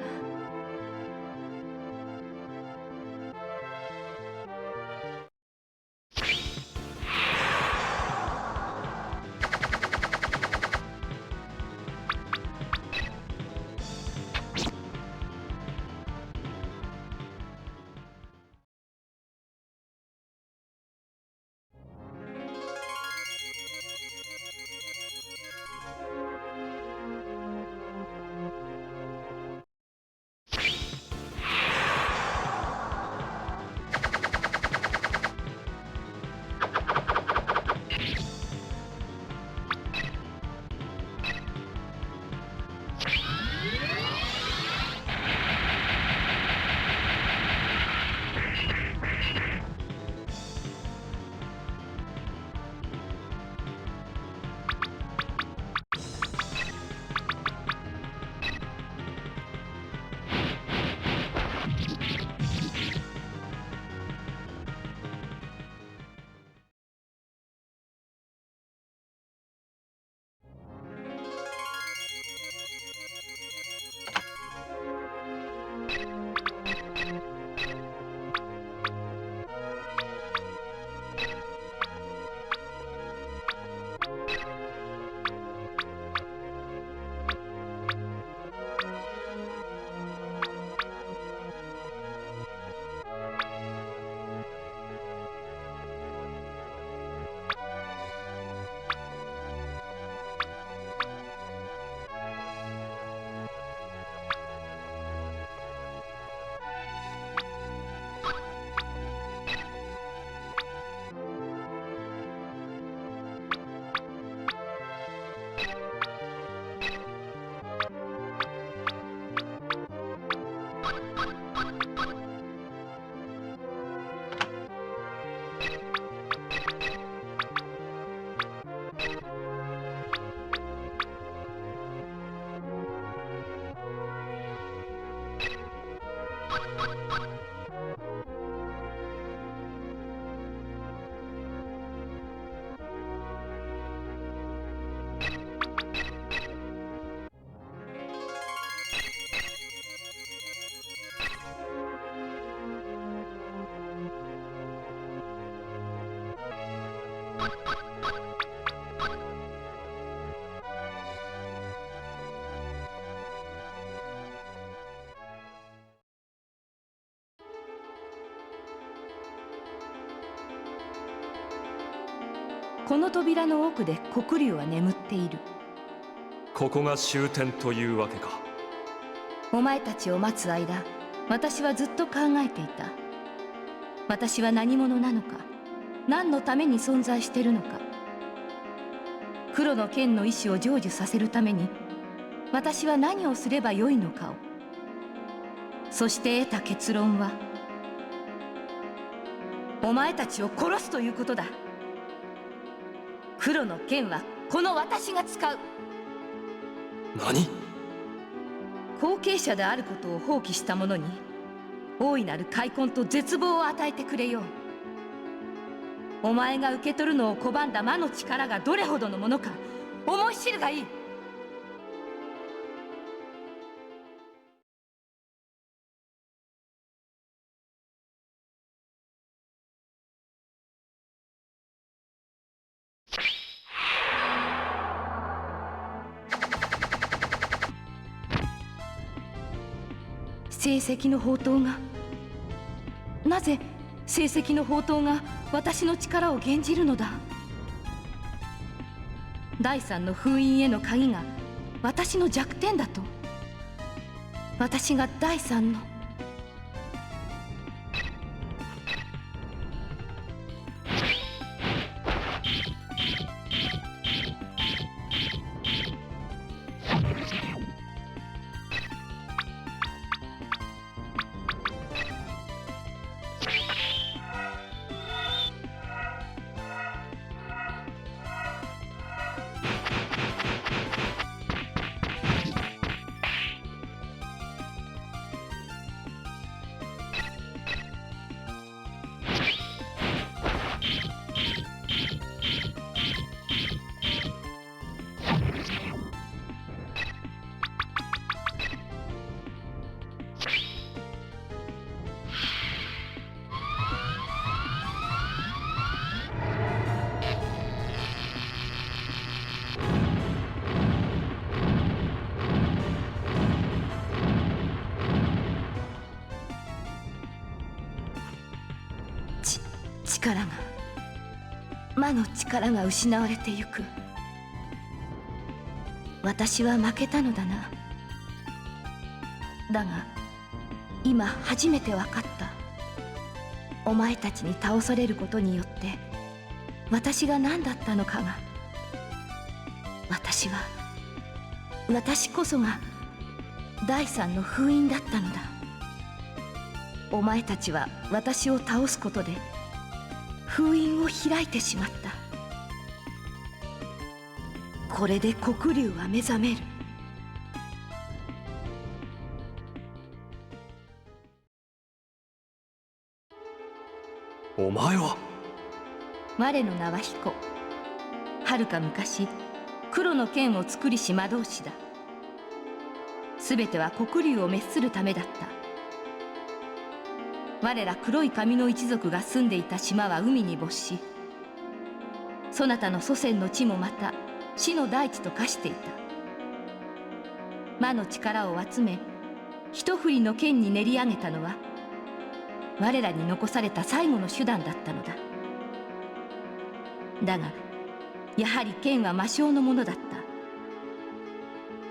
この扉の奥で黒龍は眠っている。ここが終点というわけか。お前たちを待つ間、私はずっと考えていた。私は何者なのか、何のために存在しているのか。黒の剣の意志を成就させるために私は何をすればよいのかを。そして得た結論は、お前たちを殺すということだ。黒の剣はこの私が使う。何？後継者であることを放棄した者に大いなる悔恨と絶望を与えてくれよう。お前が受け取るのを拒んだ魔の力がどれほどのものか思い知るがいい。成績の宝刀が、なぜ成績の宝刀が私の力を減じるのだ。第三の封印への鍵が私の弱点だと。私が第三の力が、魔の力が失われてゆく。私は負けたのだな。だが今初めて分かった。お前たちに倒されることによって私が何だったのかが。私こそが第三の封印だったのだ。お前たちは私を倒すことで封印を開いてしまった。これで黒龍は目覚める。お前は？我の名は彦。はるか昔黒の剣を作りし魔導士だ。すべては黒龍を滅するためだった。我ら黒い髪の一族が住んでいた島は海に没し、そなたの祖先の地もまた死の大地と化していた。魔の力を集め一振りの剣に練り上げたのは我らに残された最後の手段だったのだ。だがやはり剣は魔性のものだった。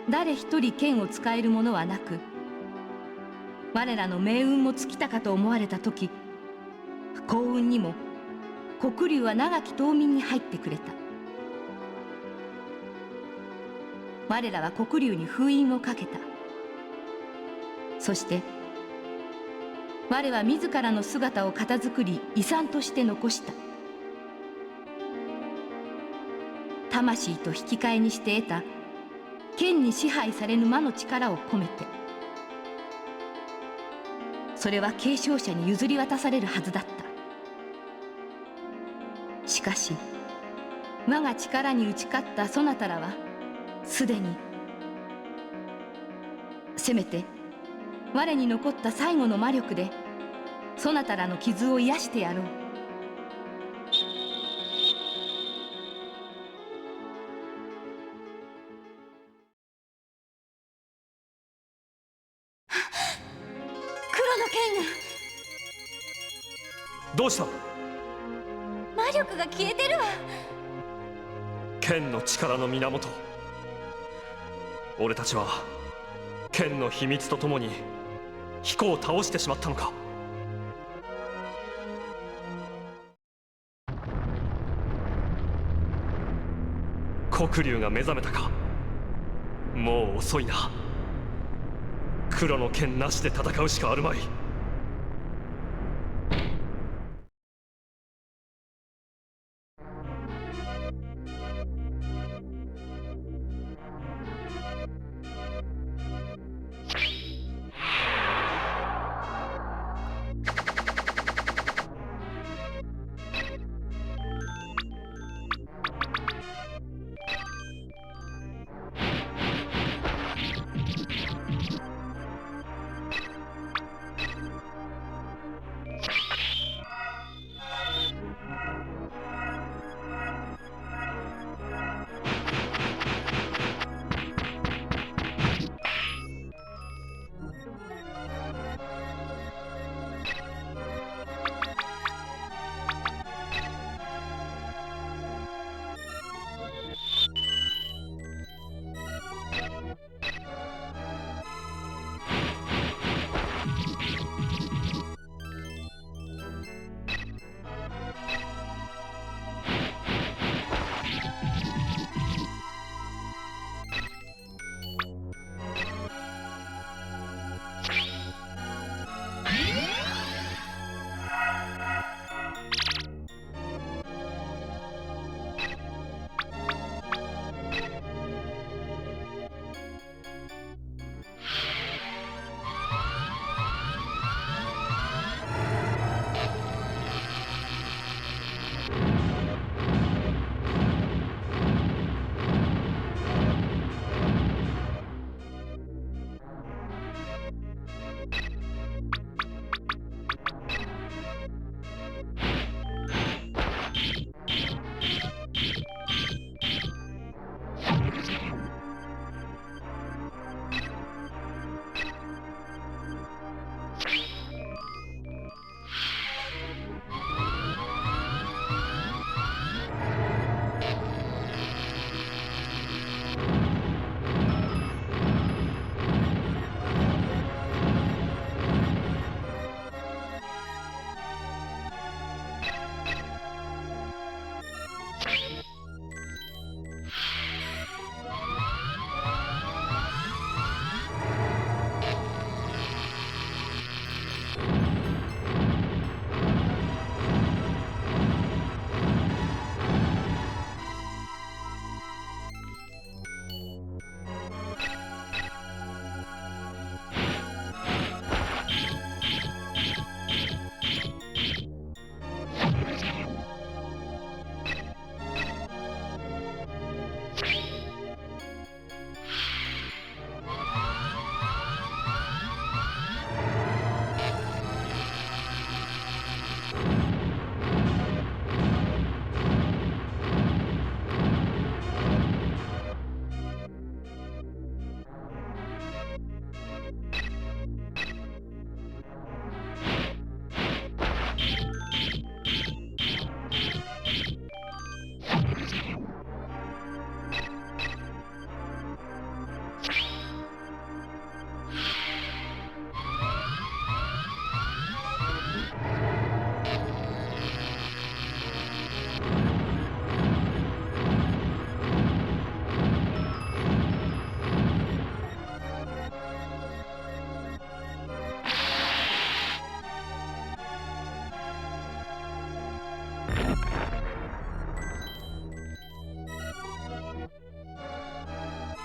誰一人剣を使えるものはなく、我らの命運も尽きたかと思われた時、幸運にも黒龍は長き冬眠に入ってくれた。我らは黒龍に封印をかけた。そして我は自らの姿を形作り遺産として残した。魂と引き換えにして得た剣に支配されぬ魔の力を込めて、それは継承者に譲り渡されるはずだった。しかし我が力に打ち勝ったそなたらはすでに、せめて我に残った最後の魔力でそなたらの傷を癒してやろう。どうした？魔力が消えてるわ。剣の力の源。俺たちは剣の秘密とともに彦を倒してしまったのか。黒龍が目覚めたか。もう遅いな。黒の剣なしで戦うしかあるまい。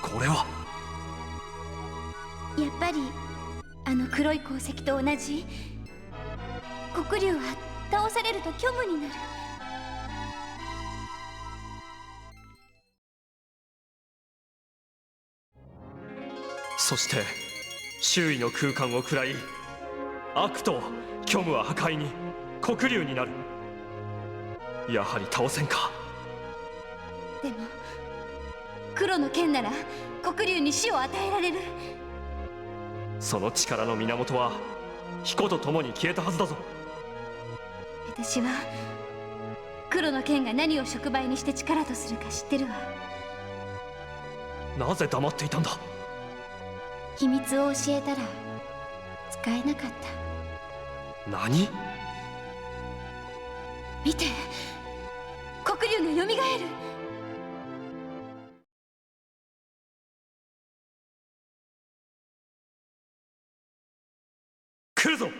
これはやっぱりあの黒い鉱石と同じ。黒龍は倒されると虚無になる。そして周囲の空間を喰らい、悪と虚無は破壊に、黒龍になる。やはり倒せんか。でも黒の剣なら黒龍に死を与えられる。その力の源は彦と共に消えたはずだぞ。私は黒の剣が何を触媒にして力とするか知ってるわ。なぜ黙っていたんだ。秘密を教えたら使えなかった。何。見て、黒龍が蘇る。来るぞ。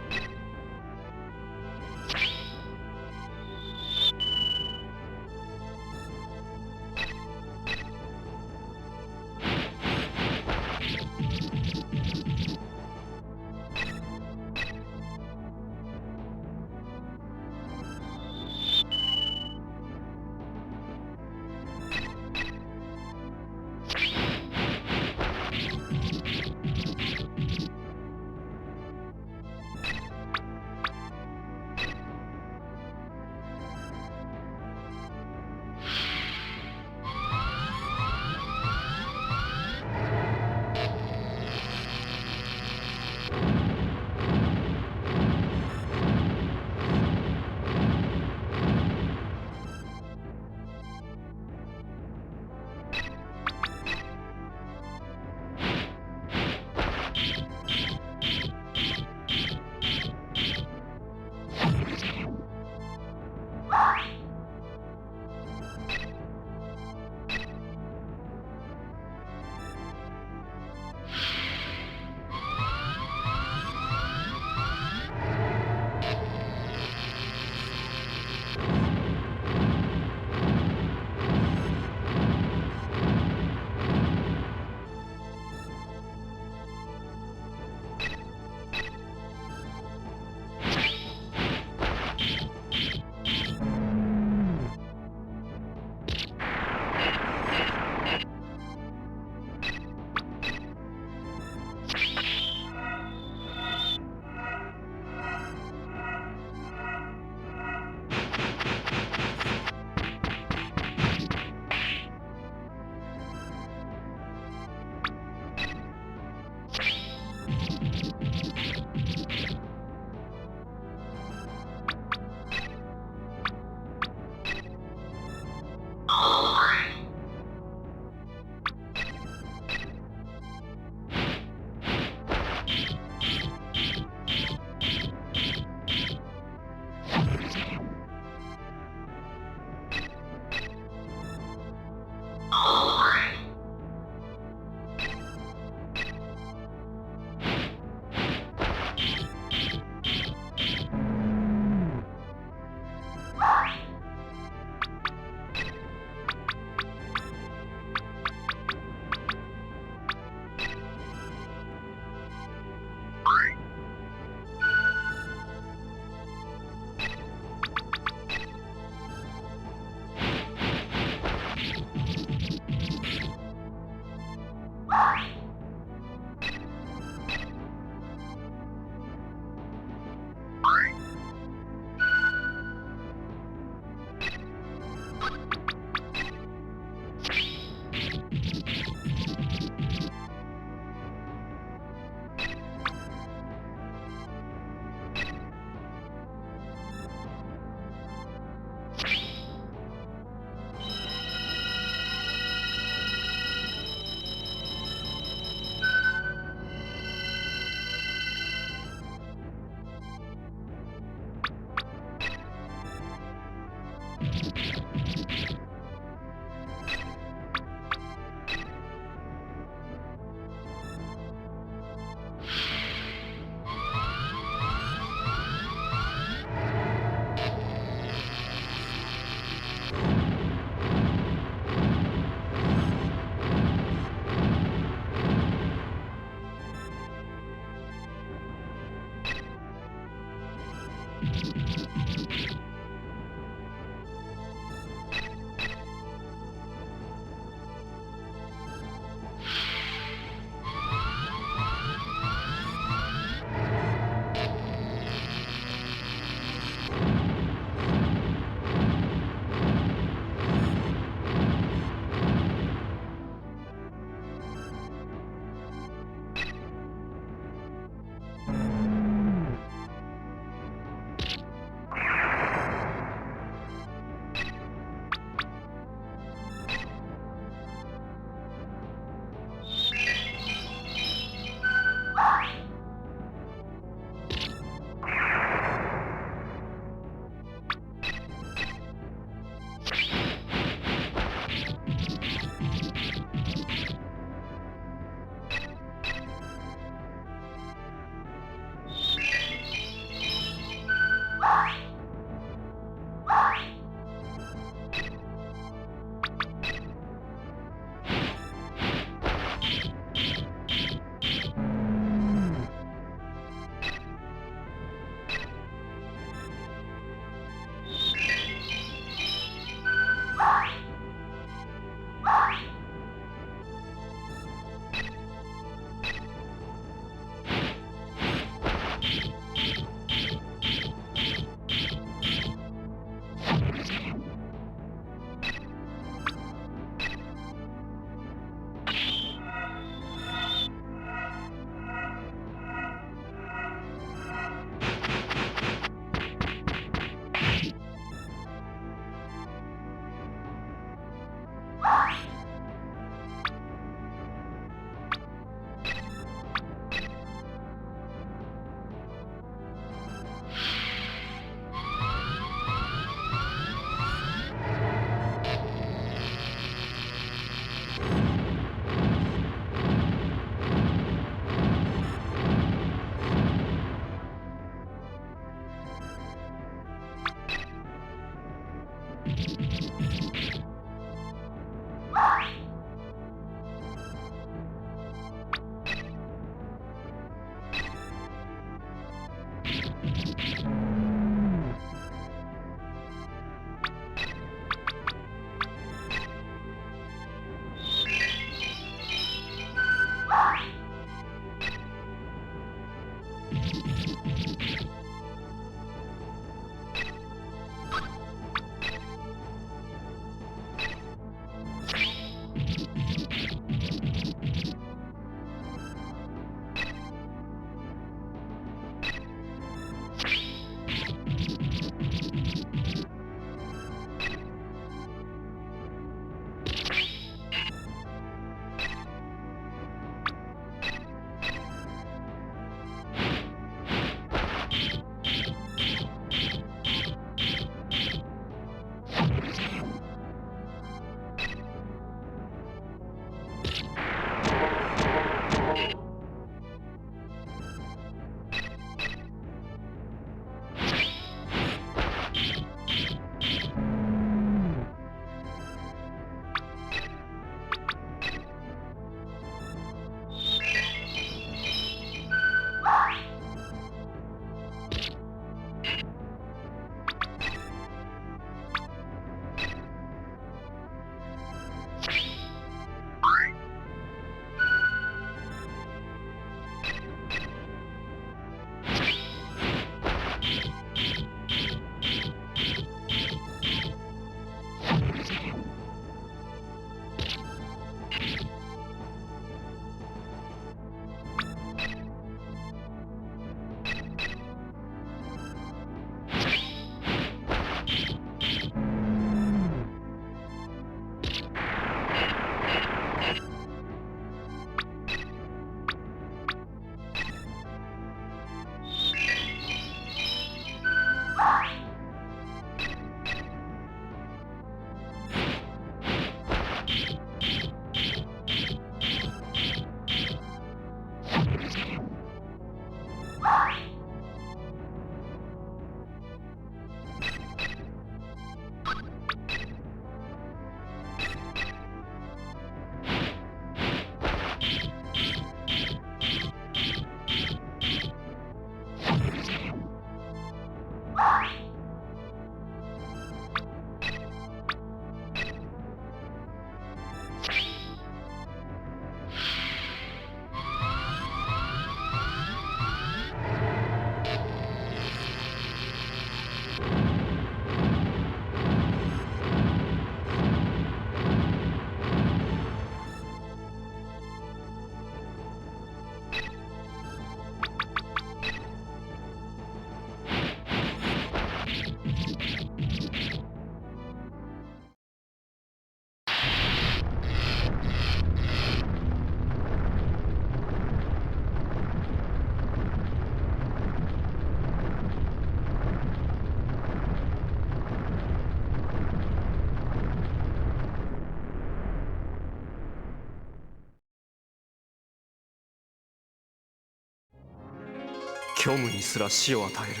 虚無にすら死を与える。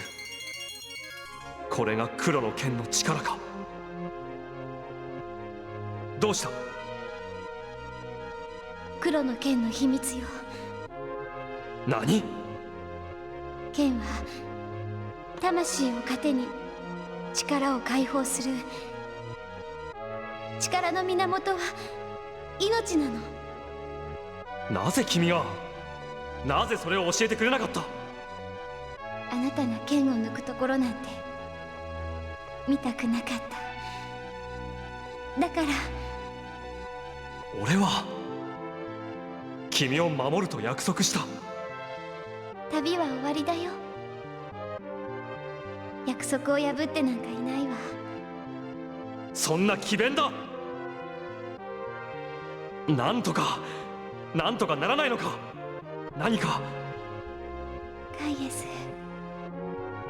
これが黒の剣の力か。どうした？黒の剣の秘密よ。何？剣は魂を糧に力を解放する。力の源は命なの。なぜ君が、なぜそれを教えてくれなかった？あなたが剣を抜くところなんて見たくなかった。だから俺は君を守ると約束した。旅は終わりだよ。約束を破ってなんかいないわ。そんな詭弁だ。なんとかならないのか。何か。カイエス、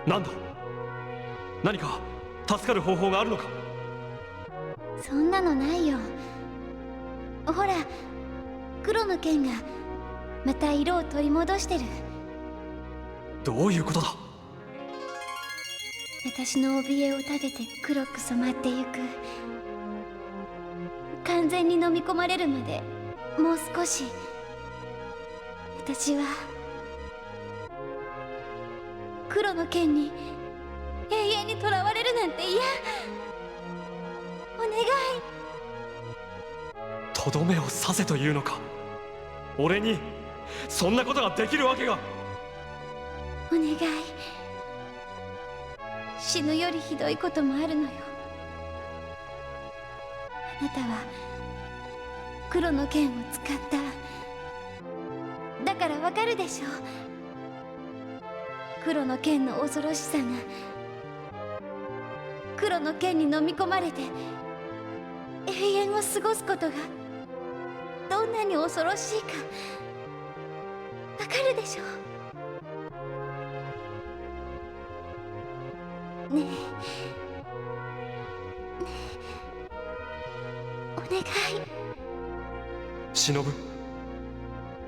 なんだ。何か助かる方法があるのか。そんなのないよ。ほら、黒の剣がまた色を取り戻してる。どういうことだ。私の怯えを食べて黒く染まってゆく。完全に飲み込まれるまでもう少し。私は黒の剣に永遠にとらわれるなんて嫌。お願い。とどめを刺せというのか。俺にそんなことができるわけが。お願い。死ぬよりひどいこともあるのよ。あなたは黒の剣を使った。だからわかるでしょ。黒の剣の恐ろしさが。黒の剣に飲み込まれて永遠を過ごすことがどんなに恐ろしいかわかるでしょ。ねえ、お願い。忍。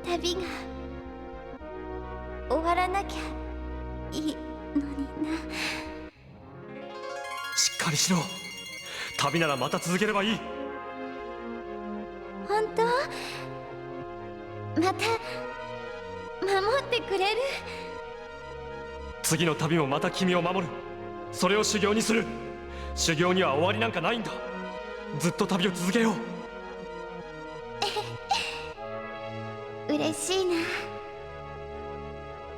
旅が終わらなきゃいいのにな。しっかりしろ。旅ならまた続ければいい。本当？また守ってくれる？次の旅もまた君を守る。それを修行にする。修行には終わりなんかないんだ。ずっと旅を続けよう。嬉しいな。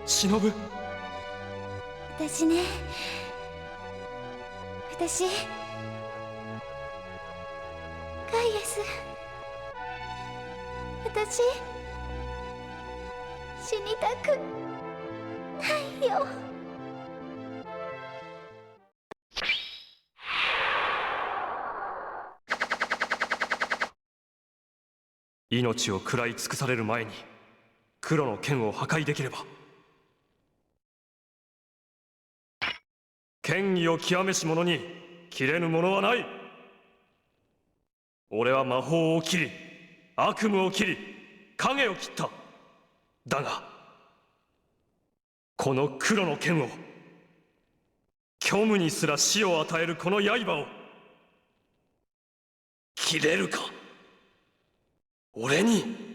忍。私ね、私カイエス、私死にたくないよ。命を食らい尽くされる前に黒の剣を破壊できれば。剣意を極めし者に切れぬものはない。俺は魔法を切り、悪夢を切り、影を切った。だがこの黒の剣を、虚無にすら死を与えるこの刃を切れるか。俺に